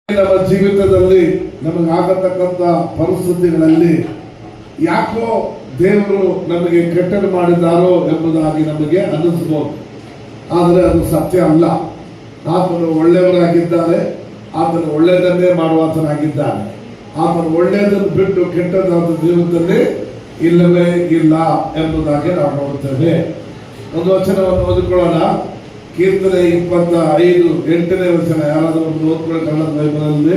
ನಮ್ಮ ಜೀವಿತದಲ್ಲಿ ನಮಗಾಗತಕ್ಕಂಥ ಪರಿಸ್ಥಿತಿಗಳಲ್ಲಿ ಯಾಕೋ ದೇವರು ನಮಗೆ ಕೆಟ್ಟದ್ದು ಮಾಡಿದ್ದಾರೋ ಎಂಬುದಾಗಿ ನಮಗೆ ಅನ್ನಿಸಬಹುದು. ಆದರೆ ಅದು ಸತ್ಯ ಅಲ್ಲ. ಆತನು ಒಳ್ಳೆಯವರಾಗಿದ್ದಾರೆ, ಆತನು ಒಳ್ಳೆಯದನ್ನೇ ಮಾಡುವಾತನಾಗಿದ್ದಾನೆ. ಆತನು ಒಳ್ಳೆಯದನ್ನು ಬಿಟ್ಟು ಕೆಟ್ಟದಾದ ಜೀವನದಲ್ಲಿ ಇಲ್ಲವೇ ಇಲ್ಲ ಎಂಬುದಾಗಿ ನಾವು ನೋಡುತ್ತೇವೆ. ಒಂದು ವಚನವನ್ನು ಓದಿಕೊಳ್ಳೋಣ. ಕೀರ್ತನೆ 25:8ನೇ ವಚನ. ಯಾರಾದರೂ ಒಂದು ಓದ್ಕೊಳ್ಳಿ ಕನ್ನಡ ಬೈಬಲಲ್ಲಿ.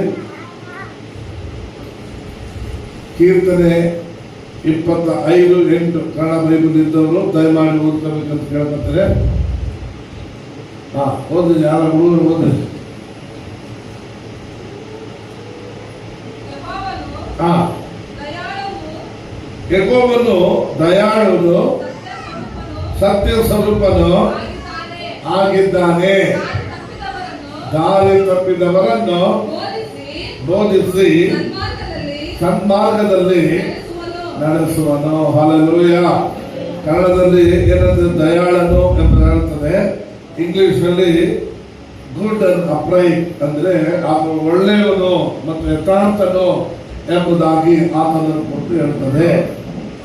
ಕೀರ್ತನೆ 25:8 ಕನ್ನಡ ಬೈಬಲ್ ಇದ್ದವರು ದಯಮಾಡಿ ಓದ್ಕೋಬೇಕಂತ ಕೇಳ್ಕೊತಾರೆ. ಓದಿ, ಯಾರ ಹುಡುಗರು ಓದಿ. ಯೆಹೋವನು ದಯಾಳುವನು, ಸತ್ಯ ಸ್ವರೂಪನು ಆಗಿದ್ದಾನೆ. ದಾರಿ ತಪ್ಪಿದವರನ್ನು ಬೋಧಿಸಿ ಸನ್ಮಾರ್ಗದಲ್ಲಿ ನಡೆಸುವನು. ಹಲ್ಲೆಲೂಯಾ. ಕನ್ನಡದಲ್ಲಿ ಏನಂದ್ರೆ ದಯಾಳನು ಎಂದು ಹೇಳ್ತದೆ. ಇಂಗ್ಲಿಷ್ ನಲ್ಲಿ ಗುಡ್ ಅಂಡ್ ಅಪ್ರೈಟ್ ಅಂದ್ರೆ ಆತನು ಒಳ್ಳೆಯವನು ಮತ್ತು ಯಥಾರ್ಥನು ಎಂಬುದಾಗಿ ಆತನನ್ನು ಕೊಟ್ಟು ಹೇಳ್ತದೆ.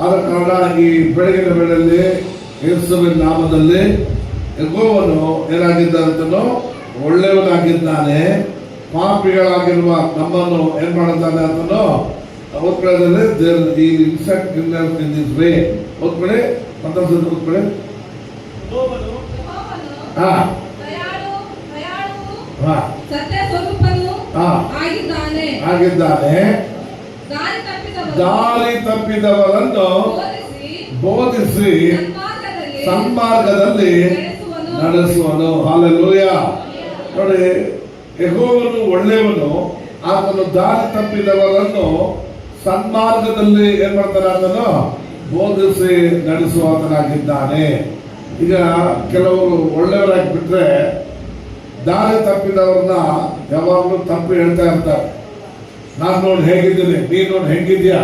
ಆದ ಕಾರಣ ಈ ಬೆಳಗಿನ ವೇಳೆಯಲ್ಲಿ ಯೇಸುವಿನ ನಾಮದಲ್ಲಿ ಯೆಹೋವನು ಏನಾಗಿದ್ದಾನಂತನೋ ಒಳ್ಳೆಯವನಾಗಿದ್ದಾನೆ. ಪಾಪಿಗಳಾಗಿರುವ ನಮ್ಮನ್ನು ಏನ್ ಮಾಡುತ್ತಾನೆ ಅಂತನೋ ಓದ್ಕೊಳ್ಳೋದ್ರಲ್ಲಿ ಓದ್ಕೊಳ್ಳಿ ಮತ್ತೊಂದು ಓದ್ಕೊಳ್ಳಿ. ಆಗಿದ್ದಾನೆ. ದಾರಿ ತಪ್ಪಿದವರನ್ನು ಬೋಧಿಸಿ ಸನ್ಮಾರ್ಗದಲ್ಲಿ ನಡೆಸುವನು. ಹಲ್ಲೆಲೂಯಾ. ನೋಡಿ, ಯೆಹೋವನು ಒಳ್ಳೆಯವನು. ಆತನು ದಾರಿ ತಪ್ಪಿದವರನ್ನು ಸನ್ಮಾರ್ಗದಲ್ಲಿ ಏನ್ ಮಾಡ್ತಾನೆ ಆತನು ಬೋಧಿಸಿ ನಡೆಸುವಾತನಾಗಿದ್ದಾನೆ. ಈಗ ಕೆಲವರು ಒಳ್ಳೆಯವರಾಗಿ ಬಿಟ್ರೆ ದಾರಿ ತಪ್ಪಿದವ್ರನ್ನ ಯಾವಾಗಲೂ ತಪ್ಪು ಹೇಳ್ತಾ ಇರ್ತಾರೆ. ನಾನ್ ನೋಡಿ ಹೇಗಿದ್ದೀನಿ, ನೀನ್ ನೋಡಿ ಹೆಂಗಿದ್ಯಾ,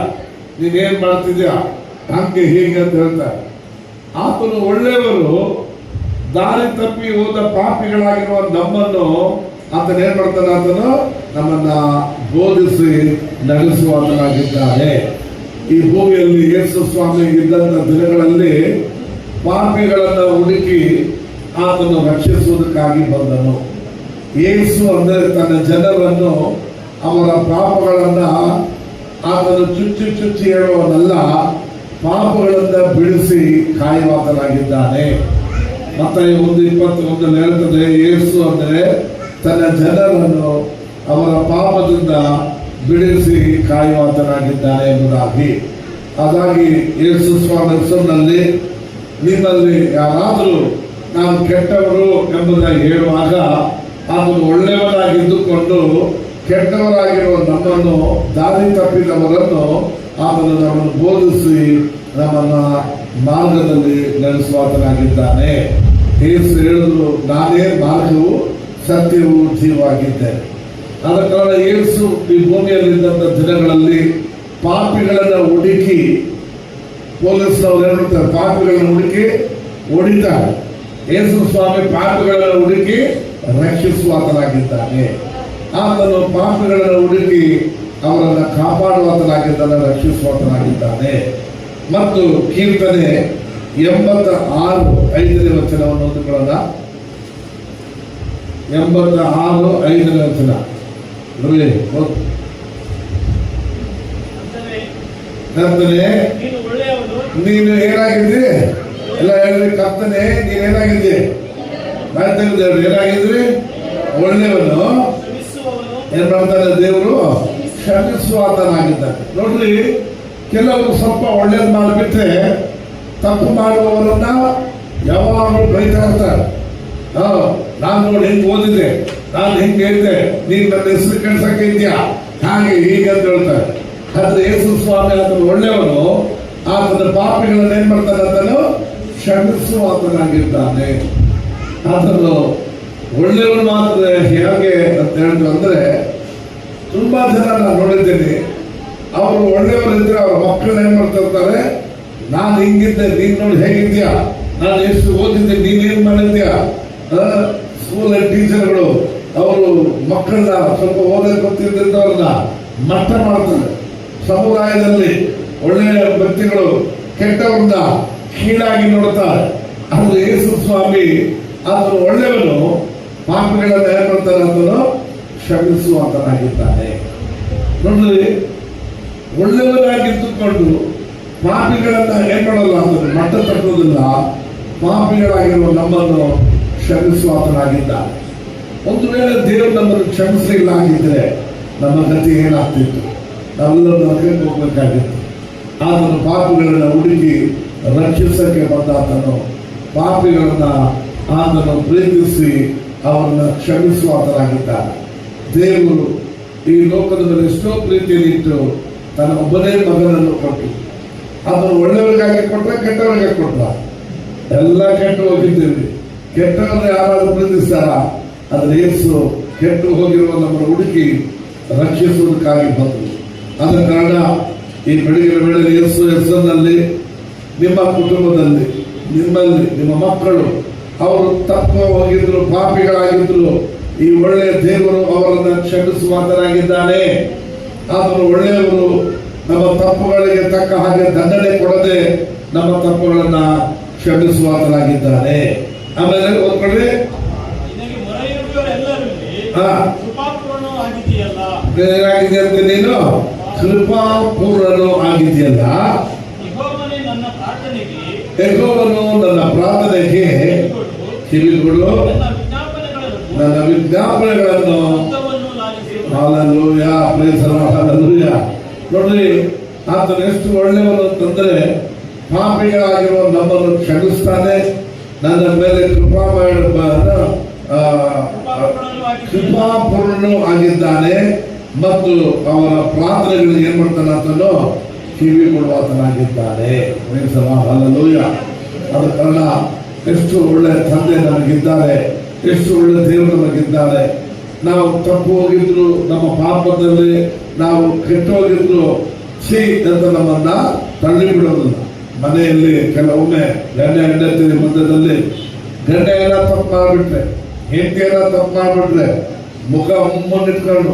ನೀನೇನ್ ಮಾಡ್ತಿದ್ಯಾ, ಹಂಗೆ ಹೀಗೆ ಅಂತ ಹೇಳ್ತಾರೆ. ಆತನು ಒಳ್ಳೆಯವರು. ದಾರಿ ತಪ್ಪಿ ಹೋದ ಪಾಪಿಗಳಾಗಿರುವ ನಮ್ಮನ್ನು ಆತನ ಏನ್ ಮಾಡ್ತಾನೆ, ಆತನು ನಮ್ಮನ್ನ ಬೋಧಿಸಿ ನಡೆಸುವಾತನಾಗಿದ್ದಾನೆ. ಈ ಭೂಮಿಯಲ್ಲಿ ಯೇಸು ಸ್ವಾಮಿ ಇದ್ದಂತ ದಿನಗಳಲ್ಲಿ ಪಾಪಿಗಳನ್ನ ಹುಡುಕಿ ಆತನು ರಕ್ಷಿಸುವುದಕ್ಕಾಗಿ ಬಂದನು. ಯೇಸು ಅಂದರೆ ತನ್ನ ಜನರನ್ನು ಅವರ ಪಾಪಗಳನ್ನ ಆತನು ಚುಚ್ಚಿ ಹೇಳುವನಲ್ಲ, ಪಾಪಗಳಿಂದ ಬಿಡಿಸಿ ಕಾಯುವಾತನಾಗಿದ್ದಾನೆ. ಮತ್ತೆ 1:21 ಹೇಳ್ತದೆ, ಯೇಸು ಅಂದರೆ ತನ್ನ ಜನರನ್ನು ಅವರ ಪಾಪದಿಂದ ಬಿಡಿಸಿ ಕಾಯುವಾತನಾಗಿದ್ದಾನೆ ಎಂಬುದಾಗಿ. ಹಾಗಾಗಿ ಯೇಸು ಸ್ವಾಮಿ ಹೆಸರಿನಲ್ಲಿ ನಿಮ್ಮಲ್ಲಿ ಯಾರಾದರೂ ನಾನು ಕೆಟ್ಟವರು ಎಂಬುದಾಗಿ ಹೇಳುವಾಗ ಆತನು ಒಳ್ಳೆಯವನಾಗಿದ್ದುಕೊಂಡು ಕೆಟ್ಟವರಾಗಿರುವ ನಮ್ಮನ್ನು ದಾರಿ ತಪ್ಪಿದವರನ್ನು ಆತನು ನಮ್ಮನ್ನು ಬೋಧಿಸಿ ನಮ್ಮನ್ನ ಮಾರ್ಗದಲ್ಲಿ ನಡೆಸುವಾತನಾಗಿದ್ದಾನೆ. ಯೇಸು ಹೇಳಿದ್ರು, ನಾನೇ ಮಾರ್ಗವು ಸತ್ಯವೂ ಜೀವವಾಗಿದ್ದೇನೆ. ಆದ ಕಾರಣ ಯೇಸು ಈ ಭೂಮಿಯಲ್ಲಿದ್ದಂಥ ದಿನಗಳಲ್ಲಿ ಪಾಪಿಗಳನ್ನ ಹುಡುಕಿ, ಪೊಲೀಸ್ನವ್ರು ಏನು ಮಾಡ್ತಾರೆ, ಪಾಪಿಗಳನ್ನು ಹುಡುಕಿ ಹೊಡಿತಾರೆ. ಯೇಸು ಸ್ವಾಮಿ ಪಾಪಿಗಳನ್ನು ಹುಡುಕಿ ರಕ್ಷಿಸುವಾತನಾಗಿದ್ದಾನೆ. ಆತನು ಪಾಪಿಗಳನ್ನು ಹುಡುಕಿ ಅವರನ್ನು ಕಾಪಾಡುವಾತನಾಗಿದ್ದಾನೆ, ರಕ್ಷಿಸುವಾತನಾಗಿದ್ದಾನೆ. ಮತ್ತು ಕೀರ್ತನೆ 86:5ನೇ ವಚನವನ್ನು ಓದಿಕೊಳ್ಳೋಣ. 86:5ನೇ ವಚನ. ಕರ್ತನೇ ನೀನು ಏನಾಗಿದ್ದಿ? ಎಲ್ಲ ಹೇಳಿದ್ರಿ. ಕರ್ತನೇ ನೀನೇನಾಗಿದ್ದಿ? ಬಾಯಿ ತೆಗೆದು ಏನಾಗಿದ್ರಿ? ಒಳ್ಳೆಯವನು. ಏನ್ ಮಾಡ್ತಾನೆ ದೇವರು? ಕ್ಷಮಿಸುವಾತನಾಗಿದ್ದಾನೆ. ನೋಡ್ರಿ, ಕೆಲವರು ಸ್ವಲ್ಪ ಒಳ್ಳೇದು ಮಾಡಿಬಿಟ್ರೆ ತಪ್ಪು ಮಾಡುವವರನ್ನ ಯಾವಾಗಲೂ ಬೈತಾ ಇರ್ತಾರೆ. ನಾನು ನೋಡಿ ಹೆಂಗ್ ಓದಿದೆ, ನಾನು ಹೆಂಗೆ ಹೇಳಿದೆ, ನೀನ್ ನನ್ನ ಹೆಸರು ಕೆಲ್ಸಕ್ಕೆ ಇದೆಯಾ, ಹಾಗೆ ಹೀಗೆ ಅಂತ ಹೇಳ್ತಾರೆ. ಆದ್ರೆ ಯೇಸು ಸ್ವಾಮಿ ಆತನು ಒಳ್ಳೆಯವನು. ಆತನ ಪಾಪಿಗಳನ್ನ ಏನ್ ಮಾಡ್ತಾನೆ, ಆತನು ಕ್ಷಮಿಸುವಾತನಾಗಿದ್ದಾನೆ. ಆತನು ಒಳ್ಳೆಯವನು ಮಾತ್ರ ಹೇಗೆ ಅಂತ ಹೇಳಿದ್ರು ಅಂದ್ರೆ, ತುಂಬಾ ಜನ ನಾನು ನೋಡಿದ್ದೇನೆ, ಅವರು ಒಳ್ಳೆಯವರಿದ್ರೆ ಅವ್ರ ಮಕ್ಕಳನ್ನ ಏನ್ ಮಾಡ್ತಿರ್ತಾರೆ, ನಾನು ಹಿಂಗಿದ್ದೆ, ನೀನ್ ನೋಡಿ ಹೇಗಿದ್ಯಾ, ನಾನು ಎಷ್ಟು ಓದಿದ್ದೆ, ನೀನೇನ್ ಮಾಡಿದ್ಯಾ, ಸ್ಕೂಲ್ ಟೀಚರ್ಗಳು ಅವರು ಮಕ್ಕಳನ್ನ ಸ್ವಲ್ಪ ಓದಕ್ಕೆ ಗೊತ್ತಿದ್ದವ್ರನ್ನ ಮಟ್ಟ ಮಾಡ್ತಾರೆ. ಸಮುದಾಯದಲ್ಲಿ ಒಳ್ಳೆಯ ವ್ಯಕ್ತಿಗಳು ಕೆಟ್ಟವ್ರನ್ನ ಕೀಳಾಗಿ ನೋಡ್ತಾರೆ. ಆದ್ರೆ ಯೇಸು ಸ್ವಾಮಿ ಆತನು ಒಳ್ಳೆಯವನು, ಪಾಪಿಗಳನ್ನ ಏನ್ ಮಾಡ್ತಾನೆ, ಆತನು ಕ್ಷಮಿಸುವಂತನಾಗಿದ್ದಾನೆ. ನೋಡ್ರಿ, ಒಳ್ಳೆಯವರಾಗಿದ್ದುಕೊಂಡು ಪಾಪಿಗಳನ್ನ ಏನ್ ಮಾಡಲ್ಲ, ಅಂದ್ರೆ ಮಟ್ಟ ತಟ್ಟುವುದಿಲ್ಲ. ಪಾಪಿಗಳಾಗಿರುವ ನಮ್ಮನ್ನು ಕ್ಷಮಿಸುವಾತನಾಗಿದ್ದಾನೆ. ಒಂದು ವೇಳೆ ದೇವರು ನಮ್ಮನ್ನು ಕ್ಷಮಿಸಲಿಲ್ಲ ಆಗಿದ್ರೆ ನಮ್ಮ ಗತಿ ಏನಾಗ್ತಿತ್ತು? ನಾವೆಲ್ಲರೂ ನರಕಕ್ಕೆ ಹೋಗ್ಬೇಕಾಗಿತ್ತು. ಆತನು ಪಾಪಿಗಳನ್ನ ಹುಡುಕಿ ರಕ್ಷಿಸಕ್ಕೆ ಬಂದಾತನು ಪಾಪಿಗಳನ್ನ ಆತನು ಪ್ರೀತಿಸಿ ಅವರನ್ನ ಕ್ಷಮಿಸುವಾತನಾಗಿದ್ದಾನೆ. ದೇವರು ಈ ಲೋಕದ ಮೇಲೆ ಎಷ್ಟೋ ಪ್ರೀತಿಯನ್ನು ಇಟ್ಟು ತನ್ನ ಒಬ್ಬನೇ ಮಗನನ್ನು ಕೊಟ್ಟು, ಅದನ್ನು ಒಳ್ಳೆಯವರಿಗಾಗಿ ಕೊಟ್ಟ, ಕೆಟ್ಟವರಿಗೆ ಕೊಟ್ಟ. ಎಲ್ಲ ಕೆಟ್ಟು ಹೋಗಿದ್ದೇವೆ. ಕೆಟ್ಟವರನ್ನ ಯಾರಾದ್ರೂ ಪ್ರೀತಿಸ್ತಾರ? ಆದ್ರೆ ಯೇಸು ಕೆಟ್ಟು ಹೋಗಿರುವ ನಮ್ಮನ್ನು ಹುಡುಕಿ ರಕ್ಷಿಸುವುದಕ್ಕಾಗಿ ಬಂದರು. ಆದ ಕಾರಣ ಈ ಬೆಳಗಿನ ವೇಳೆ ಯೇಸು ಹೆಸರಿನಲ್ಲಿ ನಿಮ್ಮ ಕುಟುಂಬದಲ್ಲಿ, ನಿಮ್ಮಲ್ಲಿ, ನಿಮ್ಮ ಮಕ್ಕಳು ಅವರು ತಪ್ಪು ಹೋಗಿದ್ರು, ಪಾಪಿಗಳಾಗಿದ್ರು, ಈ ಒಳ್ಳೆಯ ದೇವರು ಅವರನ್ನು ಕ್ಷಮಿಸುವಾತನಾಗಿದ್ದಾನೆ. ಆದರೂ ಒಳ್ಳೆಯವರು ನಮ್ಮ ತಪ್ಪುಗಳಿಗೆ ತಕ್ಕ ಹಾಗೆ ದಂಡನೆ ಕೊಡದೆ ನಮ್ಮ ತಪ್ಪುಗಳನ್ನ ಕ್ಷಮಿಸುವಾತನಾಗಿದ್ದಾನೆ. ಆಮೇಲೆ ಓದ್ಕೊಳ್ಳಿ, ಏನಾಗಿದೆ ಅಂತ, ನೀನು ಕೃಪಾಪೂರ್ಣನು ಆಗಿದೆಯಲ್ಲ. ಯೆಹೋವನು ನನ್ನ ಪ್ರಾರ್ಥನೆಗೆ ಕಿವಿಗೊಡು, ನನ್ನ ವಿಜ್ಞಾಪನೆಗಳನ್ನು. Hallelujah, praise the lord, hallelujah. ನೋಡ್ರಿ, ಆತನು ಎಷ್ಟು ಒಳ್ಳೆಯವನು ಅಂತಂದ್ರೆ ಪಾಪಿಗಳಾಗಿರುವ ನಮ್ಮನ್ನು ಕ್ಷಮಿಸ್ತಾನೆ. ನನ್ನ ಮೇಲೆ ಕೃಪಾಪೂರ್ಣನು ಆಗಿದ್ದಾನೆ ಮತ್ತು ಅವರ ಪ್ರಾರ್ಥನೆಗಳಿಗೆ ಏನ್ ಮಾಡ್ತಾನೆ, ಆತನು ಕಿವಿ ಕೊಡುವಾತನಾಗಿದ್ದಾನೆ. Praise the lord, hallelujah. ಆದ ಕಾರಣ ಎಷ್ಟು ಒಳ್ಳೆ ತಂದೆ ನಮಗಿದ್ದಾರೆ, ಎಷ್ಟು ಒಳ್ಳೆ ದೇವರು ನಮಗಿದ್ದಾರೆ. ನಾವು ತಪ್ಪು ಹೋಗಿದ್ರು, ನಮ್ಮ ಪಾಪದಲ್ಲಿ ನಾವು ಕೆಟ್ಟು ಹೋಗಿದ್ರು, ಛೀ ಅಂತ ನಮ್ಮನ್ನ ತಳ್ಳಿ ಬಿಡೋದಿಲ್ಲ. ಮನೆಯಲ್ಲಿ ಕೆಲವೊಮ್ಮೆ ಗಂಡ ಹೆಂಡತಿ ಮಧ್ಯದಲ್ಲಿ ಗಂಡ ಎಲ್ಲ ತಪ್ಪು ಮಾಡಿಬಿಟ್ರೆ, ಹೆಂಡತಿ ಎಲ್ಲ ತಪ್ಪು ಮಾಡಿಬಿಟ್ರೆ ಮುಖ ಮುನ್ನಿಟ್ಕೊಂಡು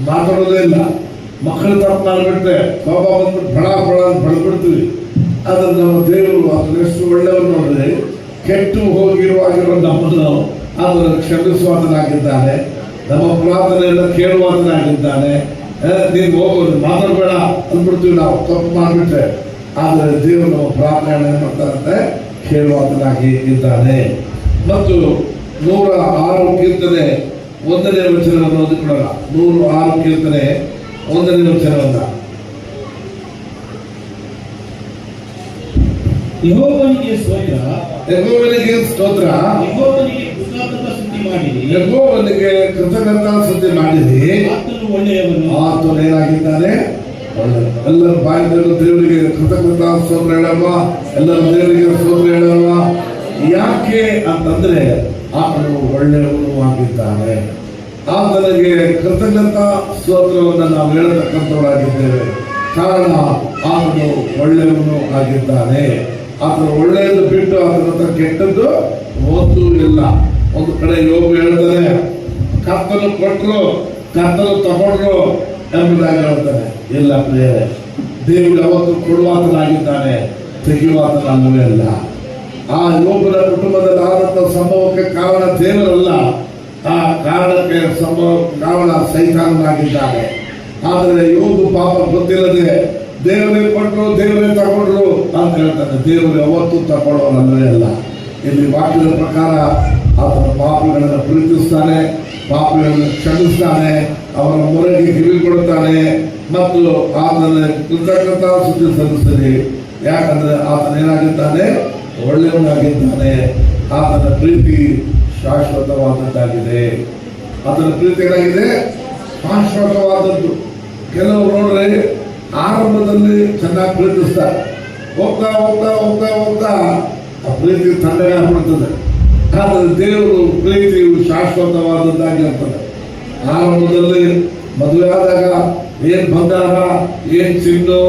ಮಾತಾಡೋದೇ ಇಲ್ಲ. ಮಕ್ಕಳು ತಪ್ಪು ಮಾಡಿಬಿಟ್ರೆ ಕೋಪ ಬಂದ್ಬಿಟ್ಟು ಬಳ ಬಳ ಬಡ್ಬಿಡ್ತೀವಿ. ಆದ್ರೆ ನಮ್ಮ ದೇವರು ಅದನ್ನ ಎಷ್ಟು ಒಳ್ಳೆಯವರು ನೋಡ್ರಿ, ಕೆಟ್ಟು ಹೋಗಿರುವಾಗಿರೋ ನಮ್ಮನ್ನು ಅದನ್ನು ಕ್ಷಮಿಸುವಾತನಾಗಿದ್ದಾನೆ, ನಮ್ಮ ಪ್ರಾರ್ಥನೆಯನ್ನು ಕೇಳುವಾತನಾಗಿದ್ದಾನೆ. ನೀನು ಹೋಗೋದು ಮಾತಾಡಬೇಡ ಅಂದ್ಬಿಡ್ತೀವಿ ನಾವು ತಪ್ಪು ಮಾಡಿಬಿಟ್ರೆ. ಆದರೆ ದೇವರು ನಮ್ಮ ಪ್ರಾರ್ಥನೆಯನ್ನು ಏನ್ ಮಾಡ್ತಾರಂತೆ, ಕೇಳುವಾತನಾಗಿ ಇದ್ದಾನೆ. ಮತ್ತು 106 ಕೀರ್ತನೆ 1ನೇ ವಚನವನ್ನು ಓದಿಕೊಳ್ಳೋಣ. 106 ಕೀರ್ತನೆ 1ನೇ ವಚನವನ್ನ. ಯೆಹೋವನಿಗೆ ಸ್ತೋತ್ರ, ಯೆಹೋವನಿಗೆ ಸ್ತೋತ್ರ, ಯೆಹೋವನಿಗೆ ಕೃತಜ್ಞತಾ ಸ್ತುತಿ ಮಾಡಿರಿ, ಯೆಹೋವನಿಗೆ ಕೃತಜ್ಞತಾ ಸ್ತುತಿ ಮಾಡಿರಿ. ಆತನು ಒಳ್ಳೆಯವನು, ಆತನು ಏನಾಗಿದ್ದಾನೆ, ಒಳ್ಳೆಯ. ಎಲ್ಲರೂ ಬಾಯಿದಲ್ಲೂ ದೇವರಿಗೆ ಕೃತಜ್ಞತಾ ಸ್ತೋತ್ರ ಹೇಳಲ್ವ, ಎಲ್ಲರೂ ದೇವರಿಗೆ ಸ್ತೋತ್ರ ಹೇಳಲ್ವ. ಯಾಕೆ ಅಂತಂದ್ರೆ ಆತನು ಒಳ್ಳೆಯವನು ಆಗಿದ್ದಾನೆ. ಆತನಿಗೆ ಕೃತಜ್ಞತಾ ಸ್ತೋತ್ರವನ್ನು ನಾವು ಹೇಳತಕ್ಕಂಥವರಾಗಿದ್ದೇವೆ. ಕಾರಣ ಆತನು ಒಳ್ಳೆಯವನು ಆಗಿದ್ದಾನೆ. ಆತನು ಒಳ್ಳೆಯದು ಬಿಟ್ಟು ಆತನ ಹತ್ರ ಕೆಟ್ಟದ್ದು ಒಂದು ಇಲ್ಲ. ಒಂದು ಕಡೆ ಯೋಗ ಹೇಳ್ತಾನೆ, ಕರ್ತನು ಕೊಟ್ಟರು ಕರ್ತನು ತಗೊಂಡ್ರು ಎಂಬುದಾಗಿ ಹೇಳ್ತಾನೆ. ಇಲ್ಲ ಪ್ರಿಯರೇ, ದೇವರು ಯಾವತ್ತು ಕೊಡುವಾತನಾಗಿದ್ದಾನೆ, ತೆಗೆಯುವಾತನಲ್ಲವೇ ಅಲ್ಲ. ಆ ಯೋಗನ ಕುಟುಂಬದಲ್ಲಿ ಆದಂತ ಸಂಭವಕ್ಕೆ ಕಾರಣ ದೇವರಲ್ಲ, ಆ ಕಾರಣಕ್ಕೆ ಕಾರಣ ಸೈತಾನನಾಗಿದ್ದಾನೆ. ಆದರೆ ಯೋಗ ಪಾಪ ಗೊತ್ತಿಲ್ಲದೆ ದೇವರೇ ಕೊಟ್ಟರು ದೇವರೇ ತಗೊಂಡ್ರು ಅಂತ ಹೇಳ್ತಾನೆ. ದೇವರು ಯಾವತ್ತೂ ತಗೊಳ್ಳೋನಲ್ಲವೇ ಅಲ್ಲ. ಇಲ್ಲಿ ವಾಕ್ಯದ ಪ್ರಕಾರ ಆತನ ಪಾಪಗಳನ್ನು ಪ್ರೀತಿಸ್ತಾನೆ, ಪಾಪಗಳನ್ನು ಕ್ಷಮಿಸ್ತಾನೆ, ಅವರ ಮೊರೆಗೆ ಕಿವಿ ಕೊಡುತ್ತಾನೆ ಮತ್ತು ಆತನ ಕೃತಜ್ಞತಾ ಸ್ತುತಿ ಸಲ್ಲಿಸಲಿ. ಯಾಕಂದ್ರೆ ಆತನ ಏನಾಗಿದ್ದಾನೆ, ಒಳ್ಳೆಯವನಾಗಿದ್ದಾನೆ. ಆತನ ಪ್ರೀತಿ ಶಾಶ್ವತವಾದದ್ದಾಗಿದೆ. ಆತನ ಪ್ರೀತಿ ಏನಾಗಿದೆ, ಶಾಶ್ವತವಾದದ್ದು. ಕೆಲವರು ನೋಡ್ರೆ ಆರಂಭದಲ್ಲಿ ಚೆನ್ನಾಗಿ ಪ್ರೀತಿಸ್ತಾರೆ, ಹೋಗ್ತಾ ಹೋಗ್ತಾ ಹೋಗ್ತಾ ಹೋಗ್ತಾ ಆ ಪ್ರೀತಿ ತಣ್ಣಗಾಗ್ಬಿಡ್ತದೆ. ಆದರೆ ದೇವರು ಪ್ರೀತಿಯು ಶಾಶ್ವತವಾದದ್ದಾಗಿ ಇರ್ತದೆ. ಆರಂಭದಲ್ಲಿ ಮದುವೆ ಆದಾಗ ಏನ್ ಬಂಗಾರ, ಏನ್ ಚಿನ್ನು,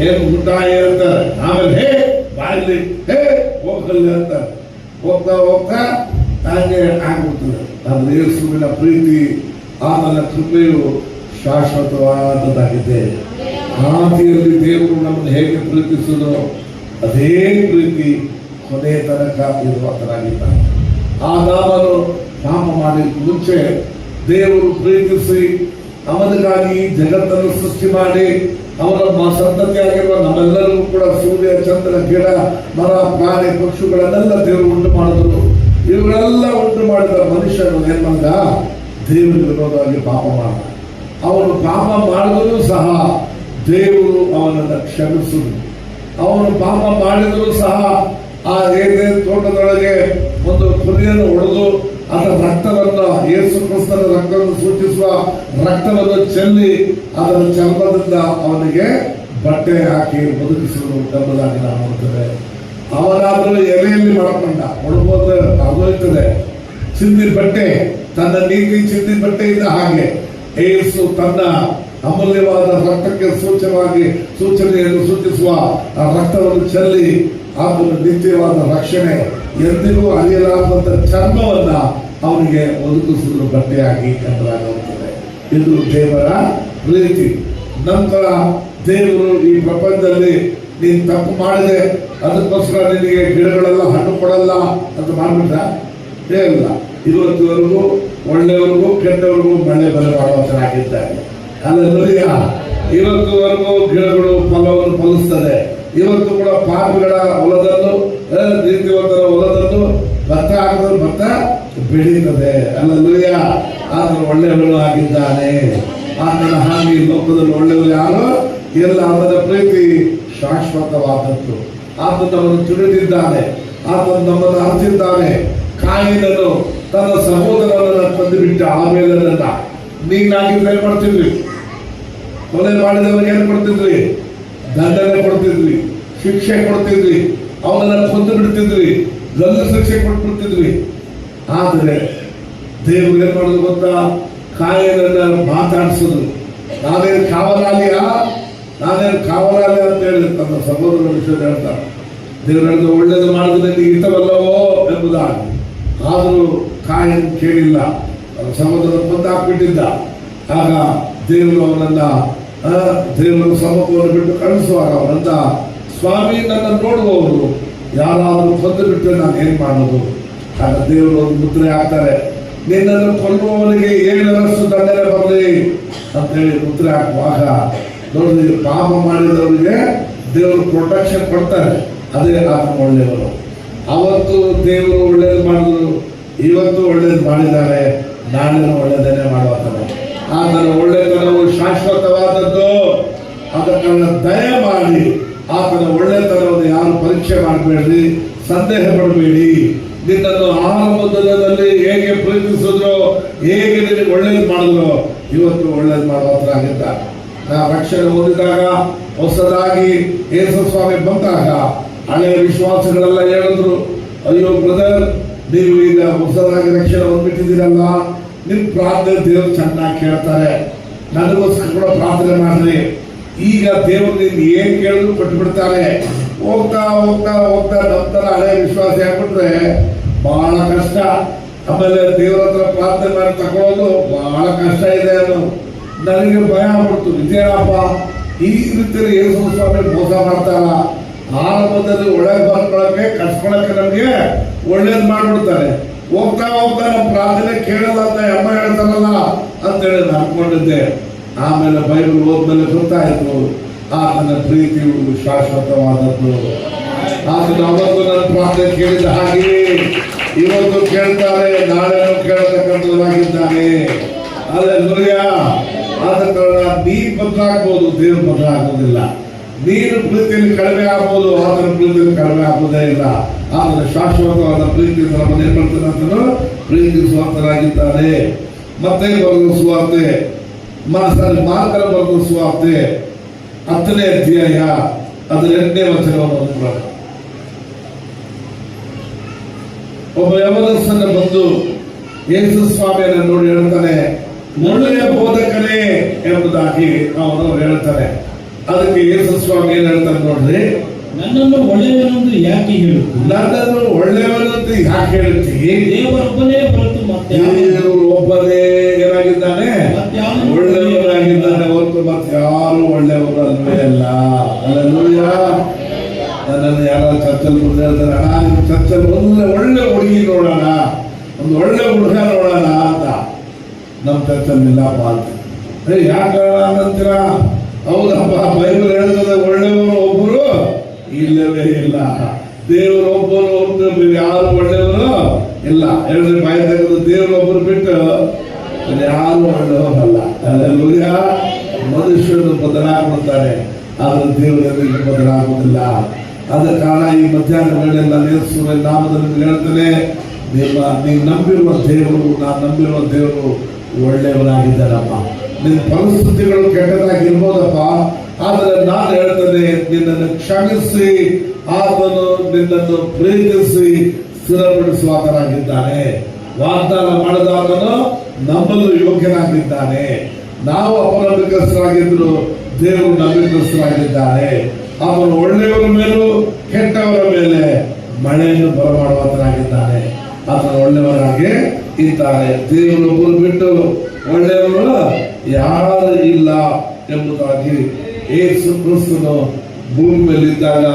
ಏನ್ ಉಂಟಾಯ ಅಂತಾರೆ. ಆಮೇಲೆ ಹೇ ಬಾಯಲ್ಲಿ ಹೇ ಹೋಗಲ್ಲಿ ಅಂತಾರೆ. ಹೋಗ್ತಾ ಹೋಗ್ತಾ ಹಾಗೆ ಆಗ್ಬಿಡ್ತದೆ. ಅದು ಯೇಸುವಿನ ಪ್ರೀತಿ, ಆತನ ಕೃಪೆಯು ಶಾಶ್ವತವಾದದ್ದಾಗಿದೆ. ಆದಿಯಲ್ಲಿ ದೇವರು ನಮ್ಮನ್ನು ಹೇಗೆ ಪ್ರೀತಿಸಿದೋ ಅದೇ ಪ್ರೀತಿ ಕೊನೆಯ ತನಕ ಇರುವಂತನಾಗಿದ್ದಾನೆ. ಆದಾಮನು ಪಾಪ ಮಾಡಿ ಮುಂಚೆ ದೇವರು ಪ್ರೀತಿಸಿ ಅವನಿಗಾಗಿ ಜಗತ್ತನ್ನು ಸೃಷ್ಟಿ ಮಾಡಿ ಅವರ ಸಂತತಿಯಾಗಿರುವ ನಮ್ಮೆಲ್ಲರಿಗೂ ಕೂಡ ಸೂರ್ಯ, ಚಂದ್ರ, ಗಿಡ, ಮರ, ಪ್ರಾಣಿ, ಪಕ್ಷಿಗಳನ್ನೆಲ್ಲ ದೇವರು ಉಂಟು ಮಾಡಿದ್ರು. ಇವುಗಳೆಲ್ಲ ಉಂಟು ಮಾಡಿದ ಮನುಷ್ಯನು ಏನ್ ಮಾಡಿದ? ದೇವರ ವಿರೋಧವಾಗಿ ಪಾಪ ಮಾಡ. ಅವನು ಪಾಪ ಮಾಡಿದರೂ ಸಹ ದೇವರು ಅವನನ್ನು ಕ್ಷಮಿಸುವುದು. ಅವನು ಪಾಪ ಮಾಡಿದರೂ ಸಹ ಆ ಏದೇನು ತೋಟದೊಳಗೆ ಒಂದು ಕುರಿಯನ್ನು ಹೊಡೆದು ಅದರ ರಕ್ತವನ್ನು, ಯೇಸು ಕ್ರಿಸ್ತನ ರಕ್ತವನ್ನು ಸೂಚಿಸುವ ರಕ್ತವನ್ನು ಚೆಲ್ಲಿ ಅದರ ಚರ್ಮದಿಂದ ಅವನಿಗೆ ಬಟ್ಟೆ ಹಾಕಿ ಬದುಕಿಸುವುದು ಎಂಬುದಾಗಿ ನಾವು ನೋಡ್ತೇವೆ. ಅವನಾದರೂ ಎಲೆಯಲ್ಲಿ ಮಾಡ್ಕೊಂಡ, ಹೊಡ್ಬೋದು ಅಗೋಯ್ತದೆ. ಚಿಂದಿ ಬಟ್ಟೆ, ತನ್ನ ನೀತಿ ಚಿಂದಿ ಬಟ್ಟೆಯಿಂದ ಹಾಗೆ ಯೇಸು ತನ್ನ ಅಮೂಲ್ಯವಾದ ರಕ್ತಕ್ಕೆ ಸೂಚನೆಯನ್ನು ಸೂಚಿಸುವ ಆ ರಕ್ತವನ್ನು ಚೆಲ್ಲಿ ಆತನ ನಿತ್ಯವಾದ ರಕ್ಷಣೆ, ಎಂದಿಗೂ ಅರಿಯಲಾದಂತ ಚರ್ಮವನ್ನ ಅವನಿಗೆ ಒದಗಿಸುವುದು ಬಟ್ಟೆಯಾಗಿ ಎಂಬುದಾಗುತ್ತದೆ. ಇದು ದೇವರ ಪ್ರೀತಿ. ನಂತರ ದೇವರು ಈ ಪ್ರಪಂಚದಲ್ಲಿ ನೀನು ತಪ್ಪು ಮಾಡಿದೆ, ಅದಕ್ಕೋಸ್ಕರ ನಿನಗೆ ಗಿಡಗಳೆಲ್ಲ ಹಣ್ಣು ಕೊಡಲ್ಲ ಅಂತ ಮಾಡ್ಬಿಟ್ಟ? ಇಲ್ಲ. ಇವತ್ತಿವರೆಗೂ ಒಳ್ಳೆಯವರಿಗೂ ಕೆಟ್ಟವರಿಗೂ ಮಳೆ ಬಲೆ ಮಾಡುವಂತರಾಗಿದ್ದಾರೆ. ಅಲ್ಲೆಲ್ಲೂಯ್ಯ. ಇವತ್ತುವರೆಗೂ ಗಿಡಗಳು ಫಲವನ್ನು ಫಲಿಸ್ತದೆ. ಇವತ್ತು ಕೂಡ ಪಾಪಿಗಳ ಹೊಲದಲ್ಲೂ, ನೀತಿವಂತರ ಹೊಲದಲ್ಲೂ ಭತ್ತ ಹಾಕಿದ್ರೆ ಭತ್ತ ಬೆಳೀತದೆ. ಅಲ್ಲೆಲ್ಲೂಯ್ಯ. ಆತನು ಒಳ್ಳೆಯವನು ಆಗಿದ್ದಾನೆ. ಆತನ ಹಾಗೆ ಲೋಕದಲ್ಲಿ ಒಳ್ಳೆಯವರು ಯಾರು ಇಲ್ಲ. ಆತನ ಪ್ರೀತಿ ಶಾಶ್ವತವಾದದ್ದು. ಆತನು ನಮ್ಮನ್ನು ತಿಳಿದಿದ್ದಾನೆ, ಆತನು ನಮ್ಮನ್ನು ಅರಿತಿದ್ದಾನೆ. ಕಾಯಿನನು ತನ್ನ ಸಹೋದರನನ್ನು ತಂದು ಬಿಟ್ಟ. ಆಮೇಲೆ ನೀನಾಗಿದ್ರೆ ಏನ್ ಮಾಡ್ತಿದ್ವಿ? ಕೊಲೆ ಮಾಡಿದವರಿಗೆ ಏನ್ ಕೊಡ್ತಿದ್ವಿ? ದಂಡನೆ ಕೊಡ್ತಿದ್ವಿ, ಶಿಕ್ಷೆ ಕೊಡ್ತಿದ್ವಿ, ಅವನನ್ನ ಕೊಂದು ಬಿಡ್ತಿದ್ವಿ, ಗಲ್ಲು ಶಿಕ್ಷೆ ಕೊಟ್ಬಿಡ್ತಿದ್ವಿ. ಆದರೆ ದೇವರು ಏನ್ ಮಾಡೋದು ಗೊತ್ತಾ? ಕಾಯಿನನ್ನ ಮಾತಾಡಿಸೋದು. ನಾನೇನು ಕಾವಲಾಲಿಯ ಅಂತ ಹೇಳಿ ತನ್ನ ಸಹೋದರ ವಿಷಯ ಹೇಳ್ತಾರೆ. ದೇವರು ಹೇಳಿದ ಒಳ್ಳೇದು ಮಾಡಿದ್ರೆ ಹಿತವಲ್ಲವೋ ಎಂಬುದಾಗಿ. ಆದರೂ ಕಾಯಿನ ಕೇಳಿಲ್ಲ, ಸಹೋದರ ಕೊಂದಾಕ್ಬಿಟ್ಟಿದ್ದ. ಆಗ ದೇವರು ಅವನನ್ನ ದೇವರ ಸಮ್ಮುಖವನ್ನು ಬಿಟ್ಟು ಕಳಿಸುವಾಗ ಅವನಂತ, ಸ್ವಾಮಿ ನನ್ನ ನೋಡುವವರು ಯಾರಾದರೂ ಕೊಂದು ಬಿಟ್ಟರೆ ನಾನು ಏನ್ ಮಾಡೋದು? ಆಗ ದೇವರು ಒಂದು ಮುದ್ರೆ ಹಾಕ್ತಾರೆ, ನಿನ್ನನ್ನು ಕೊಲ್ಲುವವನಿಗೆ 7 ವರ್ಷ ದಂಡನೆ ಬರಲಿ ಅಂತೇಳಿ ಮುದ್ರೆ ಹಾಕುವಾಗ ನೋಡಿದ್ರೆ ಪಾಪ ಮಾಡಿದವರಿಗೆ ದೇವರು ಪ್ರೊಟೆಕ್ಷನ್ ಕೊಡ್ತಾರೆ. ಅದೇ ಆತ್ಮ ಒಳ್ಳೆಯವರು. ಅವತ್ತು ದೇವರು ಒಳ್ಳೇದು ಮಾಡಿದ್ರು, ಇವತ್ತು ಒಳ್ಳೇದು ಮಾಡಿದ್ದಾರೆ, ನಾಳೆನೂ ಒಳ್ಳೆಯದನ್ನೇ ಮಾಡುವಂತಾರೆ. ಆತನ ಒಳ್ಳೆತನವು ಶಾಶ್ವತವಾದದ್ದು. ಅದಕ್ಕನ್ನ ದಯಮಾಡಿ ಆತನ ಒಳ್ಳೆತನವನ್ನು ಯಾರು ಪರೀಕ್ಷೆ ಮಾಡಬೇಡಿ, ಸಂದೇಹ ಪಡಬೇಡಿ. ನಿನ್ನನ್ನು ಆರಂಭದಲ್ಲಿ ಹೇಗೆ ಪ್ರೀತಿಸಿದ್ರು, ಹೇಗೆ ನಿನಗೆ ಒಳ್ಳೇದು ಮಾಡಿದ್ರು, ಇವತ್ತು ಒಳ್ಳೇದು ಮಾಡುವಂತರಾಗಿದ್ದಾರೆ. ನಾ ರಕ್ಷಣೆ ಹೊಂದಿದಾಗ, ಹೊಸದಾಗಿ ಯೇಸು ಸ್ವಾಮಿ ಬಂದಾಗ ಹಳೆಯ ವಿಶ್ವಾಸಗಳೆಲ್ಲ ಹೇಳಿದ್ರು, ಅಯ್ಯೋ ಬ್ರದರ್, ನೀವು ಈಗ ಹೊಸದಾಗಿ ರಕ್ಷಣೆ ಹೊಂದ್ಬಿಟ್ಟಿದ್ದೀರಲ್ಲ, ನಿಮ್ ಪ್ರಾರ್ಥನೆ ದೇವರು ಚೆನ್ನಾಗಿ ಕೇಳ್ತಾರೆ, ನನಗೋಸ್ಕರ ಕೂಡ ಪ್ರಾರ್ಥನೆ ಮಾಡ್ರಿ. ಈಗ ದೇವರು ನಿಮ್ಗೆ ಏನ್ ಕೇಳಿದ್ರು ಕೊಟ್ಟು ಬಿಡ್ತಾರೆ. ಹೋಗ್ತಾ ಹೋಗ್ತಾ ಹೋಗ್ತಾ ನಂತರ ಹಳೆಯ ವಿಶ್ವಾಸ ಆಗ್ಬಿಟ್ರೆ ಬಹಳ ಕಷ್ಟ. ಆಮೇಲೆ ದೇವರ ಹತ್ರ ಪ್ರಾರ್ಥನೆ ಮಾಡಿ ತಗೊಳ್ಳೋದು ಬಹಳ ಕಷ್ಟ ಇದೆ. ಅದು ನನಗೆ ಭಯ ಆಗ್ಬಿಡ್ತು. ಇದೇನಪ್ಪ ಈ ರೀತಿಯಲ್ಲಿ ಯೇಸು ಸ್ವಾಮಿ ಮೋಸ ಮಾಡ್ತಾರ? ಆರಂಭದಲ್ಲಿ ಒಳ್ಳೆ ಬರ್ಕೊಳಕ್ಕೆ ಕಟ್ಕೊಳಕ್ಕೆ ನಮ್ಗೆ ಒಳ್ಳೇದು ಮಾಡ್ಬಿಡ್ತಾರೆ. ಹೋಗ್ತಾ ಹೋಗ್ತಾ ನಮ್ಮ ಪ್ರಾರ್ಥನೆ ಕೇಳಲ್ಲ ಅಂತ ಅಮ್ಮ ಹೇಳ್ತಾರಲ್ಲ ಅಂತೇಳಿ ನಾನು ಅನ್ಕೊಂಡಿದ್ದೆ. ಆಮೇಲೆ ಬೈಬಲ್ ಓದ್ಮೇಲೆ ಗೊತ್ತಾಯ್ತು ಆತನ ಪ್ರೀತಿಯು ಶಾಶ್ವತವಾದದ್ದು. ಆತನ ಅವತ್ತು ನನ್ನ ಪ್ರಾರ್ಥನೆ ಕೇಳಿದ ಹಾಗೆ ಇವತ್ತು ಕೇಳ್ತಾರೆ, ನಾಳೆನೂ ಕೇಳತಕ್ಕಂಥದ್ದಾಗಿದ್ದಾನೆ. ಅಲ್ಲೆಲ್ಲೂಯ್ಯ. ಆದ ಕಾರಣ ನೀನು ಬದಲಾಗ್ಬೋದು, ದೇವರು ಬದಲಾಗೋದಿಲ್ಲ. ನೀನು ಪ್ರೀತಿಯಲ್ಲಿ ಕಡಿಮೆ ಆಗ್ಬೋದು, ಆತನ ಪ್ರೀತಿಯಲ್ಲಿ ಕಡಿಮೆ ಆಗೋದೇ ಇಲ್ಲ. ಆತನ ಶಾಶ್ವತವಾದ ಪ್ರೀತಿಯಿಂದ ನಮ್ಮನ್ನು ಏನ್ ಮಾಡ್ತಾನೆ? ಆತನು ಪ್ರೀತಿಸುವಂತರಾಗಿದ್ದಾನೆ. ಮತ್ತೆ ಬರೆದ ಸುವಾರ್ತೆ, ಮಾರ್ಕನ ಬರೆದ ಸುವಾರ್ತೆ 10ನೇ ಅಧ್ಯಾಯ 18ನೇ ವಚನವನ್ನು ಒಬ್ಬ ಯವನಸ್ಥನ ಬಂದು ಯೇಸು ಸ್ವಾಮಿಯನ್ನು ನೋಡಿ ಹೇಳ್ತಾನೆ, ಒಳ್ಳೆಯ ಬೋಧಕನೇ ಎಂಬುದಾಗಿ ಅವನು ಹೇಳ್ತಾನೆ. ಅದಕ್ಕೆ ಯೇಸು ಸ್ವಾಮಿ ಏನ್ ಹೇಳ್ತಾರೆ ನೋಡ್ರಿ, ನನ್ನನ್ನು ಒಳ್ಳೆಯವನೆಂದು ಯಾಕೆ ಹೇಳುತ್ತಿ? ನನ್ನನ್ನು ಒಳ್ಳೆಯವನಂತ ಯಾಕೆ ಹೇಳ್ತಿ? ದೇವರೊಬ್ಬನೇ ಹೊರತು ಮತ್ತೆ ದೇವರು ಒಬ್ಬನೇ ಏನಾಗಿದ್ದಾನೆ, ಒಳ್ಳೆಯವನಾಗಿದ್ದಾನೆ ಹೊರತು ಮತ್ತೆ ಯಾರು ಒಳ್ಳೆಯವರು ಅಲ್ವೇ ಅಲ್ಲ. ಹಲ್ಲೆಲೂಯಾ. ನನ್ನನ್ನು ಯಾರು ಚರ್ಚಲ್ಲಿ ಮುಂದೆ ಹೇಳ್ತಾರೆ, ಅಣ್ಣ ನಿಮ್ಮ ಚರ್ಚಲ್ಲಿ ಒಂದು ಒಳ್ಳೆ ಹುಡುಗಿ ನೋಡೋಣ, ಒಂದು ಒಳ್ಳೆ ಹುಡುಗ ನೋಡೋಣ ಅಂತ. ನಮ್ಮ ಚರ್ಚಲ್ಲಿ ಇಲ್ಲಪ್ಪ ಅಂತ. ಯಾಕೆ ಅಂತೀರ? ಹೌದಪ್ಪ, ಬೈಬಲ್ ಹೇಳ್ತದೆ ಒಳ್ಳೆಯವರು ಒಬ್ಬರು ಇಲ್ಲವೇ ಇಲ್ಲ. ದೇವರು ಒಬ್ಬರು ಒಬ್ಬರು ಯಾರು ಒಳ್ಳೆಯವರು ಇಲ್ಲ. ಹೇಳಿದ್ರೆ ಬಾಯಿ ತೆಗೆದು ದೇವರು ಒಬ್ಬರು ಬಿಟ್ಟು ಯಾರು ಒಳ್ಳೆಯವರಲ್ಲ. ಹಲ್ಲೆಲೂಯಾ. ಮನುಷ್ಯರು ಬದಲಾಗುತ್ತಾರೆ, ಆದ್ರೆ ದೇವರಲ್ಲಿ ಬದಲಾಗುವುದಿಲ್ಲ. ಆದ ಕಾರಣ ಈ ಮಧ್ಯಾಹ್ನ ವೇಳೆಲ್ಲ ಯೇಸುವಿನ ನಾಮದಲ್ಲಿ ಹೇಳ್ತಾನೆ, ನೀವು ನಂಬಿರುವ ದೇವರು, ನಾನು ನಂಬಿರುವ ದೇವರು ಒಳ್ಳೆಯವನಾಗಿದ್ದಾರಪ್ಪ. ನಿನ್ನ ಪರಿಸ್ಥಿತಿಗಳು ಕೆಟ್ಟದಾಗಿರ್ಬೋದಪ್ಪ, ಆದರೆ ನಾನು ಹೇಳ್ತೇನೆ, ನಿನ್ನನ್ನು ಕ್ಷಮಿಸಿ ಆತನು ನಿನ್ನನ್ನು ಪ್ರೀತಿಸಿ ಸ್ಥಿರಪಡಿಸುವಾತನಾಗಿದ್ದಾನೆ. ವಾಗ್ದಾನ ಮಾಡಿದಾತನು ನಂಬಲು ಯೋಗ್ಯನಾಗಿದ್ದಾನೆ. ನಾವು ಅಪನಂಬಿಕಸ್ಥರಾಗಿದ್ರು, ದೇವರು ನಂಬಿಕಸ್ಥರಾಗಿದ್ದಾನೆ. ಅವನು ಒಳ್ಳೆಯವರ ಮೇಲೂ ಕೆಟ್ಟವರ ಮೇಲೆ ಮಳೆಯನ್ನು ಬರಮಾಡುವಾತನಾಗಿದ್ದಾನೆ. ಆತನು ಒಳ್ಳೆಯವರಾಗಿ ಇದ್ದಾನೆ. ದೇವರೊಬ್ಬರು ಬಿಟ್ಟು ಒಳ್ಳೆಯವರು ಯಾರು ಇಲ್ಲ ಎಂಬುದಾಗಿ ಯೇಸು ಕ್ರಿಸ್ತನು ಭೂಮಿ ಮೇಲಿದ್ದಾಗ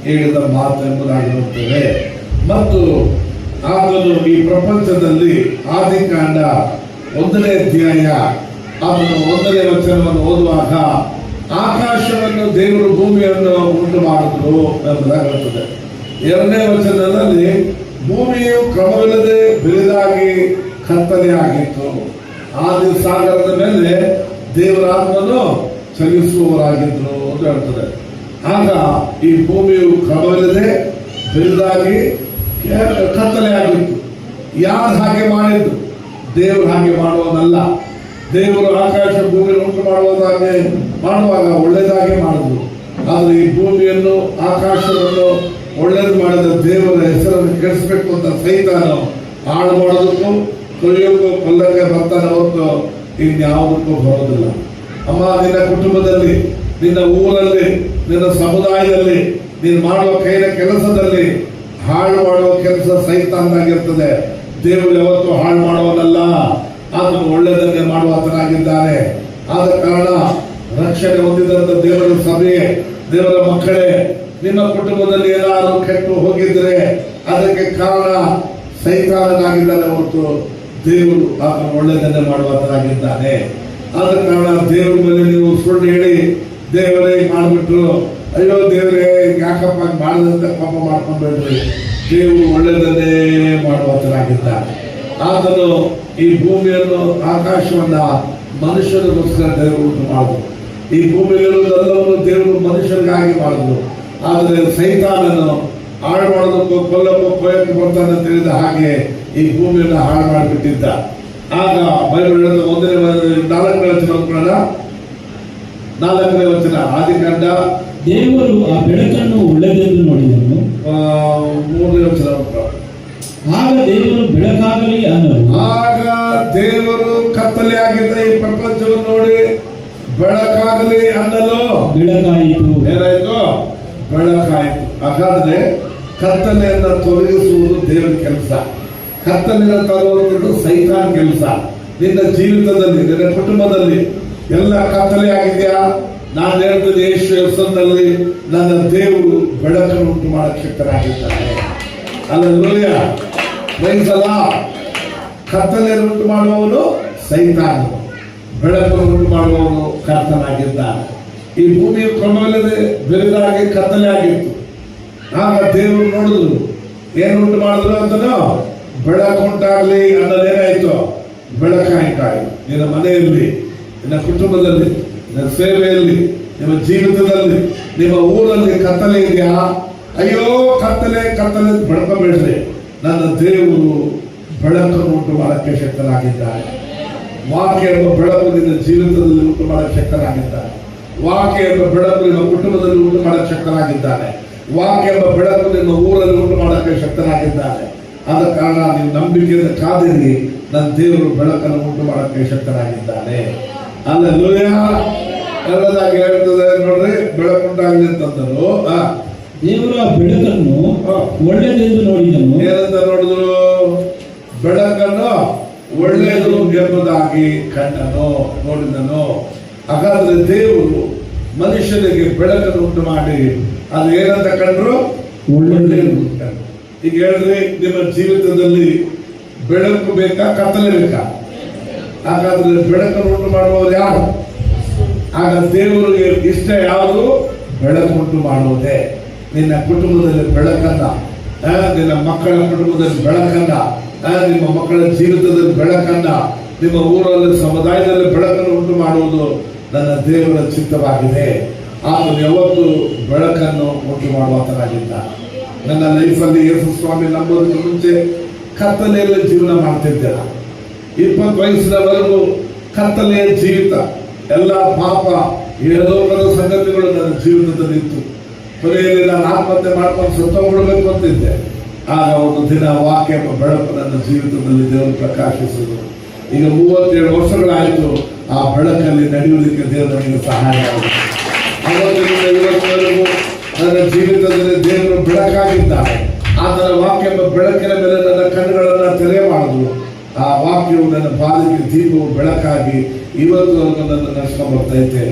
ಹೇಳಿದ ಮಾತು ಎಂಬುದಾಗಿರುತ್ತದೆ. ಮತ್ತು ಆತನು ಈ ಪ್ರಪಂಚದಲ್ಲಿ ಆದಿಕಾಂಡ 1ನೇ ಅಧ್ಯಾಯ ಆತನು 1ನೇ ವಚನವನ್ನು ಓದುವಾಗ ಆಕಾಶವನ್ನು ದೇವರು ಭೂಮಿಯನ್ನು ಉಂಟು ಮಾಡಿದ್ರು ಎಂಬುದಾಗಿರುತ್ತದೆ. 2ನೇ ವಚನದಲ್ಲಿ ಭೂಮಿಯು ಕ್ರಮವಿಲ್ಲದೆ ಬೆಳೆದಾಗಿ ಕತ್ತಲೆ ಆಗಿತ್ತು. ಆದಿ ಸಾಗರದ ಮೇಲೆ ದೇವರ ಆತ್ಮನು ಚಲಿಸುವವರಾಗಿದ್ರು ಅಂತ ಹೇಳ್ತಾರೆ. ಆಗ ಈ ಭೂಮಿಯು ಕ್ರಮವಿಲ್ಲದೆ ಬೆಳೆದಾಗಿ ಕತ್ತಲೆ ಆಗಿತ್ತು. ಯಾರು ಹಾಗೆ ಮಾಡಿದ್ದು? ದೇವರು ಹಾಗೆ ಮಾಡುವನಲ್ಲ. ದೇವರು ಆಕಾಶ ಭೂಮಿಯನ್ನು ಉಂಟು ಮಾಡುವಾಗ ಒಳ್ಳೆಯದಾಗಿ ಮಾಡಿದ್ರು. ಆದರೆ ಈ ಭೂಮಿಯನ್ನು ಆಕಾಶವನ್ನು ಒಳ್ಳೇದು ಮಾಡಿದ ದೇವರ ಹೆಸರನ್ನು ಕೆಡಿಸಬೇಕು ಅಂತ ಸೈತಾನು ಹಾಳು ಮಾಡೋದಕ್ಕೂ ಕೊಯ್ಯೋಕ್ಕೂ ಕೊಲ್ಲಕ್ಕೆ ಬರ್ತಾನೆ ಹೊರತು ಇನ್ಯಾವುದಕ್ಕೂ ಬರೋದಿಲ್ಲ. ಅಮ್ಮ, ನಿನ್ನ ಕುಟುಂಬದಲ್ಲಿ, ನಿನ್ನ ಊರಲ್ಲಿ, ನಿನ್ನ ಸಮುದಾಯದಲ್ಲಿ, ನೀನು ಮಾಡುವ ಕೈನ ಕೆಲಸದಲ್ಲಿ ಹಾಳು ಮಾಡುವ ಕೆಲಸ ಸೈತಾನಾಗಿರ್ತದೆ. ದೇವರು ಯಾವತ್ತೂ ಹಾಳು ಮಾಡುವನಲ್ಲ, ಆತನು ಒಳ್ಳೆಯದನ್ನೇ ಮಾಡುವಾತನಾಗಿದ್ದಾನೆ. ಆದ ಕಾರಣ ರಕ್ಷಣೆ ಹೊಂದಿದಂತ ದೇವರ ಸಭೆ, ದೇವರ ಮಕ್ಕಳೇ, ನಿಮ್ಮ ಕುಟುಂಬದಲ್ಲಿ ಏನಾದರೂ ಕೆಟ್ಟು ಹೋಗಿದ್ರೆ ಅದಕ್ಕೆ ಕಾರಣ ಸೈತಾನನಾಗಿದ್ದಾನೆ ಹೊರತು ದೇವರು ಆತನು ಒಳ್ಳೆಯದನ್ನೇ ಮಾಡುವಾತನಾಗಿದ್ದಾನೆ. ಆದ ಕಾರಣ ದೇವರ ಮೇಲೆ ನೀವು ಸುಳ್ಳು ಹೇಳಿ ದೇವರೇ ಮಾಡಿಬಿಟ್ರು, ಅಯ್ಯೋ ದೇವರೇ ಯಾಕಪ್ಪ ಮಾಡದಂತೆ ಪಾಪ ಮಾಡ್ಕೊಂಡ್ಬೇಡ್ರಿ. ದೇವರು ಒಳ್ಳೆಯದನ್ನೇ ಮಾಡುವಾತನಾಗಿದ್ದಾನೆ. ಆತನು ಈ ಭೂಮಿಯನ್ನು ಆಕಾಶವನ್ನ ಮನುಷ್ಯರಿಗೋಸ್ಕರ ದೇವರು ಉಂಟು ಮಾಡಿದ್ರು. ಈ ಭೂಮಿಯಲ್ಲಿರುವುದೆಲ್ಲವನ್ನು ದೇವರು ಮನುಷ್ಯರಿಗಾಗಿ ಮಾಡಿದ್ರು. ಆದರೆ ಸೈತಾನನು ಹಾಳು ಮಾಡೋದಕ್ಕೂ ಕೊಲ್ಲಕ್ಕೂ ಕೊಯ್ಯಕ್ಕೂ ಬರ್ತಾನೆ ಅಂತ ಹೇಳಿದ ಹಾಗೆ ಈ ಭೂಮಿಯನ್ನು ಹಾಳು ಮಾಡಿಬಿಟ್ಟಿದ್ದ. ಆಗ ಬೈಬಲ್ ಹೇಳಿದ 4ನೇ ವಚನ, 4ನೇ ವಚನ ಆದಿಕಾಂಡ, ದೇವರು ಆ ಬೆಳಕನ್ನು ಒಳ್ಳೆಯದೆಂದು ನೋಡಿದನು. 3ನೇ ವಚನ, ಆಗ ದೇವರು ಬೆಳಕಾಗಲಿ ಅನ್ನಲು. ಆಗ ದೇವರು ಕತ್ತಲೆ ಆಗಿದ್ದ ಈ ಪ್ರಪಂಚವನ್ನು ನೋಡಿ ಬೆಳಕಾಗಲಿ ಅನ್ನಲು ಬೆಳಕಾಯಿತು. ಏನಾಯ್ತು? ಬೆಳಕಾಯಿತು. ಹಾಗಾದ್ರೆ ಕತ್ತಲೆಯನ್ನ ತೊಲಗಿಸುವುದು ದೇವರ ಕೆಲಸ, ಕತ್ತಲೆಯನ್ನು ತರುವುದು ಸೈತಾನ್ ಕೆಲಸ. ನಿನ್ನ ಜೀವಿತದಲ್ಲಿ, ನಿನ್ನ ಕುಟುಂಬದಲ್ಲಿ ಎಲ್ಲ ಕತ್ತಲೆ ಆಗಿದೆಯಾ? ನಾನು ಹೇಳ್ತೇನೆ, ಯೇಸು ಹೆಸರಿನಲ್ಲಿ ನನ್ನ ದೇವರು ಬೆಳಕನ್ನು ಉಂಟು ಮಾಡಕ್ಕೆ ಶಕ್ತರಾಗಿದ್ದಾನೆ. Hallelujah, praise the lord. ಕತ್ತಲೆಯನ್ನು ಉಂಟು ಮಾಡುವವನು ಸೈತಾನ್, ಬೆಳಕನ್ನು ಉಂಟು ಮಾಡುವವನು ಕರ್ತನಾಗಿದ್ದಾನೆ. ಈ ಭೂಮಿಯ ಕ್ರಮವಿಲ್ಲದೆ ಬೆಳೆದಾಗಿ ಕತ್ತಲೆ ಆಗಿತ್ತು. ಆಗ ದೇವರು ನೋಡಿದ್ರು, ಏನು ಉಂಟು ಮಾಡಿದ್ರು ಅಂತನೋ, ಬೆಳಕುಂಟಾಗಲಿ ಅನ್ನೋದೇನಾಯ್ತು? ಬೆಳಕಾಯಿತಾಯಿತು. ನಿನ್ನ ಮನೆಯಲ್ಲಿ, ನಿನ್ನ ಕುಟುಂಬದಲ್ಲಿ, ನಿನ್ನ ಸೇವೆಯಲ್ಲಿ, ನಿಮ್ಮ ಜೀವಿತದಲ್ಲಿ, ನಿಮ್ಮ ಊರಲ್ಲಿ ಕತ್ತಲೆ ಇದೆಯಾ? ಅಯ್ಯೋ ಕತ್ತಲೆ ಕತ್ತಲೆ ಬೆಳಕಬೇಡ್ರಿ. ನನ್ನ ದೇವರು ಬೆಳಕನ್ನು ಉಂಟು ಮಾಡಕ್ಕೆ ಶಕ್ತನಾಗಿದ್ದಾನೆ. ವಾಕ್ಯ ಎಂಬ ಬೆಳಕು ನಿನ್ನ ಜೀವಿತದಲ್ಲಿ ಉಂಟು ಮಾಡಕ್ಕೆ ಶಕ್ತನಾಗಿದ್ದಾನೆ. ವಾಕ್ಯ ಎಂಬ ಬೆಳಕು ನಿಮ್ಮ ಕುಟುಂಬದಲ್ಲಿ ಉಂಟು ಮಾಡಕ್ಕೆ ಶಕ್ತನಾಗಿದ್ದಾನೆ. ವಾಕ್ಯ ಎಂಬ ಬೆಳಕು ನಿಮ್ಮ ಊರಲ್ಲಿ ಉಂಟು ಮಾಡಕ್ಕೆ ಶಕ್ತನಾಗಿದ್ದಾನೆ. ಆದ ಕಾರಣ ನೀವು ನಂಬಿಕೆಯಿಂದ ಕಾದಿರಿ, ನನ್ನ ದೇವರು ಬೆಳಕನ್ನು ಉಂಟು ಮಾಡಕ್ಕೆ ಶಕ್ತನಾಗಿದ್ದಾನೆ. ಹಲ್ಲೆಲೂಯಾ. ಎಲ್ಲದಾಗಿ ಹೇಳ್ತದೆ ನೋಡ್ರಿ, ಬೆಳಕುಂಟಾಗಲಿ ಅಂತಂದರು. ದೇವರು ಆ ಬೆಳಕನ್ನು ಒಳ್ಳೆಯದೆಂದು ನೋಡಿದನು. ಏನಂತ ನೋಡಿದ್ರು? ಬೆಳಕನ್ನು ಒಳ್ಳೆಯದು ಎಂಬುದಾಗಿ ಕಂಡನು, ನೋಡಿದನು. ಹಾಗಾದ್ರೆ ದೇವರು ಮನುಷ್ಯನಿಗೆ ಬೆಳಕನ್ನು ಉಂಟು ಮಾಡಿ ಅದು ಏನಂತ ಕಂಡ್ರು? ಒಳ್ಳೆಯದು. ಈಗ ಹೇಳ್ರಿ, ನಿಮ್ಮ ಜೀವಿತದಲ್ಲಿ ಬೆಳಕು ಬೇಕಾ, ಕತ್ತಲೆ ಬೇಕಾ? ಹಾಗಾದ್ರೆ ಬೆಳಕನ್ನು ಉಂಟು ಮಾಡುವವರು ಯಾರು? ಆಗ ದೇವರಿಗೆ ಇಷ್ಟ ಯಾವುದು? ಬೆಳಕು ಉಂಟು ಮಾಡುವುದೇ. ನಿನ್ನ ಕುಟುಂಬದಲ್ಲಿ ಬೆಳಕನ್ನ, ನಿನ್ನ ಮಕ್ಕಳ ಕುಟುಂಬದಲ್ಲಿ ಬೆಳಕನ್ನ, ನಿಮ್ಮ ಮಕ್ಕಳ ಜೀವಿತದಲ್ಲಿ ಬೆಳಕನ್ನ, ನಿಮ್ಮ ಊರಲ್ಲಿ ಸಮುದಾಯದಲ್ಲಿ ಬೆಳಕನ್ನು ಉಂಟು ಮಾಡುವುದು ನನ್ನ ದೇವರ ಚಿತ್ತವಾಗಿದೆ. ಆತನು ಯಾವತ್ತು ಬೆಳಕನ್ನು ಉಂಟು ಮಾಡುವಾತನಾಗಿದ್ದ. ನನ್ನ ಲೈಫಲ್ಲಿ ಯೇಸು ಸ್ವಾಮಿ ನಂಬೋದಕ್ಕೆ ಮುಂಚೆ ಕತ್ತಲೆಯಲ್ಲಿ ಜೀವನ ಮಾಡ್ತಿದ್ದೆ. 20 ವಯಸ್ಸಿನವರೆಗೂ ಕತ್ತಲೆಯ ಜೀವಿತ, ಎಲ್ಲ ಪಾಪ, ಲೋಕದ ಸಂಗತಿಗಳು ನನ್ನ ಜೀವಿತದಲ್ಲಿ ಇತ್ತು. ಕೊನೆಯಲ್ಲಿ ನಾನು ಆತ್ಮಹತ್ಯೆ ಮಾಡ್ಕೊಂಡು ಸತ್ತೋಗ್ಬಿಡ್ಬೇಕು ಅಂತಿದ್ದೆ. ಆಗ ಒಂದು ದಿನ ವಾಕ್ಯ ಬೆಳಕು ನನ್ನ ಜೀವಿತದಲ್ಲಿ ದೇವರು ಪ್ರಕಾಶಿಸುವುದು. ಈಗ 37 ವರ್ಷಗಳಾಯಿತು ಆ ಬೆಳಕಲ್ಲಿ ನಡೆಯುವುದಕ್ಕೆ ದೇವರು ನನಗೆ ಸಹಾಯ ಆಗಿದೆ. ಅವತ್ತಿನಿಂದ ಇವತ್ತಿನವರೆಗೂ ನನ್ನ ಜೀವಿತದಲ್ಲಿ ದೇವರು ಬೆಳಕಾಗಿದ್ದಾರೆ. ಆತನ ವಾಕ್ಯ ಬೆಳಕಿನ ಮೇಲೆ ನನ್ನ ಕಣ್ಣುಗಳನ್ನು ತೆರೆ ಮಾಡುವುದು. ಆ ವಾಕ್ಯವು ನನ್ನ ಪಾದಕ್ಕೆ ದೀಪವು ಬೆಳಕಾಗಿ ಇವತ್ತುವರೆಗೂ ನನ್ನ ನಡೆಸ್ಕೊಂಡು ಬರ್ತೈತೆ.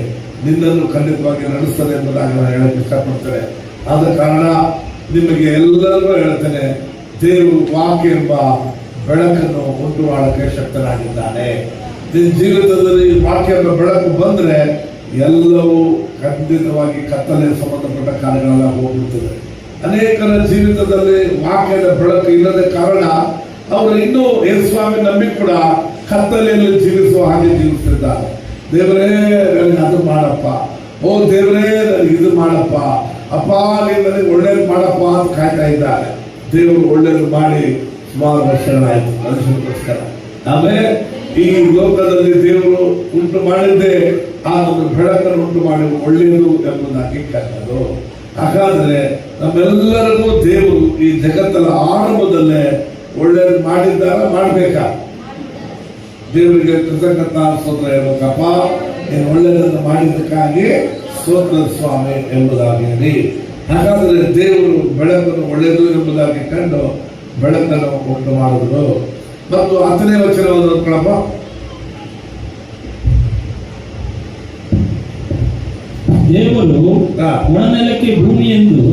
ನಿನ್ನನ್ನು ಖಂಡಿತವಾಗಿ ನಡೆಸ್ತದೆ ಎಂಬುದಾಗಿ ನಾನು ಹೇಳಕ್ಕೆ ಇಷ್ಟಪಡ್ತೇನೆ. ಆದ ಕಾರಣ ನಿಮಗೆ ಎಲ್ಲರಿಗೂ ಹೇಳ್ತೇನೆ, ದೇವರು ವಾಕ್ಯ ಎಂಬ ಬೆಳಕನ್ನು ಉಂಟು ಮಾಡಕ್ಕೆ ಶಕ್ತನಾಗಿದ್ದಾನೆ. ನಿನ್ನ ಜೀವಿತದಲ್ಲಿ ವಾಕ್ಯ ಎಂಬ ಬೆಳಕು ಬಂದ್ರೆ ಎಲ್ಲವೂ ಖಂಡಿತವಾಗಿ ಕತ್ತಲೆ ಸಂಬಂಧಪಟ್ಟ ಕಾರ್ಯಗಳೆಲ್ಲ ಹೋಗ್ಬಿಡ್ತದೆ. ಅನೇಕರ ಜೀವಿತದಲ್ಲಿ ವಾಕ್ಯದ ಬೆಳಕು ಇಲ್ಲದ ಕಾರಣ ಅವರು ಇನ್ನೂ ಯೇಸುಸ್ವಾಮಿ ನಂಬಿ ಕೂಡ ಕತ್ತಲೆಯಲ್ಲಿ ಜೀವಿಸುವ ಹಾಗೆ ಜೀವಿಸ್ತಿದ್ದಾರೆ. ದೇವರೇ ನನಗೆ ಅದು ಮಾಡಪ್ಪ, ಓ ದೇವರೇ ನನಗೆ ಇದು ಮಾಡಪ್ಪ, ಅಪ್ಪ ನೀನು ನನಗೆ ಒಳ್ಳೇದು ಮಾಡಪ್ಪ ಅಂತ ಕಾಯ್ತಾ ಇದ್ದಾರೆ. ದೇವರು ಒಳ್ಳೇದು ಮಾಡಿ ಸುಮಾರು ವರ್ಷಗಳಾಯಿತು ಮನುಷ್ಯನಿಗೋಸ್ಕರ. ಆಮೇಲೆ ಈ ಲೋಕದಲ್ಲಿ ದೇವರು ಉಂಟು ಮಾಡಿದ್ದೇ ಆ ಒಂದು ಬೆಳಕನ್ನು ಉಂಟು ಮಾಡಿ ಒಳ್ಳೆಯದು ಎಂಬುದಾಗಿ ಕಂಡರು. ಹಾಗಾದ್ರೆ ನಮ್ಮೆಲ್ಲರಿಗೂ ದೇವರು ಈ ಜಗತ್ತಲ್ಲ ಆರಂಭದಲ್ಲೇ ಒಳ್ಳೆಯದು ಮಾಡಿದ್ದಾರ, ಮಾಡಬೇಕಾ? ದೇವರಿಗೆ ಕೃತಜ್ಞತಾ ಸ್ತೋತ್ರ ಹೇಳ್ಬೇಕಪ್ಪ, ನೀನು ಒಳ್ಳೆಯದನ್ನು ಮಾಡಿದ್ದಕ್ಕಾಗಿ ಸ್ತೋತ್ರ ಸ್ವಾಮಿ ಎಂಬುದಾಗಿ. ಹಾಗಾದ್ರೆ ದೇವರು ಬೆಳಕನ್ನು ಒಳ್ಳೆಯದು ಎಂಬುದಾಗಿ ಕಂಡು ಬೆಳಕನ್ನು ಉಂಟು ಮಾಡಿದ್ರು. ಮತ್ತು 10ನೇ ವಚನವನ್ನು ನೋಡ್ಕೊಳ್ಳಪ್ಪ. ದೇವರು ಒಣನೆಲಕ್ಕೆ ಭೂಮಿಯೆಂದು,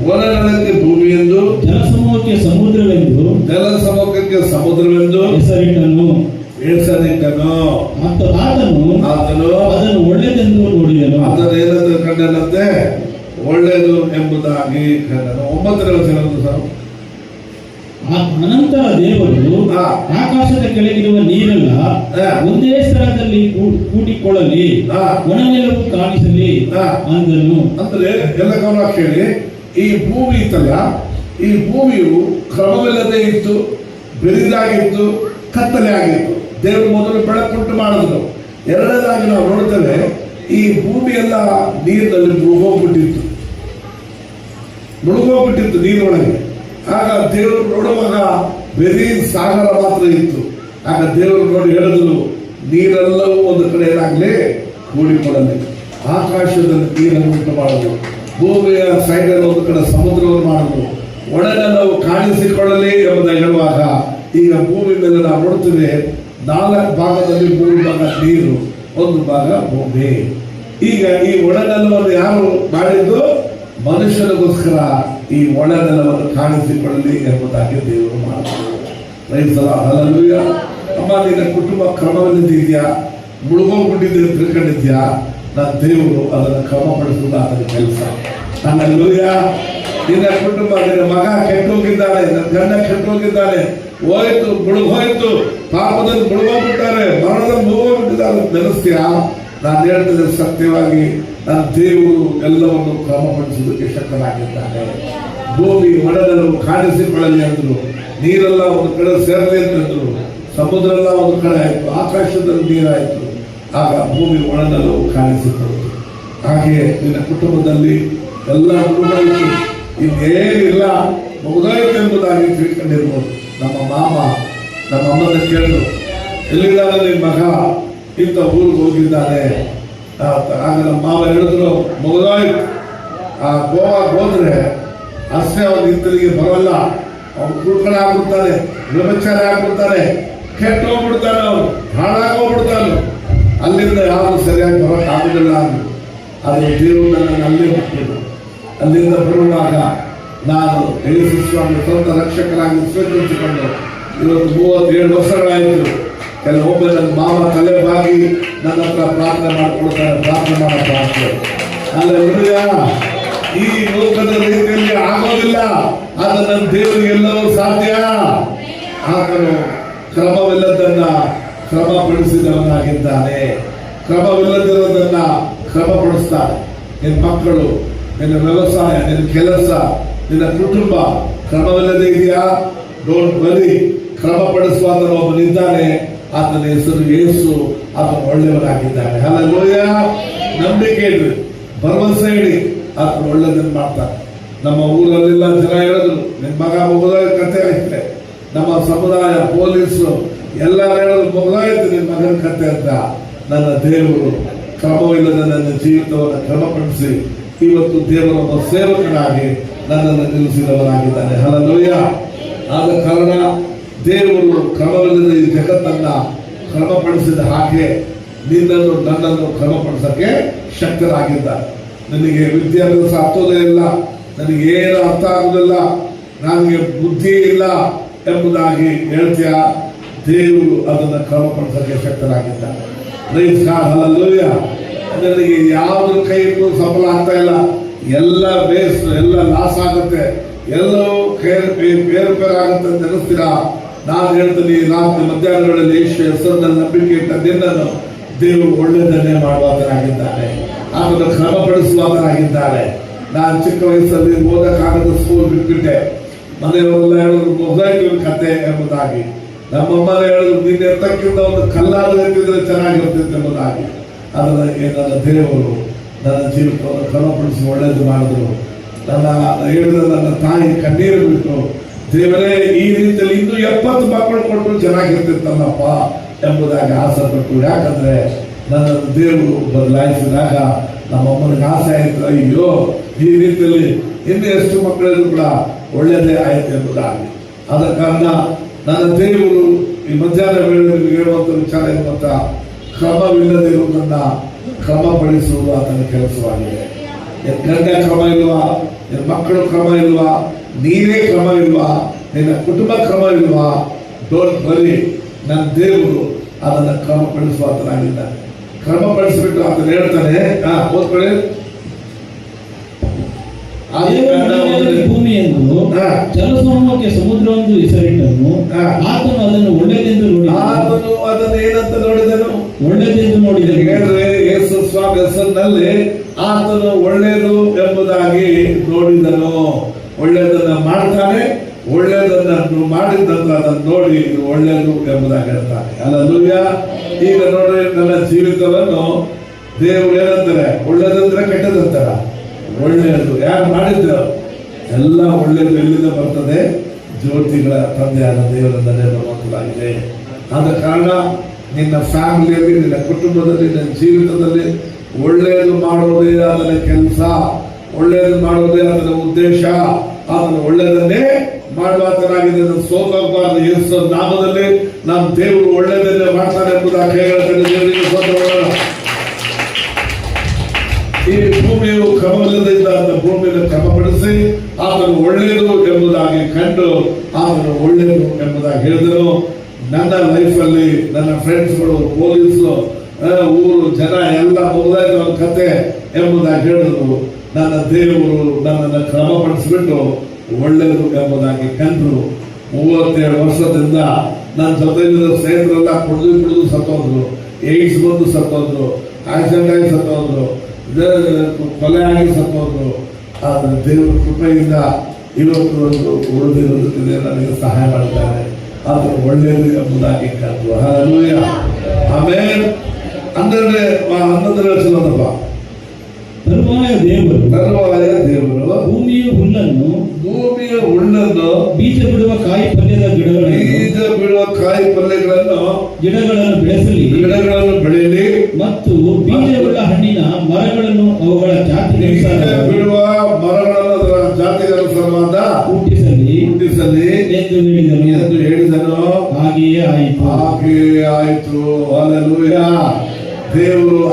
ಒಣನೆಲಕ್ಕೆ ಭೂಮಿಯೆಂದು, ಜಲಸಮೂಹಕ್ಕೆ ಸಮುದ್ರವೆಂದು, ಜಲಸಮೂಹಕ್ಕೆ ಸಮುದ್ರವೆಂದು ಹೆಸರಿಟ್ಟನು. ಮತ್ತು ಆತನು ಅದನ್ನು ಒಳ್ಳೆಯದೆಂದು ನೋಡಿದನು. ಅದನ್ನು ಏನಂತ ಕಂಡನಂತೆ? ಒಳ್ಳೆಯದು ಎಂಬುದಾಗಿ ಕಂಡನು. 9ನೇ ವಚನವನ್ನು ಸಹ. ಅನಂತರ ದೇವರು ಆಕಾಶದ ಕೆಳಗಿರುವ ನೀರೆಲ್ಲ ಒಂದೇ ಸ್ಥಳದಲ್ಲಿ ಕೂಡಿಕೊಳ್ಳಲಿ, ಒಣನೆಲವು ಕಾಣಿಸಲಿ ಅಂದನು. ಅಂದ್ರೆ ಎಲ್ಲ ಗಮನ ಕೇಳಿ, ಈ ಭೂಮಿ ಇತ್ತಲ್ಲ, ಈ ಭೂಮಿಯು ಕ್ರಮವಿಲ್ಲದೆ ಇತ್ತು, ಬೆರಿದಾಗಿತ್ತು, ಕತ್ತಲೆ ಆಗಿತ್ತು. ದೇವರು ಮೊದಲು ಬೆಳಕುಂಟು ಮಾಡಿದ್ರು. ಎರಡನೇದಾಗಿ ನಾವು ನೋಡ್ತೇವೆ, ಈ ಭೂಮಿ ಎಲ್ಲ ನೀರಿನಲ್ಲಿ ಮುಳುಗೋಗ್ಬಿಟ್ಟಿತ್ತು ನೀರೊಳಗೆ. ಆಗ ದೇವರು ನೋಡುವಾಗ ಬರೀ ಸಾಗರ ಮಾತ್ರ ಇತ್ತು. ಆಗ ದೇವರು ನೋಡಿ ಹೇಳಿದ್ರು, ನೀರೆಲ್ಲವೂ ಒಂದು ಕಡೆ ಏನಾಗಲಿ, ಕೂಡಿಕೊಳ್ಳಲಿ. ಆಕಾಶದಲ್ಲಿ ನೀರನ್ನು ಉಂಟು ಮಾಡೋದು, ಭೂಮಿಯ ಸೈಡಲ್ಲಿ ಒಂದು ಕಡೆ ಸಮುದ್ರವನ್ನು ಮಾಡೋದು, ಒಣನೆಲವು ಕಾಣಿಸಿಕೊಳ್ಳಲಿ ಎಂಬುದಾಗಿ ಹೇಳುವಾಗ ಈಗ ಭೂಮಿ ಮೇಲೆ ನಾವು ನೋಡ್ತೀವಿ, 4 ಭಾಗದಲ್ಲಿ 3 ಭಾಗ ನೀರು, 1 ಭಾಗ ಭೂಮಿ. ಈಗ ಈ ಒಣನೆಲವನ್ನು ಯಾರು ಮಾಡಿದ್ದು? ಮನುಷ್ಯನಿಗೋಸ್ಕರ ಈ ಒಣನೆಲವನ್ನು ಕಾಣಿಸಿಕೊಳ್ಳಲಿ ಎಂಬುದಾಗಿ ದೇವರು ಮಾಡ್ತಾರೆ. ಹಲ್ಲೆಲೂಯಾ. ಅಮ್ಮ, ನಿನ್ನ ಕುಟುಂಬ ಕ್ರಮವಿಲ್ಲದಿದೆಯಾ, ಮುಳುಗೋಗ್ಬಿಟ್ಟಿದ್ದೆ ತಿಳ್ಕೊಂಡಿದ್ಯಾ? ನನ್ನ ದೇವರು ಅದನ್ನು ಕ್ರಮಪಡಿಸುವುದು ಅದರ ಕೆಲಸ. ಹಲ್ಲೆಲೂಯಾ. ನಿನ್ನ ಕುಟುಂಬ, ನಿನ್ನ ಮಗ ಕೆಟ್ಟೋಗಿದ್ದಾನೆ, ನನ್ನ ಗಂಡ ಕೆಟ್ಟೋಗಿದ್ದಾನೆ, ಹೋಯ್ತು, ಮುಳುಗೋಯ್ತು, ಪಾಪದಲ್ಲಿ ಮುಳುಗೋಗ್ಬಿಟ್ಟಾರೆ, ಮರಣದಲ್ಲಿ ಮುಳುಗೋಗ್ಬಿಟ್ಟಿದ್ದಾರೆ ನೆನೆಸ್ತೀಯಾ? ನಾನು ಹೇಳ್ತಿದ್ದೆ ಸತ್ಯವಾಗಿ, ನನ್ನ ದೇವರು ಎಲ್ಲವನ್ನು ಕ್ರಮಪಡಿಸುವುದಕ್ಕೆ ಶಕ್ತನಾಗಿದ್ದಾನೆ. ಭೂಮಿ ಒಣನೆಲವು ಕಾಣಿಸಿಕೊಳ್ಳಲಿ ಅಂದ್ರು, ನೀರೆಲ್ಲ ಒಂದು ಕಡೆ ಸೇರಲಿ ಅಂತಂದ್ರು, ಸಮುದ್ರ ಎಲ್ಲ ಒಂದು ಕಡೆ ಆಯ್ತು, ಆಕಾಶದಲ್ಲಿ ನೀರಾಯ್ತು. ಆಗ ಭೂಮಿ ಒಣನೆಲವು ಕಾಣಿಸಿಕೊಳ್ಳುತ್ತೆ. ಹಾಗೆ ನಿನ್ನ ಕುಟುಂಬದಲ್ಲಿ ಎಲ್ಲ ಮುಳುಗಾಯಿತು, ಇನ್ನೇನಿಲ್ಲ, ಮುಗಿದಾಯಿತು ಎಂಬುದಾಗಿ ತಿಳ್ಕೊಂಡಿರ್ಬೋದು. ನಮ್ಮ ಮಾಮ ನಮ್ಮ ಅಮ್ಮನ ಕೇಳಿದ್ರು, ಎಲ್ಲಿದ್ದಾನೆ ನಿನ್ನ ಮಗ? ಇಂಥ ಊರಿಗೆ ಹೋಗಿದ್ದಾನೆ. ಆಗ ನಮ್ಮ ಮಾವ ಹೇಳಿದ್ರು, ಮುಗಿದಾಯ್ತು, ಆ ಗೋವಾಗೆ ಹೋದ್ರೆ ಅಷ್ಟೇ ಅವನು ಹಿಂತಿರುಗಿ ಬರಲ್ಲ. ಅವನು ಕುಡ್ಕಳ ಆಗ್ಬಿಡ್ತಾನೆ, ವ್ಯಭಿಚಾರ ಆಗ್ಬಿಡ್ತಾನೆ, ಕೆಟ್ಟ ಹೋಗ್ಬಿಡ್ತಾನೆ, ಅವನು ಹಾಳಾಗೋಗ್ಬಿಡ್ತಾನೆ. ಅಲ್ಲಿಂದ ಯಾರು ಸರಿಯಾಗಿ ಬರೋಕ್ಕಾಗೋದಿಲ್ಲ. ಅದು ದೇವರು ನನ್ನನ್ನು ಅಲ್ಲೇ ಬಿಟ್ಟಿದ್ದು. ಅಲ್ಲಿಂದ ಬರುವಾಗ ನಾನು ಯೇಸು ಸ್ವಾಮಿ ಸ್ವಂತ ರಕ್ಷಕರಾಗಿ ಸ್ವೀಕರಿಸಿಕೊಂಡು ಇವತ್ತು 37 ವರ್ಷಗಳಾಯಿತು. ಕೆಲವೊಮ್ಮೆ ನನ್ನ ಮಾವ ತಲೆ ಬಾಗಿ ನನ್ನ ಹತ್ರ ಪ್ರಾರ್ಥನೆ ಮಾಡಿಕೊಡ್ತಾರೆ, ಪ್ರಾರ್ಥನೆ ಮಾಡಪ್ಪ ಅಂತ. ಅಲ್ಲ, ಈ ಲೋಕದ ರೀತಿಯಲ್ಲಿ ಆಗೋದಿಲ್ಲ, ಆದರೆ ನನ್ನ ದೇವರಿಗೆಲ್ಲವೂ ಸಾಧ್ಯ. ಆತನು ಕ್ರಮವಿಲ್ಲದನ್ನ ಕ್ರಮಪಡಿಸಿದವನಾಗಿದ್ದಾನೆ. ಕ್ರಮವಿಲ್ಲದಿರೋದನ್ನ ಕ್ರಮಪಡಿಸ್ತಾನೆ. ನಿನ್ನ ಮಕ್ಕಳು, ನಿನ್ನ ವ್ಯವಸಾಯ, ನಿನ್ನ ಕೆಲಸ, ನಿನ್ನ ಕುಟುಂಬ ಕ್ರಮವಿಲ್ಲದೆ ಇದೆಯಾ? ಡೋಂಟ್ ವರಿ, ಕ್ರಮಪಡಿಸುವಾತನು ಒಬ್ಬನಿದ್ದಾನೆ. ಆತನ ಹೆಸರು ಯೇಸು. ಆತನು ಒಳ್ಳೆಯವನಾಗಿದ್ದಾನೆ. ಹಲ್ಲೆಲೂಯಾ. ನಂಬಿಕೆ ಇಡ್ರಿ, ಭರವಸೆ ಇಡಿ, ಆತನು ಒಳ್ಳೆಯದನ್ನು ಮಾಡ್ತಾನೆ. ನಮ್ಮ ಊರಲ್ಲೆಲ್ಲ ಜನ ಹೇಳಿದ್ರು, ನಿನ್ನ ಮಗ ಮುಗಿದೋಗಿ ಕಥೆ ಐತೆ. ನಮ್ಮ ಸಮುದಾಯ, ಪೊಲೀಸರು ಎಲ್ಲ ಹೇಳಿದ್ರು, ಮುಗಿದೋಯ್ತು ನಿನ್ನ ಮಗನ ಕಥೆ ಅಂತ. ನನ್ನ ದೇವರು ಕ್ರಮವಿಲ್ಲದ ನನ್ನ ಜೀವಿತವನ್ನು ಕ್ರಮಪಡಿಸಿ ಇವತ್ತು ದೇವರೊಬ್ಬ ಸೇವಕನಾಗಿ ನನ್ನನ್ನು ನಿಲ್ಲಿಸಿದವನಾಗಿದ್ದಾನೆ. ಹಲ್ಲೆಲೂಯಾ. ಆದ ಕಾರಣ ದೇವರು ಕ್ರಮವಿಲ್ಲದ ಈ ಜಗತ್ತನ್ನ ಕ್ರಮಪಡಿಸಿದ ಹಾಗೆ ನಿನ್ನನ್ನು ನನ್ನನ್ನು ಕ್ರಮಪಡಿಸಕ್ಕೆ ಶಕ್ತರಾಗಿದ್ದಾರೆ. ನನಗೆ ವಿದ್ಯಾಭ್ಯಾಸ ಹತ್ತೋದೇ ಇಲ್ಲ, ನನಗೇನು ಅರ್ಥ ಆಗುವುದಿಲ್ಲ, ನನಗೆ ಬುದ್ಧಿ ಇಲ್ಲ ಎಂಬುದಾಗಿ ಹೇಳ್ತೀಯ, ದೇವರು ಅದನ್ನು ಕ್ರಮಪಡಿಸಕ್ಕೆ ಶಕ್ತರಾಗಿದ್ದಾರೆ. Praise God. ಹಲ್ಲೆಲೂಯಾ. ನನಗೆ ಯಾವ್ದು ಕೈ ಇಟ್ಟು ಸಫಲ ಆಗ್ತಾ ಇಲ್ಲ, ಎಲ್ಲ ಬೇಸ್, ಎಲ್ಲ ಲಾಸ್ ಆಗುತ್ತೆ, ಎಲ್ಲವೂ ಬೇರುಪೇರಾಗುತ್ತೆ ಅಂತ ನೆನೆಸ್ತೀರಾ? ನಾನು ಹೇಳ್ತೀನಿ, ರಾತ್ರಿ ಮಧ್ಯಾಹ್ನಗಳಲ್ಲಿ ಯೇಸು ಹೆಸರಿನಲ್ಲಿ ನಂಬಿಕೆ ಇಟ್ಟ ನಿನ್ನನ್ನು ದೇವರು ಒಳ್ಳೆಯದನ್ನೇ ಮಾಡುವಾತನಾಗಿದ್ದಾನೆ. ಆತನು ಕ್ರಮಪಡಿಸುವಾತನಾಗಿದ್ದಾನೆ. ನಾನು ಚಿಕ್ಕ ವಯಸ್ಸಲ್ಲಿ ಓದಕ್ಕಾಗದ ಸ್ಕೂಲ್ ಬಿಟ್ಬಿಟ್ಟೆ. ಮನೆಯವರೆಲ್ಲ ಹೇಳಿದ್ರು ಮೊಬೈಲ್ ಕತೆ ಎಂಬುದಾಗಿ. ನಮ್ಮಮ್ಮನ ಹೇಳಿದ್ರು, ನೀನು ಎತ್ತಕ್ಕಿಂತ ಒಂದು ಕಲ್ಲಾದ ಎತ್ತಿದ್ರೆ ಚೆನ್ನಾಗಿರ್ತಿತ್ತು ಎಂಬುದಾಗಿ. ಅದಕ್ಕೆ ನನ್ನ ದೇವರು ನನ್ನ ಜೀವಿತವನ್ನು ಕ್ರಮಪಡಿಸಿ ಒಳ್ಳೆಯದು ಮಾಡಿದ್ರು. ನನ್ನ ಹೇಳಿದ ನನ್ನ ತಾಯಿ ಕಣ್ಣೀರು ಬಿಟ್ಟು, ದೇವರೇ ಈ ರೀತಿಯಲ್ಲಿ ಇನ್ನೂ 70 ಮಕ್ಕಳು ಕೊಟ್ಟು ಚೆನ್ನಾಗಿರ್ತಿತ್ತಲ್ಲಪ್ಪ ಎಂಬುದಾಗಿ ಆಸೆ ಪಟ್ಟು. ಯಾಕಂದ್ರೆ ನನ್ನ ದೇವರು ಬದಲಾಯಿಸಿದಾಗ ನಮ್ಮಮ್ಮನಿಗೆ ಆಸೆ ಆಯಿತು, ಅಯ್ಯೋ ಈ ರೀತಿಯಲ್ಲಿ ಇನ್ನು ಎಷ್ಟು ಮಕ್ಕಳಿದ್ರು ಕೂಡ ಒಳ್ಳೆಯದೇ ಆಯಿತು ಎಂಬುದಾಗಿ. ಆದ ಕಾರಣ ನನ್ನ ದೇವರು ಈ ಮಧ್ಯಾಹ್ನ ವೇಳೆಯಲ್ಲಿ ಹೇಳುವಂಥ ವಿಚಾರ ಏನು ಗೊತ್ತಾ? ಕ್ರಮವಿಲ್ಲದಿರುವುದನ್ನ ಕ್ರಮಪಡಿಸುವುದು ಆತನ ಕೆಲಸವಾಗಿದೆ. ಗಂಡ ಕ್ರಮ ಇಲ್ವಾ? ನಿನ್ನ ಮಕ್ಕಳು ಕ್ರಮ ಇಲ್ವಾ? ನೀನೇ ಕ್ರಮ ಇಲ್ವಾ? ನಿನ್ನ ಕುಟುಂಬ ಕ್ರಮ ಇಲ್ವಾ? ಡೋಂಟ್ ವರಿ, ನನ್ನ ದೇವರು ಅದನ್ನು ಕ್ರಮಪಡಿಸುವಾತನಾಗಿದ್ದಾನೆ. ಕ್ರಮಪಡಿಸಿಬಿಟ್ಟು ಆತನ ಹೇಳ್ತಾನೆ, ಓದ್ಕೊಳ್ಳಿ. ಭೂಮಿಯನ್ನು ಜಲಸಮೂಹಕ್ಕೆ ಸಮುದ್ರವೆಂದು ಹೆಸರಿಟ್ಟನು. ಆತನು ಅದನ್ನು ಒಳ್ಳೆಯದೆಂದು ನೋಡಿ, ಆತನು ಅದನ್ನು ಏನಂತ ನೋಡಿದನು? ಒಳ್ಳೆಯದೆಂದು ನೋಡಿದನು. ಹೇಳಿದ್ರೆ ಯೇಸು ಸ್ವಾಮಿ ಹೆಸರಿನಲ್ಲಿ ಆತನು ಒಳ್ಳೆಯದು ಎಂಬುದಾಗಿ ನೋಡಿದನು. ಒಳ್ಳೆಯದನ್ನ ಮಾಡ್ತಾನೆ, ಒಳ್ಳೆಯದನ್ನು ಮಾಡಿದ್ದಂತ ಅದನ್ನು ನೋಡಿ ಇದು ಒಳ್ಳೆಯದು ಎಂಬುದಾಗಿ ಹೇಳ್ತಾನೆ. ಹಲ್ಲೆಲೂಯಾ. ಈಗ ನೋಡ್ರಿ, ನನ್ನ ಜೀವಿತವನ್ನು ದೇವರು ಏನಂತಾರೆ? ಒಳ್ಳೆಯದಂದ್ರೆ ಕೆಟ್ಟದಂತಾರ? ಒಳ್ಳೆಯದು. ಯಾರು ಮಾಡಿದ್ರು? ಎಲ್ಲ ಒಳ್ಳೆಯದು ಎಲ್ಲಿಂದ ಬರ್ತದೆ? ಜ್ಯೋತಿಗಳ ತಂದೆಯಾದ ದೇವರಿಂದಲೇ ಬರುವಂತದ್ದಾಗಿದೆ. ಆದ ಕಾರಣ ನಿನ್ನ ಫ್ಯಾಮಿಲಿಯಲ್ಲಿ, ನಿನ್ನ ಕುಟುಂಬದಲ್ಲಿ, ನಿನ್ನ ಜೀವಿತದಲ್ಲಿ ಒಳ್ಳೆಯದು ಮಾಡೋದೇ ಅದರ ಕೆಲಸ, ಒಳ್ಳೆಯದು ಮಾಡೋದೇ ಅದರ ಉದ್ದೇಶ. ಅದನ್ನು ಒಳ್ಳೆಯದನ್ನೇ ಮಾಡುವಾತನಾಗಿದೆ. ಸೋತೋಗಬಾರದು. ಯೇಸು ನಾಮದಲ್ಲಿ ನಮ್ಮ ದೇವರು ಒಳ್ಳೆಯದನ್ನೇ ಮಾಡ್ತಾನೆ ಎಂಬುದಾಗಿ ಹೇಳ್ತಾನೆ. ದೇವರಿಗೆ ಸ್ತೋತ್ರವಾಗಲಿ. ಈ ಭೂಮಿಯು ಕ್ರಮವಿಲ್ಲದಿಂದ ಅದನ್ನು ಭೂಮಿಯನ್ನು ಕ್ರಮಪಡಿಸಿ ಆತನು ಒಳ್ಳೆಯದು ಎಂಬುದಾಗಿ ಕಂಡು ಆತನು ಒಳ್ಳೆಯದು ಎಂಬುದಾಗಿ ಹೇಳಿದನು. ನನ್ನ ಲೈಫಲ್ಲಿ ನನ್ನ ಫ್ರೆಂಡ್ಸ್ಗಳು, ಪೊಲೀಸರು, ಊರು ಜನ ಎಲ್ಲ ಮುಗಿದಾಯ್ತು ಒಂದು ಕತೆ ಎಂಬುದಾಗಿ ಹೇಳಿದ್ರು. ನನ್ನ ದೇವರು ನನ್ನನ್ನು ಕ್ರಮಪಡಿಸಿಬಿಟ್ಟು ಒಳ್ಳೆಯದು ಎಂಬುದಾಗಿ ಕಂಡ್ರು. 37 ವರ್ಷದಿಂದ ನನ್ನ ಜೊತೆಲಿದ್ದ ಸ್ನೇಹಿತರೆಲ್ಲ ಕುಡಿದು ಸತ್ತೋದ್ರು, ಏಡ್ಸ್ ಬಂದು ಸತ್ತೋದ್ರು, ಆಕ್ಸಿಡೆಂಟ್ ಆಗಿ ಸತ್ತೋದ್ರು, ಕೊಲೆ ಆಗಿ ಸತ್ತೋದ್ರು. ಆದರೆ ದೇವರ ಕೃಪೆಯಿಂದ ಇವತ್ತು ಉಳಿದಿರೋದಕ್ಕೆ ನನಗೆ ಸಹಾಯ ಮಾಡಿದ್ದಾರೆ. ಅದು ಒಳ್ಳೆಯದು ಎಂಬುದಾಗಿ ಕಂಡು. ಹಲ್ಲೆಲೂಯಾ. ಆಮೇಲೆ 11ನೇ ವಚನದಪ್ಪ, ತರುವಾಯ ದೇವರು ಭೂಮಿಯ ಹುಲ್ಲನ್ನು ಬೀಜ ಬಿಡುವ ಕಾಯಿ ಪಲ್ಯದ ಗಿಡಗಳನ್ನು ಬೆಳೆಯಲಿ ಮತ್ತು ಬೀಜವುಳ್ಳ ಹಣ್ಣಿನ ಮರಗಳನ್ನು ಅವುಗಳ ಜಾತಿಗೆ ಬಿಡುವ ಮರಗಳನ್ನು ಜಾತಿಗನುಸಾರವಾದ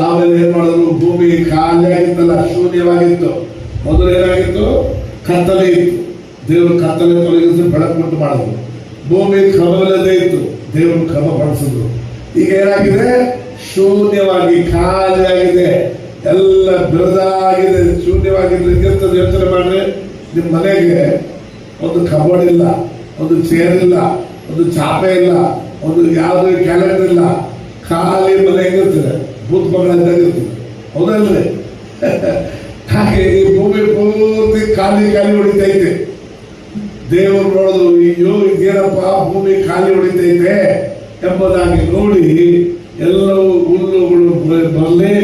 ಆಮೇಲೆ ಏನ್ ಮಾಡಿದ್ರು, ಭೂಮಿ ಖಾಲಿ ಆಗಿತ್ತಲ್ಲ, ಶೂನ್ಯವಾಗಿತ್ತು. ಮೊದಲು ಏನಾಗಿತ್ತು, ಕತ್ತಲೆ ಇತ್ತು. ದೇವರು ಕತ್ತಲೆ ತೊಲಗಿಸಿ ಬೆಳಕುಂಟು ಮಾಡಿದ್ರು. ಭೂಮಿ ಕ್ರಮವಿಲ್ಲದೆ ಇತ್ತು, ದೇವರು ಕ್ರಮ ಪಡಿಸಿದ್ರು. ಈಗ ಏನಾಗಿದೆ, ಶೂನ್ಯವಾಗಿ ಖಾಲಿಯಾಗಿದೆ, ಎಲ್ಲ ಬೆಳೆದಾಗಿದೆ, ಶೂನ್ಯವಾಗಿದ್ರೆ ಹಿಂಗಿರ್ತದೆ. ಯೋಚನೆ ಮಾಡ್ರಿ, ನಿಮ್ಮ ಮನೆಗೆ ಒಂದು ಕಬೋರ್ಡ್ ಇಲ್ಲ, ಒಂದು ಚೇರ್ ಇಲ್ಲ, ಒಂದು ಚಾಪೆ ಇಲ್ಲ, ಒಂದು ಯಾವುದೇ ಕ್ಯಾಲೆಂಡರ್ ಇಲ್ಲ, ಖಾಲಿ ಮನೆ ಹೆಂಗಿರ್ತದೆ, ಭೂತ್ ಮಗಳಿರ್ತದೆ, ಹೌದಲ್ರಿ? ಹಾಗೆ ಈ ಭೂಮಿ ಪೂರ್ತಿ ಖಾಲಿ ಹೊಡಿತೈತೆ. ದೇವರು ನೋಡಿದ್ರು, ಅಯ್ಯೋ ಇದೇನಪ್ಪ ಭೂಮಿ ಖಾಲಿ ಹೊಡಿತೈತೆ ಎಂಬುದಾಗಿ ನೋಡಿ, ಎಲ್ಲವೂ ಹುಲ್ಲುಗಳು ಬರಲಿ,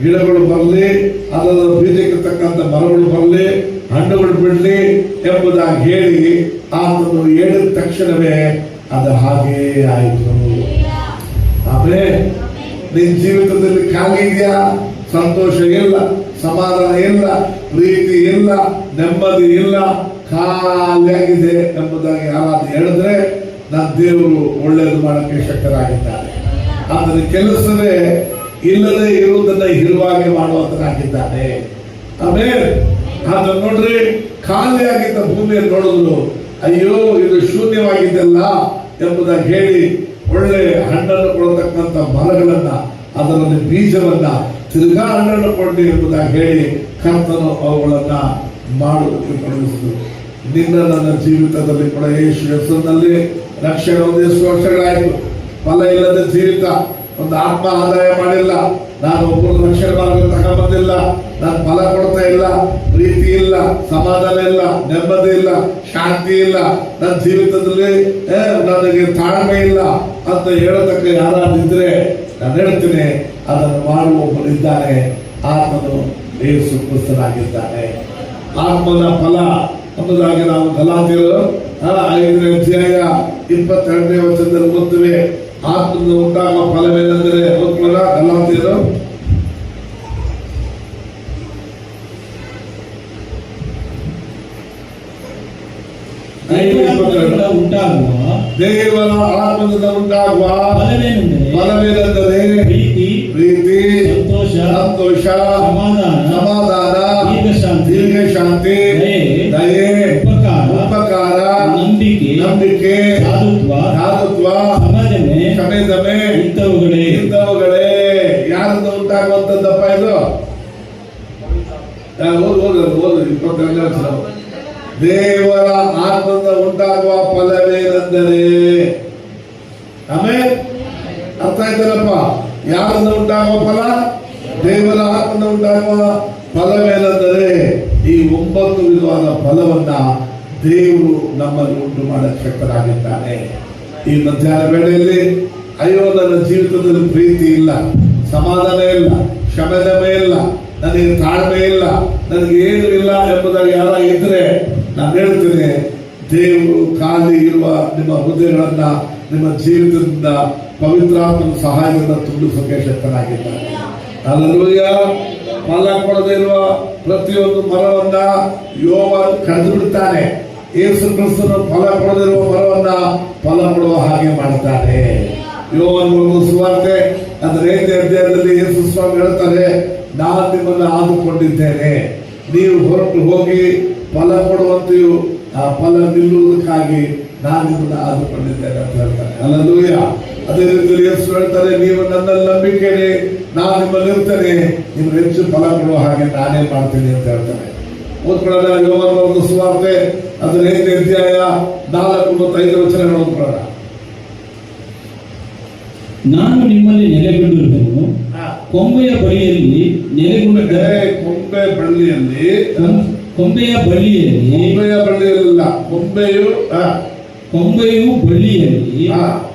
ಗಿಡಗಳು ಬರಲಿ, ಅದರ ಬೀಜಕ್ಕೆ ತಕ್ಕಂತ ಮರಗಳು ಬರಲಿ, ಹಣ್ಣುಗಳು ಬಿಡಲಿ ಎಂಬುದಾಗಿ ಹೇಳಿ ಆತನು ಹೇಳಿದ ತಕ್ಷಣವೇ ಅದು ಹಾಗೇ ಆಯಿತು. ಆಮೇಲೆ ನಿನ್ನ ಜೀವಿತದಲ್ಲಿ ಖಾಲಿ ಇದೆಯಾ? ಸಂತೋಷ ಇಲ್ಲ, ಸಮಾಧಾನ ಇಲ್ಲ, ಪ್ರೀತಿ ಇಲ್ಲ, ನೆಮ್ಮದಿ ಇಲ್ಲ, ಖಾಲಿಯಾಗಿದೆ ಎಂಬುದಾಗಿ ಯಾರಾದ್ರೂ ಹೇಳಿದ್ರೆ ನನ್ನ ದೇವರು ಒಳ್ಳೆಯದು ಮಾಡಕ್ಕೆ ಶಕ್ತರಾಗಿದ್ದಾರೆ. ಅದರ ಕೆಲಸವೇ ಇಲ್ಲದೆ ಇರುವುದನ್ನ ಇರುವಾಗೆ ಮಾಡುವಂತನಾಗಿದ್ದಾನೆ. ಆಮೇಲೆ ಅದನ್ನು ನೋಡ್ರಿ, ಖಾಲಿಯಾಗಿದ್ದ ಭೂಮಿಯನ್ನು ನೋಡಿದ್ರು, ಅಯ್ಯೋ ಇದು ಶೂನ್ಯವಾಗಿದ್ದಲ್ಲ ಎಂಬುದಾಗಿ ಹೇಳಿ ಒಳ್ಳೆ ಹಣ್ಣನ್ನು ಕೊಡತಕ್ಕಂಥ ಮರಗಳನ್ನ, ಅದರಲ್ಲಿ ಬೀಜವನ್ನ ತಿರ್ಗಾ ಹಣ್ಣನ್ನು ಕೊಡಿ ಎಂಬುದಾಗಿ ಹೇಳಿ ಕರ್ತನು ಅವುಗಳನ್ನ ಮಾಡುವುದಕ್ಕೆ ತೊಡಗಿಸಿದ್ರು. ನಿನ್ನ ನನ್ನ ಜೀವಿತದಲ್ಲಿ ಕೂಡ ಯೇಸು ಹೆಸರಿನಲ್ಲಿ ರಕ್ಷಣೆ ಒಂದು ಎಷ್ಟು ವರ್ಷಗಳಾಯಿತು. ಫಲ ಇಲ್ಲದ ಜೀವಿತ, ಒಂದು ಆತ್ಮ ಆದಾಯ ಮಾಡಿಲ್ಲ, ನಾನು ಒಬ್ಬರು ರಕ್ಷಣೆ ಮಾರ್ಗ ತಗೊಂಬಂದಿಲ್ಲ, ನಾನು ಫಲ ಕೊಡ್ತಾ ಇಲ್ಲ, ಪ್ರೀತಿ ಇಲ್ಲ, ಸಮಾಧಾನ ಇಲ್ಲ, ನೆಮ್ಮದಿ ಇಲ್ಲ, ಶಾಂತಿ ಇಲ್ಲ, ನನ್ನ ಜೀವಿತದಲ್ಲಿ ನನಗೆ ತಾಳ್ಮೆ ಇಲ್ಲ ಅಂತ ಹೇಳತಕ್ಕ ಯಾರಾದಿದ್ರೆ ನಾನು ಹೇಳ್ತೀನಿ, ಅದನ್ನು ಮಾಡುವ ಒಬ್ಬರಿದ್ದಾರೆ, ಆತನು ಯೇಸು ಕ್ರಿಸ್ತನಾಗಿದ್ದಾನೆ. ಆತ್ಮನ ಫಲ ಅನ್ನೋದಾಗಿ ನಾವು ಗಲಾತ್ಯರು 5ನೇ ಅಧ್ಯಾಯ 22ನೇ ವಚನದಲ್ಲಿ ಓದ್ತೇವೆ. ಆತ್ಮದಿಂದ ಉಂಟಾಗುವ ಫಲವೇನೆಂದರೆ, ಗಲಾತ್ಯರು ದೇವರ ಆತ್ಮದಿಂದ ಉಂಟಾಗುವ ಫಲವೇನೆಂದರೆ ಪ್ರೀತಿ, ಸಂತೋಷ, ಸಮಾಧಾನ, ದೀರ್ಘ ಶಾಂತಿ, ದಯೆ, ಉಪಕಾರ, ನಂಬಿಕೆ, ಸಾಧುತ್ವ, ಕ್ಷಮೆದಮೆ, ಇಂಥವುಗಳೇ. ಯಾರಿಂದ ಉಂಟಾಗುವಂತದ್ದಪ್ಪ ಇದು? ಓದು 22ನೇ ವಚನ. ದೇವರ ಆತ್ಮದಿಂದ ಉಂಟಾಗುವ ಫಲವೇನೆಂದರೆ, ಆಮೇಲೆ ಅರ್ಥ ಆಯ್ತಲ್ಲಪ್ಪ? ಯಾರಿಂದ ಉಂಟಾಗುವ ಫಲ? ದೇವರ ಆತ್ಮದಿಂದ ಉಂಟಾಗುವ ಫಲವೇನೆಂದರೆ, ಈ 9 ವಿಧವಾದ ಫಲವನ್ನ ದೇವರು ನಮ್ಮಲ್ಲಿ ಉಂಟು ಮಾಡಕ್ಕೆ ಶಕ್ತರಾಗಿದ್ದಾನೆ. ಈ ಮಧ್ಯಾಹ್ನ ವೇಳೆಯಲ್ಲಿ ಅಯ್ಯೋ ನನ್ನ ಜೀವಿತದಲ್ಲಿ ಪ್ರೀತಿ ಇಲ್ಲ, ಸಮಾಧಾನ ಇಲ್ಲ, ಕ್ಷಮೆದಮೆ ಇಲ್ಲ, ನನಗೆ ತಾಳ್ಮೆ ಇಲ್ಲ, ನನಗೆ ಏನು ಇಲ್ಲ ಎಂಬುದಾಗಿ ಯಾರ ಇದ್ರೆ ನಾನು ಹೇಳ್ತೇನೆ, ದೇವರು ಖಾಲಿ ಇರುವ ನಿಮ್ಮ ಹೃದಯಗಳನ್ನ ನಿಮ್ಮ ಜೀವಿತದಿಂದ ಪವಿತ್ರಾತ್ಮನ ಸಹಾಯದಿಂದ ತುಂಬಿಸೋಕೆ ಶಕ್ತನಾಗಿದ್ದಾನೆ. ಹಲ್ಲೆಲೂಯಾ. ಫಲ ಕೊಡದೇ ಇರುವ ಪ್ರತಿಯೊಂದು ಮರವನ್ನ ಯೋವಾನ್ ಕಡಿದು ಬಿಡ್ತಾನೆ. ಯೇಸು ಕ್ರಿಸ್ತನು ಫಲ ಕೊಡದಿರುವ ಮರವನ್ನ ಫಲ ಕೊಡುವ ಹಾಗೆ ಮಾಡ್ತಾನೆ. ಯೋವಾನ್ ಸುವಾರ್ತೆ 5ನೇ ಅಧ್ಯಾಯದಲ್ಲಿ ಯೇಸು ಸ್ವಾಮಿ ಹೇಳ್ತಾರೆ, ನಾನು ನಿಮ್ಮನ್ನು ಆದುಕೊಂಡಿದ್ದೇನೆ, ನೀವು ಹೊರಟು ಹೋಗಿ ಫಲ ಕೊಡುವಂತೆಯೂ ಆ ಫಲ ನಿಲ್ಲುವುದಕ್ಕಾಗಿ ನಾನು ನಿಮ್ಮನ್ನು ಆದುಕೊಂಡಿದ್ದೇನೆ ಅಂತ ಹೇಳ್ತಾರೆ. ಹಲ್ಲೆಲೂಯಾ. ಅದೇ ರೀತಿಯಲ್ಲಿ ಯೇಸು ಹೇಳ್ತಾರೆ, ನೀವು ನನ್ನಲ್ಲಿ ನಂಬಿಕೆ ಇಡಿ, ನಾನು ನಿಮ್ಮಲ್ಲಿ ಇರ್ತೇನೆ, ನಿಮ್ಗೆ ಹೆಚ್ಚು ಫಲ ಕೊಡುವ ಹಾಗೆ ನಾನೇ ಮಾಡ್ತೀನಿ ಅಂತ ಹೇಳ್ತಾರೆ. ಓದ್ಕೊಳ್ಳೋಣ ಯೋವಾನ್ ಸುವಾರ್ತೆ 5ನೇ ಅಧ್ಯಾಯ 4 ಮತ್ತು 5 ವಚನಗಳು ಓದ್ಕೊಳ್ಳೋಣ. ನಾನು ನಿಮ್ಮಲ್ಲಿ ನೆಲೆಗೊಂಡಿರುವೆನು, ಕೊಂಬೆಯ ಬಳಿಯಲ್ಲಿ ನೆಲೆಗೊಂಡಿದ್ದರೆ ಕೊಂಬೆಯ ಬಳ್ಳಿಯಲ್ಲಿ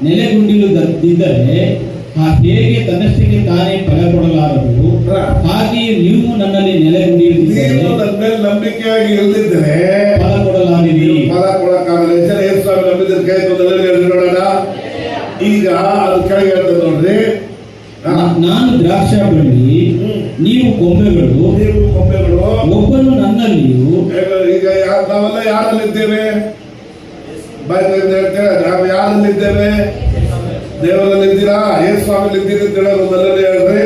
ನೆಲೆಗೊಂಡಿಲ್ಲದಿದ್ದರೆ ಹೇಗೆ ತನ್ನಷ್ಟಕ್ಕೆ ತಾನೇ ಫಲ ಕೊಡಲಾರದು, ಹಾಗೆಯೇ ನೀವು ನನ್ನಲ್ಲಿ ನೆಲೆಗೊಂಡಿರುತ್ತೀರಿ, ನಂಬಿಕೆಯಾಗಿ ಇಲ್ಲದಿದ್ದರೆ ಫಲ ಕೊಡಲಾರಿರಿ. ಫಲ ಕೊಡಕ್ಕಾಗಲ್ಲ. ನೋಡೋಣ. ಈಗ ಅದು ಕೆಳಗೆ ಹೇಳ್ತದೆ ನೋಡ್ರಿ, ನಾನು ದ್ರಾಕ್ಷ ಬಳ್ಳಿ, ನೀವು ಕೊಂಬೆಗಳು, ಒಬ್ಬನು ನನ್ನಲ್ಲಿಯೂ. ಈಗ ನಾವೆಲ್ಲ ಯಾರಲ್ಲಿದ್ದೇವೆ? ಹೇಳ್ತೇವೆ, ನಾವು ಯಾರಲ್ಲಿದ್ದೇವೆ? ದೇವರಲ್ಲಿದ್ದೀರಾ? ಯೇಸು ಸ್ವಾಮಿಲಿದ್ದೀರಿ ಅಂತ ಹೇಳೋದಲ್ಲೇ ಹೇಳ್ರಿ.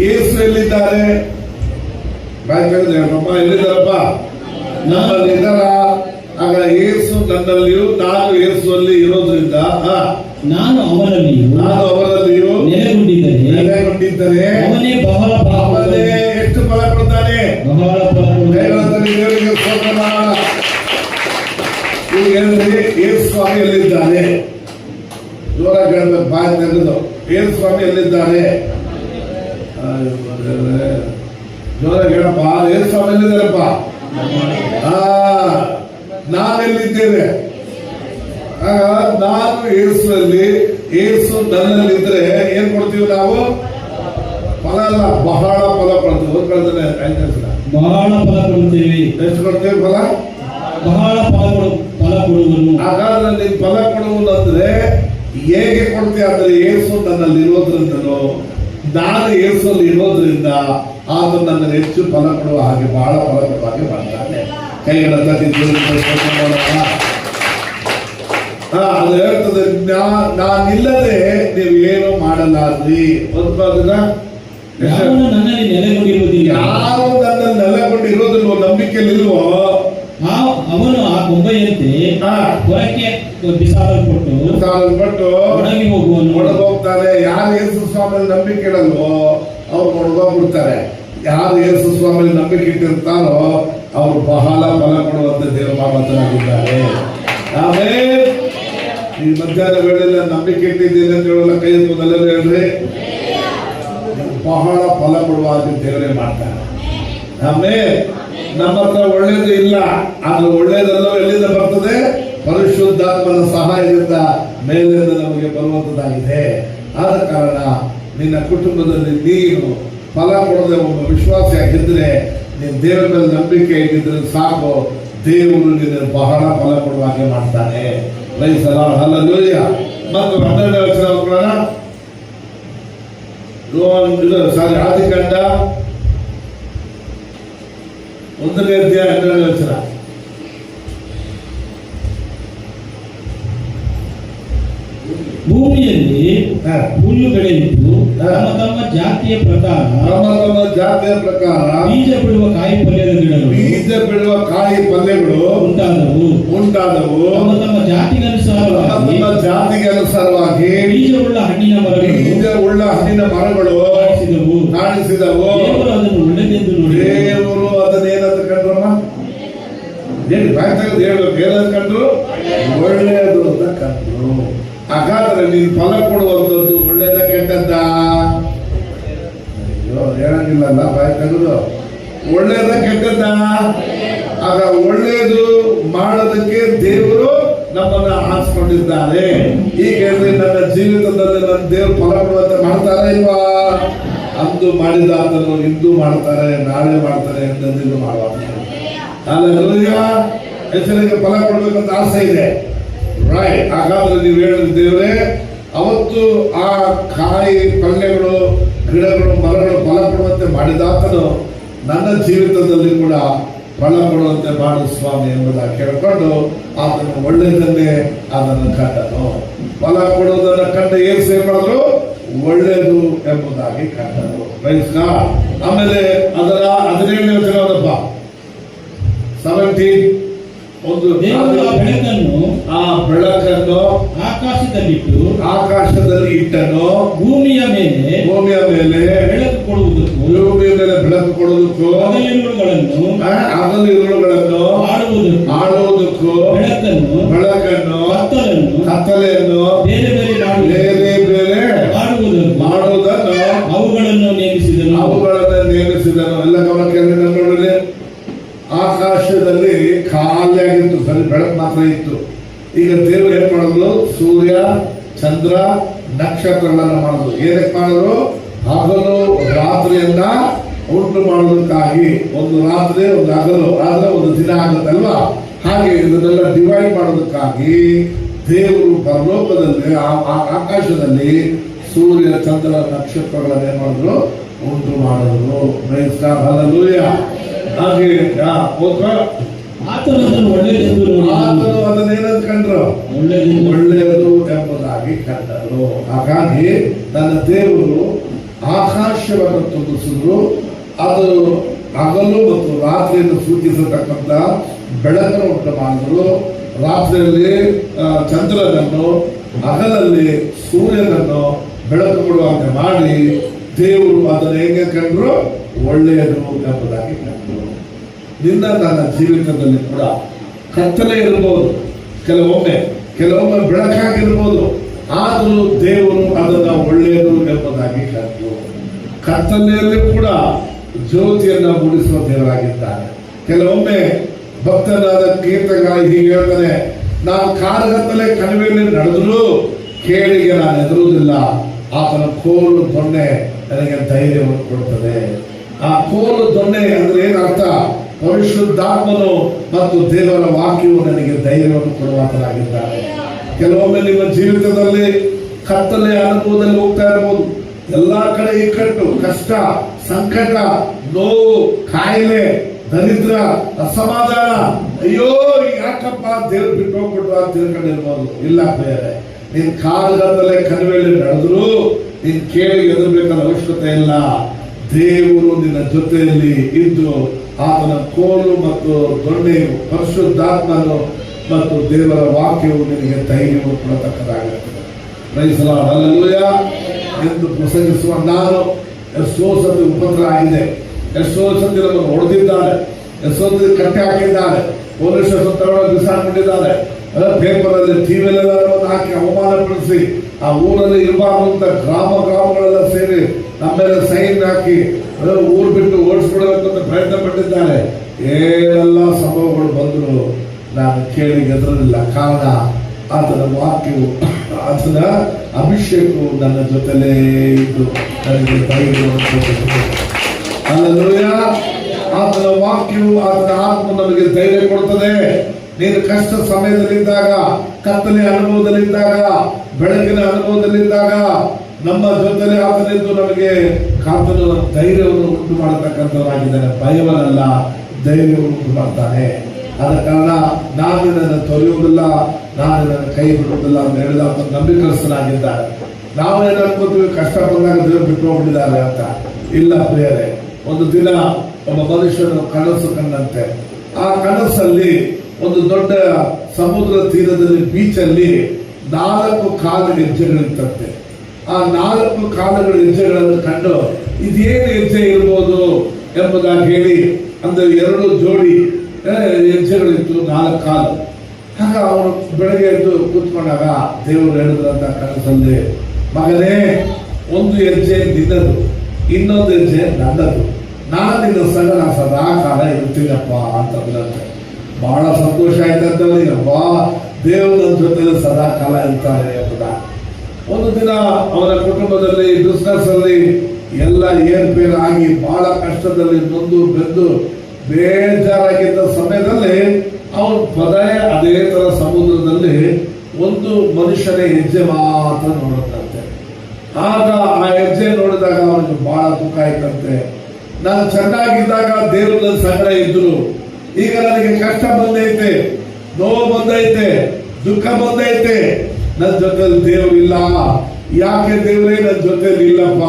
ಯೇಸು ಎಲ್ಲಿದ್ದಾರೆ? ನಮ್ಮ ಎಲ್ಲಿದ್ದಾರಪ್ಪ? ನಮ್ಮಲ್ಲಿ ಇದ್ದಾರ? ಆಗ ಯೇಸು ನನ್ನಲ್ಲಿಯೂ ನಾನು ಯೇಸುವಲ್ಲಿ ಇರೋದ್ರಿಂದ ನಾನು ಅವರಲ್ಲಿಯೂ ನೆಲೆಗೊಂಡಿದ್ದರೆ ಅವನೇ ಎಷ್ಟು ಫಲ ಕೊಡ್ತಾನೆ? ದೇವರಿಗೆ ಸ್ತೋತ್ರ ಮಾಡೋಣ. ಈಗ ಹೇಳಿದ್ರೆ ಯೇಸು ಸ್ವಾಮಿ ಎಲ್ಲಿದ್ದಾರೆ? ಜೋರಾಗಿ ಹೇಳ್ಬೇಕು, ಬಾಯಿ ತೆಗೆದು. ಯೇಸು ಸ್ವಾಮಿ ಎಲ್ಲಿದ್ದಾರೆ? ಜೋರಾಗಿ ಹೇಳಪ್ಪ. ಯೇಸು ಸ್ವಾಮಿ ಎಲ್ಲಿದ್ದಾರಪ್ಪ? ನಾವೆಲ್ಲಿದ್ದೇವೆ? ನಾನು ಯೇಸುವಲ್ಲಿ, ಯೇಸು ನನ್ನಲ್ಲಿದ್ರೆ ಏನ್ ಕೊಡ್ತೀವಿ ನಾವು? ಫಲ ಅಲ್ಲ, ಬಹಳ ಫಲ ಕೊಡ್ತೀವಿ. ಬಹಳ ಫಲ ಕೊಡ್ತೇವೆ. ಎಷ್ಟು ಕೊಡ್ತೇವೆ ಫಲ? ಬಹಳ ಫಲ ಕೊಡುವನು. ಹಾಗಾದ್ರೆ ನೀನ್ ಫಲ ಕೊಡುವುದು ಅಂದ್ರೆ ಹೇಗೆ ಕೊಡ್ತೀಯ ಅಂದ್ರೆ ಯೇಸು ನನ್ನಲ್ಲಿ ಇರೋದ್ರಿಂದಲೋ ನಾನು ಯೇಸುವಲ್ಲಿ ಇರೋದ್ರಿಂದ ಆತ ನನ್ನ ಹೆಚ್ಚು ಫಲ ಕೊಡುವ ಹಾಗೆ, ಬಹಳ ಫಲ ಕೊಡುವ ಹಾಗೆ ಮಾಡ್ತಾನೆ. ಕೈಗಳ ಅದು ಹೇಳ್ತದೆ, ನಾನಿಲ್ಲದೆ ನೀವು ಏನು ಮಾಡಲಾರ್ರಿ. ಯಾರು ನನ್ನಲ್ಲಿ ನೆಲೆಗೊಂಡಿರೋದಿಲ್ವೋ, ನಂಬಿಕೆಯಲ್ಲಿಲ್ವೋ, ಅವನು ಆ ಗೊಂಬೆಯಂತೆ ಹೊರಕ್ಕೆ ಬಿಸಾಡಲ್ಪಟ್ಟು ಒಳಗೋಗ್ತಾರೆ. ಯಾರು ಯೇಸು ಸ್ವಾಮಿಯಲ್ಲಿ ನಂಬಿಕೆ ಇಡಲ್ವೋ ಅವ್ರು ಒಳಗೋಗ್ಬಿಡ್ತಾರೆ. ಯಾರು ಯೇಸು ಸ್ವಾಮಿಯಲ್ಲಿ ನಂಬಿಕೆ ಇಟ್ಟಿರ್ತಾರೋ ಅವರು ಬಹಳ ಫಲ ಕೊಡುವಂತೆ ದೇವ ಮಾತನಾಡಿದ್ದಾರೆ. ಆಮೇಲೆ ಈ ಮಧ್ಯಾಹ್ನ ವೇಳೆಲ್ಲ ನಂಬಿಕೆ ಇಟ್ಟಿದ್ದೀನಿ ಅಂತ ಹೇಳಲ್ಲ, ಕೈ ಎತ್ತುವುದೆಲ್ಲ ಹೇಳ್ರಿ. ಬಹಳ ಫಲ ಕೊಡುವ ದೇವರೇ ಮಾಡ್ತಾರೆ. ಆಮೇಲೆ ನಮ್ಮ ಹತ್ರ ಒಳ್ಳೇದು ಇಲ್ಲ, ಆದ್ರೆ ಒಳ್ಳೇದೆಲ್ಲ ಎಲ್ಲಿಂದ ಬರ್ತದೆ? ಪರಿಶುದ್ಧಾತ್ಮನ ಸಹಾಯದಿಂದ ಮೇಲಿಂದ ನಮಗೆ ಬರುವಂತದ್ದಾಗಿದೆ. ಆದ ಕಾರಣ ನಿನ್ನ ಕುಟುಂಬದಲ್ಲಿ ನೀನು ಫಲ ಕೊಡದೆ ಒಬ್ಬ ವಿಶ್ವಾಸಿಯಾಗಿದ್ರೆ, ನೀನು ದೇವರ ಮೇಲೆ ನಂಬಿಕೆ ಇಟ್ಟಿದ್ರೆ ಸಾಕು, ದೇವರು ನಿನ್ನ ಬಹಳ ಫಲ ಕೊಡುವ ಹಾಗೆ ಮಾಡ್ತಾನೆ. ಹಲ್ಲೆಲೂಯಾ. ಮತ್ತು 12ನೇ ವಚನ ಮಕ್ಕಳನ್ನ ಆದಿಕಾಂಡ 1ನೇ ಅಧ್ಯಾಯ 12ನೇ ವಚನ. ಭೂಮಿಯಲ್ಲಿ ಹುಲ್ಲು ಬೆಳೆಯಿತು, ತಮ್ಮ ತಮ್ಮ ಜಾತಿಯ ಪ್ರಕಾರ ಬೀಜ ಬಿಡುವ ಕಾಯಿ ಪಲ್ಯಗಳು ಉಂಟಾದವು. ತಮ್ಮ ತಮ್ಮ ಜಾತಿಗೆ ಅನುಸಾರವಾಗಿ ಬೀಜವುಳ್ಳ ಹಣ್ಣಿನ ಮರಗಳು ಕಾಣಿಸಿದವು. ದೇವರು ಅದನ್ನು ಒಳ್ಳೆದೆಂದು ನೋಡಿ. ದೇವರು ಅದನ್ನೇನಂತ ಕಂಡ್ರಮ್ಮ? ಹೇಳಿ, ಬಾಯಿ ತೆಗೆದು ಹೇಳ್ಬೇಕು. ಏನಂತ ಕಂಡ್ರು? ಒಳ್ಳೆಯದು ಅಂತ ಕಂಡ್ರು. ಹಾಗಾದ್ರೆ ನೀನು ಫಲ ಕೊಡುವಂಥದ್ದು ಒಳ್ಳೇದ ಕೆಟ್ಟದ್ದ? ಅಯ್ಯೋ, ಹೇಳಂಗಿಲ್ಲಲ್ಲ, ಬಾಯಿ ತೆಗೆದು. ಒಳ್ಳೇದ ಕೆಟ್ಟದ್ದ? ಆಗ ಒಳ್ಳೇದು ಮಾಡೋದಕ್ಕೆ ದೇವರು ನಮ್ಮನ್ನ ಆರಿಸಿಕೊಂಡಿದ್ದಾರೆ. ಈಗ ಹೇಳಿದ್ರೆ ನನ್ನ ಜೀವಿತದಲ್ಲಿ ನನ್ನ ದೇವರು ಫಲ ಕೊಡುವಂತೆ ಮಾಡ್ತಾರ ಇಲ್ವಾ? ಅಂದು ಮಾಡಿದ ಆತನು ಇಂದು ಮಾಡ್ತಾರೆ, ನಾಳೆ ಮಾಡ್ತಾರೆ, ಎಂದೆಂದಿಗೂ ಮಾಡುವ. ಹೆಸರಿಗೆ ಫಲ ಕೊಡ್ಬೇಕಂತ ಆಸೆ ಇದೆ, ರೈಟ್? ಹಾಗಾದ್ರೆ ನೀವು ಹೇಳಿದ ದೇವರೇ, ಅವತ್ತು ಆ ಕಾಯಿ ಪಲ್ಯಗಳು, ಗಿಡಗಳು, ಮರಗಳು ಫಲ ಕೊಡುವಂತೆ ಮಾಡಿದಾತನು ನನ್ನ ಜೀವಿತದಲ್ಲಿ ಕೂಡ ಫಲ ಕೊಡುವಂತೆ ಮಾಡು ಸ್ವಾಮಿ ಎಂಬುದಾಗಿ ಕೇಳಿಕೊಂಡು ಆತನು ಒಳ್ಳೆಯದನ್ನೇ ಅದನ್ನು ಕಂಡನು. ಫಲ ಕೊಡುವುದನ್ನು ಕಂಡು ಏನು ಸೇವೆ ಮಾಡಿದ್ರು? ಒಳ್ಳೆಯದು ಎಂಬುದಾಗಿ ಕಂಡನು. ಆಮೇಲೆ ಅದರ 17ನೇ ವಚನದಪ್ಪ 17 ಒಂದು ಬೆಳಕನ್ನು ಆಕಾಶದಲ್ಲಿ ಇಟ್ಟನು. ಭೂಮಿಯ ಮೇಲೆ ಬೆಳಕು ಕೊಡುವುದಕ್ಕೂ ಹಗಲು ಇರುಳುಗಳನ್ನು ಆಳುವುದಕ್ಕೂ ಬೆಳಕನ್ನು ಕತ್ತಲೆಯನ್ನು ಬೇರೆ ಬೇರೆ ಮಾಡುವುದನ್ನು ಅವುಗಳನ್ನು ನೇಮಿಸಿದನು. ಎಲ್ಲ ಗಮನಕ್ಕೆ ನೋಡಲಿ. ಆಕಾಶದಲ್ಲಿ ಖಾಲಿಯಾಗಿತ್ತು, ಸರಿ ಬೆಳಕು ಮಾತ್ರ ಇತ್ತು. ಈಗ ದೇವರು ಏನ್ ಮಾಡಿದ್ರು? ಸೂರ್ಯ, ಚಂದ್ರ, ನಕ್ಷತ್ರಗಳನ್ನ ಮಾಡಿದ್ರು. ಏನಕ್ಕೆ ಮಾಡಿದ್ರು? ಹಗಲು ರಾತ್ರಿಯನ್ನ ಉಂಟು ಮಾಡೋದಕ್ಕಾಗಿ. ಒಂದು ರಾತ್ರಿ, ಒಂದು ಹಗಲು ಆದ್ರೆ ಒಂದು ದಿನ ಆಗುತ್ತಲ್ವಾ? ಹಾಗೆ ಇದನ್ನೆಲ್ಲ ಡಿವೈಡ್ ಮಾಡೋದಕ್ಕಾಗಿ ದೇವರು ಪರಲೋಕದಲ್ಲಿ ಆಕಾಶದಲ್ಲಿ ಸೂರ್ಯ, ಚಂದ್ರ, ನಕ್ಷತ್ರಗಳನ್ನ ಏನ್ ಮಾಡಿದ್ರು? ಉಂಟು ಮಾಡಿದ್ರು. ಹಲ್ಲೆಲೂಯಾ. ಹಾಗೆ ಆತನು ಅದನ್ನೇನಂತ ಕಂಡ್ರು? ಒಳ್ಳೆಯದು ಎಂಬುದಾಗಿ ಕಂಡರು. ಹಾಗಾಗಿ ನನ್ನ ದೇವರು ಆಕಾಶವನ್ನು ತುಂಬಿಸಿದ್ರು. ಅದು ಹಗಲು ಮತ್ತು ರಾತ್ರಿಯನ್ನು ಸೂಚಿಸತಕ್ಕಂಥ ಬೆಳಕನ್ನು ಉಂಟು ಮಾಡಿದ್ರು. ರಾತ್ರಿಯಲ್ಲಿ ಚಂದ್ರನನ್ನು, ಹಗಲಲ್ಲಿ ಸೂರ್ಯನನ್ನು ಬೆಳಕು ಕೊಡುವಂತೆ ಮಾಡಿ ದೇವರು ಅದನ್ನು ಹೇಗೆ ಕಂಡ್ರು? ಒಳ್ಳೆಯದು ಎಂಬುದಾಗಿ ಕಂಡ್ರು. ನಿನ್ನ ನನ್ನ ಜೀವಿತದಲ್ಲಿ ಕೂಡ ಕತ್ತಲೆ ಇರಬಹುದು, ಕೆಲವೊಮ್ಮೆ ಬೆಳಕಾಗಿರ್ಬೋದು. ಆದರೂ ದೇವರು ಅದನ್ನು ಒಳ್ಳೆಯದು ಎಂಬುದಾಗಿ ಕಂಡ್ರು. ಕತ್ತಲೆಯಲ್ಲಿ ಕೂಡ ಜ್ಯೋತಿಯನ್ನು ಮೂಡಿಸುವ ದೇವರಾಗಿದ್ದಾನೆ. ಕೆಲವೊಮ್ಮೆ ಭಕ್ತನಾದ ಕೀರ್ತಗಾರ ಹೀಗೆ ಹೇಳ್ತಾನೆ, ನಾನು ಕಾಲಗತ್ತಲೆ ಕಣಿವೆಯಲ್ಲಿ ನಡೆದರೂ ಕೇಳಿಗೆ ನಾನು ಹೆದರುವುದಿಲ್ಲ. ಆತನ ಕೋಲು ದೊಣ್ಣೆ ನನಗೆ ಧೈರ್ಯವನ್ನು ಕೊಡುತ್ತದೆ. ಆ ಕೋಲು ದೊಣ್ಣೆ ಅಂದ್ರೆ ಏನರ್ಥ? ಪರಿಶುದ್ಧಾತ್ಮನು ಮತ್ತು ದೇವರ ವಾಕ್ಯವು ನನಗೆ ಧೈರ್ಯವನ್ನು ಕೊಡುವಾತನಾಗಿದ್ದಾನೆ. ಕೆಲವೊಮ್ಮೆ ನಿಮ್ಮ ಜೀವಿತದಲ್ಲಿ ಕತ್ತಲೆ ಅನುಭವದಲ್ಲಿ ಹೋಗ್ತಾ ಇರಬಹುದು. ಎಲ್ಲಾ ಕಡೆ ಇಕ್ಕಟ್ಟು, ಕಷ್ಟ, ಸಂಕಟ, ನೋವು, ಕಾಯಿಲೆ, ದರಿದ್ರ, ಅಸಮಾಧಾನ. ಅಯ್ಯೋ ಯಾಕಪ್ಪ ದೇವ್ರು ಬಿಟ್ಟು ಹೋಗ್ಬಿಟ್ಟು ಅಂತ ತಿಳ್ಕೊಂಡಿರ್ಬೋದು. ಇಲ್ಲ ಬೇರೆ, ನೀನ್ ಕಾಲಗತ್ತಲೆ ಕಣಿವೆಯಲ್ಲಿ ನಡೆದ್ರು ನೀನ್ ಕೇಳಿ ಎದರ್ಬೇಕಾದ ಅವಶ್ಯಕತೆ ಇಲ್ಲ. ದೇವರು ನಿನ್ನ ಜೊತೆಯಲ್ಲಿ ಇದ್ದು ಆತನ ಕೋಲು ಮತ್ತು ದೊಣ್ಣೆಯು, ಪರಿಶುದ್ಧಾತ್ಮನು ಮತ್ತು ದೇವರ ವಾಕ್ಯವು ನಿನಗೆ ಧೈರ್ಯವನ್ನು ಕೊಡತಕ್ಕದಾಗಿರುತ್ತದೆ. ಪ್ರೈಸ್ ದಿ ಲಾರ್ಡ್, ಹಲ್ಲೆಲೂಯಾ ಎಂದು ಪ್ರಸಂಗಿಸುವ ನಾನು ಎಷ್ಟೋ ಸತಿ ಉಪದ್ರ ಆಗಿದೆ, ಎಷ್ಟೋ ಸತಿ ನಮ್ಮನ್ನು ಹೊಡೆದಿದ್ದಾರೆ, ಎಷ್ಟೋ ಸತಿ ಕಟ್ಟೆ ಹಾಕಿದ್ದಾರೆ, ಪೊಲೀಸ್ ತಗೊಂಡು ಬಿಸಾಕೊಂಡಿದ್ದಾರೆ, ಪೇಪರ್ ಅಲ್ಲಿ ಟಿವಿಯಲ್ಲೆಲ್ಲ ಹಾಕಿ ಅವಮಾನಪಡಿಸಿ ಆ ಊರಲ್ಲಿ ಇರಬಾರ್ದು ಅಂತ ಗ್ರಾಮಗಳೆಲ್ಲ ಸೇರಿ ನಮ್ಮೆಲ್ಲ ಸೈನ್ ಹಾಕಿ ಊರು ಬಿಟ್ಟು ಓಡಿಸ್ಕೊಡ್ಬೇಕು ಅಂತ ಪ್ರಯತ್ನ ಪಟ್ಟಿದ್ದಾರೆ. ಏನೆಲ್ಲ ಸಂಭವಗಳು ಬಂದರು ನಾನು ಕೇಳಿ ಹೆದರಲಿಲ್ಲ. ಕಾರಣ ಆತನ ವಾಕ್ಯವು, ಆತನ ಅಭಿಷೇಕವು ನನ್ನ ಜೊತೆಲೇ ಇದ್ದು ನನಗೆ ಧೈರ್ಯವನ್ನು ಕೊಡುತ್ತದೆ. ಹಲ್ಲೆಲೂಯಾ. ಆತನ ವಾಕ್ಯವು, ಆತನ ಆತ್ಮ ನಮಗೆ ಧೈರ್ಯ ಕೊಡುತ್ತದೆ. ನೀನು ಕಷ್ಟ ಸಮಯದಲ್ಲಿದ್ದಾಗ, ಕತ್ತಲೆ ಅನುಭವದಲ್ಲಿದ್ದಾಗ, ಬೆಳಕಿನ ಅನುಭವದಲ್ಲಿದ್ದಾಗ ನಮ್ಮ ಜೊತೆಲೆ ಆತನಿದ್ದು ನಮಗೆ ಕಾತನ ಧೈರ್ಯವನ್ನು ಉಂಟು ಮಾಡತಕ್ಕಂಥವರಾಗಿದ್ದಾನೆ. ಭಯವನ್ನಲ್ಲ, ಧೈರ್ಯವನ್ನು ಉಂಟು ಮಾಡ್ತಾನೆ. ಆದ ಕಾರಣ ನಾನು ನನ್ನ ತೊರೆಯುವುದಿಲ್ಲ, ನಾನು ನನ್ನ ಕೈ ಬಿಡುವುದಿಲ್ಲ ಅಂತ ಹೇಳಿದ ನಂಬಿಕಸ್ಥನಾಗಿದ್ದಾರೆ. ನಾವು ಏನು ಅನ್ಕೋತೀವಿ, ಕಷ್ಟ ಬಂದಾಗ ದೇವರು ಬಿಟ್ಟು ಹೋಗ್ಬಿಟ್ಟಿದ್ದಾರೆ ಅಂತ. ಇಲ್ಲ ಪ್ರಿಯರೇ, ಒಂದು ದಿನ ಒಬ್ಬ ಮನುಷ್ಯನು ಕನಸು ಕಂಡಂತೆ. ಆ ಕನಸಲ್ಲಿ ಒಂದು ದೊಡ್ಡ ಸಮುದ್ರ ತೀರದಲ್ಲಿ ಬೀಚಲ್ಲಿ 4 ಕಾಲು ಹೆಜ್ಜೆಗಳಿತ್ತಂತೆ. ಆ 4 ಕಾಲುಗಳ ಹೆಜ್ಜೆಗಳನ್ನು ಕಂಡು ಇದೇನು ಹೆಜ್ಜೆ ಇರ್ಬೋದು ಎಂಬುದಾಗಿ ಹೇಳಿ, ಅಂದ್ರೆ 2 ಜೋಡಿ ಹೆಜ್ಜೆಗಳಿತ್ತು, 4 ಕಾಲು. ಆಗ ಅವನು ಬೆಳಗ್ಗೆ ಎದ್ದು ಕೂತ್ಕೊಂಡಾಗ ದೇವರು ಹೇಳಿದ್ರಂತ ಕನಸಲ್ಲಿ, ಮಗನೇ, ಒಂದು ಹೆಜ್ಜೆ ನಿನ್ನದು, ಇನ್ನೊಂದು ಹೆಜ್ಜೆ ನನ್ನದು. ನಾನು ನಿನ್ನ ಸಂಗಡ ಸದಾ ಕಾಲ ಇರ್ತೀನಪ್ಪ ಅಂತಂದ್ರಂತೆ. ಬಹಳ ಸಂತೋಷ ಆಯ್ತಂತಪ್ಪ, ದೇವರು ನನ್ನ ಜೊತೆ ಸದಾ ಕಾಲ ಇರ್ತಾರೆ ಎಂಬುದ. ಒಂದು ದಿನ ಅವನ ಕುಟುಂಬದಲ್ಲಿ ಬಿಸ್ನೆಸ್ ಅಲ್ಲಿ ಎಲ್ಲ ಏರ್ಪೇರ್ ಆಗಿ ಬಹಳ ಕಷ್ಟದಲ್ಲಿ ನೊಂದು ಬೆಂದು ಬೇಜಾರಾಗಿದ್ದ ಸಮಯದಲ್ಲಿ ಅವನು ಪದೇ ಅದೇ ತರ ಸಮುದ್ರದಲ್ಲಿ ಒಂದು ಮನುಷ್ಯನ ಹೆಜ್ಜೆ ಮಾತ್ರ ನೋಡುತ್ತಂತೆ. ಆಗ ಆ ಹೆಜ್ಜೆ ನೋಡಿದಾಗ ಅವನಿಗೆ ಬಹಳ ದುಃಖ ಆಯ್ತಂತೆ. ನಾನು ಚೆನ್ನಾಗಿದ್ದಾಗ ದೇವರು ನನ್ನ ಸಂಗಡ ಇದ್ರು, ಈಗ ನನಗೆ ಕಷ್ಟ ಬಂದೈತೆ, ನೋವು ಬಂದೈತೆ, ದುಃಖ ಬಂದೈತೆ, ನನ್ನ ಜೊತೆಲಿ ದೇವರು ಇಲ್ಲ. ಯಾಕೆ ದೇವರೇ ನನ್ನ ಜೊತೆಲಿ ಇಲ್ಲಪ್ಪ?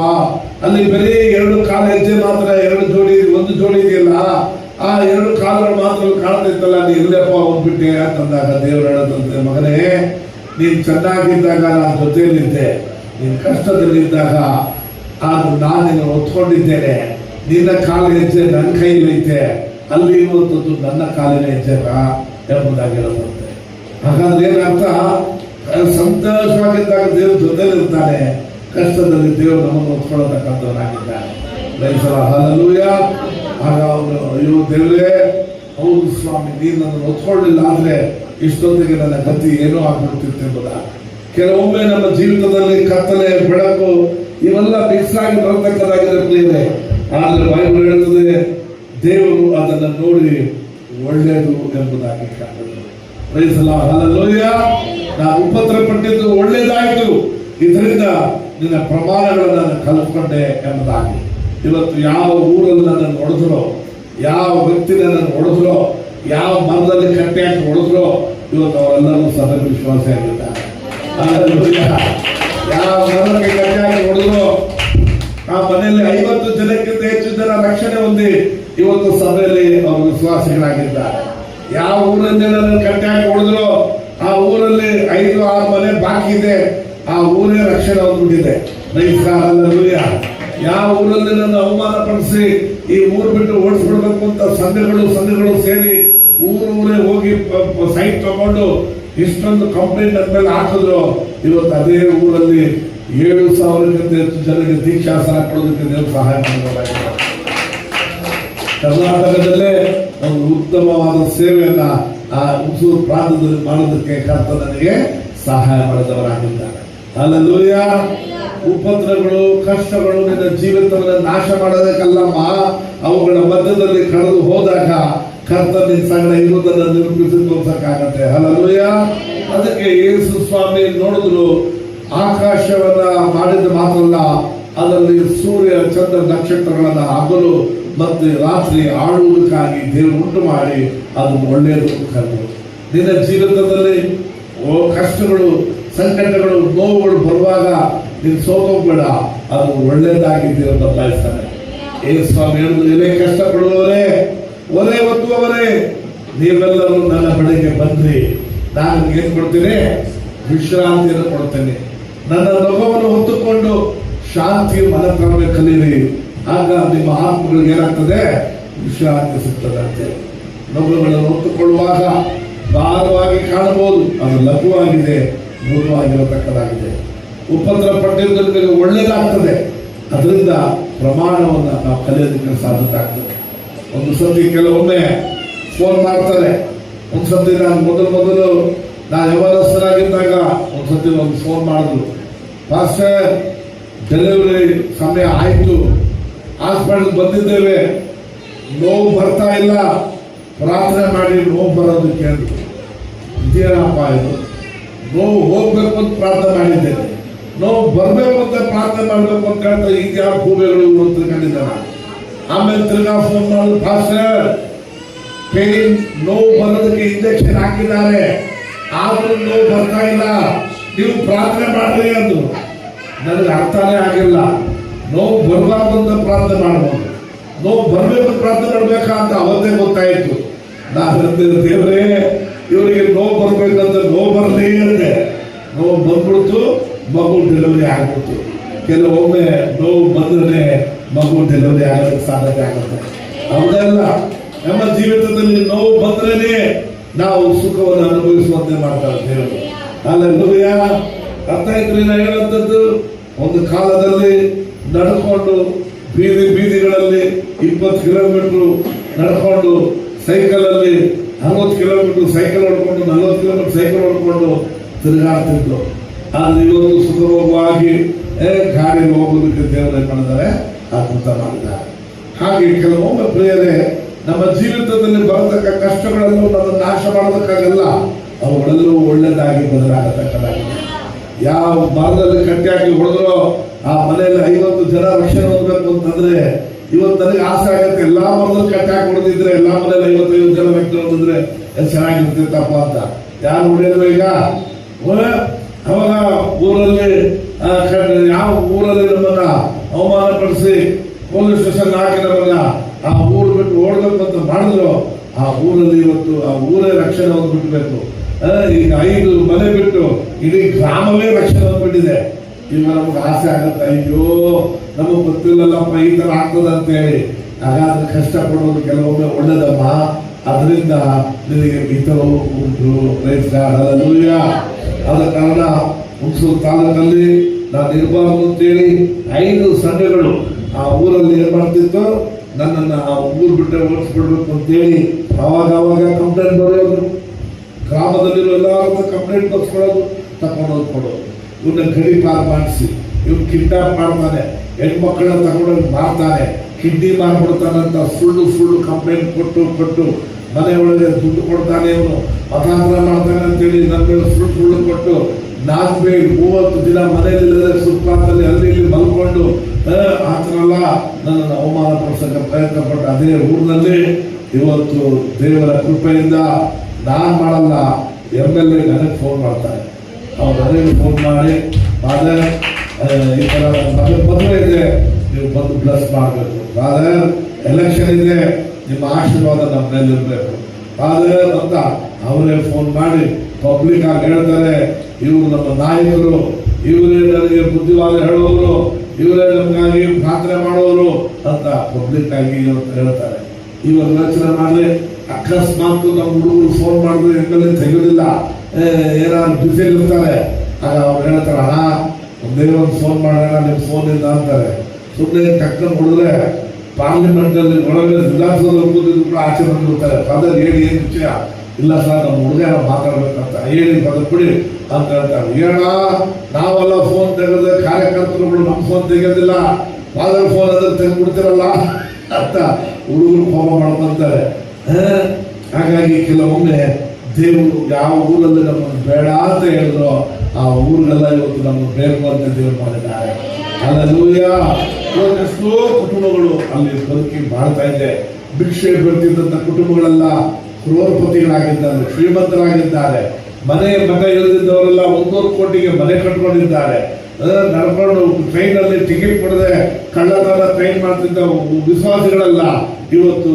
ಅಲ್ಲಿ ಬರೀ 2 ಕಾಲು ಹೆಜ್ಜೆ ಮಾತ್ರ, 2 ಜೋಡಿ, ಒಂದು ಜೋಡಿ ಇದೆಯಲ್ಲ, ಆ 2 ಕಾಲುಗಳು ಮಾತ್ರ ಕಾಣ್ತೈತಲ್ಲ, ನೀ ಇಲ್ಲಪ್ಪ ಹೋಗ್ಬಿಟ್ಟೆ ಅಂತಂದಾಗ ದೇವರು ಹೇಳದಂತೆ, ಮಗನೇ, ನೀನ್ ಚೆನ್ನಾಗಿದ್ದಾಗ ನಾನು ಜೊತೆಯಲ್ಲಿದ್ದೆ, ನೀನ್ ಕಷ್ಟದಲ್ಲಿದ್ದಾಗ ಆದ್ರೂ ನಾನು ನಿನ್ನ ಒತ್ಕೊಂಡಿದ್ದೇನೆ, ನಿನ್ನ ಕಾಲು ಹೆಜ್ಜೆ ನನ್ನ ಕೈಲೈತೆ, ಅಲ್ಲಿ ಇರುವಂಥದ್ದು ನನ್ನ ಕಾಲಿನ ಹೆಜ್ಜೆ ಎಂಬುದಾಗಿ ಹೇಳುವಂತೆ. ಹಾಗಾದ್ರೆ ಏನರ್ಥ? ಸಂತೋಷವಾಗಿದ್ದಾಗ ದೇವರು ಜೊತೆಲಿರ್ತಾನೆ, ಕಷ್ಟದಲ್ಲಿ ದೇವರು ನಮ್ಮನ್ನು ಒತ್ಕೊಳ್ಳತಕ್ಕಂಥವನಾಗಿದ್ದಾನೆ. ಹಲ್ಲೆಲೂಯಾ. ಆಗ ಅವನು, ಅಯ್ಯೋ ದೇವರೇ, ಹೌದು ಸ್ವಾಮಿ, ನೀನು ನನ್ನನ್ನು ಒತ್ಕೊಳ್ಳಿಲ್ಲ ಅಂದ್ರೆ ಇಷ್ಟೊತ್ತಿಗೆ ನನ್ನ ಗತಿ ಏನೋ ಆಗ್ಬಿಡ್ತಿತ್ತು ಎಂಬುದ. ಕೆಲವೊಮ್ಮೆ ನಮ್ಮ ಜೀವಿತದಲ್ಲಿ ಕತ್ತಲೆ, ಬೆಳಕು ಇವೆಲ್ಲ ಮಿಕ್ಸ್ ಆಗಿ ಬರತಕ್ಕದಾಗಿದೆ. ಆದ್ರೆ ಬೈಬಲ್ ಹೇಳುತ್ತದೆ, ದೇವರು ಅದನ್ನು ನೋಡಿ ಒಳ್ಳೆಯದು ಎಂಬುದಾಗಿ ಕಾಣುತ್ತದೆ. Praise the lord, hallelujah. ನಾನು ಉಪದ್ರ ಪಟ್ಟಿದ್ದು ಒಳ್ಳೆಯದಾಯಿತು, ಇದರಿಂದ ನಿನ್ನ ಪ್ರಮಾಣಗಳನ್ನು ನಾನು ಕಲ್ತ್ಕೊಂಡೆ ಎಂಬುದಾಗಿ. ಇವತ್ತು ಯಾವ ಊರಲ್ಲಿ ನನ್ನನ್ನು ಹೊಡೆದ್ರೋ, ಯಾವ ವ್ಯಕ್ತಿ ನನ್ನನ್ನು ಹೊಡೆದ್ರೋ, ಯಾವ ಮರದಲ್ಲಿ ಕಟ್ಟೆ ಹಾಕಿ ಹೊಡೆದ್ರೋ, ಇವತ್ತು ಅವರೆಲ್ಲರೂ ಸದಾ ವಿಶ್ವಾಸಿ ಆಗಿದ್ದಾರೆ. ಯಾವ ಮರದಲ್ಲಿ ಕಟ್ಟೆ ಹಾಕಿ ಹೊಡೆದ್ರೋ, ಆ ಮನೆಯಲ್ಲಿ 50 ಜನಕ್ಕಿಂತ ಹೆಚ್ಚು ಜನ ರಕ್ಷಣೆ ಹೊಂದಿ ಇವತ್ತು ಸಭೆಯಲ್ಲಿ ಅವರು ವಿಶ್ವಾಸಿಗಳಾಗಿದ್ದಾರೆ. ಯಾವ ಊರಲ್ಲಿ ನನ್ನ ಕಟ್ಟೆ ಹಾಕಿ ಹೊಡೆದ್ರು ಆ ಊರಲ್ಲಿ 5-6 ಮನೆ ಬಾಕಿ ಇದೆ, ಆ ಊರೇ ರಕ್ಷಣೆ ಹೊಂದ್ಬಿಟ್ಟಿದೆ. ಯಾವ ಊರಲ್ಲಿ ನನ್ನ ಅವಮಾನ ಪಡಿಸಿ ಈ ಊರು ಬಿಟ್ಟು ಓಡಿಸ್ಬಿಡ್ಬೇಕು ಅಂತ ಸಂಘಗಳು ಸೇರಿ ಊರೇ ಹೋಗಿ ಸೈಟ್ ತಗೊಂಡು ಇಷ್ಟೊಂದು ಕಂಪ್ಲೇಂಟ್ ಅಂದ್ಮೇಲೆ ಹಾಕಿದ್ರು. ಇವತ್ತು ಅದೇ ಊರಲ್ಲಿ 7,000ಕ್ಕಿಂತ ಹೆಚ್ಚು ಜನರಿಗೆ ದೀಕ್ಷಾಸನ ಕೊಡೋದಕ್ಕೆ ದೇವರು ಸಹಾಯ ಮಾಡಬೇಕಾಗಿದೆ. ಕರ್ನಾಟಕದಲ್ಲೇ ಒಂದು ಉತ್ತಮವಾದ ಸೇವೆಯನ್ನ ಆ ಹುಸೂರು ಪ್ರಾಂತದಲ್ಲಿ ಮಾಡೋದಕ್ಕೆ ಕರ್ತ ನನಗೆ ಸಹಾಯ ಮಾಡಿದವರಾಗಿದ್ದಾರೆ. ಹಲ್ಲೆಲೂಯ. ಉಪದ್ರವಗಳು ಕಷ್ಟಗಳು ನಿನ್ನ ಜೀವಿತವನ್ನು ನಾಶ ಮಾಡೋದಕ್ಕಲ್ಲಮ್ಮ, ಅವುಗಳ ಮಧ್ಯದಲ್ಲಿ ಕಳೆದು ಹೋದಾಗ ಕರ್ತ ನಿನ್ನ ಸಂಗಡ ಇರುವುದನ್ನು ನಿರೂಪಿಸಿ ತೋರ್ಸಕ್ಕಾಗತ್ತೆ. ಹಲ್ಲೆಲೂಯ. ಅದಕ್ಕೆ ಯೇಸು ಸ್ವಾಮಿ ನೋಡಿದ್ರು, ಆಕಾಶವನ್ನ ಮಾಡಿದ ಮಾತ್ರಲ್ಲ, ಅದರಲ್ಲಿ ಸೂರ್ಯ ಚಂದ್ರ ನಕ್ಷತ್ರಗಳನ್ನ ಹಗಲು ಮತ್ತೆ ರಾತ್ರಿ ಆಡುವುದಕ್ಕಾಗಿ ದೇವರು ಉಂಟು ಮಾಡಿ ಅದು ಒಳ್ಳೆಯದು ಕರೆದು. ನಿನ್ನ ಜೀವಿತದಲ್ಲಿ ಕಷ್ಟಗಳು, ಸಂಕಟಗಳು, ನೋವುಗಳು ಬರುವಾಗ ನೀನು ಸೋತೋಗ್ಬೇಡ, ಅದು ಒಳ್ಳೆಯದಾಗಿ ದೇವರು ಬದಲಾಯಿಸ್ತಾನೆ. ಸ್ವಾಮಿ ಹೇಳುವುದು, ಎಲೆ ಕಷ್ಟಪಡುವವರೇ, ಒಲೆ ಒತ್ತುವವರೇ, ನೀವೆಲ್ಲರೂ ನನ್ನ ಬಳಿಗೆ ಬಂದ್ರಿ, ನಾನು ಏನ್ ಕೊಡ್ತೇನೆ? ವಿಶ್ರಾಂತಿಯನ್ನು ಕೊಡ್ತೇನೆ. ನನ್ನ ನೊಗವನ್ನು ಹೊತ್ತುಕೊಂಡು ಶಾಂತಿ ಮನತರವೇ ಕಲೀರಿ, ಆಗ ನಿಮ್ಮ ಆತ್ಮಗಳಿಗೆ ಏನಾಗ್ತದೆ? ವಿಶ್ರಾಂತಿ ಸಿಗ್ತದಂತೆ. ನೊಗಗಳನ್ನು ಹೊತ್ತುಕೊಳ್ಳುವಾಗ ಭಾರವಾಗಿ ಕಾಣಬಹುದು, ಅದು ಲಘುವಾಗಿದೆ, ಮೃದುವಾಗಿರತಕ್ಕದಾಗಿದೆ. ಉಪದ್ರ ಪಟ್ಟಿರುವುದಕ್ಕೆ ಒಳ್ಳೆಯದಾಗ್ತದೆ. ಅದರಿಂದ ಪ್ರಮಾಣವನ್ನು ನಾವು ಕಲಿಯೋದಕ್ಕೆ ಸಾಧ್ಯತೆ ಆಗ್ತದೆ. ಒಂದು ಸತಿ ಕೆಲವೊಮ್ಮೆ ಫೋನ್ ಮಾಡ್ತಾರೆ. ಒಂದು ಸತಿ ನಾನು ಮೊದಲು ನಾನು ಯವನಸ್ಥರಾಗಿದ್ದಾಗ ಒಂದು ಫೋನ್ ಮಾಡಿದ್ರು, ಪಾಸ್ಟರ್ ಡೆಲಿವರಿ ಸಮಯ ಆಯಿತು, ಹಾಸ್ಪಿಟಲ್ ಬಂದಿದ್ದೇವೆ, ನೋವು ಬರ್ತಾ ಇಲ್ಲ, ಪ್ರಾರ್ಥನೆ ಮಾಡಿ ನೋವು ಬರೋದಕ್ಕೆ ಅಂದ್ರು. ಇದೇನಪ್ಪ ಇದು? ನೋವು ಹೋಗ್ಬೇಕು ಅಂತ ಪ್ರಾರ್ಥನೆ ಮಾಡಿದ್ದೇನೆ, ನೋವು ಬರ್ಬೇಕು ಅಂತ ಪ್ರಾರ್ಥನೆ ಮಾಡ್ಬೇಕು ಅಂತ ಹೇಳ್ತಾರೆ. ಈಗ ಯಾವ ಭೂಮಿಗಳು ಅಂತ ಕಂಡಿದ್ದಾನ. ಆಮೇಲೆ ತಿರ್ಗಾ ಫೋನ್ ಮಾಡಿದ್ರು, ಪಾಸ್ಟರ್ ಪೇನ್ ನೋವು ಬರೋದಕ್ಕೆ ಇಂಜೆಕ್ಷನ್ ಹಾಕಿದ್ದಾರೆ, ಆದ್ರೂ ನೋವು ಬರ್ತಾ ಇಲ್ಲ, ನೀವು ಪ್ರಾರ್ಥನೆ ಮಾಡ್ರಿ ಅಂದ್ರು. ನನಗೆ ಅರ್ಥನೇ ಆಗಿಲ್ಲ. ನೋವು ಬರಬಾರ್ದು ಅಂತ ಪ್ರಾರ್ಥನೆ ಮಾಡ್ಬೋದು, ನೋವು ಬರಬೇಕು ಪ್ರಾರ್ಥನೆ ಮಾಡ್ಬೇಕಂತ ಅವತ್ತೇ ಗೊತ್ತಾಯಿತು. ನಾನು ಹೇಳ್ತೇನೆ, ದೇವರೇ ಇವರಿಗೆ ನೋವು ಬರ್ಬೇಕಂತ ನೋವು ಬರಲಿ ಅಂತೆ. ನೋವು ಬಂದ್ಬಿಡ್ತು, ಮಗು ಡೆಲಿವರಿ ಆಗ್ಬಿಡ್ತು. ಕೆಲವೊಮ್ಮೆ ನೋವು ಬಂದ್ರೆ ಮಗು ಡೆಲಿವರಿ ಆಗೋದಕ್ಕೆ ಸಾಧ್ಯತೆ ಆಗುತ್ತೆ. ಹೌದಲ್ಲ? ನಮ್ಮ ಜೀವಿತದಲ್ಲಿ ನೋವು ಬಂದ್ರೇನೆ ನಾವು ಸುಖವನ್ನು ಅನುಭವಿಸುವಂತೆ ಮಾಡ್ತಾರೆ ದೇವರು. ಹಲ್ಲೆಲೂಯ. ಅರ್ಥ ಆಯ್ತು ನಾ ಹೇಳುವಂಥದ್ದು? ಒಂದು ಕಾಲದಲ್ಲಿ ನಡ್ಕೊಂಡು ಬೀದಿಗಳಲ್ಲಿ 20 ಕಿಲೋಮೀಟರ್ ನಡ್ಕೊಂಡು, ಸೈಕಲಲ್ಲಿ 60 ಕಿಲೋಮೀಟರ್ ಸೈಕಲ್ ಹೊಡ್ಕೊಂಡು, 40 ಕಿಲೋಮೀಟರ್ ಸೈಕಲ್ ಹೊಡ್ಕೊಂಡು ತಿರುಗಾಡ್ತಿದ್ರು. ಆದ್ರೆ ಇವತ್ತು ಸುಖವಾಗಿ ಗಾಡಿಯಲ್ಲಿ ಹೋಗೋದಕ್ಕೆ ದೇವರು ಮಾಡಿದ್ದಾರೆ, ಅದ್ಭುತ ಮಾಡಿದ್ದಾರೆ. ಹಾಗೆ ಕೆಲವೊಮ್ಮೆ ಪ್ರಿಯರೇ, ನಮ್ಮ ಜೀವಿತದಲ್ಲಿ ಬರತಕ್ಕ ಕಷ್ಟಗಳನ್ನು ನಾವು ನಾಶ ಮಾಡೋದಕ್ಕಾಗಲ್ಲ, ಅವುಗಳೆಲ್ಲವೂ ಒಳ್ಳೆಯದಾಗಿ ಬದಲಾಗತಕ್ಕದಾಗಿದೆ. ಯಾವ ಮರದಲ್ಲಿ ಕಟ್ಟಿ ಹಾಕಿ ಹೊಡೆದ್ರೋ ಆ ಮನೆಯಲ್ಲಿ 50 ಜನ ರಕ್ಷಣೆ ಹೊಂದಬೇಕು ಅಂತಂದ್ರೆ ಇವತ್ತು ನನಗೆ ಆಸೆ ಆಗತ್ತೆ, ಎಲ್ಲಾ ಮರದಲ್ಲಿ ಕಟ್ಟಿ ಹಾಕಿ ಹೊಡೆದಿದ್ರೆ ಎಲ್ಲಾ ಮನೆಯಲ್ಲಿ 55 ಜನ ರಕ್ಷಣೆ ಹೊಂದಿದ್ರೆ ಎಷ್ಟು ಚೆನ್ನಾಗಿರ್ತಿತ್ತಪ್ಪ ಅಂತ. ಯಾರು ಹೊಡೆಯೋದು ಈಗ? ಅವಾಗ ಊರಲ್ಲಿ ಯಾವ ಊರಲ್ಲಿ ನಮ್ಮನ್ನ ಅವಮಾನ ಪಡಿಸಿ ಪೊಲೀಸ್ ಸ್ಟೇಷನ್ ಹಾಕಿ ನಮ್ಮನ್ನ ಆ ಊರು ಬಿಟ್ಟು ಓಡಬೇಕು ಅಂತ ಮಾಡಿದ್ರು, ಆ ಊರಲ್ಲಿ ಇವತ್ತು ಆ ಊರೇ ರಕ್ಷಣೆ ಹೊಂದ್ಬಿಡ್ಬೇಕು. ಈಗ 5 ಮನೆ ಬಿಟ್ಟು ಇಡೀ ಗ್ರಾಮವೇ ರಕ್ಷಣೆ ಹೊಂದ್ಬಿಟ್ಟಿದೆ. ಈಗ ನಮ್ಗೆ ಆಸೆ ಆಗತ್ತೆ, ಅಯ್ಯೋ ನಮಗೆ ಗೊತ್ತಿಲ್ಲಲ್ಲಪ್ಪ ಈ ತರ ಆಗ್ತದ ಅಂತ ಹೇಳಿ. ಹಾಗಾದ್ರೆ ಕಷ್ಟಪಡೋದು ಕೆಲವೊಮ್ಮೆ ಒಳ್ಳೇದಮ್ಮ, ಅದರಿಂದ ನಿನಗೆ ಈ ತರ ಉಂಟು. ಹಲ್ಲೆಲೂಯ. ಆದ ಕಾರಣ ಹುಣಸೂರು ತಾಲೂಕಲ್ಲಿ ನಾನು ಇರಬಾರ್ದು ಅಂತೇಳಿ 5 ಸಂಘಗಳು ಆ ಊರಲ್ಲಿ ಏನ್ ಮಾಡ್ತಿತ್ತು, ನನ್ನನ್ನು ಆ ಊರು ಬಿಟ್ಟೆ ಓಡಿಸ್ಬಿಡ್ಬೇಕು ಅಂತೇಳಿ ಅವಾಗ ಕಂಪ್ಲೇಂಟ್ ಬರೆಯೋದು, ಗ್ರಾಮದಲ್ಲಿರೋ ಎಲ್ಲರೂ ಕಂಪ್ಲೇಂಟ್ ಬರ್ಸ್ಕೊಳ್ಳೋದು, ತಗೊಂಡೋಗಿ ಕೊಡೋದು. ಇವನ್ನ ಗಡಿ ಪಾರ್ ಮಾಡಿಸಿ, ಇವ್ನು ಕಿಡ್ನಾಪ್ ಮಾಡ್ತಾನೆ, ಹೆಣ್ಮಕ್ಳನ್ನ ತಗೊಂಡೋಗಿ ಮಾರ್ತಾನೆ, ಕಿಡ್ನಿ ಮಾರ್ಬಿಡ್ತಾನಂತ ಸುಳ್ಳು ಕಂಪ್ಲೇಂಟ್ ಕೊಟ್ಟು ಮನೆಯೊಳಗೆ ದುಡ್ಡು ಕೊಡ್ತಾನೆ, ಇವನು ಮತಾಂತರ ಮಾಡ್ತಾನೆ ಅಂತೇಳಿ ನನ್ನ ಸುಳ್ಳು ಕೊಟ್ಟು 430 ದಿನ ಮನೆಯಲ್ಲಿ ಸುತ್ತಾದಲ್ಲಿ ಅಲ್ಲಿ ಇಲ್ಲಿ ಮಲ್ಕೊಂಡು ಆ ಥರ ಎಲ್ಲ ನನ್ನನ್ನು ಅವಮಾನ ಪಡಿಸೋಕೆ ಪ್ರಯತ್ನ ಪಟ್ಟು ಅದೇ ಊರಿನಲ್ಲಿ ಇವತ್ತು ದೇವರ ಕೃಪೆಯಿಂದ ನಾನು ಮಾಡಲ್ಲ, MLA ನನಗೆ ಫೋನ್ ಮಾಡ್ತಾರೆ. ಅವ್ರು ನನಗೆ ಫೋನ್ ಮಾಡಿ, ಈ ಥರ ಮದುವೆ ಇದೆ, ನೀವು ಬಂದು ಬ್ಲಸ್ ಮಾಡಬೇಕು. ಫಾದರ್, ಎಲೆಕ್ಷನ್ ಇದೆ, ನಿಮ್ಮ ಆಶೀರ್ವಾದ ನಮ್ಮ ಮೇಲೆ ಇರಬೇಕು ಫಾದರ್ ಅಂತ ಅವರೇ ಫೋನ್ ಮಾಡಿ ಪಬ್ಲಿಕ್ ಆಗಿ ಹೇಳ್ತಾರೆ, ಇವರು ನಮ್ಮ ನಾಯಕರು, ಇವರೇ ನನಗೆ ಬುದ್ಧಿವಾದ ಹೇಳೋರು, ಇವರೇ ನಮಗಾಗಿ ಪ್ರಾರ್ಥನೆ ಮಾಡೋರು ಅಂತ ಪಬ್ಲಿಕ್ ಆಗಿ ಇವತ್ತು ಹೇಳ್ತಾರೆ. ಇವಾಗ ಯೋಚನೆ ಮಾಡಲಿ, ಅಕಸ್ಮಾತ್ ನಮ್ಮ ಹುಡುಗರು ಫೋನ್ ಮಾಡಿದ್ರೆ ಹೆಂಗಲ್ಲಿ ತೆಗೆಯೋದಿಲ್ಲ, ಏನಾದ್ರು ಬಿಸಿ ಇರ್ತಾರೆ, ಆಗ ಅವ್ರು ಹೇಳ್ತಾರೆ, ಅಣ್ಣ ಒಂದೇ ಒಂದು ಫೋನ್ ಮಾಡೋಣ ನಿಮ್ಮ ಫೋನ್ ಇಲ್ಲ ಅಂತಾರೆ. ಸುಮ್ಮನೆ ಟಕ್ಕನ್ ಹೊಡೆದ್ರೆ ಪಾರ್ಲಿಮೆಂಟ್ ಅಲ್ಲಿ ಒಳಗೆ ವಿಧಾನಸೌಧದಲ್ಲಿ ಕೂತಿದ್ರು ಕೂಡ ಆಚೆ ಬಂದ್ಬಿಡ್ತಾರೆ. ಫಾದರ್ ಹೇಳಿ ಏನು ವಿಷಯ? ಇಲ್ಲ ಸರ್, ನಮ್ಮ ಹುಡುಗ ಮಾತಾಡ್ಬೇಕಂತ ಹೇಳಿ ಫಾದರ್ ಕೊಡಿ ಅಂತ ಹೇಳ್ತಾರೆ. ಏನ ನಾವೆಲ್ಲ ಫೋನ್ ತೆಗೆದ್ರೆ ಕಾರ್ಯಕರ್ತರುಗಳು ನಮ್ಮ ಫೋನ್ ತೆಗೆಯೋದಿಲ್ಲ, ಫಾದರ್ ಫೋನ್ ಅದ್ರ ತೆಗೆದ್ಬಿಡ್ತಿರಲ್ಲ ಅಂತ ಹುಡುಗರು ಕೋಪ ಮಾಡ್ಕೊಂತಾರೆ. ಹಾಗಾಗಿ ಕೆಲವೊಮ್ಮೆ ದೇವರು ಯಾವ ಊರಲ್ಲಿ ನಮ್ಮನ್ನು ಬೇಡ ಅಂತ ಹೇಳಿದ್ರು ಆ ಊರಿಗೆಲ್ಲ ಇವತ್ತು ನಮ್ಮನ್ನು ಬೇಕು ಅಂತ ದೇವರು ಮಾಡಿದ್ದಾರೆ. ಹಲ್ಲೆಲೂಯಾ. ಎಷ್ಟೋ ಕುಟುಂಬಗಳು ಅಲ್ಲಿ ಬದುಕಿ ಬಾಳ್ತಾ ಇದೆ. ಭಿಕ್ಷೆ ಬೆಳೆದಿದ್ದಂಥ ಕುಟುಂಬಗಳೆಲ್ಲ ಕ್ರೋರ್ಪತಿಗಳಾಗಿದ್ದಾರೆ, ಶ್ರೀಮಂತರಾಗಿದ್ದಾರೆ. ಮನೆ ಇಲ್ಲದಿದ್ದವರೆಲ್ಲ 100 ಕೋಟಿಗೆ ಮನೆ ಕಟ್ಕೊಂಡಿದ್ದಾರೆ. ನಡ್ಕೊಂಡು ಟ್ರೈನಲ್ಲಿ ಟಿಕೆಟ್ ಪಡೆದೆ ಕಳ್ಳತನ ಟ್ರೈನ್ ಮಾಡ್ತಿದ್ದ ವಿಶ್ವಾಸಿಗಳೆಲ್ಲ ಇವತ್ತು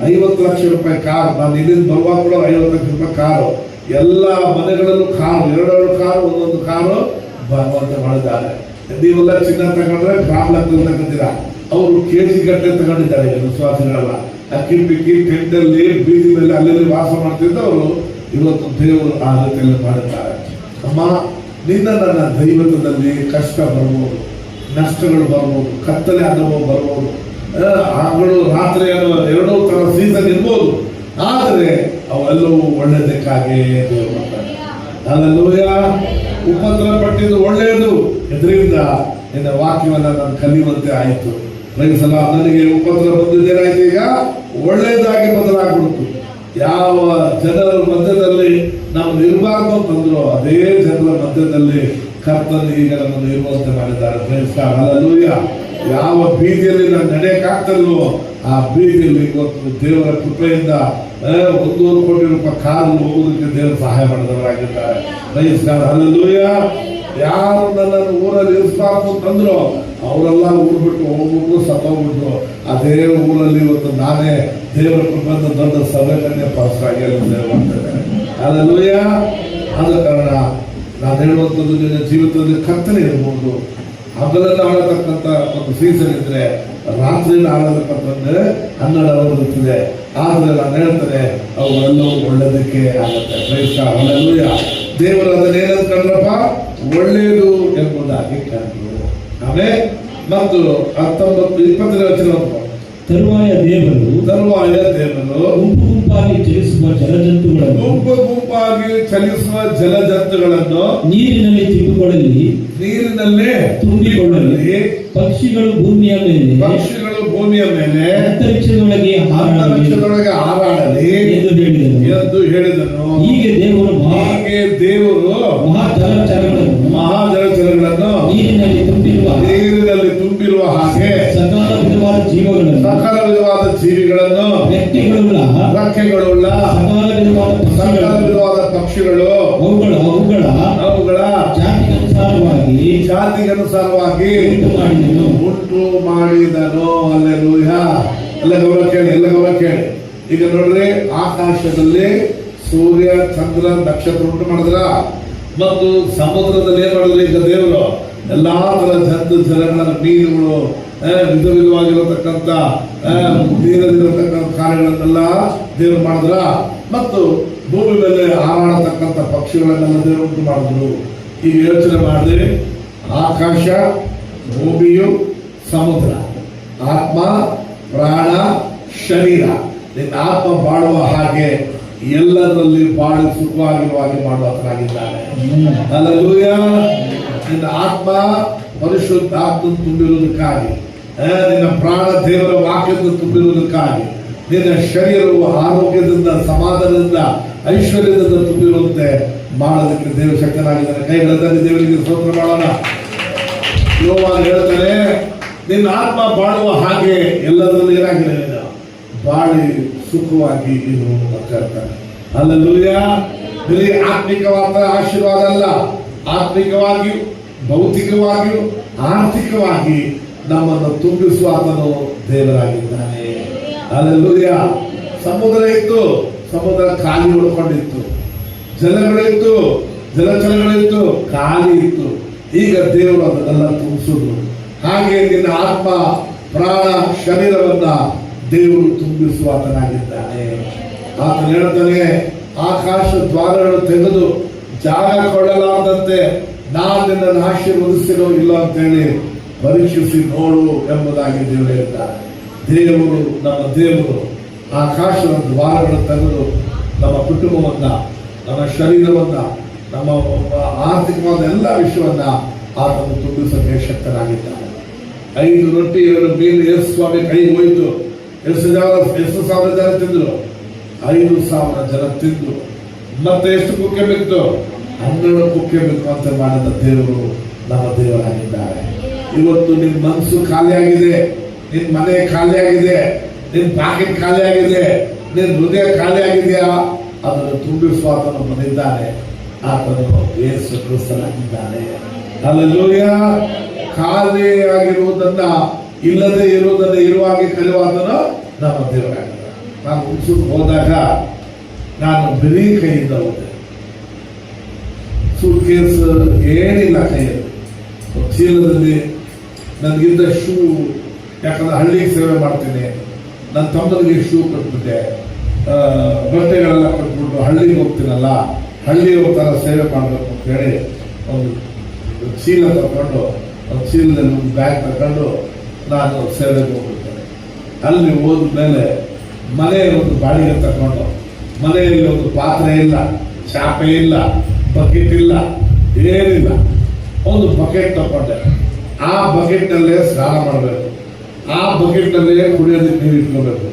50 ಲಕ್ಷ ರೂಪಾಯಿ ಕಾರು, ನಾನು ಇಲ್ಲಿಂದ ಬರುವಾಗ ಕೂಡ 50 ಲಕ್ಷ ರೂಪಾಯಿ ಕಾರು, ಎಲ್ಲ ಮನೆಗಳಲ್ಲೂ ಕಾರು, 2 ಕಾರು, ಒಂದೊಂದು ಕಾರು ಬರುವಂತೆ ಮಾಡಿದ್ದಾರೆ. ನೀವೆಲ್ಲ ಚಿನ್ನ ತಗೊಂಡ್ರೆ ಗ್ರಾಮ್ ಲೆಕ್ಕದಲ್ಲಿ ತಗೊಂಡಿದ್ದೀರಾ, ಅವರು KG ಗಟ್ಟಲೆ ತಗೊಂಡಿದ್ದಾರೆ ವಿಶ್ವಾಸಿಗಳೆಲ್ಲ. ಅಕ್ಕಿ ಪಿಕ್ಕಿ ಟೆಂಟಲ್ಲಿ ಬೀದಿ ಮೇಲೆ ಅಲ್ಲಿ ವಾಸ ಮಾಡ್ತಿದ್ದವರು ಇವತ್ತು ದೇವರು ಆ ರೀತಿಯಲ್ಲಿ ಮಾಡುತ್ತಾರೆ. ಅಮ್ಮ, ನಿನ್ನ ನನ್ನ ದೈವತ್ವದಲ್ಲಿ ಕಷ್ಟ ಬರ್ಬೋದು, ನಷ್ಟಗಳು ಬರ್ಬೋದು, ಕತ್ತಲೆ ಅನುಭವ ಬರ್ಬೋದು, ಹಗಲು ರಾತ್ರಿ ಅನ್ನುವ 2 ತರ ಸೀಸನ್ ಇರ್ಬೋದು. ಆದರೆ ಅವೆಲ್ಲವೂ ಒಳ್ಳೆಯದಕ್ಕಾಗಿ ದೇವರು ಮಾಡ್ತಾರೆ. ಹಲ್ಲೆಲೂಯಾ. ಉಪದ್ರ ಪಟ್ಟಿದ್ದು ಒಳ್ಳೆಯದು, ಇದರಿಂದ ನಿನ್ನ ವಾಕ್ಯವನ್ನ ನಾನು ಕಲಿಯುವಂತೆ ಆಯಿತು. ಸಲ ನನಗೆ ಉಪದ್ರ ಬಂದಿದ್ದೇನಾಯ್ತು, ಈಗ ಒಳ್ಳೆಯದಾಗಿ ಬದಲಾಗ್ಬಿಡ್ತು. ಯಾವ ಜನರ ಮಧ್ಯದಲ್ಲಿ ನಾವು ಇರಬಾರ್ದು ಅಂತಂದ್ರು ಅದೇ ಜನರ ಮಧ್ಯದಲ್ಲಿ ಕರ್ತನು ಈಗ ನಮ್ಮನ್ನು ಇರುವಂತೆ ಮಾಡಿದ್ದಾರೆ. ಹಲ್ಲೆಲೂಯಾ. ಯಾವ ಬೀದಿಯಲ್ಲಿ ನಾನು ನಡೆಯಕ್ಕಾಗ್ತಲ್ವೋ ಆ ಬೀದಿಯಲ್ಲಿ ಇವತ್ತು ದೇವರ ಕೃಪೆಯಿಂದ 100 ಕೋಟಿ ರೂಪಾಯಿ ಕಾರು ಹೋಗೋದಕ್ಕೆ ದೇವರು ಸಹಾಯ ಮಾಡಿದವರಾಗಿದ್ದಾರೆ. ಹಲ್ಲೆಲೂಯಾ. ಯಾರು ನನ್ನನ್ನು ಊರಲ್ಲಿ ಇರಿಸಬಾರ್ದು ಅಂತಂದ್ರು ಅವರೆಲ್ಲ ಊರು ಬಿಟ್ಟು ಹೋಗ್ಬಿಟ್ಟು ಸತ್ತೋಗ್ಬಿಟ್ರು. ಅದೇ ಊರಲ್ಲಿ ಇವತ್ತು ನಾನೇ ದೇವರ ಕೃಪೆಯಿಂದ ದೊಡ್ಡ ಸಭೆಯನ್ನೇ ಪಾಸ್ಟಾಗಿ ಮಾಡ್ತಿದ್ದೇನೆ. ಹಲ್ಲೆಲೂಯಾ. ಆದ ಕಾರಣ ನಾನು ಹೇಳುವಂಥದ್ದು, ನಿನ್ನ ಜೀವಿತದಲ್ಲಿ ಕತ್ತಲೆ ಇರ್ಬೋದು, ಹಗಲನ್ನು ಆಳತಕ್ಕಂಥ ಒಂದು ಸೀಸನ್ ಇದ್ರೆ ರಾತ್ರಿನ ಆಳತಕ್ಕಂಥದ್ದೇ 12 ಅವರ್ ಇರ್ತದೆ. ಆದ್ರೆ ನಾನು ಹೇಳ್ತೇನೆ ಅವೆಲ್ಲವೂ ಒಳ್ಳೆದಕ್ಕೆ ಆಗುತ್ತೆ. ಹಲ್ಲೆಲೂಯಾ. ದೇವರು ಅದನ್ನೇನಂತ ಕಂಡ್ರಪ್ಪ, ಒಳ್ಳೆಯದು ಎಂಬುದಾಗಿ ಕಂಡ್ರು. ಆಮೇಲೆ ಮತ್ತು 19-20 ವಚನ, ತರುವಾಯ ದೇವರು ಗುಂಪು ಗುಂಪಾಗಿ ಚಲಿಸುವ ಜಲಜಂತುಗಳನ್ನು ನೀರಿನಲ್ಲಿ ನೀರಿನಲ್ಲೇ ತುಂಬಿಕೊಳ್ಳಲಿ. ಪಕ್ಷಿಗಳು ಭೂಮಿಯ ಮೇಲೆ ಅಂತರಿಕ್ಷದೊಳಗೆ ಹಾರಾಡಲಿ ಎಂದು ಹೇಳಿದನು. ಹೀಗೆ ದೇವರು ಮಹಾಜಲಚರಗಳನ್ನು ನೀರಿನಲ್ಲಿ ತುಂಬಿರುವ ಹಾಗೆ ಸಕಲ ವಿಧವಾದ ಜೀವಿಗಳನ್ನು ರೆಕ್ಕೆಗಳುಳ್ಳ ಸಕಲ ವಿಧವಾದ ಪಕ್ಷಿಗಳು ಅವುಗಳ ಜಾತಿಗನುಸಾರವಾಗಿ ಉಂಟು ಮಾಡಿದನು. ಹಲ್ಲೆಲೂಯಾ. ಎಲ್ಲ ಗೌರವ ಕೇಳಿ. ಈಗ ನೋಡ್ರಿ, ಆಕಾಶದಲ್ಲಿ ಸೂರ್ಯ, ಚಂದ್ರ, ನಕ್ಷತ್ರ ಉಂಟು ಮಾಡಿದ್ರ, ಮತ್ತು ಸಮುದ್ರದಲ್ಲಿ ಏನ್ ಮಾಡಿದ್ರು ಈಗ ದೇವರು ಎಲ್ಲಾ ತರ ಜಂತು ಜಲಗಳ ಮೀನುಗಳು, ವಿಧವಿಧವಾಗಿರತಕ್ಕಂಥ ನೀರಲ್ಲಿರತಕ್ಕಂಥ ಕಾರ್ಯಗಳನ್ನೆಲ್ಲ ದೇವರು ಮಾಡಿದ್ರ, ಮತ್ತು ಭೂಮಿ ಮೇಲೆ ಹಾರಾಡತಕ್ಕಂಥ ಪಕ್ಷಿಗಳನ್ನೆಲ್ಲ ದೇವರು ಉಂಟು ಮಾಡಿದ್ರು. ಈಗ ಯೋಚನೆ ಮಾಡಿದ್ರೆ, ಆಕಾಶ, ಭೂಮಿಯು, ಸಮುದ್ರ, ಆತ್ಮ, ಪ್ರಾಣ, ಶರೀರ, ನಿನ್ನ ಆತ್ಮ ಬಾಳುವ ಹಾಗೆ ಎಲ್ಲರಲ್ಲಿ ಬಾಳು ಸುಖವಾಗಿರುವ ಹಾಗೆ ಮಾಡುವಂತಾಗಿದ್ದಾನೆ. ಹಲ್ಲೆಲೂಯಾ. ನಿನ್ನ ಆತ್ಮ ಪರಿಶುದ್ಧ ಆತ್ಮ ತುಂಬಿರುವುದಕ್ಕಾಗಿ, ನಿನ್ನ ಪ್ರಾಣ ದೇವರ ವಾಕ್ಯದಿಂದ ತುಂಬಿರುವುದಕ್ಕಾಗಿ, ನಿನ್ನ ಶರೀರವು ಆರೋಗ್ಯದಿಂದ, ಸಮಾಧಾನದಿಂದ, ಐಶ್ವರ್ಯದಿಂದ ತುಂಬಿರುವಂತೆ ಮಾಡೋದಕ್ಕೆ ದೇವರು ಶಕ್ತನಾಗಿದ್ದಾನೆ. ಕೈಗಳಲ್ಲಿ ದೇವರಿಗೆ ಸ್ತೋತ್ರ ಮಾಡೋಣ. ಯೋವಾನ್ ಹೇಳ್ತಾನೆ, ನಿನ್ನ ಆತ್ಮ ಬಾಳುವ ಹಾಗೆ ಎಲ್ಲದರಲ್ಲೂ ಏನಾಗಿದೆ, ಬಾಳಿ ಸುಖವಾಗಿ ಇರು ಅಂತ ಹೇಳ್ತಾನೆ. ಹಲ್ಲೆಲೂಯಾ. ಬರೀ ಆತ್ಮಿಕವಾದ ಆಶೀರ್ವಾದ ಅಲ್ಲ, ಆತ್ಮಿಕವಾಗಿಯೂ, ಭೌತಿಕವಾಗಿಯೂ, ಆರ್ಥಿಕವಾಗಿ ನಮ್ಮನ್ನು ತುಂಬಿಸುವ ಆತನು ದೇವರಾಗಿದ್ದಾನೆ. ಹಲ್ಲೆಲೂಯಾ. ಸಮುದ್ರ ಇತ್ತು, ಸಮುದ್ರ ಖಾಲಿ ಉಳ್ಕೊಂಡಿತ್ತು. ಜಲಗಳಿತ್ತು, ಜಲಚರಗಳಿತ್ತು, ಖಾಲಿ ಇತ್ತು. ಈಗ ದೇವರು ಅದನ್ನೆಲ್ಲ ತುಂಬಿಸುವುದು. ಹಾಗೆ ನಿನ್ನ ಆತ್ಮ, ಪ್ರಾಣ, ಶರೀರವನ್ನ ದೇವರು ತುಂಬಿಸುವ ಆತನಾಗಿದ್ದಾನೆ. ಆತನು ಹೇಳ್ತಾನೆ, ಆಕಾಶ ದ್ವಾರಗಳು ತೆಗೆದು ಜಾಗ ಕೊಳ್ಳಲಾರದಂತೆ ನಾನು ನಿನ್ನನ್ನು ಆಶೀರ್ವದಿಸಿರೋ ಇಲ್ಲ ಅಂತೇಳಿ ಪರೀಕ್ಷಿಸಿ ನೋಡು ಎಂಬುದಾಗಿ ದೇವರು ಹೇಳ್ತಾರೆ. ದೇವರು, ನಮ್ಮ ದೇವರು ಆಕಾಶದ ದ್ವಾರಗಳನ್ನು ತೆಗೆದು ನಮ್ಮ ಕುಟುಂಬವನ್ನ, ನಮ್ಮ ಶರೀರವನ್ನ, ನಮ್ಮ ಆರ್ಥಿಕವಾದ ಎಲ್ಲ ವಿಷಯವನ್ನ ಆತನು ತುಂಬಿಸಕ್ಕೆ ಶಕ್ತನಾಗಿದ್ದಾನೆ. 5 ರೊಟ್ಟಿ 2 ಮೀನು ಯೇಸು ಸ್ವಾಮಿ ಕೈ ಹೋಯಿತು. ಎಷ್ಟು ಸಾವಿರ ಜನ ತಿಂದ್ರು? 5,000 ಜನ ತಿಂದ್ರು. ಮತ್ತೆ ಎಷ್ಟು ಕುಕ್ಕೆ ಬಿತ್ತು? 12 ಕುಕ್ಕೆ ಬೇಕು ಅಂತ ಮಾಡಿದ ದೇವರು ನಮ್ಮ ದೇವರಾಗಿದ್ದಾರೆ. ಇವತ್ತು ನಿನ್ ಮನಸ್ಸು ಖಾಲಿಯಾಗಿದೆ, ನಿನ್ ಮನೆ ಖಾಲಿಯಾಗಿದೆ, ನಿನ್ ಪಾಕೆಟ್ ಖಾಲಿಯಾಗಿದೆ, ನಿನ್ ಹೃದಯ ಖಾಲಿಯಾಗಿದೆಯಾ? ಅದನ್ನು ತುಂಬಿಸುವ ಆತನು ಬಂದಿದ್ದಾನೆ. ಆತನು ಯೇಸು ಕ್ರಿಸ್ತನಾಗಿದ್ದಾನೆ. ಹಲ್ಲೆಲೂಯಾ. ಖಾಲಿಯಾಗಿರುವುದನ್ನ ಇಲ್ಲದೆ ಇರುವುದನ್ನ ಇರುವಾಗೆ ಕರೆಯುವಾತನು ನಮ್ಮ ದೇವರಾಗಿದ್ದಾನೆ. ನಾನು ಹುಣಸೂರು ಹೋದಾಗ ನಾನು ಬರೀ ಕೈಯಿಂದ ಹೋದೆ. ಸೂಟ್ ಕೇಸ್ ಏನಿಲ್ಲ ಕೈಯಲ್ಲಿ, ಚೀಲದಲ್ಲಿ ನನಗಿದ್ದ ಶೂ, ಯಾಕಂದ್ರೆ ಹಳ್ಳಿಗೆ ಸೇವೆ ಮಾಡ್ತೀನಿ, ನನ್ನ ತಮ್ಮನಿಗೆ ಶೂ ಕೊಟ್ಬಿಟ್ಟೆ, ಬಟ್ಟೆಗಳೆಲ್ಲ ಕೊಟ್ಬಿಟ್ಟು ಹಳ್ಳಿಗೆ ಹೋಗ್ತೀನಲ್ಲ, ಹಳ್ಳಿ ಹೋಗ್ತಾರ ಸೇವೆ ಮಾಡಬೇಕು ಅಂತ ಹೇಳಿ ಒಂದು ಚೀಲ ತಗೊಂಡು, ಒಂದು ಚೀಲದಲ್ಲಿ ಒಂದು ಬ್ಯಾಗ್ ತಗೊಂಡು ನಾನು ಸೇವೆಗೆ ಹೋಗ್ಬಿಡ್ತೇನೆ. ಅಲ್ಲಿ ಹೋದ್ಮೇಲೆ ಮನೆ ಒಂದು ಬಾಡಿಗೆ ತಗೊಂಡು, ಮನೆಯಲ್ಲಿ ಒಂದು ಪಾತ್ರೆ ಇಲ್ಲ, ಚಾಪೆ ಇಲ್ಲ, ಬಕೆಟ್ ಇಲ್ಲ, ಏನಿಲ್ಲ. ಒಂದು ಬಕೆಟ್ ತಗೊಂಡೆ. ಆ ಬಕೆಟ್ನಲ್ಲೇ ಸ್ನಾನ ಮಾಡಬೇಕು, ಆ ಬಕೆಟ್ನಲ್ಲೇ ಕುಡಿಯೋದಕ್ಕೆ ನೀರು ಇಟ್ಕೋಬೇಕು,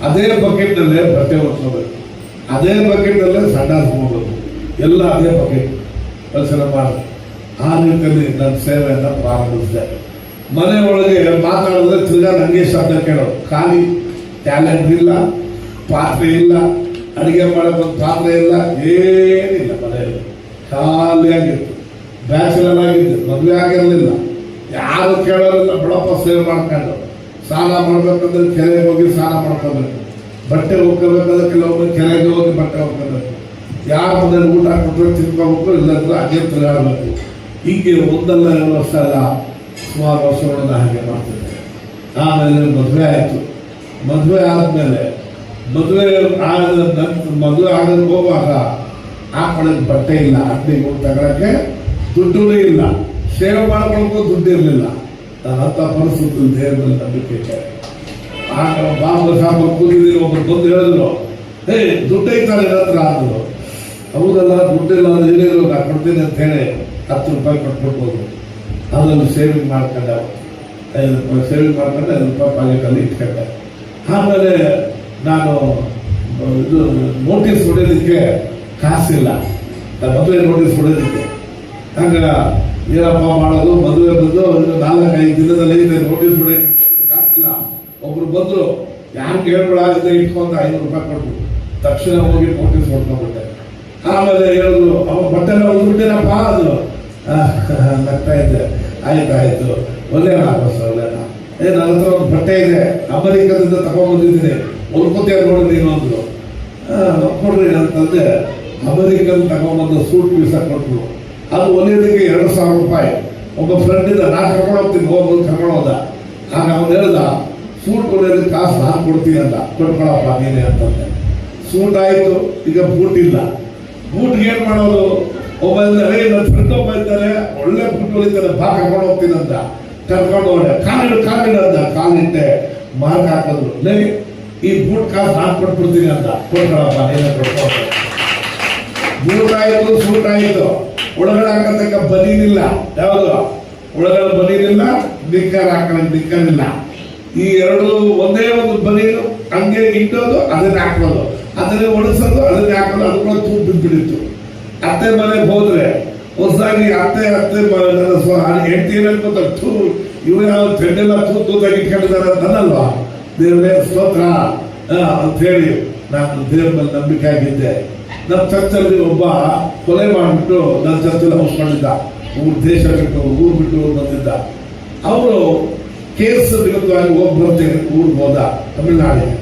ಅದೇ ಬಕೆಟ್ನಲ್ಲೇ ಬಟ್ಟೆ ಒತ್ಕೋಬೇಕು, ಅದೇ ಬಕೆಟ್ನಲ್ಲೇ ಸಂಡಾಸ್ ಹೋಗ್ಬೇಕು, ಎಲ್ಲ ಅದೇ ಬಕೆಟ್ ಪರಿಸರ ಮಾಡಿ. ಆ ರೀತಿಯಲ್ಲಿ ನನ್ನ ಸೇವೆಯನ್ನು ಪ್ರಾರಂಭಿಸಿದೆ. ಮನೆ ಒಳಗೆ ಮಾತಾಡಿದ್ರೆ ತಿರ್ಗಾ ನನಗೆ ಶಬ್ದ ಕೇಳೋದು. ಖಾಲಿ, ಟ್ಯಾಲೆಂಟ್ ಇಲ್ಲ, ಪಾತ್ರೆ ಇಲ್ಲ, ಅಡಿಗೆ ಮಾಡೋಕೆ ಒಂದು ಪಾತ್ರೆ ಇಲ್ಲ, ಏನಿಲ್ಲ. ಮನೆಯಲ್ಲಿ ಖಾಲಿಯಾಗಿತ್ತು. ಬ್ಯಾಚುಲರ್ ಆಗಿದ್ದು, ಮದುವೆ ಆಗಿರಲಿಲ್ಲ, ಯಾರು ಕೇಳೋರಿಲ್ಲ. ಬಿಡಪ್ಪ ಸೇವೆ ಮಾಡ್ಕೊಂಡು ಸ್ನಾನ ಮಾಡ್ಬೇಕಂದ್ರೆ ಕೆರೆಗೆ ಹೋಗಿ ಸ್ನಾನ ಮಾಡ್ಕೋಬೇಕು, ಬಟ್ಟೆ ಹೋಗ್ಕೋಬೇಕಂದ್ರೆ ಕೆಲವೊಬ್ಬರು ಕೆರೆಗೆ ಹೋಗಿ ಬಟ್ಟೆ ಹೋಗ್ಕೋಬೇಕು, ಯಾರ ಮನೇಲಿ ಊಟ ಕೊಟ್ಟರೆ ತಿನ್ಕೋಬೇಕು, ಇಲ್ಲಂದ್ರೆ ಹಾಗೆ ತಿರುಗಾಡಬೇಕು. ಹೀಗೆ ಒಂದಲ್ಲ 2 ವರ್ಷ ಅಲ್ಲ, ಸುಮಾರು ವರ್ಷಗಳನ್ನು ಹಾಗೆ ಮಾಡ್ತಿದ್ದೆ. ಆಮೇಲೆ ಮದುವೆ ಆಯಿತು. ಮದುವೆ ಆದಮೇಲೆ ಮದುವೆ ಆಗಕ್ಕೆ ಹೋಗುವಾಗ ಆ ಕಡೆ ಬಟ್ಟೆ ಇಲ್ಲ, ಅಂಗಡಿಗೆ ಹೋಗಿ ತಗೊಳಕ್ಕೆ ದುಡ್ಡು ಇಲ್ಲ, ಸೇವೆ ಮಾಡ್ಕೊಳಕ್ಕೂ ದುಡ್ಡು ಇರಲಿಲ್ಲ. ನಾನು ಅಂಥ ಪರಿಸ್ಥಿತಿ ದೇವರ ಮೇಲೆ ನಂಬಿಕೆ ಇಟ್ಟೆ. ಆಗ ಬಾಬು ಸಾಬ್ ಕೂತಿದ್ದೀನಿ, ಒಬ್ಬರು ಬಂದು ಹೇಳಿದ್ರು, ಹೇ ದುಡ್ಡು ಐತಾರೆ ಹತ್ರ ಅಂದರು. ಹೌದಲ್ಲ, ದುಡ್ಡಿಲ್ಲ ಅಂದ್ರೆ ಹೇಳಿದ್ರು, ನಾನು ಕೊಡ್ತೀನಿ ಅಂತ ಹೇಳಿ 10 ರೂಪಾಯಿ ಕೊಟ್ಬಿಡ್ಬೋದು. ಅದನ್ನು ಸೇವಿಂಗ್ ಮಾಡ್ಕೊಂಡೆ. 5 ರೂಪಾಯಿ ಸೇವಿಂಗ್ ಮಾಡ್ಕೊಂಡೆ, 5 ರೂಪಾಯಿ ಪಾಕೆಟಲ್ಲಿ ಇಟ್ಕೊಂಡೆ. ಆಮೇಲೆ ನಾನು ಇದು ನೋಟಿಸ್ ಹೊಡೆಯೋದಕ್ಕೆ ಕಾಸಿಲ್ಲ, ಮದುವೆ ನೋಟಿಸ್ ಹೊಡೆಯೋದಕ್ಕೆ. ಆಗ ಏನಪ್ಪ ಮಾಡೋದು, ಮದುವೆ ಬಂದು 4-5 ದಿನದಲ್ಲಿ ನೋಟಿಸ್ ಹೊಡೆಯೋಕ್ಕೆ ಕಾಸಿಲ್ಲ. ಒಬ್ರು ಬಂದ್ರು, ಯಾರು ಕೇಳ್ಬಿಡಾಗಿದೆ ಇಟ್ಕೊಂತ 500 ರೂಪಾಯಿ ಕೊಟ್ಟು ತಕ್ಷಣ ಹೋಗಿ ನೋಟಿಸ್ ಹೊಡ್ಕೊಂಡ್ಬಿಟ್ಟೆ. ಆಮೇಲೆ ಹೇಳಿದ್ರು, ಅವ ಬಟ್ಟೆಲ್ಲ ಹೊಲ್ಬಿಟ್ಟೇನಪ್ಪ ಅದು ನಗ್ತಾ ಇದ್ದೆ. ಆಯ್ತಾಯ್ತು, ಒಳ್ಳೆಯ ಒಳ್ಳೆಯ. ನನ್ನ ಹತ್ರ ಒಂದು ಬಟ್ಟೆ ಇದೆ, ಅಮೆರಿಕದಿಂದ ತಗೊಂಡ್ಬಂದಿದ್ದೀನಿ, ಹೊಲ್ಕೋತೀಯ ನೋಡಿ ನೀನು ಅಂದ್ರು. ಕೊಡ್ರಿ ಅಂತಂದೆ. ಅಮೆರಿಕನ್ ತಗೊಂಡ್ಬಂದು ಸೂಟ್ ಪೀಸ ಕೊಟ್ಟರು. ಅದು ಹೊಲಿಯೋದಕ್ಕೆ 2,000 ರೂಪಾಯಿ. ಒಬ್ಬ ಫ್ರೆಂಡ್ ಇದ್ದ, ನಾನು ಕರ್ಕೊಂಡು ಹೋಗ್ತೀನಿ, ಹೋಗ್ಬೋದು ಕರ್ಕೊಂಡು ಹೋದ. ಆಗ ಅವನು ಹೇಳ್ದ, ಸೂಟ್ ಹೊಲಿಯೋದಕ್ಕೆ ಕಾಸು ನಾನು ಕೊಡ್ತೀನಿ ಅಂತ. ಕೊಟ್ಕೊಳಪ್ಪ ನೀನೇ ಅಂತಂದೆ. ಸೂಟ್ ಆಯಿತು. ಈಗ ಬೂಟ್ ಇಲ್ಲ. ಬೂಟ್ಗೆ ಏನು ಮಾಡೋದು? ಒಬ್ಬ ನನ್ನ ಫ್ರೆಂಡ್ ಒಬ್ಬ ಇದ್ದಾರೆ, ಒಳ್ಳೆ ಬೂಟ್ ಹೊಲಿತಾರೆ, ಬಾ ಕರ್ಕೊಂಡು ಹೋಗ್ತೀನಿ ಅಂತ. ಕರ್ಕೊಂಡು ಹೋದೆ. ಕಾಲಿಡು ಅಂದ. ಕಾಲಿಟ್ಟೆ, ಮಾರ್ಕ್ ಹಾಕಿದ್ರು. ಲೇ, ಈ ಬೂಟ್ ಕಾಸು ನಾನು ಕೊಟ್ಬಿಡ್ತೀನಿ ಅಂತ. ಕೊಟ್ಕೊಳಪ್ಪ ನೀನೇ ಕೊಟ್ಕೊ. ಬೂಟ್ ಆಯಿತು, ಸೂಟ್ ಆಯಿತು. ಒಳಗಡೆ ಹಾಕತಕ್ಕ ಬನೀನಿಲ್ಲ. ಯಾವುದು ಒಳಗಡೆ ಬನೀನಿಲ್ಲ, ನಿಕ್ಕರ್ ಹಾಕೊಳ್ಳೋದು ನಿಕ್ಕರಿಲ್ಲ. ಈ 2 ಒಂದೇ ಒಂದು ಬನೀನು ಹಂಗೆ ಇಟ್ಟೋದು, ಅದನ್ನ ಹಾಕೋದು, ಅದನ್ನೇ ಒಣಸೋದು, ಅದನ್ನೇ ಹಾಕೋದು. ಅದು ಕೂಡ ತೂತು ಬಿದ್ದುಬಿಡಿತ್ತು. ಅತ್ತೆ ಮನೆಗೆ ಹೋದ್ರೆ ಹೊಸದಾಗಿ ಅತ್ತೆ ಹೆಂಡತಿ ಏನಂತ ಇವ್ರು ಯಾವ ತೆಂಡೆಲ್ಲ ತೂತಾಗಿ ಇಟ್ಕೊಂಡಿದ್ದಾರೆ ಅಂತನಲ್ವಾ. ದೇವರೇ ಸ್ತೋತ್ರ ಅಂತ ಹೇಳಿ ನಾನು ದೇವ್ರ ಮೇಲೆ ನಂಬಿಕೆ ಆಗಿದ್ದೆ. ನಮ್ಮ ಚರ್ಚಲ್ಲಿ ಒಬ್ಬ ಕೊಲೆ ಮಾಡಿಬಿಟ್ಟು ನನ್ನ ಚರ್ಚಲ್ಲಿ ಹೌಸ್ಕೊಂಡಿದ್ದ. ದೇಶ ಬಿಟ್ಟು ಊರು ಬಿಟ್ಟು ಬಂದಿದ್ದ. ಅವರು ಕೇಸ್ ವಿರುದ್ಧವಾಗಿ ಹೋಗಿ ಬರ್ತೇನೆ ಊರಿಗೆ ಹೋದ ತಮಿಳ್ನಾಡಿಗೆ.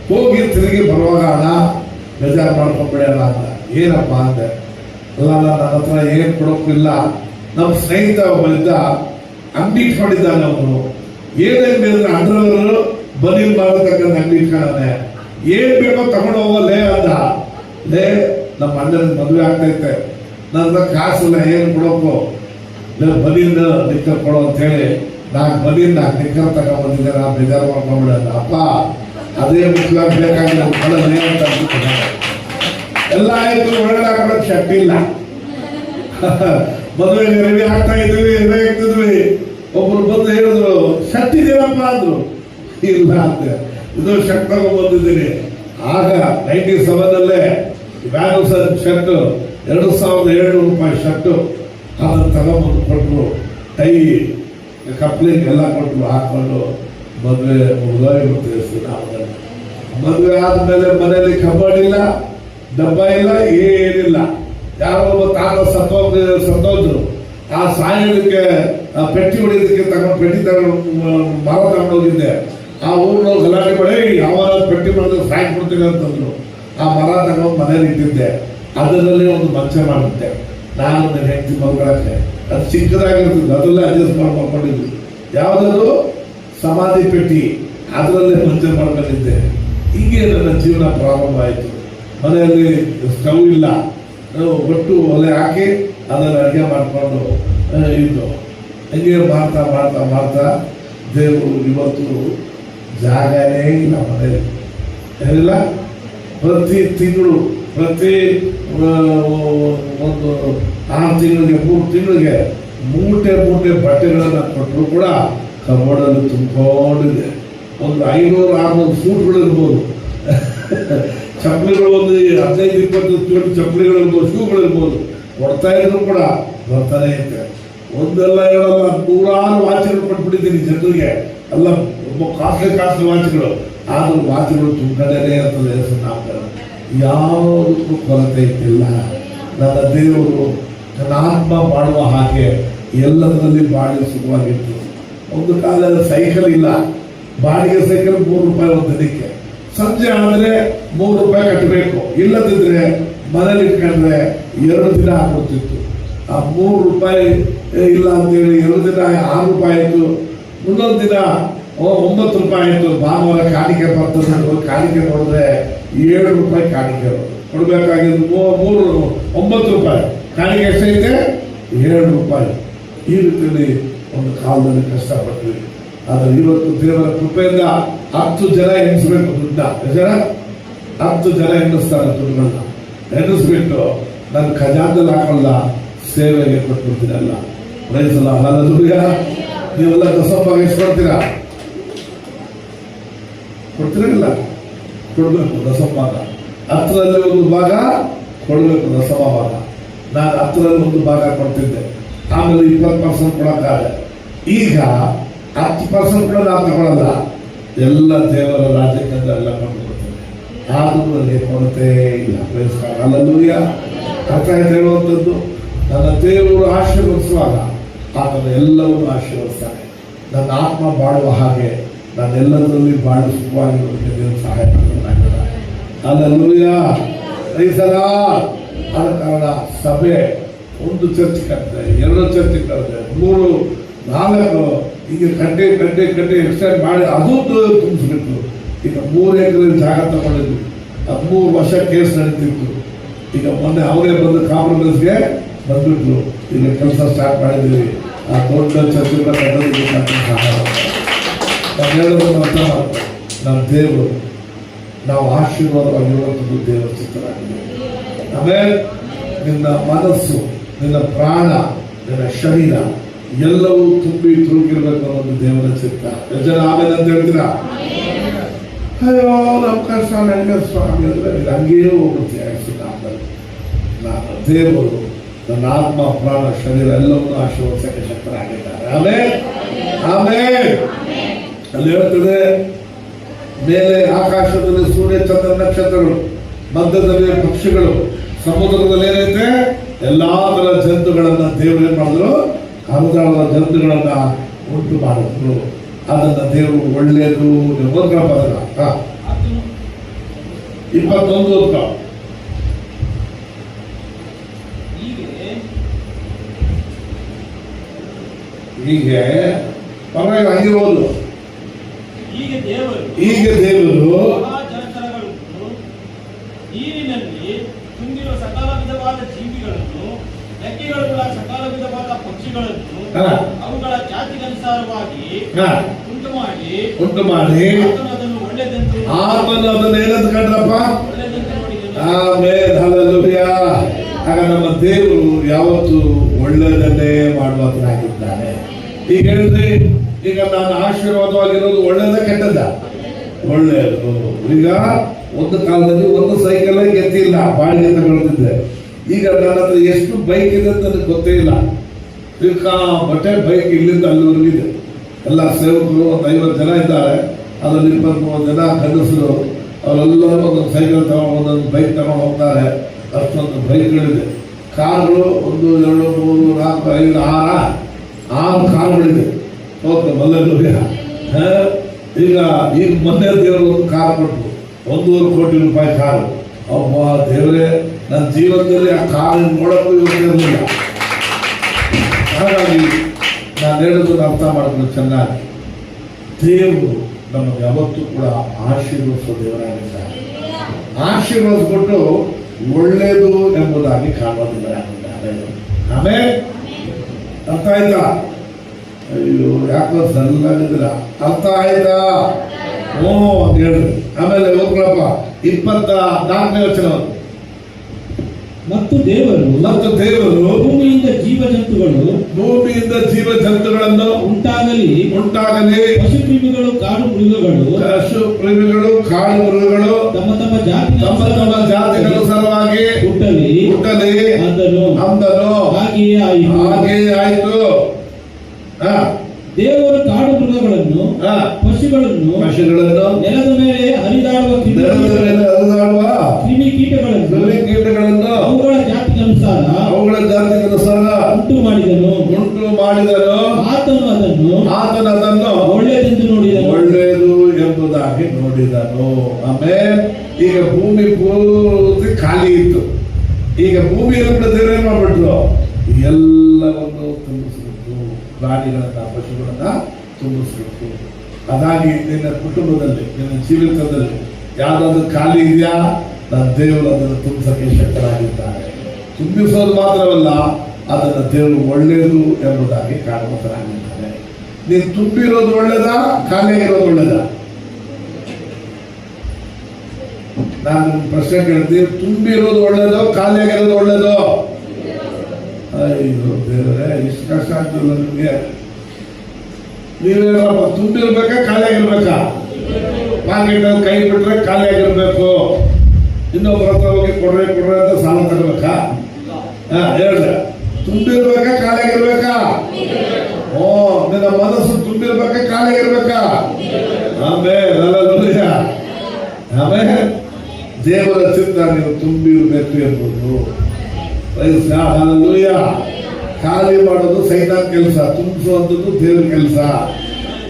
ಹೋಗಿ ತಿರುಗಿ ಬರುವಾಗ ಅಣ್ಣ ಬೇಜಾರು ಮಾಡ್ಕೊಂಡ್ಬಿಡಿ ಅಣ್ಣ ಅಂತ. ಏನಪ್ಪ ಅಂದೆ. ಅಲ್ಲ ನನ್ನ ಹತ್ರ ಏನು ಕೊಡೋಕ್ಕಿಲ್ಲ, ನಮ್ಮ ಸ್ನೇಹಿತ ಒಬ್ಬ ಇದ್ದ, ಅಂಗಡಿ ಇಟ್ಕೊಂಡಿದ್ದಾನೆ ಅವನು. ಏನೇನು ಬೇಕಾದ್ರೆ ಅಂಡ್ರವರು ಬನೀನ್ ಮಾಡತಕ್ಕಂಥ ಅಂಗಡಿ ಇಟ್ಕೊಂಡಾನೆ. ಏನ್ ಬೇಕೋ ತಗೊಂಡು ಹೋಗಲೇ ಅಂದ. ಲೇ ನಮ್ಮ ಅಣ್ಣನ ಮದುವೆ ಆಗ್ತೈತೆ, ನನ್ನ ಕಾಸಿಲ್ಲ, ಏನು ಕೊಡೋಕು, ಬನೀನ್ ನಿಕ್ಕರ್ ಕೊಡೋ ಅಂತ ಹೇಳಿ ನಾಲ್ಕು ಬನೀನ್ 4 ನಿಕ್ಕರ್ ತಗೊಂಡ್ಬಂದಿದ್ದೆ. ನಾ ಬೇಜಾರು ಮಾಡ್ಕೊಂಡ್ಬಿಡ. ಅಪ್ಪ ಅದೇ ಮುಖ್ಯವಾಗಿ ಬೇಕಾಗಿಲ್ಲ ಕೊಡಲೇ ಅಂತ ಅನ್ಸುತ್ತೆ. ಎಲ್ಲ ಆಯ್ತು, ಒಳಗಡೆ ಹಾಕೊಳ್ಳೋಕೆ ಶಕ್ತಿ ಇಲ್ಲ. ಮದುವೆಗೆ ರೆಡಿ ಆಗ್ತಾ ಇದ್ವಿ, ರೆಡಿ ಆಗ್ತಿದ್ವಿ. ಒಬ್ರು ಬಂದು ಹೇಳಿದ್ರು ಶಕ್ತಿ ಇದೆಯಪ್ಪ ಅಂದ್ರು. ಇಲ್ಲ ಅಂತ ಇದು ಶರ್ಟ್ ತಗೊಂಡ್ ಬಂದಿದ್ದೀನಿ. ಆಗ 97 ವ್ಯಾನುಸನ್ ಶರ್ಟ್ 2700 ರೂಪಾಯಿ ಶರ್ಟ್. ಅದನ್ನು ತಗೊಂಡ್ಬಂದು ಕೊಟ್ಟರು. ಟೈ ಕಪ್ಲಿಂಗ್ ಎಲ್ಲ ಕೊಟ್ಟರು, ಹಾಕೊಂಡು ಮದುವೆ ಮುಗಿದೋಗಿ ನಾವು. ಮದುವೆ ಆದ್ಮೇಲೆ ಮನೆಯಲ್ಲಿ ಕಬಾರ್ಡ್ ಇಲ್ಲ, ಡಬ್ಬ ಇಲ್ಲ, ಏನಿಲ್ಲ. ಯಾರೋ ಒಬ್ಬ ತಾತ ಸತ್ತೋದ್ರು. ಆ ಸಾಯೋದಕ್ಕೆ ಪೆಟ್ಟಿ ಹೊಡಿಯೋದಕ್ಕೆ ಪೆಟ್ಟಿ ತಗೊಂಡು ಮರ ತಗೊಂಡೋಗಿದ್ದೆ. ಆ ಊರಿನ ಗಲಾಟೆ ಮಾಡಿ ಯಾವಾಗ ಪೆಟ್ಟಿ ಮಾಡಿದ್ರೆ ಸಾಯ್ತು ಕೊಡ್ತೀನಿ ಅಂತಂದ್ರು. ಆ ಮರ ತಗೊಂಡು ಮನೇಲಿ ಇಟ್ಟಿದ್ದೆ. ಅದರಲ್ಲಿ ಒಂದು ಮಂಚ ಮಾಡುತ್ತೆ. ನಾನು ನನ್ನ ಹೆಂಡತಿ ಮಲ್ಕೊಳ್ಳಕ್ಕೆ ಅದು ಚಿಕ್ಕದಾಗಿರ್ತದೆ, ಅದರಲ್ಲೇ ಅಡ್ಜಸ್ಟ್ ಮಾಡ್ಕೊಂಡಿದ್ವಿ. ಯಾವುದಾದ್ರು ಸಮಾಧಿ ಪೆಟ್ಟಿ, ಅದರಲ್ಲೇ ಮಂಚ ಮಾಡ್ಕೊಂಡಿದ್ದೆ. ಹೀಗೆ ನನ್ನ ಜೀವನ ಪ್ರಾರಂಭ ಆಯಿತು. ಮನೆಯಲ್ಲಿ ಸ್ಟವ್ ಇಲ್ಲ, ಒಟ್ಟು ಒಲೆ ಹಾಕಿ ಅದನ್ನು ಅಡುಗೆ ಮಾಡಿಕೊಂಡು ಇದ್ದು. ಹಂಗೆ ಮಾಡ್ತಾ ಮಾಡ್ತಾ ಮಾಡ್ತಾ ದೇವರು ಇವತ್ತು ಜಾಗನೇ ಇಲ್ಲ ಮನೆಯಲ್ಲಿ. ಏನಿಲ್ಲ, ಪ್ರತಿ ತಿಂಗಳು ಪ್ರತಿ ಒಂದು 6 ತಿಂಗಳಿಗೆ 3 ತಿಂಗಳಿಗೆ ಮೂಟೆ ಬಟ್ಟೆಗಳನ್ನು ಕೊಟ್ಟರು ಕೂಡ ಕಬೋರ್ಡಲ್ಲಿ ತುಂಬಿಕೊಂಡಿದೆ. ಒಂದು 500-600 ಸೂಟ್ಗಳು ಇರ್ಬೋದು, ಚಪ್ಪಲಿಗಳು ಒಂದು 15-20 ಜೋಡಿ ಚಪ್ಪಲಿಗಳಿರ್ಬೋದು, ಶೂಗಳಿರ್ಬೋದು. ಕೊಡ್ತಾ ಇದ್ರು ಕೂಡ ಬರ್ತಾನೆ ಇರುತ್ತೆ. ಒಂದೆಲ್ಲ ಹೇಳಲ್ಲ, 100 ವಾಚ್ಗಳು ಕೊಟ್ಬಿಟ್ಟಿದ್ದೀನಿ ಜನರಿಗೆ. ಎಲ್ಲ ಕಾಸ್ಟ್ಲಿ ವಾಚ್ಗಳು. ಆದ್ರೂ ವಾಚ್ಗಳು ತುಂಬಿಕೊಂಡೇ ಇರ್ತದೆ. ನಾಮಕರಣ ಯಾವುದಕ್ಕೂ ಕೊರತೆ ಇದ್ದಿಲ್ಲ. ನನ್ನ ದೇವರು ನನ್ನ ಆತ್ಮ ಮಾಡುವ ಹಾಗೆ ಎಲ್ಲದರಲ್ಲಿ ಬಾಡಿ ಸುಖವಾಗಿತ್ತು. ಒಂದು ಕಾಲದ ಸೈಕಲ್ ಇಲ್ಲ, ಬಾಡಿಗೆ ಸೈಕಲ್ 3 ರೂಪಾಯಿ ಒಂದು ದಿನಕ್ಕೆ. ಸಂಜೆ ಆದರೆ 3 ರೂಪಾಯಿ ಕಟ್ಟಬೇಕು. ಇಲ್ಲದಿದ್ರೆ ಮನೇಲಿ ಇಟ್ಕೊಂಡ್ರೆ 2 ದಿನ ಆಗ್ಬಿಡ್ತಿತ್ತು. ಆ 3 ರೂಪಾಯಿ ಇಲ್ಲ ಅಂತೇಳಿ 2 ದಿನ 6 ರೂಪಾಯಿ ಆಯಿತು. ಮುಂದೊಂದು ದಿನ 9 ರೂಪಾಯಿ ಆಯಿತು. ಭಾನುವಾರ ಕಾಣಿಕೆ ಬರ್ತದೆ. ಕಾಣಿಕೆ ನೋಡಿದ್ರೆ 7 ರೂಪಾಯಿ ಕಾಣಿಕೆ ಕೊಡಬೇಕಾಗಿದ್ದು 9 ರೂಪಾಯಿ. ಕಾಣಿಕೆ ಎಷ್ಟೈತೆ? 7 ರೂಪಾಯಿ. ಈ ರೀತಿಯಲ್ಲಿ ಒಂದು ಕಾಲದಲ್ಲಿ ಕಷ್ಟಪಟ್ವಿ. ಆದರೆ ಇವತ್ತು ದೇವರ ಕೃಪೆಯಿಂದ 10 ಜನ ಎಣಿಸ್ಬೇಕು ದುಡ್ಡ. ಜನ 10 ಜನ ಎಣಿಸ್ತಾರೆ ದುಡ್ಡುಗಳನ್ನ. ಎಣಿಸ್ಬಿಟ್ಟು ನನ್ನ ಖಜಾನದಲ್ಲಿ ಹಾಕೊಳ್ಳ, ಸೇವೆಗೆ ಕೊಟ್ಬಿಡ್ತೀರಲ್ಲ. ಪ್ರೈಸಲ್ಲ. ಹಲ್ಲೆಲೂಯಾ. ನೀವೆಲ್ಲ ದಸಂಭಾಗ ಎಷ್ಟು ಕೊಡ್ತೀರಾ? ಕೊಡ್ತೀರಲ್ಲ? ಕೊಡ್ಬೇಕು ದಸಂಭಾಗ. 10ರಲ್ಲಿ 1 ಭಾಗ ಕೊಡ್ಬೇಕು ದಸಮ ಭಾಗ. ನಾನು 10ರಲ್ಲಿ 1 ಭಾಗ ಕೊಡ್ತಿದ್ದೆ. ಆಮೇಲೆ 20% ಕೊಡಕ್ಕಾಗ. ಈಗ 10% ಕೂಡ ನಾನು ತಗೊಳ್ಳಲ್ಲ. ಎಲ್ಲ ದೇವರ ರಾಜ್ಯಕ್ಕೆಂದು ಎಲ್ಲ ಕೊಂಡ್ಕೊಡ್ತೇನೆ. ಆದರೂ ನನಗೆ ಕೊರತೆ ಇಲ್ಲ. ಹಲ್ಲೆಲೂಯಾ. ಅರ್ಥ ಆಯ್ತು ಹೇಳುವಂಥದ್ದು. ನನ್ನ ದೇವರು ಆಶೀರ್ವದಿಸುವಾಗ ಆತನ ಎಲ್ಲವನ್ನೂ ಆಶೀರ್ವದಿಸ್ತಾನೆ. ನನ್ನ ಆತ್ಮ ಬಾಳುವ ಹಾಗೆ ನಾನೆಲ್ಲದರಲ್ಲಿ ಬಾಳು ಸುಖವಾಗಿರೋದಕ್ಕೆ ದೇವರು ಸಹಾಯ ಮಾಡಿದ್ದಾನೆ. ಹಲ್ಲೆಲೂಯಾ. Praise the Lord. ಆದ ಕಾರಣ ಸಭೆ 1 ಚರ್ಚ್ ಕಟ್ಟಿದೆ, 2 ಚರ್ಚ್ ಕಟ್ಟಿದೆ, 3, 4 ಈಗ ಗಂಟೆ ಎಕ್ಸ್ಟೆಂಡ್ ಮಾಡಿ ಅದು ತುಂಬಿಸ್ಬಿಟ್ಟು ಈಗ 3 ಎಕರೆ ಜಾಗ ತಗೊಂಡಿದ್ವಿ. 13 ವರ್ಷ ಕೇಸ್ ನಡೀತಿತ್ತು. ಈಗ ಮೊನ್ನೆ ಅವರೇ ಬಂದು ಕಾಂಪ್ರಮೈಸ್ಗೆ ಬಂದ್ಬಿಟ್ರು. ಈಗ ಕೆಲಸ ಸ್ಟಾರ್ಟ್ ಮಾಡಿದ್ದೀವಿ. ಆ ದೊಡ್ಡ ಚರ್ಚೆಗಳ ಕಟ್ಟೋದಕ್ಕೆ ಸಹಾಯ. ನಾನು ಹೇಳೋದನ್ನು ಅರ್ಥ ಮಾಡ್ತಾರೆ. ನಮ್ಮ ದೇವರು ನಾವು ಆಶೀರ್ವಾದವಾಗಿರುವಂಥದ್ದು ದೇವರ ಚಿತ್ತರಾಗಿದೆ. ಆಮೇಲೆ ನಿನ್ನ ಮನಸ್ಸು, ನಿನ್ನ ಪ್ರಾಣ, ನಿನ್ನ ಶರೀರ ಎಲ್ಲವೂ ತುಂಬಿ ತುಳುಕಿರ್ಬೇಕು ಅನ್ನೋದು ದೇವರ ಚಿತ್ತ. ಜನ ಆಮೇಲೆ ಅಂತ ಹೇಳ್ತೀರಾ? ಅಯ್ಯೋ ನಮ್ಮ ಕಷ್ಟ ನನಗೆ ಸ್ವಾಮಿ ಅಂದರೆ ಇದು ಹಂಗೇ ಹೋಗುತ್ತೆ. ನಾನು ದೇವರು ನನ್ನ ಆತ್ಮ, ಪ್ರಾಣ, ಶರೀರ ಎಲ್ಲವನ್ನೂ ಆಶೀರ್ವದಿಸಕ್ಕೆ ಶಕ್ತರಾಗಿದ್ದಾರೆ. ಆಮೇಲೆ ಅಲ್ಲಿ ಹೇಳ್ತದೆ, ಮೇಲೆ ಆಕಾಶದಲ್ಲಿ ಸೂರ್ಯ, ಚಂದ್ರ, ನಕ್ಷತ್ರಗಳು, ಮಧ್ಯದಲ್ಲಿ ಪಕ್ಷಿಗಳು, ಸಮುದ್ರದಲ್ಲಿ ಏನೈತೆ ಎಲ್ಲಾ ತರ ಜಂತುಗಳನ್ನ ದೇವರು ಏನ್ ಮಾಡಿದ್ರು? 10 ಜಂತುಗಳನ್ನ ಉಂಟು ಮಾಡಿದ್ರು. ಅದನ್ನ ದೇವರು ಒಳ್ಳೆಯದು ಓದ್ಕೊ ಪದ 21 ಓದ್ಕೊ. ಹೀಗೆ ಪರವಾಗಿಲ್ಲ, ಹಂಗೆ ಓದು. ಈಗ ದೇವರು ನೀರಿನಲ್ಲಿ ತುಂಬಿರುವ ಸಕಲ ವಿಧವಾದ ಜೀವಿಗಳನ್ನು, ರೆಕ್ಕೆಗಳುಳ್ಳ ಸಕಲ ವಿಧವಾದ ಪಕ್ಷಿಗಳನ್ನು ಅವುಗಳ ಜಾತಿಗನುಸಾರವಾಗಿ ಉಂಟು ಮಾಡಿ ಅದನ್ನು ಒಳ್ಳೆಯದೆಂದು ಏನಂತ ಕಂಡ್ರಪ್ಪ? ಒಳ್ಳೆಯದೆಂದು ನೋಡಿದನು. ಆಮೇಲೆ ಹಲ್ಲೆಲೂಯಾ. ಆಗ ನಮ್ಮ ದೇವರು ಯಾವತ್ತು ಒಳ್ಳೆಯದನ್ನೇ ಮಾಡುವಂತನಾಗಿದ್ದಾನೆ. ಈಗ ಹೇಳಿದ್ರಿ, ಈಗ ನಾನು ಆಶೀರ್ವಾದವಾಗಿರೋದು ಒಳ್ಳೆಯದ ಕೆಟ್ಟದ? ಒಳ್ಳೆಯದು. ಈಗ ಒಂದು ಕಾಲದಲ್ಲಿ ಒಂದು ಸೈಕಲ್ ಗೆದ್ದಿಲ್ಲ, ಬಾಡಿಗೆ ತಗೊಳ್ತಿದ್ದೆ. ಈಗ ನನ್ನ ಹತ್ರ ಎಷ್ಟು ಬೈಕ್ ಇದೆ ಅಂತ ನನಗೆ ಗೊತ್ತೇ ಇಲ್ಲ. ಬಟ್ಟೆ ಬೈಕ್ ಇಲ್ಲಿಂದ ಅಲ್ಲಿವರೆಗಿದೆ. ಎಲ್ಲ ಸೇವಕರು ಒಂದು 50 ಜನ ಇದ್ದಾರೆ. ಅದರಲ್ಲಿ 23 ಜನ ಗಂಡಸರು. ಅವರೆಲ್ಲರೂ ಒಂದೊಂದು ಸೈಕಲ್ ತಗೊಂಡು ಒಂದೊಂದು ಬೈಕ್ ತಗೊಂಡು ಹೋಗ್ತಾರೆ. ಅಷ್ಟೊಂದು ಬೈಕ್ಗಳಿದೆ. ಕಾರುಗಳು 1, 2, 3, 4, 5, 6 ಕಾರುಗಳಿದೆ. ಹೋಗ್ತಾರೆ ಮಲ್ಲೆಲ್ಲೂರಿಗೆ. ಈಗ ಮೊನ್ನೆ ದೇವರು ಒಂದು ಕಾರ್ ಕೊಟ್ಟರು, 1.5 ಕೋಟಿ ರೂಪಾಯಿ ಕಾರು. ಅಮ್ಮ ದೇವರೇ, ನನ್ನ ಜೀವನದಲ್ಲಿ ಆ ಕಾರು ನೋಡೋಕ್ಕೂ ಇರಲಿಲ್ಲ. ಹಾಗಾಗಿ ನಾನು ಹೇಳೋದನ್ನು ಅರ್ಥ ಮಾಡಿದ್ರು ಚೆನ್ನಾಗಿ. ದೇವರು ನಮಗೆ ಯಾವತ್ತೂ ಕೂಡ ಆಶೀರ್ವದಿಸುವ ದೇವರಾಗಿದ್ದಾರೆ. ಆಶೀರ್ವದಿಸ್ಬಿಟ್ಟು ಒಳ್ಳೆಯದು ಎಂಬುದಾಗಿ ಕಾಣುವುದಿದ್ದಾರೆ. ಆಮೇಲೆ ಅರ್ಥ ಆಯ್ತಾ? ಅಯ್ಯೋ, ಯಾಕೋ ಸಣ್ಣಗಿದ್ರ ಅರ್ಥ ಆಯ್ತಾ? ಅಂತ ಹೇಳ್ರಿ. ಆಮೇಲೆ ಓದ್ಕೊಳಪ್ಪ 24ನೇ ವಚನ. ಮತ್ತು ದೇವರು ಭೂಮಿಯಿಂದ ಜೀವ ಜಂತುಗಳನ್ನು ಉಂಟಾಗಲಿ ಪಶು ಕ್ರಿಮಿಗಳು ಕಾಡು ಮೃಗಗಳು ತಮ್ಮ ತಮ್ಮ ಜಾತಿಗಳ ಸಲುವಾಗಿ ಹುಟ್ಟಲಿ ಅಂದನು. ಹಾಗೆಯೇ ಆಯಿತು. ದೇವರು ಕಾಡು ಮೃಗಗಳನ್ನು ಪಶುಗಳನ್ನು ನೆಲದ ಮೇಲೆ ಹರಿದಾಡುವ ಕ್ರಿಮಿ ಕೀಟಗಳನ್ನು ಅವುಗಳ ಜಾತಿಗನುಸಾರ ಉಂಟು ಮಾಡಿದನು. ಆತನು ಅದನ್ನು ಒಳ್ಳೆಯದೆಂದು ನೋಡಿದನು. ಒಳ್ಳೆಯದು ಎಂಬುದಾಗಿ ನೋಡಿದನು. ಆಮೇಲೆ ಈಗ ಭೂಮಿ ಪೂರ್ತಿ ಖಾಲಿ ಇತ್ತು. ಈಗ ಭೂಮಿಯಲ್ಲಿ ಕೂಡ ದೇವರು ಏನ್ ಮಾಡ್ಬಿಟ್ರು? ಎಲ್ಲವನ್ನು ತುಂಬಿಸ್ಬೇಕು. ಪ್ರಾಣಿಗಳನ್ನ, ಪಶುಗಳನ್ನ ತುಂಬಿಸ್ಬೇಕು. ಅದಾಗಿ ನಿನ್ನ ಕುಟುಂಬದಲ್ಲಿ, ನಿನ್ನ ಜೀವಿತದಲ್ಲಿ ಯಾವ್ದಾದ್ರು ಖಾಲಿ ಇದೆಯಾ? ನನ್ನ ದೇವರು ಅದನ್ನು ತುಂಬಿಸಕ್ಕೆ ಶಕ್ತರಾಗಿದ್ದಾರೆ. ತುಂಬಿಸೋದು ಮಾತ್ರವಲ್ಲ, ಅದನ್ನು ದೇವರು ಒಳ್ಳೆಯದು ಎಂಬುದಾಗಿ ಕಾರಣವಂತರಾಗಿದ್ದಾರೆ. ನೀನು ತುಂಬಿರೋದು ಒಳ್ಳೇದಾ, ಖಾಲಿಯಾಗಿರೋದು ಒಳ್ಳೇದಾ? ನಾನು ಪ್ರಶ್ನೆ ಕೇಳ್ತೀನಿ, ತುಂಬಿರೋದು ಒಳ್ಳೇದೋ, ಖಾಲಿಯಾಗಿರೋದು ಒಳ್ಳೇದೋ? ಅಯ್ಯೋ ದೇವರೇ, ಇಷ್ಟು ಕಷ್ಟ ಆಗ್ತದೆ ನಿಮಗೆ. ನೀವೇನಪ್ಪ, ತುಂಬಿರ್ಬೇಕಾ ಖಾಲಿಯಾಗಿರ್ಬೇಕಾ? ಮಾರ್ಕೆಟಲ್ಲಿ ಕೈ ಬಿಟ್ರೆ ಖಾಲಿಯಾಗಿರ್ಬೇಕು. ಇನ್ನೊಬ್ಬರ ಹತ್ರ ಹೋಗಿ ಕೊಡ್ರೆ ಅಂತ ಸಾಲ ತಗೋಬೇಕಾ? ಹೇಳ್ರೆ, ತುಂಬಿರ್ಬೇಕಾ ಖಾಲಿಯಾಗಿರ್ಬೇಕಾ? ನಿನ್ನ ಮನಸ್ಸು ತುಂಬಿರ್ಬೇಕಾ ಖಾಲಿಯಾಗಿರ್ಬೇಕಾ? ಆಮೇಲೆ ದೇವರ ಚಿತ್ತ ನೀವು ತುಂಬಿರ್ಬೇಕು ಎಂಬುದು. ಹಲ್ಲೆಲೂಯಾ. ಖಾಲಿ ಮಾಡೋದು ಸೈತಾನ್ ಕೆಲಸ, ತುಂಬಿಸುವಂಥದ್ದು ದೇವ್ರ ಕೆಲಸ.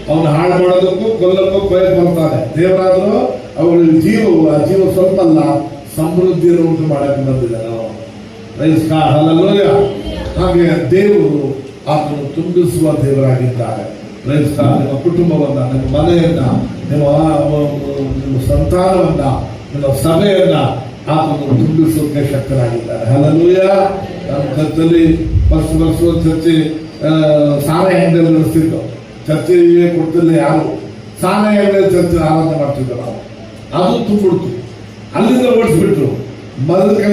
ಅವನು ಹಾಳು ಮಾಡೋದಕ್ಕೂ ಕೊಲ್ಲಕ್ಕೂ ಪ್ರಯತ್ನ ಬರ್ತಾನೆ. ದೇವರಾದರೂ ಅವುಗಳ ಜೀವ ಸ್ವಲ್ಪ ಅಲ್ಲ, ಸಮೃದ್ಧಿಯನ್ನು ಉಂಟು ಮಾಡಕ್ಕೆ ಬಂದಿದ್ದಾನೆ. ಹಲ್ಲೆಲೂಯಾ. ಹಾಗೆ ದೇವರು ಆತನು ತುಂಬಿಸುವ ದೇವರಾಗಿದ್ದಾರೆ. ನಿಮ್ಮ ಕುಟುಂಬವನ್ನ, ನಿಮ್ಮ ಮನೆಯನ್ನ, ನಿಮ್ಮ ಸಂತಾನವನ್ನ, ನಿಮ್ಮ ಸಭೆಯನ್ನ ಆತನು ತುಂಬಿಸೋಕೆ ಶಕ್ತರಾಗಿದ್ದಾರೆ. ಹಲ್ಲೆಲೂಯಾ. ನಮ್ಮ ಚರ್ಚಲ್ಲಿ ವರ್ಷ ಚರ್ಚೆ ಸಾನೆ ಹೆಂಗಲ್ಲಿ ನಡೆಸ್ತಿದ್ದು, ಚರ್ಚೆಗೆ ಕೊಡ್ತಿಲ್ಲ ಯಾರು. ಸಾನೆ ಹೆಂಗಲ್ಲಿ ಚರ್ಚೆ ಆರಾಧನೆ ಮಾಡ್ತಿದ್ದ ನಾವು. ಅದು ತುಂಬಿಡ್ತು. ಅಲ್ಲಿಂದ ಓಡಿಸ್ಬಿಟ್ರು. ಮೊದಲಿಗೆ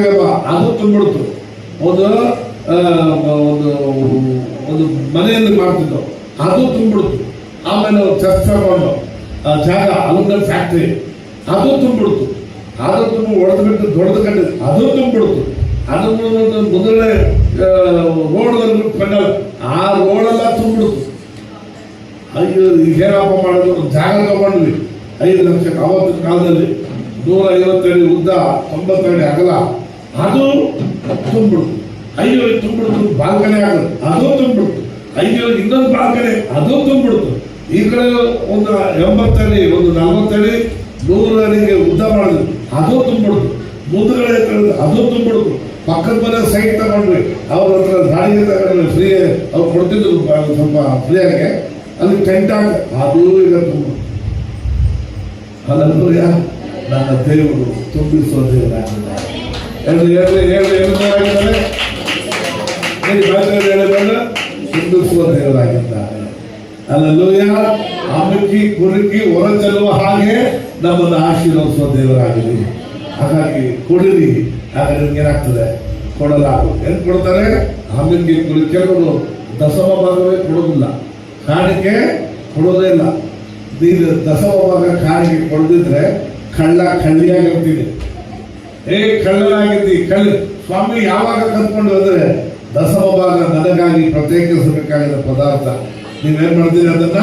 ಅದು ತುಂಬಿಡ್ತು. ಒಂದು ಮನೆಯಲ್ಲಿ ಮಾಡ್ತಿದ್ದವು, ಅದು ತುಂಬಿಡ್ತು. ಆಮೇಲೆ ಚರ್ಚ್ ತಗೊಂಡು ಜಾಗ, ಅಲುಮಿನಿಯಂ ಫ್ಯಾಕ್ಟ್ರಿ, ಅದು ತುಂಬಿಡ್ತು. ಅದು ತುಂಬ ಹೊಡೆದ್ಬಿಟ್ಟು ದೊಡ್ಡದು ಕಂಡಿದ್ದು, ಅದು ತುಂಬಿಡ್ತು. ಅದು ಮೊದಲನೇ ರೋಡ್ದಲ್ಲಿ ಕಂಡಲ್ಲ, ಆ ರೋಡೆಲ್ಲ ತುಂಬಿಡ್ತು. ಅಯ್ಯೋ, ಈಗ ಏನಪ್ಪ ಮಾಡೋದು? ಒಂದು ಜಾಗ ತಗೊಂಡ್ವಿ 5 ಲಕ್ಷಕ್ಕೆ. ಆವತ್ತಿನ ಕಾಲದಲ್ಲಿ 150 ಅಡಿ ಉದ್ದ, 90 ಅಡಿ ಅಗಲ, ಅದು ತುಂಬಿಡ್ತು. ಅಯ್ಯೋ, ತುಂಬಿಡ್ತು. ಬಾಲ್ಕನಿ ಆಗೋದು, ಅದು ತುಂಬಿಡ್ತು. ಅಯ್ಯೋ, ಇನ್ನೊಂದು ಬಾಲ್ಕನಿ, ಅದು ತುಂಬಿಡ್ತು. ಈ ಕಡೆ ಒಂದು 80 ಅಡಿ, ಒಂದು 40 ಅಡಿ, 100 ಅಡಿಗೆ ಉದ್ದ ಮಾಡಿದ್ರು, ಅದು ತುಂಬಿಡ್ತು. ಮುಂದುಗಡೆ ಅದು ತುಂಬಿಡ್ತು. ಪಕ್ಕದ ಮನೆ ಸೈಟ್ ತಗೊಂಡ್ವಿ, ಅವ್ರ ಹತ್ರ ಗಾಡಿಗೆ ತಗೊಂಡ್ವಿ, ಫ್ರೀ ಅವ್ರು ಕೊಡ್ತಿದ್ರು ಸ್ವಲ್ಪ ಫ್ರೀಯಾಗಿ. ಅಲ್ಲಿ ಟೆಂಟ್ ಹಾಕಿ ಅದು ಈಗ ತುಂಬ. ಅಲ್ಲೂಯ ನನ್ನ ದೇವರು ತುಂಬಿಸುವ ದೇವರಾಗಿದ್ದಾರೆ. ತುಂಬಿಸುವ ದೇವರಾಗಿದ್ದಾರೆ. ಅಲ್ಲೂಯ ಅಮುಕಿ ಕುರುಕಿ ಹೊರ ಚೆಲ್ಲುವ ಹಾಗೆ ನಮ್ಮನ್ನು ಆಶೀರ್ವದಿಸುವ ದೇವರಾಗಲಿ. ಹಾಗಾಗಿ ಕೊಡಿರಿ, ಆಗ ನಿಮ್ಗೆ ಏನಾಗ್ತದೆ, ಕೊಡಲಾಗುತ್ತೆ. ಏನು ಕೊಡ್ತಾರೆ? ಅಮುಕಿ ಕುರಿ. ಕೆಲವರು ದಶಮ ಭಾಗವೇ ಕೊಡೋದಿಲ್ಲ, ಕಾಣಿಕೆ ಕೊಡೋದೇ ಇಲ್ಲ. ನೀನು ದಶಮ ಭಾಗ ಕಾಣಿಕೆ ಕೊಡದಿದ್ರೆ ಕಳ್ಳಿಯಾಗಿರ್ತೀನಿ, ಕಳ್ಳನಾಗಿರ್ತಿ. ಸ್ವಾಮಿ ಯಾವಾಗ ಕರ್ಕೊಂಡು ಹೋದ್ರೆ ದಶಮ ಭಾಗ ನನಗಾಗಿ ಪ್ರತ್ಯೇಕಿಸಬೇಕಾಗಿದ್ದ ಪದಾರ್ಥ ನೀವೇನ್ ಮಾಡ್ತೀರಿ, ಅದನ್ನ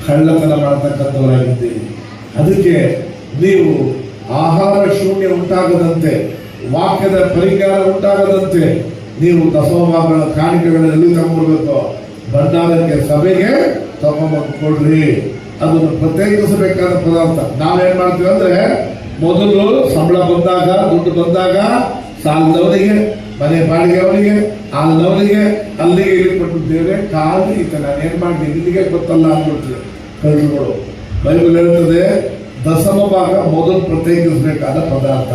ಕಳ್ಳತನ ಮಾಡತಕ್ಕಂಥವರಾಗಿದ್ದೀರಿ. ಅದಕ್ಕೆ ನೀವು ಆಹಾರ ಶೂನ್ಯ ಉಂಟಾಗದಂತೆ, ವಾಕ್ಯದ ಪರಿಜ್ಞಾನ ಉಂಟಾಗದಂತೆ ನೀವು ದಶಮ ಭಾಗಗಳ ಕಾಣಿಕೆಗಳಲ್ಲಿ ತಗೊಂಡ್ಬರ್ಬೇಕು. ಭಂಡಾರಕ್ಕೆ ಸಭೆಗೆ ತಗೊಂಡ್ಬಂದು ಕೊಡ್ರಿ. ಅದನ್ನು ಪ್ರತ್ಯೇಕಿಸಬೇಕಾದ ಪದಾರ್ಥ. ನಾವೇನ್ ಮಾಡ್ತೀವಿ ಅಂದ್ರೆ, ಮೊದಲು ಸಂಬಳ ಬಂದಾಗ, ದುಡ್ಡು ಬಂದಾಗ ಸಾಲದವರಿಗೆ, ಮನೆ ಬಾಡಿಗೆ ಅವರಿಗೆ, ಹಾಲದವರಿಗೆ, ಅಲ್ಲಿಗೆ ಇಲ್ಲಿ ಕೊಟ್ಟಿದ್ದೇವೆ. ಕಾಲು ಈತ ನಾನು ಏನ್ ಮಾಡಿ ಇಲ್ಲಿಗೆ ಗೊತ್ತಲ್ಲ ಅಂದ್ಬಿಡ್ತೀವಿ ಕಳ್ಳರುಗಳು. ಬೈಬಲ್ ಹೇಳ್ತದೆ, ದಶಮ ಭಾಗ ಮೊದಲು ಪ್ರತ್ಯೇಕಿಸಬೇಕಾದ ಪದಾರ್ಥ.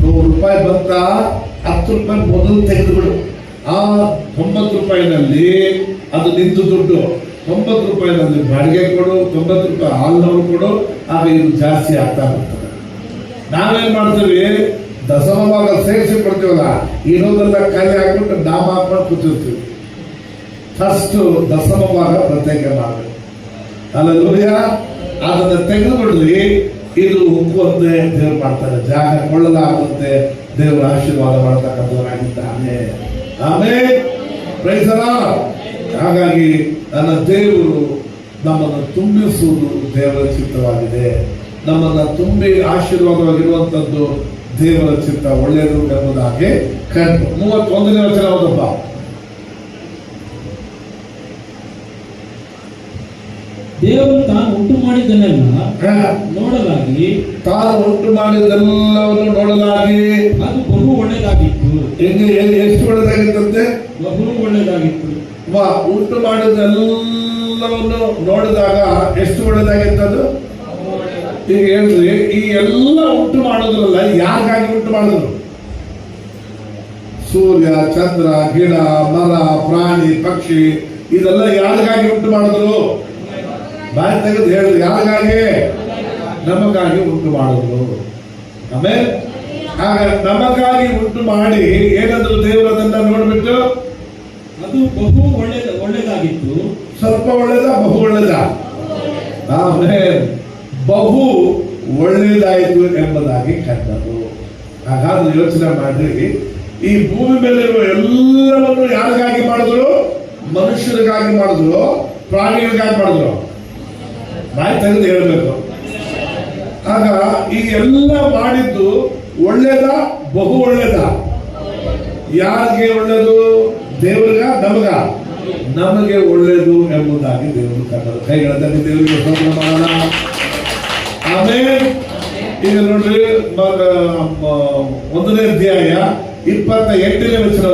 100 ರೂಪಾಯಿ ಬಂತ, 10 ರೂಪಾಯಿ ಮೊದಲು ತೆಗೆದುಬಿಡು. ಆ 90 ರೂಪಾಯಿನಲ್ಲಿ ಅದು ನಿಂತು ದುಡ್ಡು, 90 ರೂಪಾಯಿನಲ್ಲಿ ಬಾಡಿಗೆ ಕೊಡು, 90 ರೂಪಾಯಿ ಹಾಲಿನವ್ರು ಕೊಡು. ಆಗ ಇದು ಜಾಸ್ತಿ ಆಗ್ತಾ ಬರ್ತದೆ. ನಾವೇನ್ ಮಾಡ್ತೀವಿ, ದಶಮ ಭಾಗ ಸೇರಿಸಿ ಕೊಡ್ತೀವಲ್ಲ, ಇರೋದೆಲ್ಲ ಖಾಲಿ ಹಾಕ್ಬಿಟ್ಟು ನಾಮ ಹಾಕೊಂಡು ಕೂತಿರ್ತೀವಿ. ಫಸ್ಟ್ ದಶಮ ಭಾಗ ಪ್ರತ್ಯೇಕ ಮಾಡಬೇಕು. ಅಲ್ಲೂಯ ಅದನ್ನ ತೆಗೆದುಬಿಡ್ರಿ. ಇದು ಉಕ್ಕುವಂತೆ ದೇವ್ರು ಮಾಡ್ತಾರೆ, ಜಾಗ ಕೊಳ್ಳಲಾಗುವಂತೆ ದೇವರ ಆಶೀರ್ವಾದ ಮಾಡತಕ್ಕಂಥವರಾಗಿದ್ದಾನೆ. ಆಮೇಲೆ ಪ್ರೈಸ್ ದಿ ಲಾರ್ಡ್. ಹಾಗಾಗಿ ನನ್ನ ದೇವರು ನಮ್ಮನ್ನು ತುಂಬಿಸುವುದು ದೇವರ ಚಿತ್ತವಾಗಿದೆ. ನಮ್ಮನ್ನು ತುಂಬಿ ಆಶೀರ್ವಾದವಾಗಿರುವಂಥದ್ದು ದೇವರ ಚಿತ್ತ, ಒಳ್ಳೆಯದು ಎಂಬುದಾಗಿ ಕಂಡು. 31ನೇ ವಚನ ಹೌದಪ್ಪ. ದೇವರು ತಾನು ಉಂಟು ಮಾಡಿದ್ದನ್ನೆಲ್ಲ ನೋಡಲಾಗಿ, ತಾನು ಉಂಟು ಮಾಡಿದ್ದೆಲ್ಲವನ್ನು ನೋಡಲಾಗಿ ಅದು ಬಹು ಒಳ್ಳೆಯದಾಗಿತ್ತು. ಎಷ್ಟು ಒಳ್ಳೆದಾಗಿತ್ತಂತೆ? ಬಹು ಒಳ್ಳೆಯದಾಗಿತ್ತು. ಉಂಟು ಮಾಡಿದ್ದೆಲ್ಲವನ್ನು ನೋಡಿದಾಗ ಎಷ್ಟು ಒಳ್ಳೆದಾಗಿತ್ತದು? ಈಗ ಹೇಳ್ರಿ, ಈ ಎಲ್ಲ ಉಂಟು ಮಾಡೋದ್ರಲ್ಲ, ಯಾರಿಗಾಗಿ ಉಂಟು ಮಾಡಿದ್ರು? ಸೂರ್ಯ, ಚಂದ್ರ, ಗಿಡ, ಮರ, ಪ್ರಾಣಿ, ಪಕ್ಷಿ, ಇದೆಲ್ಲ ಯಾರಿಗಾಗಿ ಉಂಟು ಮಾಡಿದ್ರು? ಬಾಯಿ ತೆಗೆದು ಹೇಳಿದ್ರು, ಯಾರಿಗಾಗಿ? ನಮಗಾಗಿ ಉಂಟು ಮಾಡಿದ್ರು. ಆಮೇಲೆ ಆಗ ನಮಗಾಗಿ ಉಂಟು ಮಾಡಿ ಏನಂದ್ರು ದೇವರದನ್ನ ನೋಡ್ಬಿಟ್ಟು, ಅದು ಬಹು ಒಳ್ಳೆಯದಾಗಿತ್ತು. ಸ್ವಲ್ಪ ಒಳ್ಳೆದ, ಬಹು ಒಳ್ಳೆದ? ಆಮೇಲೆ ಬಹು ಒಳ್ಳೆಯದಾಯಿತು ಎಂಬುದಾಗಿ ಕಂಡರು. ಹಾಗಾದ್ರೆ ಯೋಚನೆ ಮಾಡ್ರಿ, ಈ ಭೂಮಿ ಮೇಲಿರುವ ಎಲ್ಲವನ್ನು ಯಾರಿಗಾಗಿ ಮಾಡಿದ್ರು? ಮನುಷ್ಯರಿಗಾಗಿ ಮಾಡಿದ್ರು, ಪ್ರಾಣಿಗಳಿಗಾಗಿ ಮಾಡಿದ್ರು? ಬಾಯಿ ತೆಗೆದು ಹೇಳಬೇಕು. ಆಗ ಈ ಎಲ್ಲ ಮಾಡಿದ್ದು ಒಳ್ಳೇದ, ಬಹು ಒಳ್ಳೇದ? ಯಾರಿಗೆ ಒಳ್ಳೇದು? ದೇವರಿಗ, ನಮಗ? ನಮಗೆ ಒಳ್ಳೇದು ಎಂಬುದಾಗಿ ದೇವರು ಕಂಡರು. ಕೈಗಳಲ್ಲಿ ದೇವರಿಗೆ ಸ್ತೋತ್ರ ಮಾಡೋಣ. ಆಮೇಲೆ ಈಗ ನೋಡ್ರಿ, 1ನೇ ಅಧ್ಯಾಯ 28ನೇ ವಚನ.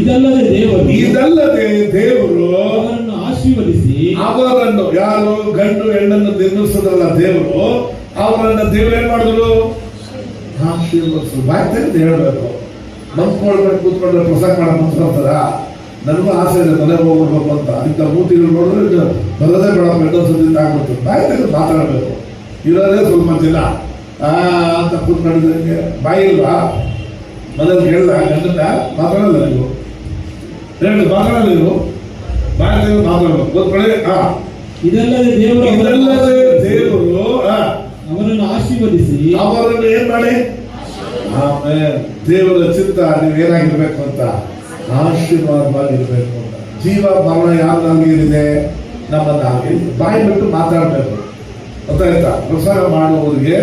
ಇದಲ್ಲದೆ ದೇವರು ಅವರನ್ನು ಆಶೀರ್ವದಿಸಿ, ಅವರನ್ನು, ಯಾರು ಗಂಡು ಹೆಣ್ಣನ್ನು ನಿರ್ಮಿಸಿದ್ರಲ್ಲ ದೇವರು, ಅವರನ್ನ ದೇವರು ಏನ್ ಮಾಡಿದ್ರು? ಆಶೀರ್ವದಿಸಿದ್ರು. ಬಾಯಿ ತೆಗೆದು ಹೇಳ್ಬೇಕು. ಮನ್ಸ್ಕೊಳ್ಬೇಕು, ಕೂತ್ಕೊಂಡ್ರೆ ಪ್ರಸಾದ ಮಾಡೋ ಮನ್ಸು ಬರ್ತಾರ? ನನಗೂ ಆಸೆ ಇದೆ ಮನೆಗೆ ಹೋಗ್ಬಿಡ್ಬೇಕು ಅಂತ. ಇಂಥ ಮೂತಿಗಳು ನೋಡಿದ್ರೆ ಬರದೇ ಬೇಡ, ಬೆಡ್ಡೋದ್ರಿಂದ ಆಗ್ಬಿಡ್ತು. ಬಾಯಿ ತೆಗೆದು ಮಾತಾಡಬೇಕು. ಇರೋದೇ ಸ್ವಲ್ಪ ಜನ ಅಂತ ಕೂತ್ಕೊಂಡಿದ್ರೆ ಬಾಯಿ ಇಲ್ವಾ? ಮನೇಲಿ ಹೇಳ್ದ ಗಂಡನ್ನ ಮಾತಾಡಲ್ಲ ನೀವು, ಹೇಳಿ ಮಾತಾಡಲ್ಲ ನೀವು, ಬಾಯಿ ತೆಗೆದು ಮಾತಾಡಬೇಕು. ಕೂತ್ಕೊಳ್ಳಿ. ಇದಲ್ಲದೆ ದೇವರು ಅವರನ್ನು ಆಶೀರ್ವದಿಸಿ, ಅವರನ್ನು ಏನ್ ಮಾಡಿ? ಆಮೇಲೆ ದೇವರ ಚಿತ್ತ ನೀವೇನಾಗಿರ್ಬೇಕು ಅಂತ, ಆಶೀರ್ವಾದವಾಗಿರ್ಬೇಕು ಅಂತ. ಜೀವ ಮರಣ ಯಾವ್ದಾಗಿದೆ? ನಮ್ಮನ್ನಾಗಿ. ಬಾಯಿ ಬಿಟ್ಟು ಮಾತಾಡಬೇಕು. ಗೊತ್ತಾಯ್ತಾ? ಪ್ರಸಾರ ಮಾಡುವವರಿಗೆ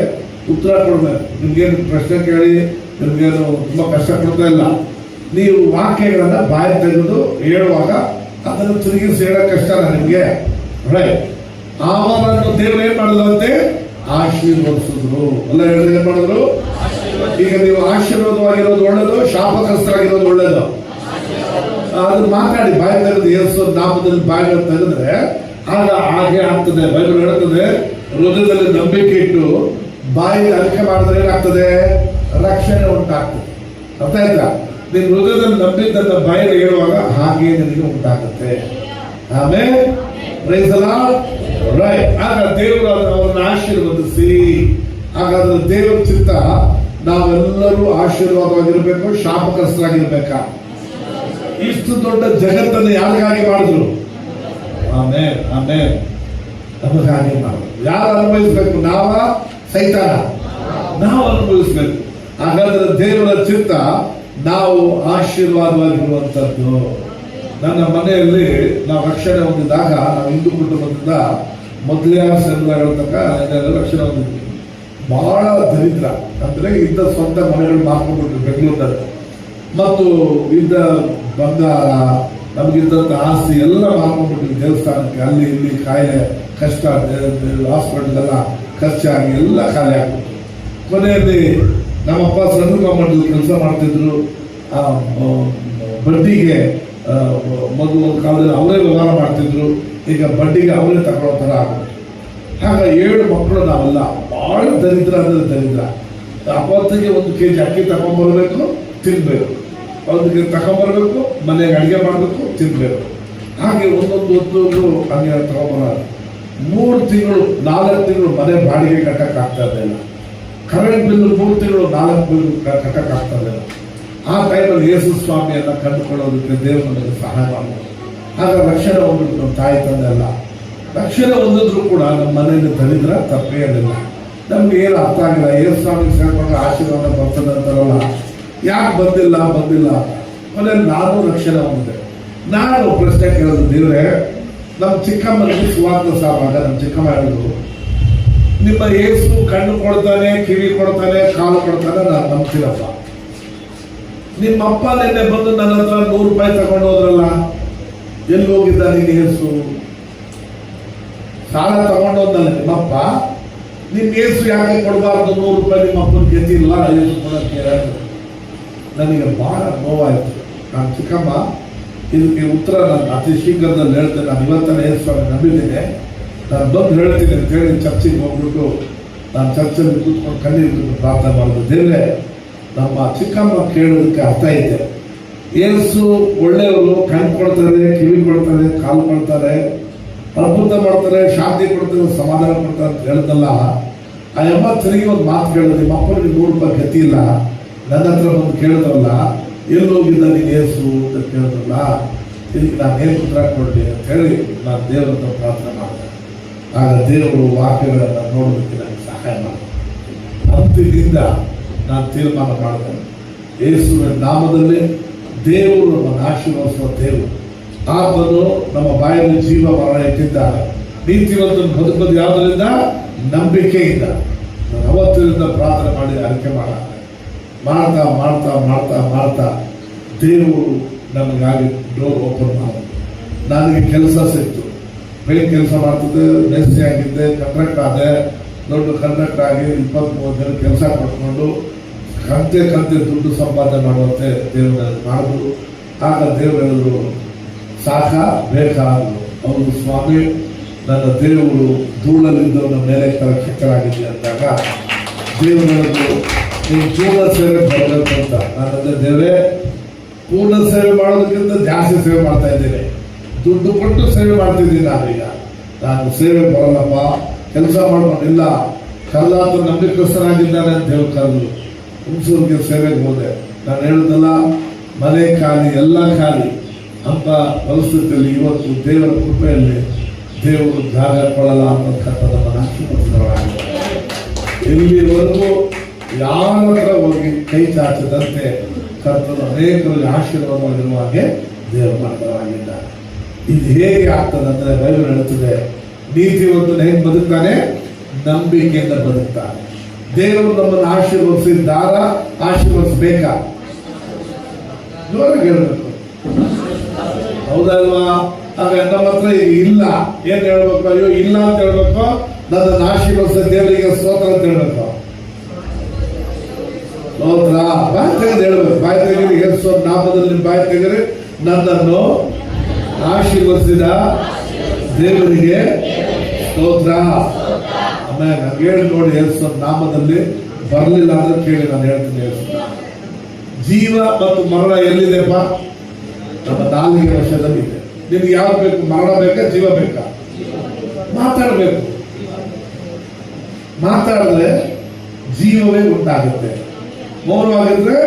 ಉತ್ತರ ಕೊಡ್ಬೇಕು. ನಿಮ್ಗೇನು ಪ್ರಶ್ನೆ ಕೇಳಿ ನಿಮ್ಗೇನು ತುಂಬಾ ಕಷ್ಟ ಕೊಡ್ತಾ ಇಲ್ಲ. ನೀವು ವಾಕ್ಯಗಳನ್ನ ಬಾಯಿ ತೆಗೆದು ಹೇಳುವಾಗ ಅದನ್ನು ತಿರುಗಿಸಿ ಹೇಳಕ್ ಕಷ್ಟ ನಿಮ್ಗೆ, ರೈಟ್? ಅವನನ್ನು ದೇವರು ಏನ್ ಮಾಡಿದ್ರಂತೆ? ಆಶೀರ್ವದಿಸಿದ್ರು. ಎಲ್ಲ ಹೇಳಿದ್ರೆ ಏನ್ ಮಾಡಿದ್ರು? ಈಗ ನೀವು ಆಶೀರ್ವಾದವಾಗಿರೋದು ಒಳ್ಳೇದು, ಶಾಪಗ್ರಸ್ತರಾಗಿರೋದು ಒಳ್ಳೇದು? ಅದನ್ನ ಮಾತಾಡಿ, ಬಾಯಿ ತೆಗೆದು ಯೇಸು ನಾಮದಲ್ಲಿ ಬಾಯಿ ತೆಗೆದ್ರೆ ಆಗ ಹಾಗೆ ಆಗ್ತದೆ. ಬೈಬಲ್ ಹೇಳುತ್ತದೆ, ಹೃದಯದಲ್ಲಿ ನಂಬಿಕೆ ಇಟ್ಟು ಬಾಯಿ ಅರಿಕೆ ಮಾಡಿದ್ರೆ ಏನಾಗ್ತದೆ? ರಕ್ಷಣೆ ಉಂಟಾಗ್ತದೆ. ಅರ್ಥ ಆಯ್ತಾ? ನೀನು ಹೃದಯದಲ್ಲಿ ನಂಬಿದ್ದನ್ನ ಬಾಯಲ್ಲಿ ಹೇಳುವಾಗ ಹಾಗೆ ನಿನಗೆ ಉಂಟಾಗುತ್ತೆ. ಆಮೇಲೆ ಪ್ರೈಸ್ ದಿ ಲಾರ್ಡ್. ರೈಟ್. ಆಗ ದೇವರು ಅವರನ್ನು ಆಶೀರ್ವದಿಸಿ, ಹಾಗಾದ್ರೆ ದೇವರ ಚಿತ್ತ ನಾವೆಲ್ಲರೂ ಆಶೀರ್ವಾದವಾಗಿರ್ಬೇಕು, ಶಾಪಗ್ರಸ್ತರಾಗಿರ್ಬೇಕಾ? ಇಷ್ಟು ದೊಡ್ಡ ಜಗತ್ತನ್ನು ಯಾರಿಗಾಗಿ ಮಾಡಿದ್ರು? ಆಮೇಲೆ ಆಮೇಲೆ ನಮಗಾಗಿ ಮಾಡಿದ್ರು. ಯಾರು ಅನುಭವಿಸ್ಬೇಕು? ನಾವ? ಸೈತಾನ? ನಾವು ಅನುಭವಿಸ್ಬೇಕು. ಹಾಗಾದ್ರೆ ದೇವರ ಚಿತ್ತ ನಾವು ಆಶೀರ್ವಾದವಾಗಿರುವಂಥದ್ದು. ನನ್ನ ಮನೆಯಲ್ಲಿ ನಾವು ರಕ್ಷಣೆ ಹೊಂದಿದಾಗ, ನಾವು ಹಿಂದೂ ಕುಟುಂಬದಿಂದ ಮೊದಲೇ ತನಕ ರಕ್ಷಣೆ ಹೊಂದಿದ್ವಿ. ಬಹಳ ದರಿದ್ರ ಅಂದ್ರೆ ಇದ್ದ ಸ್ವಂತ ಮನೆಗಳು ಮಾಡ್ಕೊಂಡ್ಬಿಟ್ರು ಬೆಂಗಳೂರಿನಲ್ಲಿ. ಮತ್ತು ಇದ್ದ ಬಂಗಾರ, ನಮಗಿದ್ದಂಥ ಆಸ್ತಿ ಎಲ್ಲ ಮಾಡ್ಕೊಂಡ್ಬಿಟ್ವಿ ದೇವಸ್ಥಾನಕ್ಕೆ. ಅಲ್ಲಿ ಇಲ್ಲಿ ಕಾಯಿಲೆ ಕಷ್ಟ, ಹಾಸ್ಪಿಟಲ್ ಎಲ್ಲ ಖರ್ಚಾಗಿ ಎಲ್ಲ ಖಾಲಿ ಆಗ್ಬಿಟ್ಟು ಕೊನೆಯಲ್ಲಿ ನಮ್ಮಪ್ಪ ಸಣ್ಣ ಮಂಡಳಿ ಕೆಲಸ ಮಾಡ್ತಿದ್ರು. ಬಡ್ಡಿಗೆ ಮೊದಲು ಒಂದು ಕಾಲದಲ್ಲಿ ಅವರೇ ವ್ಯವಹಾರ ಮಾಡ್ತಿದ್ರು. ಈಗ ಬಡ್ಡಿಗೆ ಅವರೇ ತಗೊಳ್ಳೋ ಥರ ಆಗ್ಬಿಟ್ಟು. ಆಗ 7 ಮಕ್ಕಳು ನಾವೆಲ್ಲ. ಭಾಳ ದರಿದ್ರ ಅಂದರೆ ದರಿದ್ರ. ಅಪ್ಪತ್ತಿಗೆ 1 kg ಅಕ್ಕಿ ತಗೊಂಡ್ಬರ್ಬೇಕು, ತಿನ್ಬೇಕು. 1 kg ತಗೊಂಡ್ಬರ್ಬೇಕು, ಮನೆಗೆ ಅಡುಗೆ ಮಾಡಬೇಕು, ತಿನ್ಬೇಕು. ಹಾಗೆ ಒಂದೊಂದು ಹೊತ್ತು ಹಂಗೆ ತಗೊಂಡ್ಬರೋದು. 3 ತಿಂಗಳು 4 ತಿಂಗಳು ಮನೆ ಬಾಡಿಗೆ ಕಟ್ಟಕ್ಕೆ ಆಗ್ತಾ ಇರಲಿಲ್ಲ. ಕರೆಂಟ್ ಬಿಲ್ಲು 3 ತಿಂಗಳು 4 ಬಿಲ್ ಕಟ್ಟಕ್ಕೆ ಆಗ್ತಾ ಇರಲಿಲ್ಲ. ಆ ಟೈಮಲ್ಲಿ ಯೇಸು ಸ್ವಾಮಿಯನ್ನ ಕಂಡುಕೊಳ್ಳೋದಕ್ಕೆ ದೇವರು ನನಗೆ ಸಹಾಯ ಮಾಡೋದು. ಆಗ ರಕ್ಷಣೆ ಹೊಂದಿದ್ರು ನಮ್ಮ ತಾಯಿ ತಂದೆ ಎಲ್ಲ. ರಕ್ಷಣೆ ಹೊಂದಿದ್ರು ಕೂಡ ನಮ್ಮ ಮನೆಯಲ್ಲಿ ದರಿದ್ರ ತಪ್ಪೇ ಇರಲಿಲ್ಲ. ನಮ್ಗೆ ಏನು ಅರ್ಥ ಆಗಿಲ್ಲ. ಯೇಸು ಸ್ವಾಮಿಗೆ ಸೇರ್ಕೊಂಡ್ರೆ ಆಶೀರ್ವಾದ ಬರ್ತದೆ ಅಂತಾರಲ್ಲ, ಯಾಕೆ ಬಂದಿಲ್ಲ ಕೊನೆಯಲ್ಲಿ ನಾನು ರಕ್ಷಣೆ ಹೊಂದಿದೆ. ನಾನು ಪ್ರಶ್ನೆ ಕೇಳೋದು, ದೇವರೇ, ನಮ್ಮ ಚಿಕ್ಕಮ್ಮನಿಗೆ ಸುವಾರ್ಥ ಸಾವಾಗ ನಮ್ಮ ಚಿಕ್ಕಮ್ಮ ಹೇಳಿದ್ರು, ನಿಮ್ಮ ಯೇಸು ಕಣ್ಣು ಕೊಡ್ತಾನೆ, ಕಿವಿ ಕೊಡ್ತಾನೆ, ಕಾಲು ಕೊಡ್ತಾನೆ, ನಾನು ನಂಬ್ತೀನಪ್ಪ. ನಿಮ್ಮಪ್ಪ ನಿನ್ನೆ ಬಂದು ನನ್ನ ಹತ್ರ 100 ರೂಪಾಯಿ ತಗೊಂಡು ಹೋದ್ರಲ್ಲ, ಎಲ್ಲಿ ಹೋಗಿದ್ದ ನೀನು ಯೇಸು? ಸಾಲ ತಗೊಂಡೋದಲ್ಲ ನಿಮ್ಮಪ್ಪ. ನಿಮ್ ಯೇಸು ಯಾಕೆ ಕೊಡಬಾರ್ದು 100 ರೂಪಾಯಿ? ನಿಮ್ಮ ಅಪ್ಪನ ಗೆದ್ದಿಲ್ಲ ಯೇಸು ಕೊಡಕ್ಕೆ. ನನಗೆ ಬಹಳ ನೋವಾಯಿತು. ನಾನು ಚಿಕ್ಕಮ್ಮ ಇದಕ್ಕೆ ಉತ್ತರ ನಾನು ಅತಿ ಶೀಘ್ರದಲ್ಲಿ ಹೇಳ್ತೇನೆ. ನಾನು ಇವತ್ತನೇ ಯೇಸು ನಂಬಿದ್ದೇನೆ, ನಾನು ಬಂದು ಹೇಳ್ತೀನಿ ಅಂತ ಹೇಳಿ ಚರ್ಚಿಗೆ ಹೋಗ್ಬಿಟ್ಟು ನಾನು ಚರ್ಚಲ್ಲಿ ಕೂತ್ಕೊಂಡು ಕಣ್ಣೀರು ಪ್ರಾರ್ಥನೆ ಮಾಡೋದು. ದೇವರೇ, ನಮ್ಮ ಚಿಕ್ಕಮ್ಮ ಕೇಳೋದಕ್ಕೆ ಅರ್ಥ ಇದೆ. ಯೇಸು ಒಳ್ಳೆಯವರು, ಕಣ್ಣು ಕೊಡ್ತಾರೆ, ಕಿವಿ ಕೊಡ್ತಾರೆ, ಕಾಲು ಕೊಡ್ತಾರೆ, ಅದ್ಭುತ ಮಾಡ್ತಾರೆ, ಶಾಂತಿ ಕೊಡ್ತಾರೆ, ಸಮಾಧಾನ ಕೊಡ್ತಾರೆ ಅಂತ ಹೇಳ್ದಲ್ಲ. ಆ ಅಮ್ಮ ತಿರುಗಿ ಒಂದು ಮಾತು ಕೇಳೋದು, ನಿಮ್ಮ ಅಪ್ಪನಿಗೆ 100 ರೂಪಾಯಿ ಗತಿ ಇಲ್ಲ, ನನ್ನ ಹತ್ರ ಬಂದು ಕೇಳಿದ್ರಲ್ಲ, ಎಲ್ಲಿ ಹೋಗಿದ್ದ ನೀನು ಯೇಸು ಅಂತ ಕೇಳಿದ್ರಲ್ಲ, ಇದಕ್ಕೆ ನಾನು ಏನು ಉತ್ತರ ಕೊಡಲಿ ಅಂತ ಹೇಳಿ ನಾನು ದೇವರ ಹತ್ರ ಪ್ರಾರ್ಥನೆ ಮಾಡಿದೆ. ಆಗ ದೇವರು ವಾಕ್ಯಗಳನ್ನು ನೋಡೋದಕ್ಕೆ ನನಗೆ ಸಹಾಯ ಮಾಡಿದೆ. ಅಂತಿನಿಂದ ನಾನು ತೀರ್ಮಾನ ಮಾಡಿದೆ, ಯೇಸುವಿನ ನಾಮದಲ್ಲಿ ದೇವರು ನಮ್ಮನ್ನು ಆಶೀರ್ವದಿಸುವ ದೇವರು. ಆತನು ನಮ್ಮ ಬಾಯಲ್ಲಿ ಜೀವ ಮರಣ ಇಟ್ಟಿದ್ದಾನೆ. ನೀತಿವಂತನ ಬದುಕೋದು ಯಾವುದರಿಂದ? ನಂಬಿಕೆಯಿಂದ. ನಾನು ಅವತ್ತಿನಿಂದ ಪ್ರಾರ್ಥನೆ ಮಾಡಿ ಅರಿಕೆ ಮಾಡ್ತಾ ಮಾಡ್ತಾ ಮಾಡ್ತಾ ಮಾಡ್ತಾ ದೇವರು ನಮಗಾಗಿ ಡೋರ್ ಓಪನ್ ಮಾಡೋದು. ನನಗೆ ಕೆಲಸ ಸಿಕ್ತು. ಬೇರೆ ಕೆಲಸ ಮಾಡ್ತಿದ್ದೆ, ಮೇಸ್ತ್ರಿ ಆಗಿದ್ದೆ, ಕಂಟ್ರಾಕ್ಟ್ ಆದೆ. ದೊಡ್ಡ ಕಂಟ್ರಾಕ್ಟ್ ಆಗಿ 23 ಜನ ಕೆಲಸ ಕೊಟ್ಕೊಂಡು ಕಂತೆ ದುಡ್ಡು ಸಂಪಾದನೆ ಮಾಡುವಂತೆ ದೇವರು ಮಾಡಿದ್ರು. ಆಗ ದೇವರು ಹೇಳಿದ್ರು, ಸಾಕ ಬೇಕಾದ್ರು. ಅವರು ಸ್ವಾಮಿ, ನನ್ನ ದೇವರು ಧೂಳಲ್ಲಿದ್ದವನ ಮೇಲೆ ರಕ್ಷಕರಾಗಿದೆ ಅಂದಾಗ ದೇವರು ಹೇಳಿದ್ರು, ನೀವು ಪೂರ್ಣ ಸೇವೆ ಬರಬೇಕು ಅಂತ. ನಾನಂದ್ರೆ, ದೇವರೇ, ಪೂರ್ಣ ಸೇವೆ ಮಾಡೋದಕ್ಕಿಂತ ಜಾಸ್ತಿ ಸೇವೆ ಮಾಡ್ತಾ ಇದ್ದೇನೆ, ದುಡ್ಡು ಕೊಟ್ಟು ಸೇವೆ ಮಾಡ್ತಿದ್ದೀನಿ. ನಾನೀಗ ನಾನು ಸೇವೆ ಬರಲ್ಲಪ್ಪ, ಕೆಲಸ ಮಾಡೋದಿಲ್ಲ. ಕಲ್ಲಾತ ನಂಬಿಕಸ್ಥರಾಗಿದ್ದಾನೆ ಅಂತ ಹೇಳಿ ಕರೆದ್ರು. ಹುಣಸೂರಿಗೆ ಸೇವೆಗೆ ಹೋದೆ. ನಾನು ಹೇಳುದಲ್ಲ, ಮನೆ ಖಾಲಿ, ಎಲ್ಲ ಖಾಲಿ ಅಂತ ಪರಿಸ್ಥಿತಿಯಲ್ಲಿ ಇವತ್ತು ದೇವರ ಕೃಪೆಯಲ್ಲಿ ದೇವರು ಜಾಗ ಕೊಡಲ್ಲ ಅನ್ನೋದಕ್ಕಂಥ ನಮ್ಮನ್ನು ಆಶೀರ್ವದಿಸಿದವರಾಗಿದೆ. ಇಲ್ಲಿವರೆಗೂ ಯಾರ ಹತ್ರ ಹೋಗಿ ಕೈ ಚಾಚದಂತೆ ಕರ್ತನು ಅನೇಕರಿಗೆ ಆಶೀರ್ವಾದವಾಗಿರುವ ಹಾಗೆ ದೇವರು ಮಾಡಿದವರಾಗಿದ್ದಾರೆ. ಇದು ಹೇಗೆ ಆಗ್ತದೆ ಅಂದರೆ, ಬೈಬಲ್ ಹೇಳುತ್ತದೆ, ನೀತಿವಂತನು ಹೇಗೆ ಬದುಕ್ತಾನೆ? ನಂಬಿಕೆಯಿಂದ ಬದುಕ್ತಾನೆ. ದೇವರು ನಮ್ಮನ್ನು ಆಶೀರ್ವದಿಸಿದ್ದಾರ, ಆಶೀರ್ವದಿಸಬೇಕಾ? ಜೋರಾಗಿ ಹೇಳಬೇಕು. ಹೌದಲ್ವಾ? ಆಗ ನಮ್ಮ ಹತ್ರ ಈಗ ಇಲ್ಲ, ಏನ್ ಹೇಳ್ಬೇಕು? ಅಯ್ಯೋ ಇಲ್ಲ ಅಂತ ಹೇಳ್ಬೇಕು, ನನ್ನ ಆಶೀರ್ವದಿಸಿದ ದೇವರಿಗೆ ಸ್ತೋತ್ರ ಅಂತ ಹೇಳ್ಬೇಕು. ಸ್ತೋತ್ರ ಬಾಯಿ ತೆಗೆದು ಹೇಳ್ಬೇಕು. ಬಾಯಿ ತೆಗೆದು ಯೇಸು ನಾಮದಲ್ಲಿ ಬಾಯಿ ತೆಗೆದು ನನ್ನನ್ನು ಆಶೀರ್ವದಿಸಿದ ದೇವರಿಗೆ ಸ್ತೋತ್ರ. ಆಮೇಲೆ ನಂಗೆ ಹೇಳಿ ನೋಡಿ, ಯೇಸು ನಾಮದಲ್ಲಿ ಬರಲಿಲ್ಲ ಅಂದ್ರೆ ಕೇಳಿ ನಾನು ಹೇಳ್ತೀನಿ. ಯೇಸು ಜೀವ ಮತ್ತು ಮರಣ ಎಲ್ಲಿದೆಪ್ಪ? ನಮ್ಮ ನಾಲಿಗೆ ವಶದಲ್ಲಿ ಇದೆ. ನಿಮ್ಗೆ ಯಾವ್ದು ಬೇಕು? ಮರಣ ಬೇಕಾ, ಜೀವ ಬೇಕಾ? ಮಾತಾಡಬೇಕು. ಮಾತಾಡಿದ್ರೆ ಜೀವವೇ ಉಂಟಾಗುತ್ತೆ. ಮೌನವಾಗಿದ್ರೆ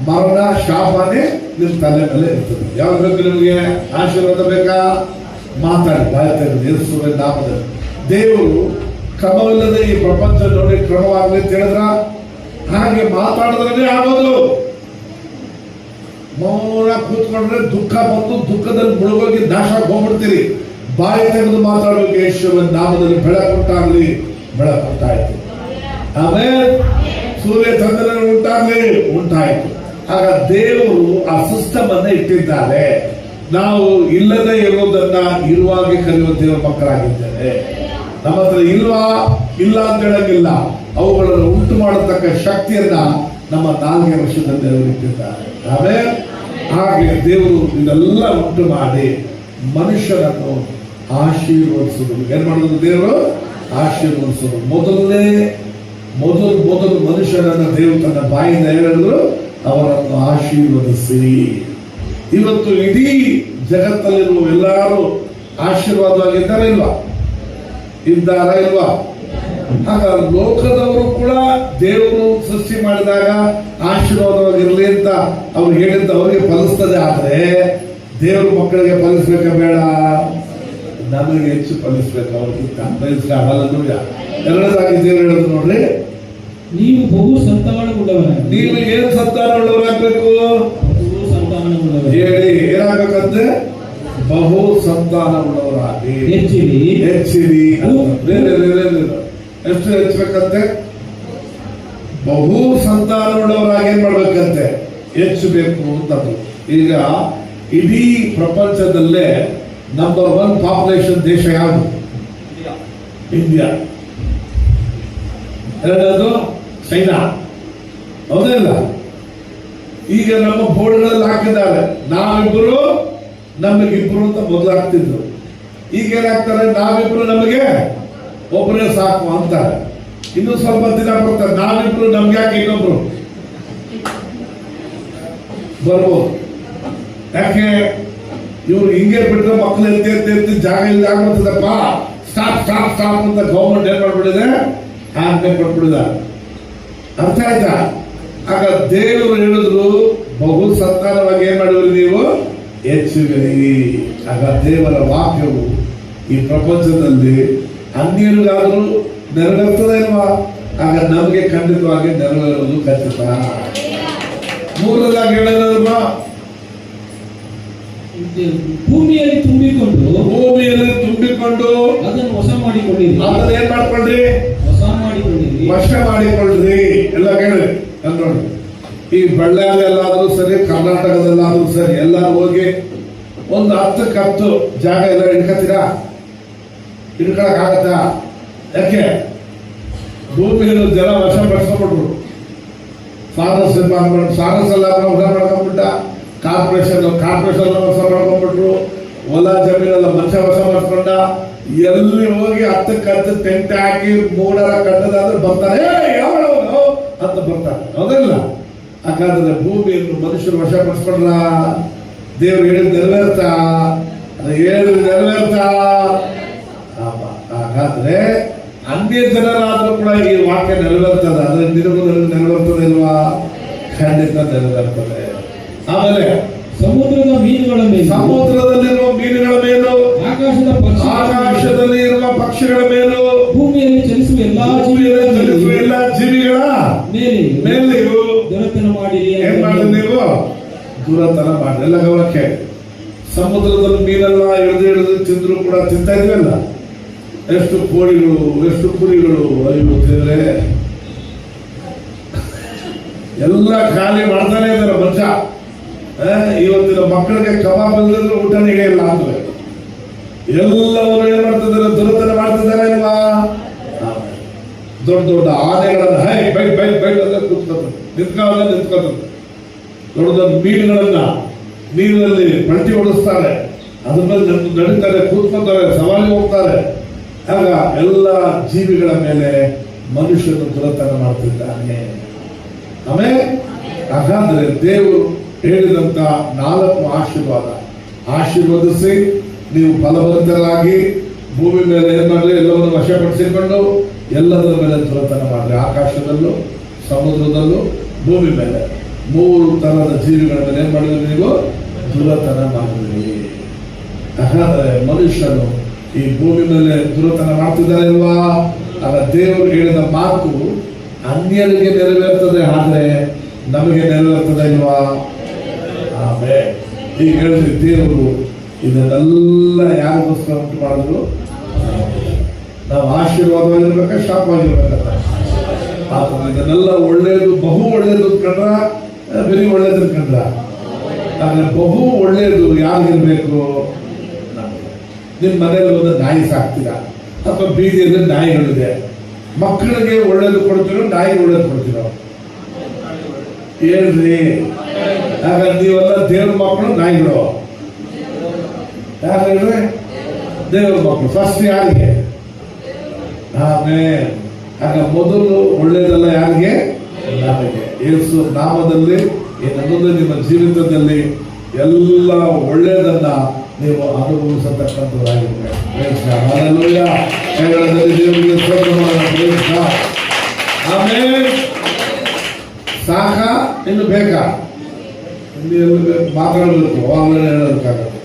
ಮರಣ ಶಾಪನೇ ನಿಮ್ಮ ತಲೆ ಮೇಲೆ ಇರ್ತದೆ. ಯಾವ್ದು ಬೇಕು ನಿಮಗೆ? ಆಶೀರ್ವಾದ ಬೇಕಾ? ಮಾತಾಡಿ ಬಾಯಿ ತೆಗೆದು ಯೇಸುವಿನ ನಾಮದಲ್ಲಿ. ದೇವರು ಕ್ರಮವಿಲ್ಲದೆ ಈ ಪ್ರಪಂಚ ನೋಡಿ ಕ್ರಮವಾಗಲಿ ತಿಳಿದ್ರ ಹಾಗೆ ಮಾತಾಡಿದ್ರೆ ಆಗೋದು. ಮೌನ ಕೂತ್ಕೊಂಡ್ರೆ ದುಃಖ ಬಂದು ದುಃಖದಲ್ಲಿ ಮುಳುಗೋಗಿ ನಾಶ ಹೋಗ್ಬಿಡ್ತೀರಿ. ಬಾಯಿ ತೆಗೆದು ಮಾತಾಡಬೇಕು. ಯೇಸುವಿನ ನಾಮದಲ್ಲಿ ಬೆಳಕುಂಟಾಗ್ಲಿ, ಬೆಳಕುಂಟಾಯ್ತು. ಆಮೇಲೆ ಸೂರ್ಯ ಚಂದ್ರನ ಉಂಟಾಯ್ತು. ಆಗ ದೇವರು ಆ ಸಿಸ್ಟಮ್ ಅನ್ನ ಇಟ್ಟಿದ್ದಾರೆ. ನಾವು ಇಲ್ಲದೆ ಇರುವುದನ್ನ ಇರುವಾಗೆ ಕಲಿಯುವ ದೇವರ ಮಕ್ಕಳಾಗಿದ್ದೇವೆ. ನಮ್ಮ ಹತ್ರ ಇಲ್ವಾ ಇಲ್ಲ ಅಂತ ಹೇಳಂಗಿಲ್ಲ. ಅವುಗಳನ್ನು ಉಂಟು ಮಾಡತಕ್ಕ ಶಕ್ತಿಯನ್ನ ನಮ್ಮ ನಾಲ್ಗೆ ವರ್ಷದಲ್ಲಿ ದೇವರು ಇಟ್ಟಿದ್ದಾರೆ. ಆಮೇಲೆ ಹಾಗೆ ದೇವರು ಇದೆಲ್ಲ ಉಂಟು ಮಾಡಿ ಮನುಷ್ಯನನ್ನು ಆಶೀರ್ವದಿಸುವುದು. ಏನ್ ಮಾಡೋದು? ದೇವರು ಆಶೀರ್ವದಿಸುವುದು. ಮೊದಲು ಮನುಷ್ಯನನ್ನ ದೇವರು ತನ್ನ ಬಾಯಿಂದ ಹೇಳಿದ್ರು, ಅವರನ್ನು ಆಶೀರ್ವದಿಸಿ. ಇವತ್ತು ಇಡೀ ಜಗತ್ತಲ್ಲಿರುವ ಎಲ್ಲರೂ ಆಶೀರ್ವಾದವಾಗಿದ್ದಾರೆ ಇಲ್ವಾ? ಇದ್ದಾರ ಇಲ್ವಾ? ಆಗ ಲೋಕದವರು ಕೂಡ ದೇವರು ಸೃಷ್ಟಿ ಮಾಡಿದಾಗ ಆಶೀರ್ವಾದವಾಗಿರ್ಲಿ ಅಂತ ಅವ್ರು ಹೇಳಿದ್ದು ಅವರಿಗೆ ಫಲಿಸ್ತದೆ. ಆದ್ರೆ ದೇವ್ರ ಮಕ್ಕಳಿಗೆ ಫಲಿಸ್ಬೇಕ ಬೇಡ? ನಮಗೆ ಹೆಚ್ಚು ಫಲಿಸ್ಬೇಕು ಅವ್ರಿಗಿಂತ. ಎರಡನೇದಾಗಿ ದೇವರು ಹೇಳೋದು ನೋಡ್ರಿ, ನೀವು ಬಹು ಸಂತಾನವುಳ್ಳವರಾಗಿ. ನೀವು ಏನು ಸಂತಾನವುಳ್ಳವರಾಗಬೇಕು? ಹೇಳಿ, ಏನಾಗಬೇಕಂದ್ರೆ ಬಹು ಸಂತಾನವುಳ್ಳವರಾಗಿ ಹೆಚ್ಚಿರಿ. ಎಷ್ಟು ಹೆಚ್ಚಬೇಕಂತೆ? ಬಹು ಸಂತಾನವುಳ್ಳವರಾಗಿ ಏನ್ ಮಾಡ್ಬೇಕಂತೆ? ಹೆಚ್ಚಬೇಕು ಅಂತದ್ದು. ಈಗ ಇಡೀ ಪ್ರಪಂಚದಲ್ಲೇ ನಂಬರ್ 1 ಪಾಪ್ಯುಲೇಷನ್ ದೇಶ ಯಾವುದು? ಇಂಡಿಯಾ. ಎರಡನೇದು ಚೈನಾ. ಹೌದಿಲ್ಲ? ಈಗ ನಮ್ಮ ಬೋರ್ಡ್ಗಳಲ್ಲಿ ಹಾಕಿದ್ದಾರೆ, ನಾವಿಬ್ರು ನಮಗಿಬ್ರು ಅಂತ ಮೊದಲು ಹಾಕ್ತಿದ್ರು. ಈಗ ಏನಾಗ್ತಾರೆ? ನಾವಿಬ್ರು ನಮಗೆ ಒಬ್ಬರೇ ಸಾಕು ಅಂತಾರೆ. ಇನ್ನು ಸ್ವಲ್ಪ ದಿನ ಬರ್ತಾರೆ, ನಾವಿಬ್ರು ನಮ್ಗೆ ಯಾಕೆ ಇನ್ನೊಬ್ರು ಬರ್ಬೋದು. ಯಾಕೆ? ಇವ್ರು ಹಿಂಗೆ ಬಿಟ್ರೆ ಮಕ್ಕಳು ಎತ್ತಿ ಜಾಗ ಇಲ್ಲ ಆಗ್ಬಿಡ್ತದಪ್ಪ, ಸ್ಟಾಪ್ ಅಂತ ಗೌರ್ಮೆಂಟ್ ಏನ್ ಮಾಡ್ಬಿಟ್ಟಿದೆ? ಆಜ್ಞೆ ಕೊಟ್ಬಿಟ್ಟಿದ್ದಾರೆ. ಅರ್ಥ ಆಯ್ತಾ? ಆಗ ದೇವರು ಹೇಳಿದ್ರು, ಬಹು ಸಂತಾನವಾಗಿ ಏನ್ ಮಾಡಿದ್ರಿ ನೀವು? ಹೆಚ್ಚುವಿರಿ. ಆಗ ದೇವರ ವಾಕ್ಯವು ಈ ಪ್ರಪಂಚದಲ್ಲಿ ಅನ್ಯರಿಗಾದರೂ ನೆರವೇರ್ತದೆ ಇಲ್ವಾ? ಆಗ ನಮಗೆ ಖಂಡಿತವಾಗಿ ನೆರವೇರುವುದು ಖಚಿತ. ಮೂರನೇದಾಗಿ ಹೇಳಿದ್ರಲ್ವಾ, ಭೂಮಿಯಲ್ಲಿ ತುಂಬಿಕೊಂಡು ಅದನ್ನು ವಶ ಮಾಡಿಕೊಳ್ಳಿರಿ. ಅದನ್ನ ಏನ್ ಮಾಡ್ಕೊಂಡ್ರಿ? ವಶ ಮಾಡಿಕೊಳ್ಳ್ರಿ. ಎಲ್ಲ ಕೇಳಿ ನೋಡಿ. ಈ ಬಳ್ಳಾರಿ ಎಲ್ಲಾದ್ರೂ ಸರಿ, ಕರ್ನಾಟಕದಲ್ಲಾದ್ರೂ ಸರಿ, ಎಲ್ಲಾರು ಹೋಗಿ ಒಂದು 10 ಜಾಗ ಎಲ್ಲ ಹಿಡ್ಕತ್ತೀರಾ? ಹಿಡ್ಕೊಳಕ್ ಆಗತ್ತಾ? ಯಾಕೆ? ಭೂಮಿಯನ್ನು ಜನ ವಶ ಪಡಿಸ್ಕೊಂಡ್ಬಿಟ್ರು. ಫಾರೆಸ್ಟ್ ಡಿಪಾರ್ಟ್ಮೆಂಟ್ ಫಾರೆಸ್ಟ್ ಎಲ್ಲ ವಶ ಮಾಡ್ಕೊಂಡ್ಬಿಟ್ಟ. ಕಾರ್ಪೊರೇಷನ್ ವಶ ಮಾಡ್ಕೊಂಡ್ಬಿಟ್ರು. ಹೊಲ ಜಮೀನೆಲ್ಲ ಮನುಷ್ಯ ವಶ ಮಾಡಿಸ್ಕೊಂಡ. ಎಲ್ಲಿ ಹೋಗಿ 10 ಟೆಂಟ್ ಹಾಕಿ ಮೂಡರ ಕಟ್ಟದಾದ್ರೆ ಬರ್ತಾರೆ, ಯಾವಳವನು ಅಂತ ಬರ್ತಾರೆ. ಹೌದಲ್ಲ? ಹಾಗಾದ್ರೆ ಭೂಮಿಯನ್ನು ಮನುಷ್ಯರು ವಶಪಡಿಸ್ಕೊಂಡ್ರ? ದೇವ್ರು ಹೇಳಿದ್ ನೆರವೇರ್ತಾ? ಹಾಗಾದ್ರೆ ಅನ್ಯ ಜನರಾದ್ರೂ ಕೂಡ ಈ ವಾಕ್ಯ ನೆರವೇರ್ತದೆ. ಅದ್ರ ನಿನಗೂ ನೆರವೇರ್ತದೆ ಇಲ್ವಾ? ಖಂಡಿತ ನೆರವೇರ್ತದೆ. ಆಮೇಲೆ ಸಮುದ್ರದಲ್ಲಿರುವ ಮೀನುಗಳ ಮೇಲೂ, ಆಕಾಶದಲ್ಲಿ ಇರುವ ಪಕ್ಷಿಗಳ ಮೇಲೂ, ಭೂಮಿಯಲ್ಲಿ ಚಲಿಸುವ ಎಲ್ಲಾ ಜೀವಿಗಳ ಮೇಲೆಯೂ ದುರತನ ಮಾಡಿರಿ. ಏನ್ ಮಾಡಿ ನೀವು? ದುರತನ ಮಾಡಿ. ಎಲ್ಲ ಗಮನಕ್ಕೆ, ಸಮುದ್ರದಲ್ಲಿ ಮೀನೆಲ್ಲ ಹಿಡಿದು ತಿಂದ್ರು ಕೂಡ ತಿಂತಾ ಇದ್ವಲ್ಲ. ಎಷ್ಟು ಕೋಳಿಗಳು, ಎಷ್ಟು ಕುರಿಗಳು, ಅಯ್ಯೋದ್ರೆ ಎಲ್ಲ ಖಾಲಿ ಮಾಡ್ತಾನೆ ಇದ್ದಾರೆ ಮನುಷ್ಯ. ಇವತ್ತಿನ ಮಕ್ಕಳಿಗೆ ಕಬಾಬ್ ಇಲ್ಲದ್ರೆ ಊಟನೇ ಇಲ್ಲ ಅಂದ್ರೆ ಎಲ್ಲವರು ಏನ್ ಮಾಡ್ತಿದ್ದಾರೆ, ದುರತನ ಮಾಡ್ತಿದ್ದಾರೆ ಅಲ್ವಾ? ದೊಡ್ಡ ದೊಡ್ಡ ಆನೆಗಳನ್ನ ಬೈಟ್ ಅಂತ ಕೂತ್ಕೊತಾರೆ, ನಿಂತ್ಕೋತಾರೆ. ದೊಡ್ಡ ದೊಡ್ಡ ಮೀನುಗಳನ್ನ ನೀರಿನಲ್ಲಿ ಪಲ್ಟಿ ಹೊಡಿಸ್ತಾರೆ, ಅದ್ರ ಮೇಲೆ ನಡೀತಾರೆ, ಕೂತ್ಕೊತಾರೆ, ಸವಾರಿ ಹೋಗ್ತಾರೆ. ಆಗ ಎಲ್ಲ ಜೀವಿಗಳ ಮೇಲೆ ಮನುಷ್ಯನು ದುರತನ ಮಾಡ್ತಿದ್ದಾನೆ. ಆಮೇಲೆ ಹಾಗಾದ್ರೆ ದೇವರು ಹೇಳಿದಂತ 4 ಆಶೀರ್ವದಿಸಿ ನೀವು ಫಲವಂತರಾಗಿ ಭೂಮಿ ಮೇಲೆ ಏನ್ ಮಾಡ್ರಿ, ಎಲ್ಲವನ್ನು ವಶಪಡಿಸಿಕೊಂಡು ಎಲ್ಲದರ ಮೇಲೆ ದುರತನ ಮಾಡ್ರಿ. ಆಕಾಶದಲ್ಲೂ, ಸಮುದ್ರದಲ್ಲೂ, ಭೂಮಿ ಮೇಲೆ 3 ತರದ ಜೀವಿಗಳ ಮೇಲೆ ಏನ್ ಮಾಡಿದ್ರಿ, ನೀವು ದುರತನ ಮಾಡಿದ್ರಿ. ಹಾಗಾದ್ರೆ ಮನುಷ್ಯನು ಈ ಭೂಮಿ ಮೇಲೆ ದುರತನ ಮಾಡ್ತಿದ್ದಾರೆ ಅಲ್ವಾ? ಆಗ ದೇವರು ಹೇಳಿದ ಮಾತು ಅನ್ಯರಿಗೆ ನೆರವೇರ್ತದೆ, ಆದ್ರೆ ನಮಗೆ ನೆರವೇರ್ತದೆ ಇಲ್ವಾ? ಆಮೇಲೆ ಈಗ ಹೇಳಿದ್ರಿ, ದೇವರು ಇದನ್ನೆಲ್ಲ ಯಾರಿಗೋಸ್ಕರ ಉಂಟು ಮಾಡಿದ್ರು? ನಾವು ಆಶೀರ್ವಾದವಾಗಿರ್ಬೇಕಾ, ಶಾಪವಾಗಿರ್ಬೇಕಂತ ಆತ ಇದನ್ನೆಲ್ಲ ಒಳ್ಳೇದು, ಬಹು ಒಳ್ಳೇದು ಕಂಡ್ರ, ಬರೀ ಒಳ್ಳೇದು ಕಂಡ್ರ. ಆದ್ರೆ ಬಹು ಒಳ್ಳೇದು ಯಾರಿಗಿರ್ಬೇಕು? ನಿಮ್ಮ ಮನೆಯಲ್ಲಿ ಒಂದು ನಾಯಿ ಸಾಕ್ತೀರಾ, ಅಥವಾ ಬೀದಿಯಲ್ಲಿ ನಾಯಿಗಳಿದೆ, ಮಕ್ಕಳಿಗೆ ಒಳ್ಳೇದು ಕೊಡ್ತೀರೋ, ನಾಯಿಗೆ ಒಳ್ಳೇದು ಕೊಡ್ತೀರೋ? ಹೇಳ್ರಿ. ಆಗ ನೀವೆಲ್ಲ ದೇವ್ರ ಮಕ್ಕಳು, ನಾಯಿಗಳು? ಯಾರು ಹೇಳ್ರಿ? ದೇವ್ರ ಮಕ್ಕಳು. ಫಸ್ಟ್ ಯಾರಿಗೆ? ಆಮೇಲೆ ಆಗ ಮೊದಲು ಒಳ್ಳೇದಲ್ಲ ಯಾರಿಗೆ? ನಮಗೆ. ಯೇಸು ನಾಮದಲ್ಲಿ ಇನ್ನು ಮುಂದೆ ನಿಮ್ಮ ಜೀವಿತದಲ್ಲಿ ಎಲ್ಲ ಒಳ್ಳೆಯದನ್ನ ನೀವು ಅನುಭವಿಸತಕ್ಕಂಥದ್ದಾಗಿರ್ಬೇಕು. ದೇವರಿಗೆ ಸ್ತೋತ್ರ ಮಾಡೋಣ. ಆಮೇಲೆ ಸಾಕ, ಇನ್ನು ಬೇಕಾ? ಇಲ್ಲಿ ಮಾತಾಡಬೇಕು, ಆಮೇಲೆ ಹೇಳೋದಕ್ಕಾಗತ್ತೆ.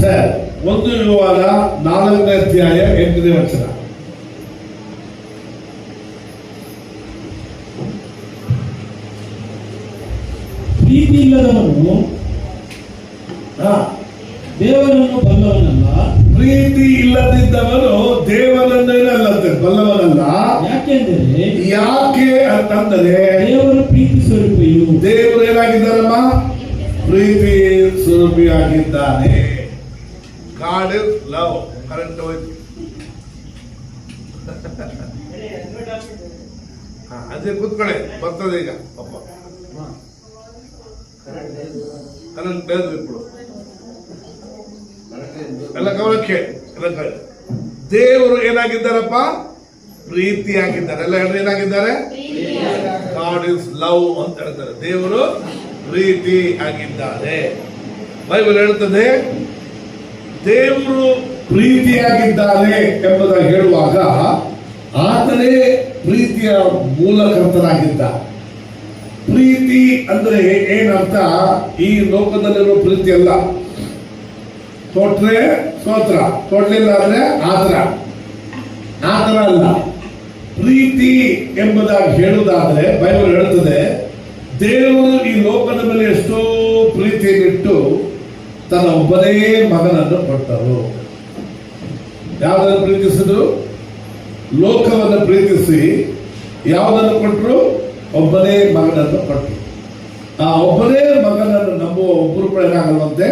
ಸರ್, 1 ಯೋಹಾನ 4ನೇ ಅಧ್ಯಾಯ 8ನೇ ವಚನ. ಪ್ರೀತಿ ಇಲ್ಲದವನು ದೇವರನ್ನು ಬಲ್ಲವನಲ್ಲ. ಪ್ರೀತಿ ಇಲ್ಲದಿದ್ದವನು ದೇವರನ್ನು ಬಲ್ಲವನಲ್ಲ. ಯಾಕೆ ಅಂತಂದರೆ ದೇವರು ಪ್ರೀತಿ ಸ್ವರೂಪಿಯು. ದೇವರು ಏನಾಗಿದ್ದಾರಮ್ಮ? ಪ್ರೀತಿ ಸ್ವರೂಪಿಯಾಗಿದ್ದಾನೆ. God is love. ಕರೆಂಟ್ ಹೋಯ್ತು. ಅದೇ ಕೂತ್ಕೊಳ್ಳಿ, ಬರ್ತದೆ ಈಗ. ಪಾಪ ಕರೆಂಟ್ ಬೇರೆ ಬಿಟ್ಬಿಡು ಎಲ್ಲ ಗಮನಕ್ಕೆ. ದೇವರು ಏನಾಗಿದ್ದಾರಪ್ಪ? ಪ್ರೀತಿಯಾಗಿದ್ದಾರೆ. ಎಲ್ಲ ಹೇಳ್ರಿ, ಏನಾಗಿದ್ದಾರೆ? ಗಾಡ್ ಇಸ್ ಲವ್ ಅಂತ ಹೇಳ್ತಾರೆ. ದೇವರು ಪ್ರೀತಿ ಆಗಿದ್ದಾರೆ. ಬೈಬಲ್ ಹೇಳ್ತದೆ ದೇವರು ಪ್ರೀತಿಯಾಗಿದ್ದಾರೆ ಎಂಬುದಾಗಿ ಹೇಳುವಾಗ ಆತನೇ ಪ್ರೀತಿಯ ಮೂಲಕರ್ತನಾಗಿದ್ದ. ಪ್ರೀತಿ ಅಂದ್ರೆ ಏನರ್ಥ? ಈ ಲೋಕದಲ್ಲಿರುವ ಪ್ರೀತಿ ಅಲ್ಲ. ಕೊಟ್ರೆ ಸ್ತೋತ್ರ, ಕೊಡ್ಲಿಲ್ಲ ಅಂದ್ರೆ ಆತರ ಅಲ್ಲ. ಪ್ರೀತಿ ಎಂಬುದಾಗಿ ಹೇಳುವುದಾದ್ರೆ ಬೈಬಲ್ ಹೇಳುತ್ತದೆ ದೇವರು ಈ ಲೋಕದ ಮೇಲೆ ಎಷ್ಟೋ ಪ್ರೀತಿಯನ್ನಿಟ್ಟು ತನ್ನ ಒಬ್ಬನೇ ಮಗನನ್ನು ಕೊಟ್ಟರು. ಯಾವುದನ್ನು ಪ್ರೀತಿಸಿದ್ರು? ಲೋಕವನ್ನು ಪ್ರೀತಿಸಿ ಯಾವುದನ್ನು ಕೊಟ್ಟರು? ಒಬ್ಬನೇ ಮಗನನ್ನು ಕೊಟ್ಟರು. ಆ ಒಬ್ಬನೇ ಮಗನನ್ನು ನಂಬುವ ಒಬ್ಬರು ಕೂಡ ಏನಾಗಲ್ವಂತೆ,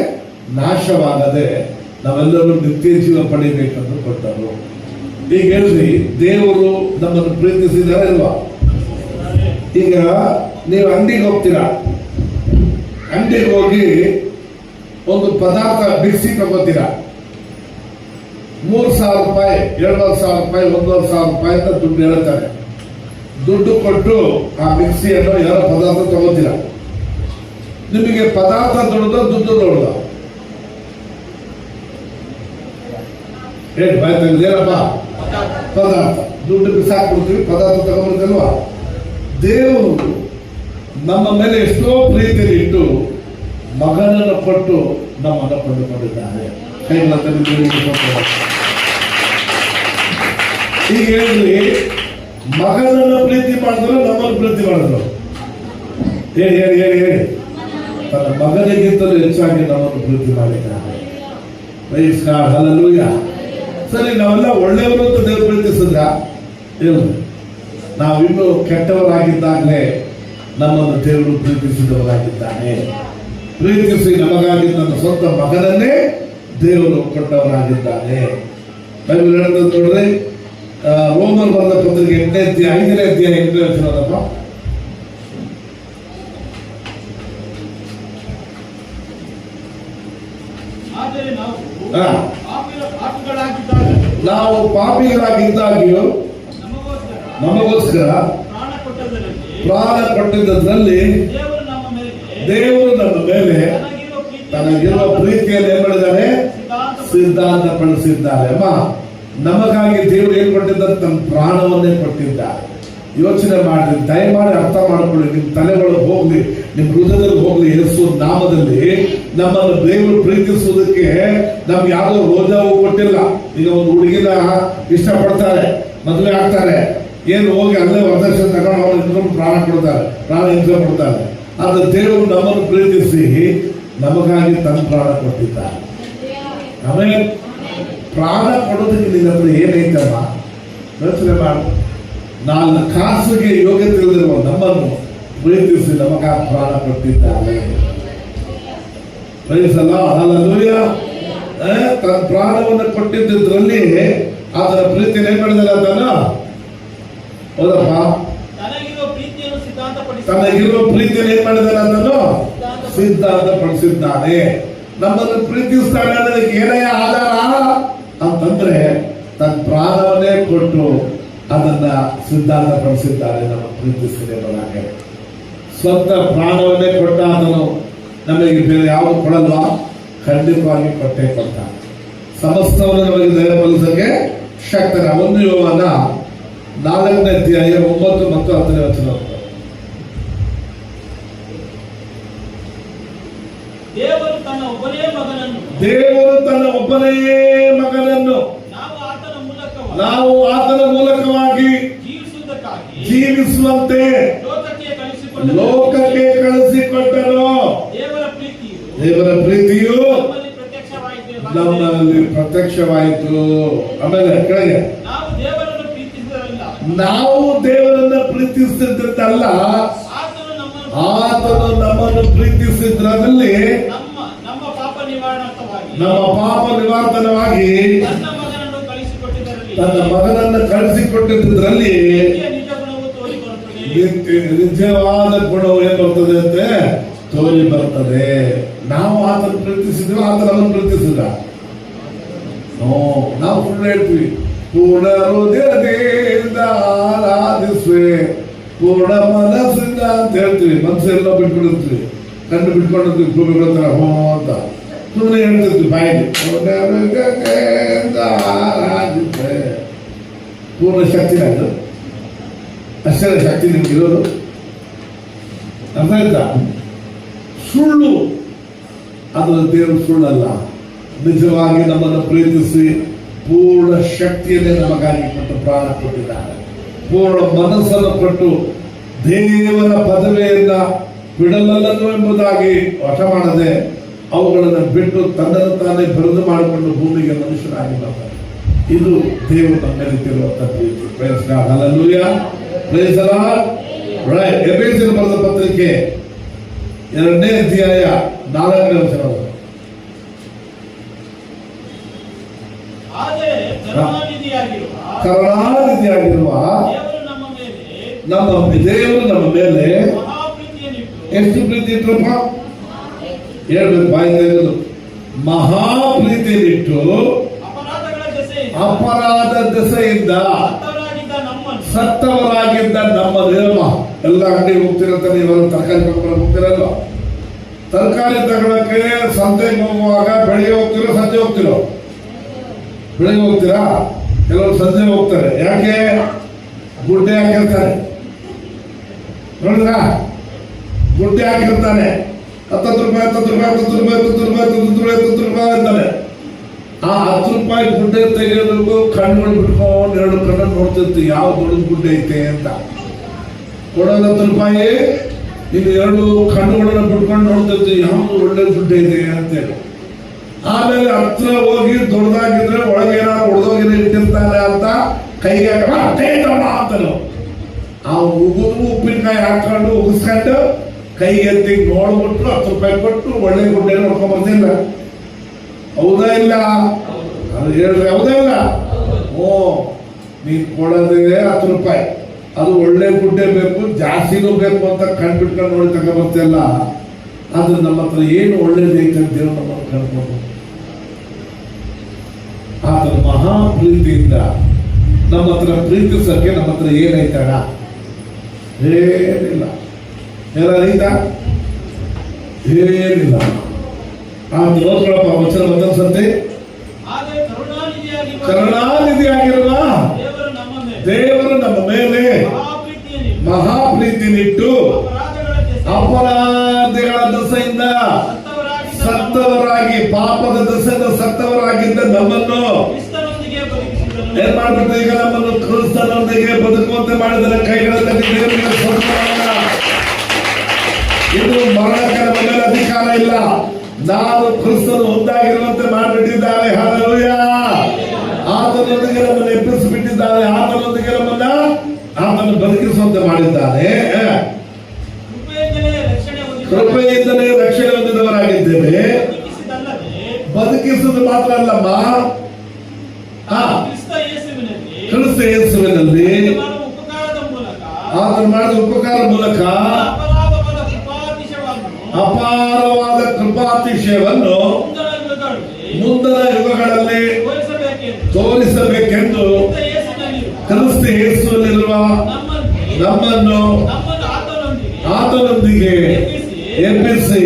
ನಾಶವಾಗದೆ ನಾವೆಲ್ಲರೂ ನಿತ್ಯ ಜೀವ ಪಡಿಬೇಕಂತ ಕೊಟ್ಟರು. ಈಗ ಹೇಳ್ರಿ, ದೇವರು ನಮ್ಮನ್ನು ಪ್ರೀತಿಸಿದಾರೆ ಅಲ್ವಾ? ಈಗ ನೀವು ಅಂಗಡಿಗೆ ಹೋಗ್ತೀರಾ, ಅಂಗಡಿಗೆ ಹೋಗಿ ಒಂದು ಪದಾರ್ಥ ಮಿಕ್ಸಿ ತಗೋತೀರಾ, 3,000 ರೂಪಾಯಿ, 2,500 ರೂಪಾಯಿ, 1,500 ರೂಪಾಯಿ ಅಂತ ದುಡ್ಡು ಹೇಳ್ತಾರೆ. ದುಡ್ಡು ಕೊಟ್ಟು ಆ ಮಿಕ್ಸಿಯನ್ನು ಯಾರೋ ಪದಾರ್ಥ ತಗೋತೀರಾ. ನಿಮಗೆ ಪದಾರ್ಥ ದೊಡ್ಡದ, ದುಡ್ಡು ದೊಡ್ಡದ? ಹೇಳಿ, ಬಾಯ್ ತೆಗೆದೇನಪ್ಪ? ಪದಾರ್ಥ. ದುಡ್ಡು ಬಿಸಾಕ್ಬಿಡ್ತೀವಿ, ಪದಾರ್ಥ ತಗೊಂಡ್ಬಿಡ್ತಲ್ವಾ? ದೇವರು ನಮ್ಮ ಮೇಲೆ ಎಷ್ಟೋ ಪ್ರೀತಿಯಲ್ಲಿ ಇಟ್ಟು ಮಗನನ್ನು ಕೊಟ್ಟು ನಮ್ಮನ್ನು ಕೊಂಡುಕೊಂಡಿದ್ದಾರೆ. ಈಗ ಹೇಳ್ರಿ, ಮಗನನ್ನು ಪ್ರೀತಿ ಮಾಡಿದ್ರು, ನಮ್ಮನ್ನು ಪ್ರೀತಿ ಮಾಡಿದ್ರು. ಹೇಳಿ ಹೇಳಿ ಹೇಳಿ ಹೇಳಿ. ತನ್ನ ಮಗನಿಗಿಂತಲೂ ಹೆಚ್ಚಾಗಿ ನಮ್ಮನ್ನು ಪ್ರೀತಿ ಮಾಡಿದ್ದಾರೆ. ಹಲ್ಲೆಲೂಯಾ. ಸರಿ, ನಾವೆಲ್ಲ ಒಳ್ಳೆಯವರು ಅಂತ ದೇವರು ಪ್ರೀತಿಸಿದ್ರ? ಇಲ್ಲ. ನಾವಿನ್ನೂ ಕೆಟ್ಟವರಾಗಿದ್ದಾಗಲೇ ನಮ್ಮನ್ನು ದೇವರು ಪ್ರೀತಿಸಿದವರಾಗಿದ್ದಾನೆ. ಪ್ರೀತಿಸಿ ನಮಗಾಗಿ ನನ್ನ ಸ್ವಂತ ಮಗನನ್ನೇ ದೇವರು ಕೊಟ್ಟವರಾಗಿದ್ದಾನೆ. ಬೈಬಲ್ ಹೇಳುತ್ತದೆ ನೋಡ್ರಿ, ರೋಮರ್ ಬರೆದ ಪತ್ರಿಕೆ 8ನೇ ಅಧ್ಯಾಯ 5ನೇ ಅಧ್ಯಾಯ 8ನೇ ವಚನದಪ್ಪ. ಆದರೆ ಹಾ. ನಾವು ಪಾಪಿಗಳಾಗಿದ್ದಾಗ್ಯೂ ನಮಗೋಸ್ಕರ ಪ್ರಾಣ ಕೊಟ್ಟಿದ್ದರಲ್ಲಿ ದೇವರು ನಮ್ಮ ಮೇಲೆ ತನಗಿರುವ ಪ್ರೀತಿಯನ್ನು ಏನ್ ಮಾಡಿದ್ದಾರೆ? ಸಿದ್ಧಾಂತ ಪಡಿಸಿದ್ದಾರೆ. ಅಮ್ಮ, ನಮಗಾಗಿ ದೇವರು ಏನ್ ಕೊಟ್ಟಿದ್ದಾರೆ? ತನ್ನ ಪ್ರಾಣವನ್ನೇ ಕೊಟ್ಟಿದ್ದಾರೆ. ಯೋಚನೆ ಮಾಡಿ, ದಯಮಾಡಿ ಅರ್ಥ ಮಾಡ್ಕೊಳ್ಳಿ. ನಿಮ್ ತಲೆಗಳು ಹೋಗ್ಲಿ, ನಿಮ್ ಹೃದಯದಲ್ಲಿ ಹೋಗ್ಲಿ. ಯೇಸು ನಾಮದಲ್ಲಿ ನಮ್ಮನ್ನು ದೇವರು ಪ್ರೀತಿಸುವುದಕ್ಕೆ ನಮ್ಗೆ ಯಾವುದೋ ರೋಜಾ ಹೂ ಕೊಟ್ಟಿಲ್ಲ. ಈಗ ಒಂದು ಹುಡುಗಿನ ಇಷ್ಟಪಡ್ತಾರೆ, ಮದುವೆ ಆಗ್ತಾರೆ, ಏನು ಹೋಗಿ ಅಲ್ಲೇ ವರದಕ್ಷಿಣೆ ತಗೊಂಡು ಅವ್ರು ಇನ್ನೊಂದು ಪ್ರಾಣ ಕೊಡ್ತಾರೆ, ಪ್ರಾಣ ಹಿಂಸೆ ಕೊಡ್ತಾರೆ. ಆದ್ರೆ ದೇವರು ನಮ್ಮನ್ನು ಪ್ರೀತಿಸಿ ನಮಗಾಗಿ ತನ್ನ ಪ್ರಾಣ ಕೊಟ್ಟಿದ್ದಾರೆ. ಆಮೇಲೆ ಪ್ರಾಣ ಕೊಡೋದಕ್ಕೆ ನಿನ್ನ ಹತ್ರ ಏನೈತಮ್ಮ? ಯೋಚನೆ ಮಾಡು. 4 ಕಾಸಿಗೆ ಯೋಗ್ಯತೆ ಇಲ್ಲದಿರುವ ನಮ್ಮನ್ನು ಪ್ರೀತಿಸಿ ನಮಗಾಗಿ ಪ್ರಾಣ ಕೊಟ್ಟಿದ್ದಾರೆ. ಹಲ್ಲೆಲೂಯಾ. ತನ್ನ ಪ್ರಾಣವನ್ನು ಕೊಟ್ಟಿದ್ರಲ್ಲಿ ಅದರ ಪ್ರೀತಿನ ಏನ್ ಮಾಡಿದಾರೆ? ಅದನ್ನ ಹೌದಪ್ಪ, ತನಗಿರುವ ಪ್ರೀತಿಯನ್ನು ಏನ್ ಮಾಡಿದಾರೆ? ಅದನ್ನು ಸಿದ್ಧಾಂತ ಪಡಿಸಿದ್ದಾನೆ. ನಮ್ಮನ್ನು ಪ್ರೀತಿಸ್ತಾನೆ ಅನ್ನೋದಕ್ಕೆ ಏನೇ ಆಧಾರ ಅಂತಂದ್ರೆ ತನ್ನ ಪ್ರಾಣವನ್ನೇ ಕೊಟ್ಟು ಅದನ್ನ ಸಿದ್ಧಾಂತ ಪಡಿಸಿದ್ದಾರೆ. ನಮ್ಮ ಪ್ರೀತಿಸಿದವರಾಗೆ ಸ್ವಂತ ಪ್ರಾಣವನ್ನೇ ಕೊಟ್ಟ ಅದನ್ನು ನಮಗೆ ಬೇರೆ ಯಾವುದು ಕೊಡಲ್ವಾ? ಖಂಡಿತವಾಗಿ ಕೊಟ್ಟೆ ಕೊಡ್ತಾನೆ. ಸಮಸ್ತವನ್ನು ನಮಗೆ ದಯಪಾಲಿಸಕ್ಕೆ ಶಕ್ತನ. 1 ಯೋಹಾನ 4ನೇ ಅಧ್ಯಾಯ 9 ಮತ್ತು 10ನೇ ವಚನ. ದೇವರು ತನ್ನ ಒಬ್ಬನೇ ಮಗನನ್ನು ನಾವು ಆತನ ಮೂಲಕವಾಗಿ ಜೀವಿಸುವಂತೆ ಲೋಕಕ್ಕೆ ಕಳಿಸಿಕೊಟ್ಟನು. ದೇವರ ಪ್ರೀತಿಯು ನಮ್ಮಲ್ಲಿ ಪ್ರತ್ಯಕ್ಷವಾಯಿತು. ಆಮೇಲೆ ಕೆಳಗೆ, ನಾವು ದೇವರನ್ನ ಪ್ರೀತಿಸಿದ್ದಲ್ಲ, ಆತನು ನಮ್ಮನ್ನು ಪ್ರೀತಿಸಿದ್ರಲ್ಲಿ ನಮ್ಮ ಪಾಪ ನಿವಾರಣವಾಗಿ ತನ್ನ ಮಗನನ್ನು ಕಳಿಸಿಕೊಟ್ಟಿದ್ರಲ್ಲಿ ನಿಜವಾದ ಗುಣವು ಏನ್ ಬರ್ತದೆ ಅಂತ ತೋರಿ ಬರ್ತದೆ. ನಾವು ಆತನ ಪ್ರೀತಿಸಿದ್ವಿ, ಆತ ನಮ್ಮನ್ನು ಪ್ರೀತಿಸಿದ. ನಾವು ಸುಳ್ಳು ಹೇಳ್ತೀವಿ, ಪೂರ್ಣ ಹೃದಯದಿಂದ ಆರಾಧಿಸುವೆ, ಪೂರ್ಣ ಮನಸ್ಸಿಂದ ಅಂತ ಹೇಳ್ತೀವಿ. ಮನಸ್ಸೆಲ್ಲ ಬಿಟ್ಕೊಂಡಿರ್ತೀವಿ, ಕಣ್ಣು ಬಿಟ್ಕೊಂಡಿರ್ತೀವಿ, ಭೂಮಿಗಳ ತರ ಹೋ ಅಂತ ಸುಮ್ಮನೆ ಹೇಳ್ತಿರ್ತೀವಿ ಬಾಯಿಗೆ. ಪೂರ್ಣ ಹೃದಯದಿಂದ ಆರಾಧಿಸುವೆ, ಪೂರ್ಣ ಶಕ್ತಿ ಅದು. ಅಷ್ಟೇ ಶಕ್ತಿ ನಿಮ್ಗೆ ಇರೋದು. ಅರ್ಥ ಆಯ್ತಾ? ಸುಳ್ಳು ಅದು ದೇವರು ಸುಳ್ಳಲ್ಲ. ನಿಜವಾಗಿ ನಮ್ಮನ್ನು ಪ್ರೀತಿಸಿ ಪೂರ್ಣ ಶಕ್ತಿಯನ್ನೇ ನಮಗಾಗಿ ಕೊಟ್ಟು ಪ್ರಾಣ ಕೊಟ್ಟಿದ್ದಾರೆ. ಪೂರ್ಣ ಮನಸ್ಸನ್ನು ಕೊಟ್ಟು ದೇವರ ಪದವಿಯನ್ನ ಬಿಡಲಲ್ಲದು ಎಂಬುದಾಗಿ ವಶ ಮಾಡದೆ ಅವುಗಳನ್ನು ಬಿಟ್ಟು ತನ್ನನ್ನು ತಾನೇ ಬರೆದು ಮಾಡಿಕೊಂಡು ಭೂಮಿಗೆ ಮನುಷ್ಯನಾಗಿ ಬರ್ತಾರೆ. ಇದು ದೇವರು ನಮ್ಮ ಮೇಲೆ ಇಟ್ಟಿರುವಂತಹ ಪ್ರೀತಿ. Praise God, hallelujah, praise the lord. Right. ಎಫೆಸೀಯರು ಬರೆದ ಪತ್ರಿಕೆ 2ನೇ ಅಧ್ಯಾಯ 4ನೇ ವಚನ. ಕರುಣಾನಿಧಿಯಾಗಿರುವ ನಮ್ಮ ದೇವರು ನಮ್ಮ ಮೇಲೆ ಎಷ್ಟು ಪ್ರೀತಿ ಇಟ್ಟರಪ್ಪ? ಹೇಳ್ಬೇಕು, ಬಾಯಿ ತೆಗೆದು. ಮಹಾ ಪ್ರೀತಿಯನ್ನಿಟ್ಟು ಅಪರಾಧ ದೆಸೆಯಿಂದ ಸತ್ತವರಾಗಿದ್ದ ನಮ್ಮ ದೇವ. ಎಲ್ಲ ಅಂಗಡಿಗೆ ಹೋಗ್ತಿರಂತ, ನೀವೆಲ್ಲ ತರಕಾರಿ ತಗೊಂಡು ಹೋಗ್ತಿರಲ್ವ? ತರಕಾರಿ ತಗೊಳಕ್ಕೆ ಸಂತೆಗೆ ಹೋಗುವಾಗ ಬೆಳಿಗ್ಗೆ ಹೋಗ್ತಿರೋ ಸಂಜೆ ಹೋಗ್ತಿರೋ? ಬೆಳಿಗ್ಗೆ ಹೋಗ್ತೀರಾ? ಕೆಲವರು ಸಂಜೆ ಹೋಗ್ತಾರೆ. ಯಾಕೆ? ಗುಡ್ಡೆ ಹಾಕಿರ್ತಾರೆ. ನೋಡಿದ್ರ? ಗುಡ್ಡೆ ಹಾಕಿರ್ತಾನೆ. 10 ರೂಪಾಯಿ ಅಂತಾನೆ. ಆ 10 ರೂಪಾಯಿ ಗುಡ್ಡೆ ತೆಗೆಯೋದಕ್ಕೂ ಕಣ್ಣುಗಳು ಬಿಟ್ಕೊಂಡು 2 ಕಣ್ಣನ್ನು ನೋಡ್ತಿರ್ತೀವಿ, ಯಾವ ದೊಡ್ಡ ಗುಡ್ಡೆ ಐತೆ ಅಂತ. ಕೊಡೋದು 10 ರೂಪಾಯಿ, ಇನ್ನು 2 ಕಣ್ಣುಗಳನ್ನ ಬಿಟ್ಕೊಂಡು ನೋಡ್ತಿರ್ತೀವಿ, ಯಾವ್ದು ಒಳ್ಳೆ ಗುಡ್ಡೆ ಇದೆ ಅಂತೇಳಿ. ಆಮೇಲೆ ಹತ್ರ ಹೋಗಿ ದೊಡ್ಡದಾಗಿದ್ರೆ ಒಳಗೆ ಏನಾದ್ರು ಹೊಡೆದೋಗಿದ್ರೆ ಇಟ್ಟಿರ್ತಾನೆ ಅಂತ ಕೈಗೆ ಅಂತಾನು. ಆ ಉಪ್ಪಿನಕಾಯಿ ತೆಂಗಿನಕಾಯಿ ಹಾಕೊಂಡು ಉಗಿಸ್ಕೊಂಡು ಕೈಗೆ ಎತ್ತಿ ನೋಡ್ಬಿಟ್ಟು 10 ರೂಪಾಯಿ ಕೊಟ್ಟು ಒಳ್ಳೆ ಗುಡ್ಡೆ ನೋಡ್ಕೊಂಡ್ ಬರ್ತಿಲ್ಲ. ಹೌದಾ ಇಲ್ಲ? ಅದು ಹೇಳ್ರಿ, ಹೌದಾ ಇಲ್ಲ? ಓ, ನೀನ್ ಕೊಡೋದೇ 10 ರೂಪಾಯಿ, ಅದು ಒಳ್ಳೆ ಗುಡ್ಡೆ ಬೇಕು, ಜಾಸ್ತಿನೂ ಬೇಕು ಅಂತ ಕಂಡ್ಬಿಟ್ಕೊಂಡು ನೋಡಿ ತಗೊಂಡ್ಬರ್ತಿಲ್ಲ. ಆದ್ರೆ ನಮ್ಮ ಹತ್ರ ಏನು ಒಳ್ಳೇದೈತೆ ಅಂತ ದೇವ್ರು ನಮ್ಮನ್ನು ಕರ್ಕೊಂಡು ಆತನ ಮಹಾ ಪ್ರೀತಿಯಿಂದ ನಮ್ಮ ಹತ್ರ ಪ್ರೀತಿಸಕ್ಕೆ ನಮ್ಮ ಹತ್ರ ಏನೈತಣ? ಏನಿಲ್ಲ. ಏನಾರೈತ? ಏನಿಲ್ಲ. ಆ ನೋಡ್ಕೊಳಪ್ಪ ವಚನ ಮತ್ತೊಂದ್ಸತಿ. ಆದರೆ ಕರುಣಾನಿಧಿಯಾಗಿರುವ ದೇವರು ನಮ್ಮ ಮೇಲೆ ಮಹಾಪ್ರೀತಿನಿಟ್ಟು ಅಪರಾಧಗಳ ದಸೆಯಿಂದ ಸತ್ತವರಾಗಿ, ಪಾಪದ ದಸೆಯಿಂದ ಸತ್ತವರಾಗಿದ್ದ ನಮ್ಮನ್ನು ಏನ್ ಮಾಡ್ಬಿಟ್ಟು ಈಗ ನಮ್ಮನ್ನು ಕ್ರಿಸ್ತನೊಂದಿಗೆ ಬದುಕುವಂತೆ ಮಾಡಿದರೆ ಕೈಗಳ ತಟ್ಟಿ ದೇವರಿಗೆ ಸ್ತೋತ್ರ ಮಾಡೋಣ. ಇದು ಮರಣಕ್ಕೆ ನಮ್ಮ ಮೇಲೆ ಅಧಿಕಾರ ಇಲ್ಲ. ನಾವು ಕ್ರಿಸ್ತನು ಒಂದಾಗಿರುವಂತೆ ಮಾಡಿಬಿಟ್ಟಿದ್ದಾರೆ. ಹಲ್ಲೆಲೂಯಾ. ಆತನೊಂದಿಗೆ ನಮ್ಮನ್ನು ಎಬ್ಬಿಸಿಬಿಟ್ಟಿದ್ದಾನೆ. ಆತನೊಂದಿಗೆ ಆತನು ಬದುಕಿಸುವಂತೆ ಮಾಡಿದ್ದಾನೆ. ಕೃಪೆಯಿಂದಲೇ ರಕ್ಷಣೆ ಹೊಂದಿದವರಾಗಿದ್ದೇವೆ. ಬದುಕಿಸುವುದು ಮಾತ್ರ ಅಲ್ಲಮ್ಮ, ಕ್ರಿಸ್ತ ಯೇಸುವಿನಲ್ಲಿ ಆತನು ಮಾಡಿದ ಉಪಕಾರ ಮೂಲಕ ಅಪಾರವಾದ ಕೃಪಾತಿಶಯವನ್ನು ಮುಂದಿನ ಯುಗಗಳಲ್ಲಿ ತೋರಿಸಬೇಕೆಂದು ಕ್ರಿಸ್ತ ಯೇಸುವಲ್ಲಿರುವ ನಮ್ಮನ್ನು ಆತನೊಂದಿಗೆ ಎಬ್ಬಿಸಿ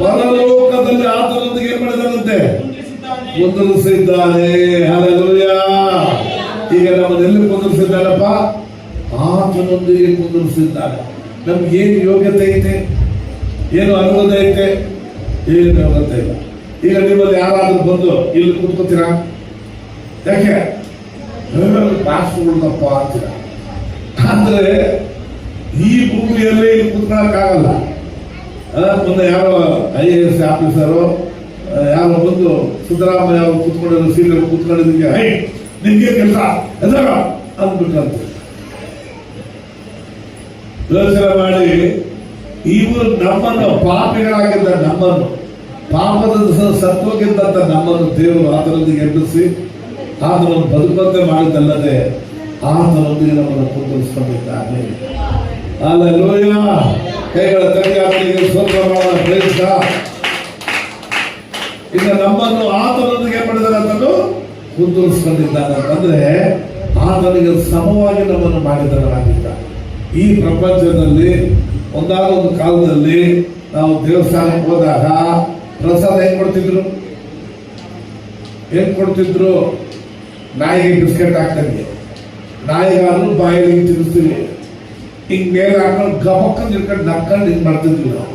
ಪರಲೋಕದಲ್ಲಿ ಆತನೊಂದಿಗೆ ಏನ್ ಮಾಡಿದರಂತೆ? ಕುಂದಿರಿಸಿದ್ದಾನೆ. ಹಲ್ಲೆಲೂಯಾ. ಈಗ ನಮ್ಮನ್ನೆಲ್ಲಿ ಕುಂದಿರಿಸಿದ್ದಾನಪ್ಪ? ಆತನೊಂದಿಗೆ ಕುಂದಿರಿಸಿದ್ದಾನೆ. ನಮ್ಗೆ ಏನು ಯೋಗ್ಯತೆ ಐತೆ? ಏನು ಅನುಭವ ಐತೆ? ಏನು ಯೋಗ್ಯತೆ ಇಲ್ಲ. ಈಗ ನಿಮ್ಮಲ್ಲಿ ಯಾರಾದ್ರೂ ಬಂದು ಇಲ್ಲಿ ಕೂತ್ಕೋತೀರಾ? ಯಾಕೆ ಪಾಸ್ ಉಳ್ದಪ್ಪ ಅಂತೀರ. ಅಂದ್ರೆ ಈ ಭೂಮಿಯಲ್ಲಿ ಇಲ್ಲಿ ಕೂತ್ಕೊಳ್ಳಕ್ಕಾಗಲ್ಲ. ಮೊನ್ನೆ ಯಾರೋ IAS ಆಫೀಸರು ಯಾರೋ ಬಂದು ಸಿದ್ದರಾಮಯ್ಯ ಅವರು ಕೂತ್ಕೊಂಡಿರೋ ಸೀಟಲ್ಲಿ ಕೂತ್ಕೊಂಡಿದ್ದಕ್ಕೆ ನಿಮ್ಗೆ ಕೆಲಸ ಎದಾಗ ಅಂದ್ಬಿಟ್ಟಂತೆ. ಯೋಚನೆ ಮಾಡಿ, ಇವರು ನಮ್ಮನ್ನು ಪಾಪಿಗಳಾಗಿದ್ದ ನಮ್ಮನ್ನು, ಪಾಪದ ಸತ್ವಕ್ಕಿದ್ದಂತ ನಮ್ಮನ್ನು ದೇವರು ಆತನೊಂದಿಗೆ ಎಬ್ಬಿಸಿ ಆತನನ್ನು ಬದುಕುವಂತೆ ಮಾಡಿದ್ದಲ್ಲದೆ ಆತನೊಂದಿಗೆ ನಮ್ಮನ್ನು ಕುಂದಿರಿಸಿಕೊಂಡಿದ್ದಾನೆ. ಹಲ್ಲೆಲೂಯಾ. ಕೈಗಳ ತಟ್ಟಿ ಆತನಿಗೆ ಸ್ತೋತ್ರ ಮಾಡೋಣ. Praise God. ಈಗ ನಮ್ಮನ್ನು ಆತನೊಂದಿಗೆ ಮಾಡಿದರೆ ಆತನು ಕುಂದಿರಿಸಿಕೊಂಡಿದ್ದಾನೆ ಅಂತಂದ್ರೆ ಆತನಿಗೆ ಸಮವಾಗಿ ನಮ್ಮನ್ನು ಮಾಡಿದವರಾಗಿದ್ದ. ಈ ಪ್ರಪಂಚದಲ್ಲಿ ಒಂದಾದ ಒಂದು ಕಾಲದಲ್ಲಿ ನಾವು ದೇವಸ್ಥಾನಕ್ಕೆ ಹೋದಾಗ ಪ್ರಸಾದ ಹೆಂಗ್ ಕೊಡ್ತಿದ್ರು? ಏನ್ ಕೊಡ್ತಿದ್ರು? ನಾಯಿಗೆ ಬಿಸ್ಕೆಟ್ ಹಾಕ್ತಂಗೆ, ನಾಯಿಗಾದ್ರು ಬಾಯಿಗೆ ತಿನ್ನಿಸ್ತೀವಿ, ಹಿಂಗ್ ಮೇಲೆ ಹಾಕೊಂಡು ಗಮಕ್ಕಂದು ಇಟ್ಕೊಂಡು ನಕ್ಕೊಂಡು ಹಿಂಗ್ ಮಾಡ್ತಿದ್ವಿ ನಾವು.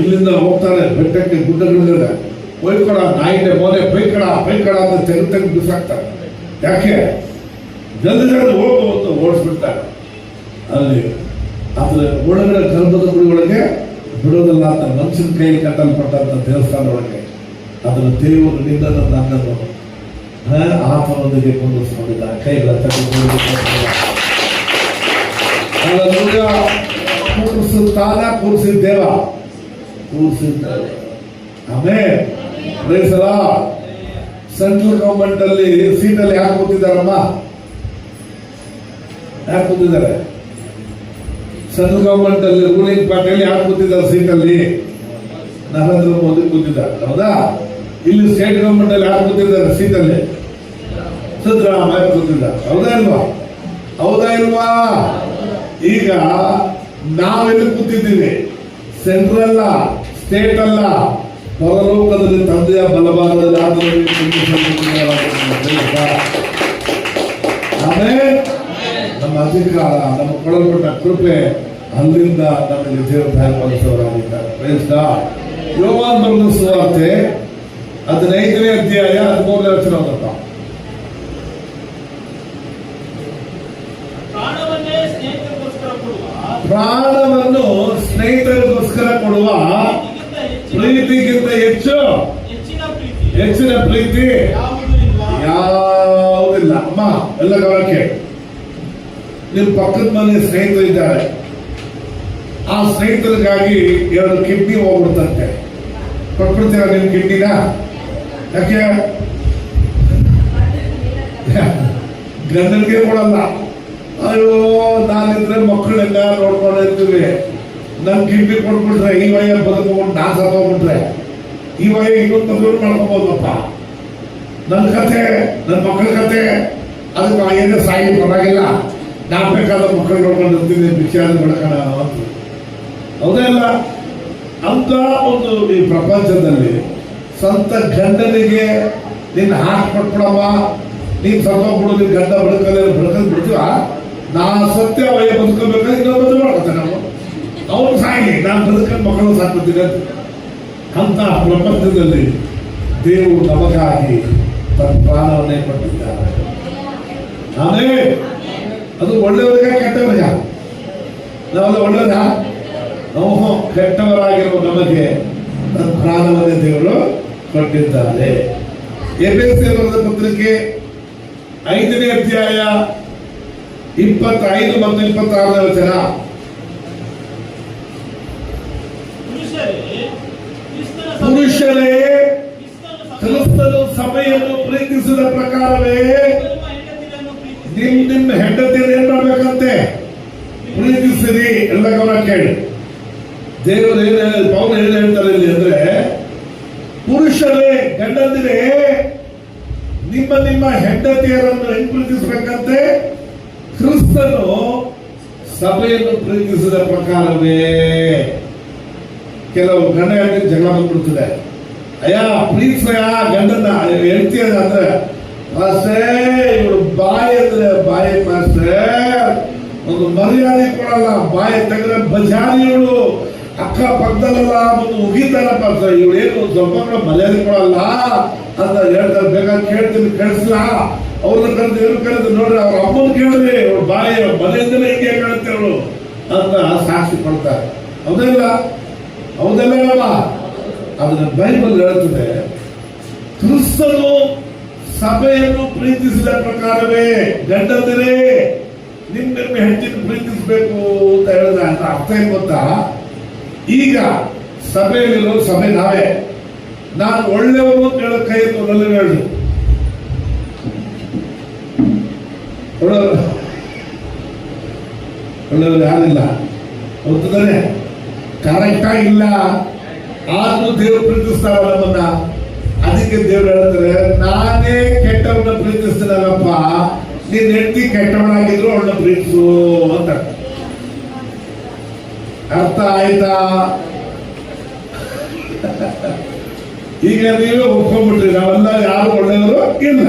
ಇಲ್ಲಿಂದ ಹೋಗ್ತಾರೆ ಬೆಟ್ಟಕ್ಕೆ, ಗುಡ್ಡಗಳಿಂದ ಹೊಯ್ಕೊಡ, ನಾಯಿಗೆ ಮೋನೆ ಪೈಕಡ ಅಂತ ತೆಗೆದು ಬಿಸಾಕ್ತಾರೆ. ಯಾಕೆ? ಜಲ್ದಿ ಹೋಗ್ಬೋದು ಓಡಿಸ್ಬಿಡ್ತಾರೆ. ಅಲ್ಲಿ ಅದ್ರ ಒಳಗಡೆ ಗರ್ಭದ ಗುಡಿ ಒಳಗೆ ಬಿಡೋದಲ್ಲ ಅಂತ ಮನುಷ್ಯನ ಕೈಯಲ್ಲಿ ಕಟ್ಟಲ್ಪಟ್ಟಂತ ದೇವಸ್ಥಾನ ಒಳಗೆ ಅದರ ದೇವರು ನಿನ್ನನ್ನು ನನ್ನನ್ನು ಆತನೊಂದಿಗೆ ಕುಂದಿರಿಸಿಕೊಂಡಿದ್ದಾನೆ. ಕೈಗಳ ಕೂರಿಸುತ್ತಾನ, ಕೂರಿಸಿದ್ದೇವ, ಕೂರಿಸಿದ್ದಾರೆ. ಆಮೇಲೆ ಸೆಂಟ್ರಲ್ ಗವರ್ಮೆಂಟ್ ಅಲ್ಲಿ ಸೀಟಲ್ಲಿ ಯಾಕೆ ಕೂತಿದ್ದಾರಮ್ಮ? ಯಾಕೆ ಕೂತಿದ್ದಾರೆ? ಸೆಂಟ್ರಲ್ ಗವರ್ಮೆಂಟ್ ಅಲ್ಲಿ ರೂಲಿಂಗ್ ಪಾರ್ಟಿಯಲ್ಲಿ ಯಾಕೆ ಕೂತಿದ್ದಾರೆ ಸೀಟಲ್ಲಿ? ನರೇಂದ್ರ ಮೋದಿ ಕೂತಿದ್ದಾರೆ, ಹೌದಾ? ಇಲ್ಲಿ ಸ್ಟೇಟ್ ಗವರ್ಮೆಂಟ್ ಅಲ್ಲಿ ಯಾರು ಕೂತಿದ್ದಾರೆ ಸೀಟಲ್ಲಿ? ಸಿದ್ದರಾಮಯ್ಯ ಕೂತಿದ್ದಾರೆ, ಹೌದಾ ಇಲ್ವಾ? ಹೌದಾ ಇಲ್ವಾ? ಈಗ ನಾವೆಲ್ಲಿ ಕೂತಿದ್ದೀವಿ? ಸೆಂಟ್ರಲ್ ಅಲ್ಲ, ಸ್ಟೇಟ್ ಅಲ್ಲ, ಪರಲೋಕದಲ್ಲಿ ತಂದೆಯ ಬಲಭಾಗದಲ್ಲಿ ಆಮೇಲೆ ನಮ್ಮ ಅಧಿಕಾರ, ನಮ್ಮ ಕೊಡಲ್ಪಟ್ಟ ಕೃಪೆ ಅಲ್ಲಿಂದ ನಮಗೆ ದೇವರು ದಯಪಾಲಿಸುವವರಾಗಿದ್ದಾರೆ. Praise God. ಯೋಹಾನ ಬರೆದ ಸುವಾರ್ತೆ 15ನೇ ಅಧ್ಯಾಯ 13ನೇ ವಚನ ಓದಪ್ಪ. ಪ್ರಾಣವನ್ನು ಸ್ನೇಹಿತರಿಗೋಸ್ಕರ ಕೊಡುವ ಪ್ರೀತಿಗಿಂತ ಹೆಚ್ಚಿನ ಪ್ರೀತಿ ಯಾವುದಿಲ್ಲ. ಅಮ್ಮ ಎಲ್ಲ ಗಮನಕ್ಕೆ ನಿಮ್ಮ ಪಕ್ಕದ ಮನೆ ಸ್ನೇಹಿತರು ಇದ್ದಾರೆ, ಆ ಸ್ನೇಹಿತರಿಗಾಗಿ 2 ಕಿಡ್ನಿ ಹೋಗ್ಬಿಡ್ತಂತೆ, ಕೊಟ್ಬಿಡ್ತೀರಾ ನಿಮ್ಮ ಕಿಡ್ನಿನ? ಯಾಕೆ ಗಂಡನಿಗೆ ಕೊಡಲ್ಲ. ಅಯ್ಯೋ ನಾನಿದ್ರೆ ಮಕ್ಕಳೆಲ್ಲ ನೋಡ್ಕೊಂಡಿರ್ತೀವಿ, ನನ್ನ ಕಿಡ್ನಿ ಕೊಟ್ಬಿಟ್ರೆ ಈ ವಯ ಬದುಕೊಂಡು ನಾ ಸತ್ತೋಗ್ಬಿಟ್ರೆ ಈ ವಯ ಇನ್ನೊಂದು ಮದುವೆ ಮಾಡ್ಕೋಬೋದಪ್ಪ. ನನ್ನ ಕತೆ, ನನ್ನ ಮಕ್ಕಳ ಕತೆ, ಅದಕ್ಕೆ ಏನೇ ಸಾಯಿ ಪರವಾಗಿಲ್ಲ, ನಾ ಬೇಕಾದ ಮಕ್ಕಳು ನೋಡ್ಕೊಂಡಿರ್ತೀನಿ, ವಿಚಾರ ಮಾಡ್ಕೋಣ ಅಂತ. ಹೌದೇ ಅಲ್ಲ? ಅಂತ ಒಂದು ಈ ಪ್ರಪಂಚದಲ್ಲಿ ಸ್ವಂತ ಗಂಡನಿಗೆ ನಿನ್ನ ಹಾಕಿ ಕೊಟ್ಬಿಡಮ್ಮ, ನೀನು ಸತ್ತೋಗ್ಬಿಡು, ನಿನ್ನ ಗಂಡ ಬದುಕೋದು ಬಿಡ್ತೀವ, ನಾ ಸತ್ಯ ವಯ ಬದುಕೋಬೇಕಾದ್ರೆ ಇನ್ನೊಂದು ಮದುವೆ ಮಾಡ್ಕೊತೇನೆ ನಾವು, ಅವ್ರು ಸಾಯಿ, ನಾನು ಬದುಕೊಂಡು ಮಕ್ಕಳು ಸಾಕ್ಬಿಡ್ತೀನಿ ಅಂತ. ಅಂತ ಪ್ರಪಂಚದಲ್ಲಿ ದೇವರು ನಮಗಾಗಿ ತನ್ನ ಪ್ರಾಣವನ್ನೇ ಕೊಟ್ಟಿದ್ದಾರೆ. ಆಮೇಲೆ ಅದು ಒಳ್ಳೆಯವರಿಗೆ ಕೆಟ್ಟವರಿಗೆ, ನಾವೆಲ್ಲ ಒಳ್ಳೆಯವರ, ನಾವು ಕೆಟ್ಟವರಾಗಿರುವ ನಮಗೆ ತನ್ನ ಪ್ರಾಣವನ್ನೇ ದೇವರು ಕೊಟ್ಟಿದ್ದಾರೆ. ಎಫೆಸೀಯರ ಪತ್ರಿಕೆ 5ನೇ ಅಧ್ಯಾಯ 25 ಮತ್ತು 26ನೇ ವಚನ. ಪುರುಷರೇ ಕ್ರಿಸ್ತನು ಸಭೆಯನ್ನು ಪ್ರೀತಿಸಿದ ಪ್ರಕಾರವೇ ನಿಮ್ಮ ಹೆಂಡತಿಯನ್ನು ಏನ್ ಮಾಡ್ಬೇಕಂತೆ? ಪ್ರೀತಿಸಿರಿ. ಎಲ್ಲ ಗಮನ ಕೇಳಿ, ದೇವರು ಪೌಲ ಏನ್ ಹೇಳ್ತಾರೆ ಇಲ್ಲಿ ಅಂದ್ರೆ, ಪುರುಷರೇ ಗಂಡಂದಿರೇ ನಿಮ್ಮ ಹೆಂಡತಿಯರನ್ನು ಹೆಂಗ್ ಪ್ರೀತಿಸಬೇಕಂತೆ? ಕ್ರಿಸ್ತನು ಸಭೆಯನ್ನು ಪ್ರೀತಿಸಿದ ಪ್ರಕಾರವೇ. ಕೆಲವು ಗಂಡ ಹೆಂಡತಿ ಜಗಳ ಬಂದ್ಬಿಡ್ತದೆ, ಅಯ್ಯ ಪ್ರೀತಿಸಯ್ಯ ಗಂಡನ ಹೆಂಡತಿ ಅಂದ್ರೆ, ಮಾಸ್ಟರ್ ಇವರು ಬಾಯಿ ಅಂದ್ರೆ ಬಾಯಿ ಮಾಸ್ಟರ್ ಒಂದು ಮರ್ಯಾದೆ ಕೊಡಲ್ಲ, ಬಾಯಿ ತೆಗೆದ್ರೆ ಬಜಾರಿ ಇವಳು, ಅಕ್ಕ ಪಕ್ಕದಲ್ಲ ಒಂದು ಉಗಿತಾರಪ್ಪ, ಇವಳು ಏನು ಸ್ವಲ್ಪ ಮರ್ಯಾದೆ ಕೊಡಲ್ಲ ಅಂತ ಹೇಳ್ತಾರೆ. ಬೇಕಾದ್ರೆ ಕೇಳ್ತೀನಿ, ಕಳಿಸ್ಲಾ? ಅವ್ರನ್ನ ಕರೆದು ಇವ್ರು ಕರೆದು ನೋಡ್ರಿ, ಅವ್ರ ಅಮ್ಮನ ಕೇಳಿದ್ರಿ, ಅವ್ರ ಬಾಯಿ ಮನೆಯಿಂದಲೇ ಹಿಂಗೆ ಕಾಣುತ್ತೆ ಅವಳು ಅಂತ ಸಾಕ್ಷಿ ಕೊಡ್ತಾರೆ. ಹೌದಲ್ಲ? ಹೌದಲ್ಲ? ಅದನ್ನ ಬೈಬಲ್ ಹೇಳ್ತದೆ, ಕ್ರಿಸ್ತನು ಸಭೆಯನ್ನು ಪ್ರೀತಿಸಿದ ಪ್ರಕಾರವೇ ಗಂಡಂದಿರೇ ನಿಮ್ಮ ಹೆಂಡತಿನ ಪ್ರೀತಿಸಬೇಕು ಅಂತ ಹೇಳಿದ್ರೆ ಅಂತ ಅರ್ಥ ಏನ್ ಗೊತ್ತಾ? ಈಗ ಸಭೆಯಲ್ಲಿರೋ ಸಭೆ ನಾವೇ, ನಾನು ಒಳ್ಳೆಯವರು ಕೇಳೋ ಕೈ ಮೊದಲು ಹೇಳಿ, ಒಳ್ಳೆಯವರು ಯಾರಿಲ್ಲ, ಹೌದಾನೆ? ಕರೆಕ್ಟ್ ಆಗಿಲ್ಲ, ಆದ್ರೂ ದೇವರು ಪ್ರೀತಿಸ್ತಾರ ನಮ್ಮನ್ನ. ಅದಕ್ಕೆ ದೇವ್ರು ಹೇಳ್ತಾರೆ, ನಾನೇ ಕೆಟ್ಟವನ್ನ ಪ್ರೀತಿಸ್ತೀನಲ್ಲಪ್ಪ, ನಿನ್ನ ಹೆಂಡತಿ ಕೆಟ್ಟವನಾಗಿದ್ರು ಅವಳನ್ನ ಪ್ರೀತಿಸು ಅಂತ. ಅರ್ಥ ಆಯ್ತಾ? ಈಗ ನೀವೇ ಒಪ್ಕೊಂಡ್ಬಿಟ್ರಿ, ನಾವೆಲ್ಲ ಯಾರು ಒಳ್ಳೆಯವರು ಇಲ್ಲ,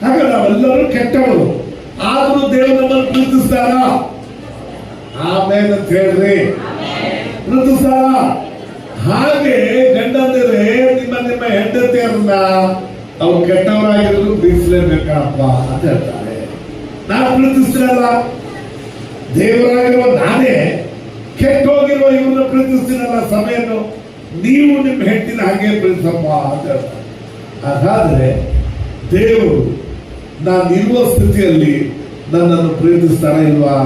ಹಾಗ ನಾವೆಲ್ಲರೂ ಕೆಟ್ಟವರು, ಆದ್ರೂ ದೇವರು ನಮ್ಮನ್ನು ಪ್ರೀತಿಸ್ತಾರ? ಆಮೇಲೆ ಅಂತ ಹೇಳ್ರಿ, ಪ್ರೀತಿಸ್ತಾರ? ಹಾಗೆ ಗಂಡಂದಿರೇ ನಿಮ್ಮ ಹೆಂಡತಿಯರನ್ನ ಅವ್ರು ಕೆಟ್ಟವರಾಗಿರೋದು ಪ್ರೀತಿಸಲೇಬೇಕಪ್ಪ ಅಂತ ಹೇಳ್ತಾರೆ. ನಾನು ಪ್ರೀತಿಸ್ತೀನಲ್ಲ, ದೇವರಾಗಿರೋ ನಾನೇ ಕೆಟ್ಟೋಗಿರೋ ಇವ್ರನ್ನ ಪ್ರೀತಿಸ್ತೀನಲ್ಲ ಸಭೆಯನ್ನು, ನೀವು ನಿಮ್ಮ ಹೆಂಡತಿನ ಹಾಗೆ ಪ್ರೀತಿಸಪ್ಪ ಅಂತ ಹೇಳ್ತಾರೆ. ಹಾಗಾದ್ರೆ ದೇವರು ನಾನು ಇರುವ ಸ್ಥಿತಿಯಲ್ಲಿ ನನ್ನನ್ನು ಪ್ರೀತಿಸ್ತಾರ ಇಲ್ವಾ?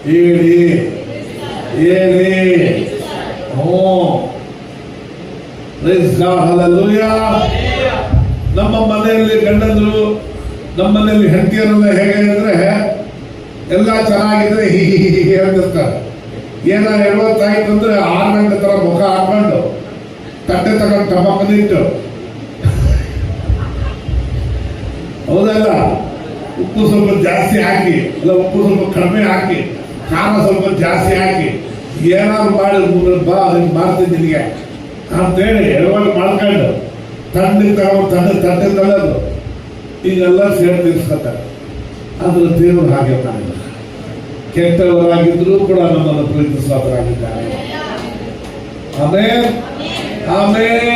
ಹೇಳಿ ಹೇಳಿ. ನಮ್ಮ ಮನೆಯಲ್ಲಿ ಗಂಡಂದ್ರು, ನಮ್ಮ ಮನೆಯಲ್ಲಿ ಹೆಂಡತಿಯರೆಲ್ಲ ಹೇಗೆ ಅಂದ್ರೆ, ಎಲ್ಲ ಚೆನ್ನಾಗಿದ್ರೆ ಹೀಗೆ ಅಂತಿರ್ತಾರೆ. ಏನ 70 ಆಯ್ತು ಅಂದ್ರೆ 6 ಗಂಟೆ ತರ ಮುಖ ಹಾಕೊಂಡು ತಟ್ಟೆ ತಗೊಂಡು ಟಮಕನಿಟ್ಟು, ಹೌದಲ್ಲ? ಉಪ್ಪು ಸ್ವಲ್ಪ ಜಾಸ್ತಿ ಹಾಕಿ, ಅಲ್ಲ ಉಪ್ಪು ಸ್ವಲ್ಪ ಕಡಿಮೆ ಹಾಕಿ, ಖಾರ ಸ್ವಲ್ಪ ಜಾಸ್ತಿ ಹಾಕಿ, ಏನಾದ್ರು ಮಾಡಿ ಬಾ ಮಾಡ್ತೀನಿ ನಿನಗೆ ಅಂತೇಳಿ ಎಡವಾಗಿ ಮಾಡ್ಕೊಂಡು ತಣ್ಣಗೆ ತಗೊಂಡು ತಟ್ಟೆ ತಳ್ಳೋದು, ಈಗೆಲ್ಲ ಸೇರಿ ತಿರ್ಸ್ಕೊತಾರೆ. ಆದ್ರೆ ದೇವರು ಹಾಗೆ ಮಾಡಿಲ್ಲ. ಕೆಟ್ಟವರಾಗಿದ್ರು ಕೂಡ ನಮ್ಮನ್ನು ಪ್ರೀತಿಸುವವರಾಗಿದ್ದಾರೆ. ಆಮೇಲೆ ಆಮೇಲೆ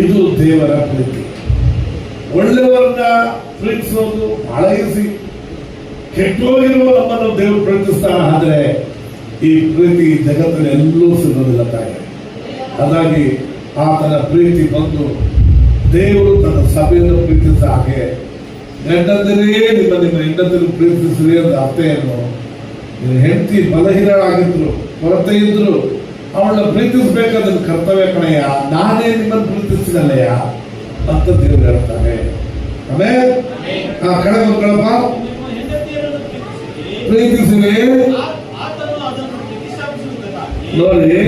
ಇದು ದೇವರ ಪ್ರೀತಿ. ಒಳ್ಳೆಯವರನ್ನ ಪ್ರೀತಿಸೋದು ಬಹಳ ಈಸಿ. ಕೆಟ್ಟೋಗಿರುವ ನಮ್ಮನ್ನು ದೇವರು ಪ್ರೀತಿಸ್ತಾರ, ಆದ್ರೆ ಈ ಪ್ರೀತಿ ಜಗತ್ತಿನ ಎಲ್ಲೂ ಸಿಗೋದಿಲ್ಲ ತಾಯಿ. ಹಾಗಾಗಿ ಆತನ ಪ್ರೀತಿ ಬಂದು ದೇವರು ತನ್ನ ಸಭೆಯನ್ನು ಪ್ರೀತಿಸಿದ ಹಾಗೆ ಗಂಡಂದಿರೇ ನಿಮ್ಮ ಹೆಂಡತಿರು ಪ್ರೀತಿಸ್ರಿ ಅಂತ ಅರ್ಥ ಏನು? ನಿನ್ನ ಹೆಂಡತಿ ಬಲಹೀನಳಾಗಿದ್ರು, ಕೊರತೆ ಇದ್ರು, ಅವಳನ್ನ ಪ್ರೀತಿಸ್ಬೇಕಾದ್ರೆ ಕರ್ತವ್ಯ ಕಣಯ್ಯ, ನಾನೇ ನಿಮ್ಮನ್ನು ಪ್ರೀತಿಸಿದಲ್ಲಯ್ಯ ಅಂತ ದೇವರು ಹೇಳ್ತಾನೆ. ಆಮೇಲೆ ಕಡೆ ಮಕ್ಕಳಪ್ಪ ನಿಮ್ಮ ಹೆಂಡತಿಯರನ್ನು ಪ್ರೀತಿಸಿರಿ. ಆತನು ಅದನ್ನು ಪ್ರತಿಷ್ಠಾಪಿಸುವುದಕ್ಕಾಗಿ ನೋಡಿ,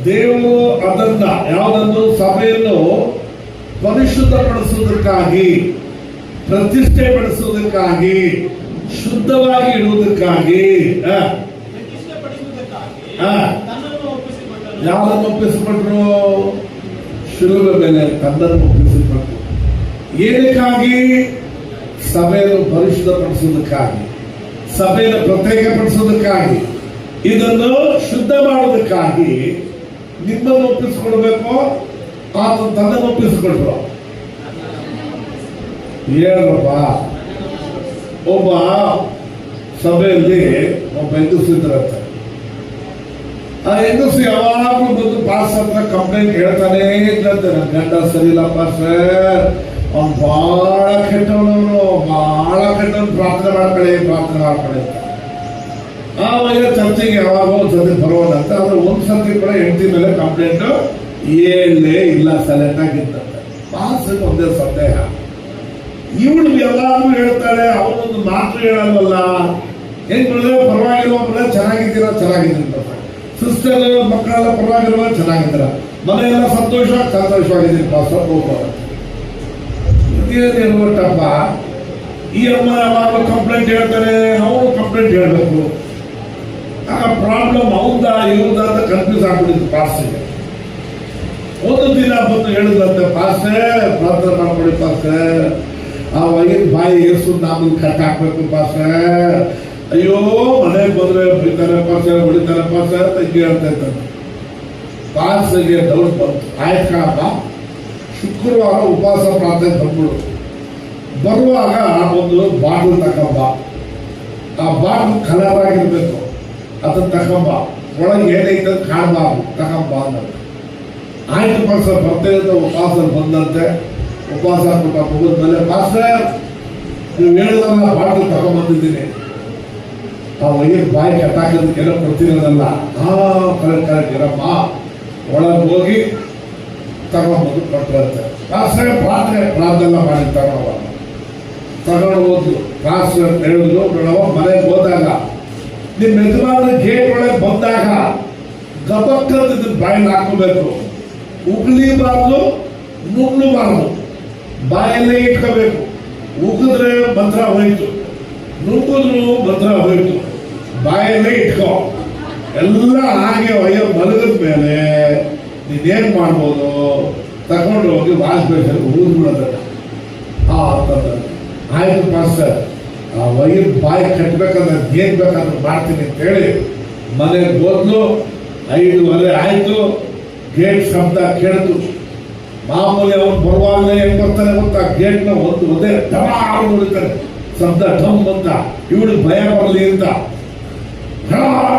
ದೇವರು ಅದನ್ನ ಯಾವುದನ್ನು ಸಭೆಯನ್ನು ಪರಿಶುದ್ಧಪಡಿಸುವುದಕ್ಕಾಗಿ, ಪ್ರತಿಷ್ಠೆಪಡಿಸುವುದಕ್ಕಾಗಿ, ಶುದ್ಧವಾಗಿ ಇಡುವುದಕ್ಕಾಗಿ ಪ್ರತಿಷ್ಠೆಪಡಿಸುವುದಕ್ಕಾಗಿ ಹಾ. ತನ್ನನ್ನು ಒಪ್ಪಿಸಿಕೊಟ್ಟನು. ಯಾರನ್ನು ಒಪ್ಪಿಸಿಕೊಟ್ರು? ಶಿಲುಬೆ ಮೇಲೆ ತನ್ನನ್ನು ಒಪ್ಪಿಸಿಕೊಟ್ರು. ಏನಕ್ಕಾಗಿ? ಸಭೆಯನ್ನು ಪರಿಶುದ್ಧಪಡಿಸುವುದಕ್ಕಾಗಿ, ಸಭೆಯನ್ನು ಪ್ರತ್ಯೇಕಪಡಿಸುವುದಕ್ಕಾಗಿ, ಇದನ್ನು ಶುದ್ಧ ಮಾಡುವುದಕ್ಕಾಗಿ ನಿಮ್ಮನ್ನು ಒಪ್ಪಿಸಿಕೊಡ್ಬೇಕು. ಆತ ತನ್ನನ್ನು ಒಪ್ಪಿಸಿಕೊಟ್ರು. ಏನಪ್ಪ, ಒಬ್ಬ ಸಭೆಯಲ್ಲಿ ಒಬ್ಬ ಹೆಂಗಸು ಇದ್ರಂತೆ. ಆ ಹೆಂಗಸು ಯಾವಾಗಲೂ ಬಂದು ಪಾಸ್ ಹತ್ರ ಕಂಪ್ಲೇಂಟ್ ಹೇಳ್ತಾನೆ ಇದ್ದಂತೆ, ನನ್ನ ಗಂಡ ಸರಿ ಇಲ್ಲ ಪಾಸ್ಟರ್, ಅವ್ನು ಬಹಳ ಕೆಟ್ಟವನು, ಪ್ರಾರ್ಥನೆ ಮಾಡ್ಕೊಳ್ಳಿ ಅಂತ. ಆವಾಗ ಚರ್ಚೆಗೆ ಯಾವಾಗ ಒಂದ್ಸತಿ ಬರೋದಂತೆ. ಆದ್ರೆ ಒಂದ್ಸತಿ ಕೂಡ ಹೆಂಡತಿ ಮೇಲೆ ಕಂಪ್ಲೇಂಟ್ ಹೇಳಲೇ ಇಲ್ಲ, ಸೈಲೆಂಟ್ ಆಗಿದ್ದಂತೆ. ಪಾಸ್ ಒಂದೇ ಸಂದೇಹ, ಇವಳು ಎಲ್ಲಾರು ಹೇಳ್ತಾಳೆ, ಅವನೊಂದು ಮಾತು ಹೇಳಲ್ವಲ್ಲ. ಹೆಂಗ್ ಪರವಾಗಿಲ್ವ, ಚೆನ್ನಾಗಿದ್ದೀರ, ಸಿಸ್ಟರ್ ಮಕ್ಕಳೆಲ್ಲ ಪರವಾಗಿಲ್ವ, ಚೆನ್ನಾಗಿದ್ದೀರ, ಮನೆಯೆಲ್ಲ ಸಂತೋಷವಾಗಿದ್ದೀನಿ ಪಾಸ್ ಇದೇನಿರುವಟ್ಟಪ್ಪ. ಈ ಅಮ್ಮ ಯಾವಾಗಲೂ ಕಂಪ್ಲೇಂಟ್ ಹೇಳ್ತಾರೆ, ಅವನು ಕಂಪ್ಲೇಂಟ್ ಹೇಳ್ಬೇಕು. ಆಗ ಪ್ರಾಬ್ಲಮ್ ಅವಂದ ಇವ್ರದ ಅಂತ ಕನ್ಫ್ಯೂಸ್ ಆಗ್ಬಿಟ್ಟಿತ್ತು ಪಾಸ್ಗೆ. ಒಂದು ದಿನ ಬಂದು ಹೇಳಿದಂತೆ, ಪಾಸ್ಟೇ ಪ್ರಾರ್ಥನೆ ಮಾಡ್ಕೊಳ್ಳಿ ಪಾಸ್ಟರ್, ಆ ವೈನ್ ಬಾಯಿ ಏರ್ಸು ನಮ್ಗೆ ಕಟ್ ಹಾಕ್ಬೇಕು ಪಾಸ್ಟರ್, ಅಯ್ಯೋ ಮನೆಗೆ ಬಂದ್ರೆ ಬಿಡ್ತಾರೆ ಪಾಸ್ಟರ್, ಹೊಡಿತಾರೆ ಪಾಸ್ಟರ್ ಅಂತ ಹಿಂಗೆ ಹೇಳ್ತಾ ಇರ್ತಾರೆ. ಪಾಸ್ಗೆ ಡೌಟ್ ಬಂತು. ಆಯ್ತು ಕಣಪ್ಪ, ಶುಕ್ರವಾರ ಉಪವಾಸ ಪ್ರಾರ್ಥನೆ ಬಂದ್ಬಿಡು, ಬರುವಾಗ ಒಂದು ಬಾಟಲ್ ತಕೊಂಬ, ಆ ಬಾಟಲ್ ಕಲರ್ ಆಗಿರ್ಬೇಕು, ಅದನ್ನ ತಕೊಂಬ, ಒಳಗೆ ಏನೈತೆ ಅಂತ ಕಾಣಬಾರ್ದು, ತಕೊಂಬ ಅನ್ನೋದು. ಆಯ್ತು ಪಾಸ್ಟರ್ ಬರ್ತೇವೆ ಅಂತ ಉಪವಾಸ ಬಂದಂತೆ. ಉಪವಾಸ ಕೊಟ್ಟ ಮುಗಿದ್ಮೇಲೆ, ಪಾಸ್ಟರ್ ನೀವು ಹೇಳಿದಲ್ಲ ಬಾಟಲ್ ತಗೊಂಡ್ಬಂದಿದ್ದೀನಿ, ಆ ವೈರ್ ಬಾಯಿ ಕಟ್ಟಾಕೋದಕ್ಕೆಲ್ಲ ಕೊಡ್ತಿರೋದಲ್ಲ. ಕರೆಕ್ಟ್ ಇರಮ್ಮ, ಒಳಗೆ ಹೋಗಿ ತಗೊಂಡ್ಬಂದು ಕೊಟ್ಟಿರುತ್ತೆ. ಪಾಸ್ಟರ್ ಪ್ರಾರ್ಥನೆ ಮಾಡಿ ತಗೊಂಡು ಹೋದ್ರು. ಪಾಸ್ಟರ್ ಹೇಳಿದ್ರು, ನೋಡವ ಮನೆಗೆ ಹೋದಾಗ ನಿಮ್ಮ ಯಜಮಾನ ಗೇಟ್ ಒಳಗೆ ಬಂದಾಗ ಗಬಕ್ಕಂತ ಬಾಯಲ್ಲಿ ಹಾಕೋಬೇಕು, ಉಗ್ಲಿಬಾರ್ದು, ನುಗ್ಲಬಾರ್ದು, ಬಾಯಲ್ಲೇ ಇಟ್ಕೋಬೇಕು. ಉಗಿದ್ರೆ ಮಂತ್ರ ಹೋಯ್ತು, ನುಗ್ಗಿದ್ರು ಮಂತ್ರ ಹೋಯ್ತು, ಬಾಯಲ್ಲೇ ಇಟ್ಕೋ. ಎಲ್ಲ ಹಾಗೆ ಒಯ್ಯ ಮಲಗಿದ ಮೇಲೆ ನೀನೇನ್ ಮಾಡ್ಬೋದು, ತಗೊಂಡು ಹೋಗಿ ವಾಶ್ ಬೇಸಲ್ಲಿ ಊದ್ಬಿಡೋದನ್ನ. ಆಯ್ತು ಪಾಸ್ಟರ್, ಆ ವೈರ್ ಬಾಯಿ ಕಟ್ಬೇಕಂದ್ರೆ ಏನ್ ಬೇಕಾದ್ರೂ ಮಾಡ್ತೀನಿ ಅಂತೇಳಿ ಮನೆಗೆ ಹೋದ್ಲು. 5:30 ಆಯ್ತು, ಗೇಟ್ ಶಬ್ದ ಕೇಳಿತು. ಮಾಮೂಲಿ ಅವನು ಬರುವಾಗಲೇ ಹೆಂಗ್ ಬರ್ತಾನೆ ಗೊತ್ತಾ, ಗೇಟ್ನ ಒಂದೇ ಡಮಾರು ಹೊಡಿತಾರೆ, ಶಬ್ದ ಢಮ್ ಅಂತ. ಇವಳು ಭಯ ಬರಲಿ ಅಂತ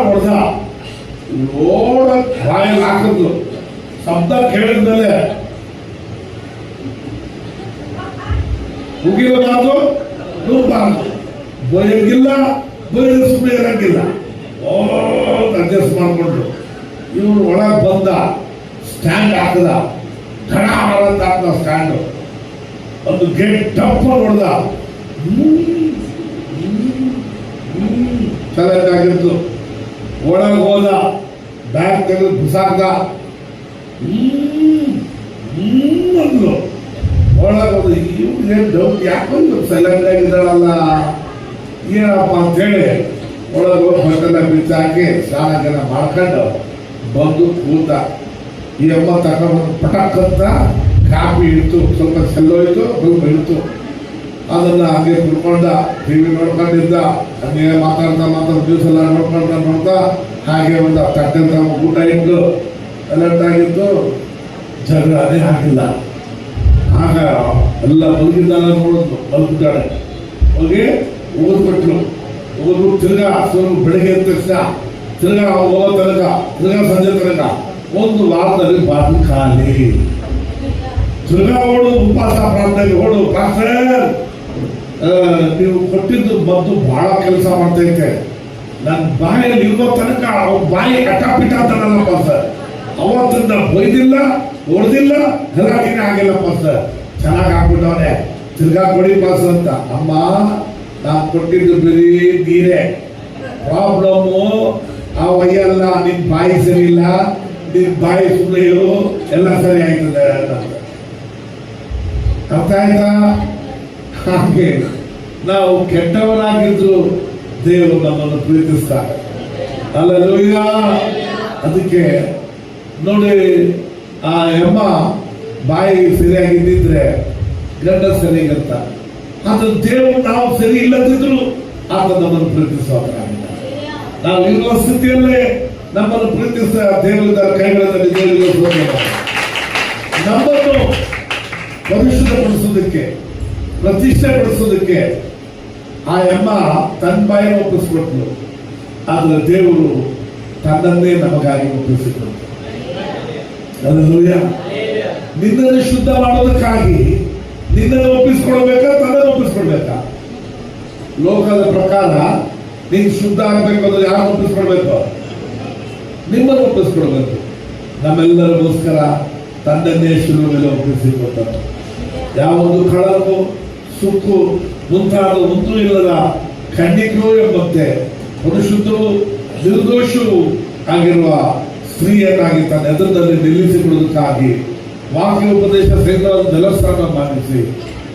ಹೊಡೆದ, ನೋಡ ಬಾಯಲ್ಲಿ ಹಾಕಿದ್ಲು. ಶಬ್ದ ಕೇಳಿದ್ಮೇಲೆ ಮುಗಿರಬಾರ್ದು, ನುಗ್ಬಾರ್ದು, ಬೈಯಂಗಿಲ್ಲ, ಬೈದು ಸುಮ್ಮನೆ ಇರಂಗಿಲ್ಲ. ಅಡ್ಜಸ್ಟ್ ಮಾಡ್ಕೊಂಡ್ರು. ಇವನು ಒಳಗೆ ಬಂದ, ಸ್ಟ್ಯಾಂಡ್ ಹಾಕದ, ಘನ ಅಂತ ಹಾಕ್ದ ಸ್ಟ್ಯಾಂಡ್. ಒಂದು ಗೇಟ್ ಟಪ್ ಹೊಡೆದ, ಚೆನ್ನಾಗಿತ್ತು. ಒಳಗೆ ಹೋದ, ಬ್ಯಾಗ್ ತೆಗೆದು ಬಿಸಾಕ್ದ. ಅಂದ್ಲು. ಒಳಗೆ ಹೋದ, ಇವ್ರು ಡೌಟ್ ಯಾಕೊಂದು ಸೈಲೆಂಟ್ ಆಗಿದ್ದಾಳಲ್ಲ ಏನಪ್ಪ ಅಂತೇಳಿ ಒಳಗೆ ಹೋಗಿ ಬಟ್ಟೆಲ್ಲ ಬಿಚ್ಚಾಕಿ ಸ್ನಾನ ಮಾಡ್ಕೊಂಡು ಬಂದು ಕೂತ. ಈ ಅಮ್ಮ ತಗೊಂಡು ಪಟಕ್ಕಂತ ಕಾಫಿ ಇಡ್ತು, ಸ್ವಲ್ಪ ಸೆಲ್ಲೋಯ್ತು, ಸ್ವಲ್ಪ ಇಡ್ತು. ಅದನ್ನ ಹಾಗೆ ಕುಡ್ಕೊಂಡ, ಟಿವಿ ನೋಡ್ಕೊಂಡಿದ್ದ, ಹಂಗೆ ಮಾತಾಡ್ತಾ ದಿವಸ ಎಲ್ಲ ನೋಡ್ತಾ ಹಾಗೆ ಒಂದು ತಟ್ಟೆ ಊಟ ಇಟ್ಟು ಅಲರ್ಟ್ ಆಗಿತ್ತು. ಜಗಳನೇ ಆಗಿಲ್ಲ. ಆಗ ಎಲ್ಲ ಮಲಗಿದ್ದಾಳ ನೋಡಿದ್ಲು, ಮಲಗಿದ್ದಾಳೆ. ಹೋಗಿ ಓದ್ಬಿಟ್ಲು. ಓದ್ಬಿಟ್ಟು ತಿರ್ಗಾ ಬೆಳಗ್ಗೆ ಎದ್ದ ತಕ್ಷಣ ತಿರ್ಗಾ ಹೋಗೋ ತನಕ, ತಿರ್ಗಾ ಸಂಜೆ ತನಕ ಒಂದು ವಾರದಲ್ಲಿ ಬಾಗಿಲು ಖಾಲಿ. ತಿರ್ಗಾ ಓಡು, ಉಪವಾಸ ಪ್ರಾರ್ಥನೆಗೆ ಓಡು, ಪಾಸ್ಟರ್ ನೀವು ಕೊಟ್ಟಿದ್ದು ಮದ್ದು ಬಹಳ ಕೆಲಸ ಮಾಡ್ತೈತೆ. ನನ್ನ ಬಾಯಲ್ಲಿ ಇರೋ ತನಕ ಅವ್ರ ಬಾಯಿ ಅಟಾಪಿಟ ಅಂತಾನಲ್ಲಪ್ಪ ಸರ್. ಅವತ್ತಿಂದ ಬೈದಿಲ್ಲ, ಹೊಡೆದಿಲ್ಲ, ಗಲಾಟಿನೇ ಆಗಿಲ್ಲಪ್ಪ ಸರ್. ಚೆನ್ನಾಗಿ ಹಾಕ್ಬಿಟ್ಟವನೆ. ತಿರ್ಗಾ ಕೊಡಿ ಪಾಸ್ ಅಂತ. ಅಮ್ಮ, ನಾನು ಕೊಟ್ಟಿದ್ದು ಬರೀ ನೀರೇ. ಪ್ರಾಬ್ಲಮ್ಮು ಆ ಒಯ್ಯಲ್ಲ, ನಿನ್ ಬಾಯಿ ಸರಿ ಇಲ್ಲ, ನಿನ್ ಬಾಯಿ ಸುಮ್ಮನೆ ಇರು, ಎಲ್ಲ ಸರಿ ಆಯ್ತದೆ ಅಂತ. ಅರ್ಥ ಆಯ್ತಾ? ಹಾಗೆ ನಾವು ಕೆಟ್ಟವರಾಗಿದ್ರು ದೇವರು ನಮ್ಮನ್ನು ಪ್ರೀತಿಸ್ತಾರೆ. ಹಲ್ಲೆಲೂಯ. ಅದಕ್ಕೆ ನೋಡಿ, ಆ ಎಮ್ಮ ಬಾಯಿ ಸರಿಯಾಗಿದ್ದಿದ್ರೆ ಗಂಡ ಸರಿಗಂತ. ಆದ್ರೆ ದೇವರು ನಾವು ಸರಿ ಇಲ್ಲದಿದ್ರು ಆತ ನಮ್ಮನ್ನು ಪ್ರೀತಿಸುವಂತಾಗಿದ್ದ. ನಾವು ಇರುವ ಸ್ಥಿತಿಯಲ್ಲೇ ನಮ್ಮನ್ನು ಪ್ರೀತಿಸ ದೇವರ ಕೈಗಳಲ್ಲಿ ದೇವರಿಗೆ ನಮ್ಮನ್ನು ಪರಿಶುದ್ಧಪಡಿಸೋದಕ್ಕೆ, ಪ್ರತಿಷ್ಠೆಪಡಿಸೋದಕ್ಕೆ ಆ ಅಮ್ಮ ತನ್ನ ಬಾಯಿನ ಒಪ್ಪಿಸ್ಕೊಟ್ಲು. ಆದ್ರೆ ದೇವರು ತನ್ನನ್ನೇ ನಮಗಾಗಿ ಒಪ್ಪಿಸಿಕೊಟ್ರು. ಹಲ್ಲೆಲೂಯ. ನಿನ್ನನ್ನು ಶುದ್ಧ ಮಾಡೋದಕ್ಕಾಗಿ ನಿನ್ನನ್ನು ಒಪ್ಪಿಸ್ಕೊಡ್ಬೇಕಾ, ತನ್ನನ್ನು ಒಪ್ಪಿಸ್ಕೊಡ್ಬೇಕಾ? ಲೋಕದ ಪ್ರಕಾರ ನೀನು ಶುದ್ಧ ಆಗ್ಬೇಕು ಅಂದ್ರೆ ಯಾರು ಒಪ್ಪಿಸ್ಕೊಡ್ಬೇಕು? ನಿಮ್ಮನ್ನು ಒಪ್ಪಿಸ್ಕೊಡ್ಬೇಕು. ನಮ್ಮೆಲ್ಲರಿಗೋಸ್ಕರ ತನ್ನನ್ನೇ ಶಿಲುಬೆ ಮೇಲೆ ಒಪ್ಪಿಸಿಕೊಟ್ಟರು. ಯಾವುದು ಕಳಕು, ಸುಕ್ಕು ಮುಂತಾದ ಒಂದೂ ಇಲ್ಲದ ಖಂಡಿಕವೂ ಎಂಬಂತೆ ಪರಿಶುದ್ಧವೂ ನಿರ್ದೋಷವೂ ಆಗಿರುವ ಸ್ತ್ರೀಯನ್ನಾಗಿ ತನ್ನ ಎದುರಲ್ಲಿ ನಿಲ್ಲಿಸಿಕೊಳ್ಳುವುದಕ್ಕಾಗಿ ವಾಕ್ಯ ಉಪದೇಶ ಸಹಿತವಾದ ಜಲಸ್ಥಾನ ಮಾಡಿಸಿ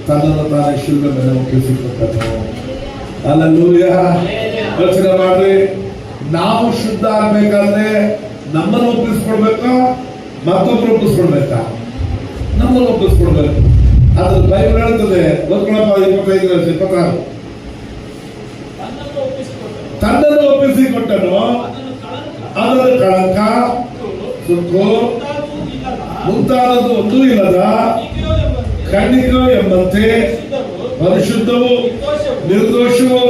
ತನ್ನನ್ನು ತಾನೇ ಶಿಲುಬೆ ಮೇಲೆ ಒಪ್ಪಿಸಿಕೊಟ್ಟನು. ಹಲ್ಲೆಲೂಯ. ಯೋಚನೆ ಮಾಡ್ರಿ, ನಾವು ಶುದ್ಧ ಆಗ್ಬೇಕಾದ್ರೆ ನಮ್ಮನ್ನು ಒಪ್ಪಿಸ್ಕೊಡ್ಬೇಕಾ, ಮತ್ತೊಬ್ರು ಒಪ್ಪಿಸ್ಕೊಡ್ಬೇಕಾ? ನಮ್ಮನ್ನು ಒಪ್ಪಿಸ್ಕೊಡ್ಬೇಕು. ಅದ್ರ ಬೈಬಲ್ ಹೇಳ್ತದೆ, ಓದ್ಕೊಳಪ್ಪ 25-26. ತನ್ನನ್ನು ಒಪ್ಪಿಸಿಕೊಟ್ಟನು, ಅದರ ಕಳಂಕ, ಸುಕ್ಕು ಮುಂತಾದದ್ದು ಒಂದೂ ಇಲ್ಲದ ಖಂಡಿಕೋ ಎಂಬಂತೆ ಪರಿಶುದ್ಧವು ನಿರ್ದೋಷವು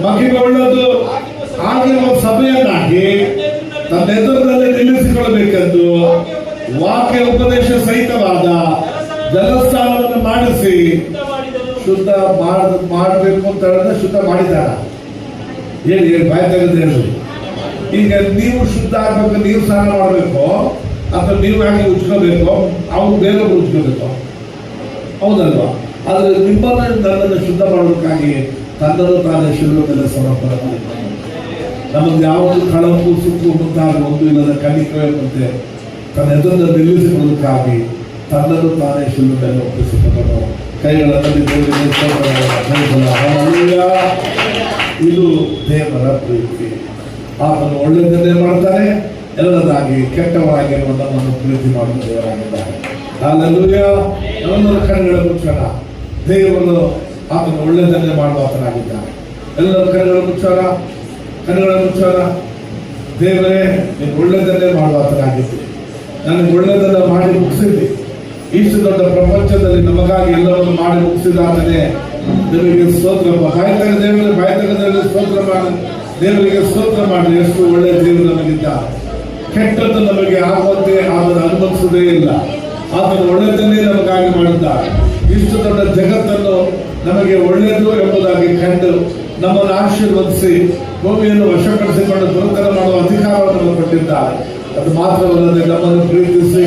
ಮಹಿಮೆಯುಳ್ಳದ್ದು ಆಗಿರುವ ಸಭೆಯನ್ನಾಗಿ ತನ್ನ ಎದುರಿನಲ್ಲಿ ನಿಲ್ಲಿಸಿಕೊಳ್ಳಬೇಕೆಂದು ವಾಕ್ಯ ಉಪದೇಶ ಸಹಿತವಾದ ಜಲಸ್ನಾನವನ್ನು ಮಾಡಿಸಿ ಶುದ್ಧ ಮಾಡಬೇಕು ಅಂತ ಹೇಳಿದ್ರೆ ಶುದ್ಧ ಮಾಡಿದಾರ. ಹೇಳಿ ಬಾಯಿ ತೆಗೆದು ಹೇಳಿ. ಈಗ ನೀವು ಶುದ್ಧ ಆಗ್ಬೇಕು, ನೀವು ಸ್ನಾನ ಮಾಡಬೇಕು ಅಥವಾ ನೀವು ಯಾಕೆ ಉಜ್ಕೋಬೇಕು, ಅವ್ರು ಬೇರೊಬ್ರು ಉಜ್ಕೋಬೇಕು, ಹೌದಲ್ವಾ? ಆದ್ರೆ ನಿಮ್ಮನ್ನು ನನ್ನನ್ನು ಶುದ್ಧ ಮಾಡೋದಕ್ಕಾಗಿ ತನ್ನನ್ನು ತಾನೇ ಶಿಲುಬೆ ಮೇಲೆ ಸಮರ್ಪಣೆ ಮಾಡಿದ್ದಾನೆ. ನಮಗೆ ಯಾವುದು ಕಳಕು, ಸುಕ್ಕು ಮುಂತಾದ ಒಂದು ಇಲ್ಲದ ಕಣಿಕೆ ಮತ್ತೆ ತನ್ನ ಎದುರನ್ನು ನಿಲ್ಲಿಸಿಕೊಳ್ಳೋದಕ್ಕಾಗಿ ತನ್ನನ್ನು ತಾನೇ ಶಿಲುಬೆ ಮೇಲೆ ಒಪ್ಪಿಸಿಕೊಂಡನು. ಕೈಗಳಲ್ಲಿ ಇದು ದೇವರ ಪ್ರೀತಿ. ಆತನು ಒಳ್ಳೆಯದನ್ನೇ ಮಾಡ್ತಾನೆ, ಎಲ್ಲದಾಗಿ ಕೆಟ್ಟವರಾಗಿರುವ ನಮ್ಮನ್ನು ಪ್ರೀತಿ ಮಾಡುವ ದೇವರಾಗಿದ್ದಾರೆ. ಹಲ್ಲೆಲೂಯ. ನಮ್ಮೆಲ್ಲರ ಕಣ್ಣುಗಳ ಮುಚ್ಚೋಣ. ದೇವರು ಆತನು ಒಳ್ಳೆಯದನ್ನೇ ಮಾಡುವ ಆತನಾಗಿದ್ದಾನೆ. ಎಲ್ಲರ ಕಣ್ಣುಗಳ ಮುಚ್ಚೋಣ, ಕಣ್ಣುಗಳ ಮುಚ್ಚೋಣ. ದೇವರೇ, ನೀನು ಒಳ್ಳೆಯದನ್ನೇ ಮಾಡುವ ಆತನಾಗಿದ್ದೆ. ನನಗೆ ಒಳ್ಳೆಯದನ್ನ ಮಾಡಿ ಮುಗಿಸಿದ್ದೆ. ಇಷ್ಟು ದೊಡ್ಡ ಪ್ರಪಂಚದಲ್ಲಿ ನಮಗಾಗಿ ಎಲ್ಲವನ್ನು ಮಾಡಿ ಮುಗಿಸಿದ ಆತನೇ ದೇವರಿಗೆ ಸ್ತೋತ್ರ. ಬಾಯಿ ತೆಗೆದ ಸ್ತೋತ್ರ ಮಾಡಿ, ದೇವರಿಗೆ ಸ್ತೋತ್ರ ಮಾಡಿ. ಎಷ್ಟು ಒಳ್ಳೆಯ ದೇವರು ನಮಗಿದ್ದ. ಕೆಟ್ಟದ್ದು ನಮಗೆ ಆಗುವಂತೆ ಆತನ ಅನುಮತಿಸುವುದೇ ಇಲ್ಲ. ಆತನು ಒಳ್ಳೆಯದನ್ನೇ ನಮಗಾಗಿ ಮಾಡಿದ್ದಾರೆ. ಇಷ್ಟು ದೊಡ್ಡ ಜಗತ್ತನ್ನು ನಮಗೆ ಒಳ್ಳೆಯದು ಎಂಬುದಾಗಿ ಕಂಡು ನಮ್ಮನ್ನು ಆಶೀರ್ವದಿಸಿ ಭೂಮಿಯನ್ನು ವಶಪಡಿಸಿಕೊಂಡು ದುರ್ತರ ಮಾಡುವ ಅಧಿಕಾರವನ್ನು ಕೊಟ್ಟಿದ್ದಾರೆ. ಅದು ಮಾತ್ರವಲ್ಲದೆ ನಮ್ಮನ್ನು ಪ್ರೀತಿಸಿ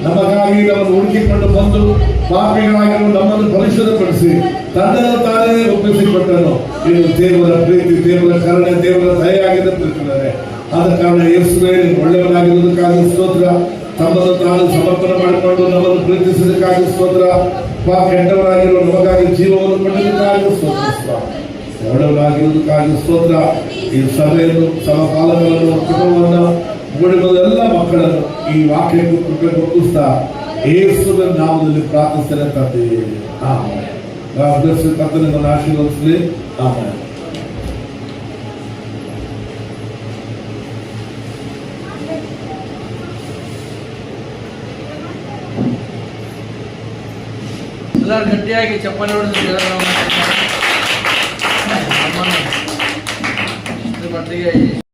ನಮಗಾಗಿ ನಮ್ಮನ್ನು ಹುಡುಕಿಕೊಂಡು ಬಂದು ಪಾಪಿಗಳಾಗಿರುವ ನಮ್ಮನ್ನು ಪರಿಶುದ್ಧಪಡಿಸಿ ತನ್ನನ್ನು ತಾನೇ ಒಪ್ಪಿಸಿಕೊಟ್ಟನು. ಇದು ದೇವರ ಪ್ರೀತಿ, ದೇವರ ಕರುಣೆ, ದೇವರ ದಯೆಯಾಗಿದೆ ಪ್ರೀತಿದ್ದಾರೆ. ಆದ ಕಾರಣ ಯೇಸುವೇ ಒಳ್ಳೆಯವನಾಗಿರುವುದಕ್ಕಾಗಿ ಸ್ತೋತ್ರ. ತಮ್ಮನ್ನು ತಾನು ಸಮರ್ಪಣೆ ಮಾಡಿಕೊಂಡು ನಮ್ಮನ್ನು ಪ್ರೀತಿಸುವುದಕ್ಕಾಗಿ ಸ್ತೋತ್ರ. ಕೆಟ್ಟವರಾಗಿರುವ ನಮಗಾಗಿ ಜೀವವನ್ನು ಕೊಡುವುದಕ್ಕಾಗಿ ಸ್ತೋತ್ರ. ಒಳ್ಳೆಯವರಾಗಿರುವುದಕ್ಕಾಗಿ ಸ್ತೋತ್ರ. ಈ ಸಭೆಯನ್ನು, ಸಮಕಾಲಗಳನ್ನು, ಕುಟುಂಬವನ್ನು, ಮೂಡಿಬಂದ ಎಲ್ಲ ಮಕ್ಕಳನ್ನು ಈ ವಾಕ್ಯಕ್ಕೆ ಕೃಪೆ ಒಪ್ಪಿಸ್ತಾ ಯೇಸುವಿನ ನಾಮದಲ್ಲಿ ಪ್ರಾರ್ಥಿಸ್ತೇನೆ ತಂದೆ. ಆಮೆನ್. ಕರ್ತನನ್ನು ಆಶೀರ್ವದಿಸಲಿ. ಆಮೆನ್. ಎಲ್ಲರೂ ಗಟ್ಟಿಯಾಗಿ ಚಪ್ಪಾಳೆ ಹೊಡೆದು ಮಟ್ಟಿಗೆ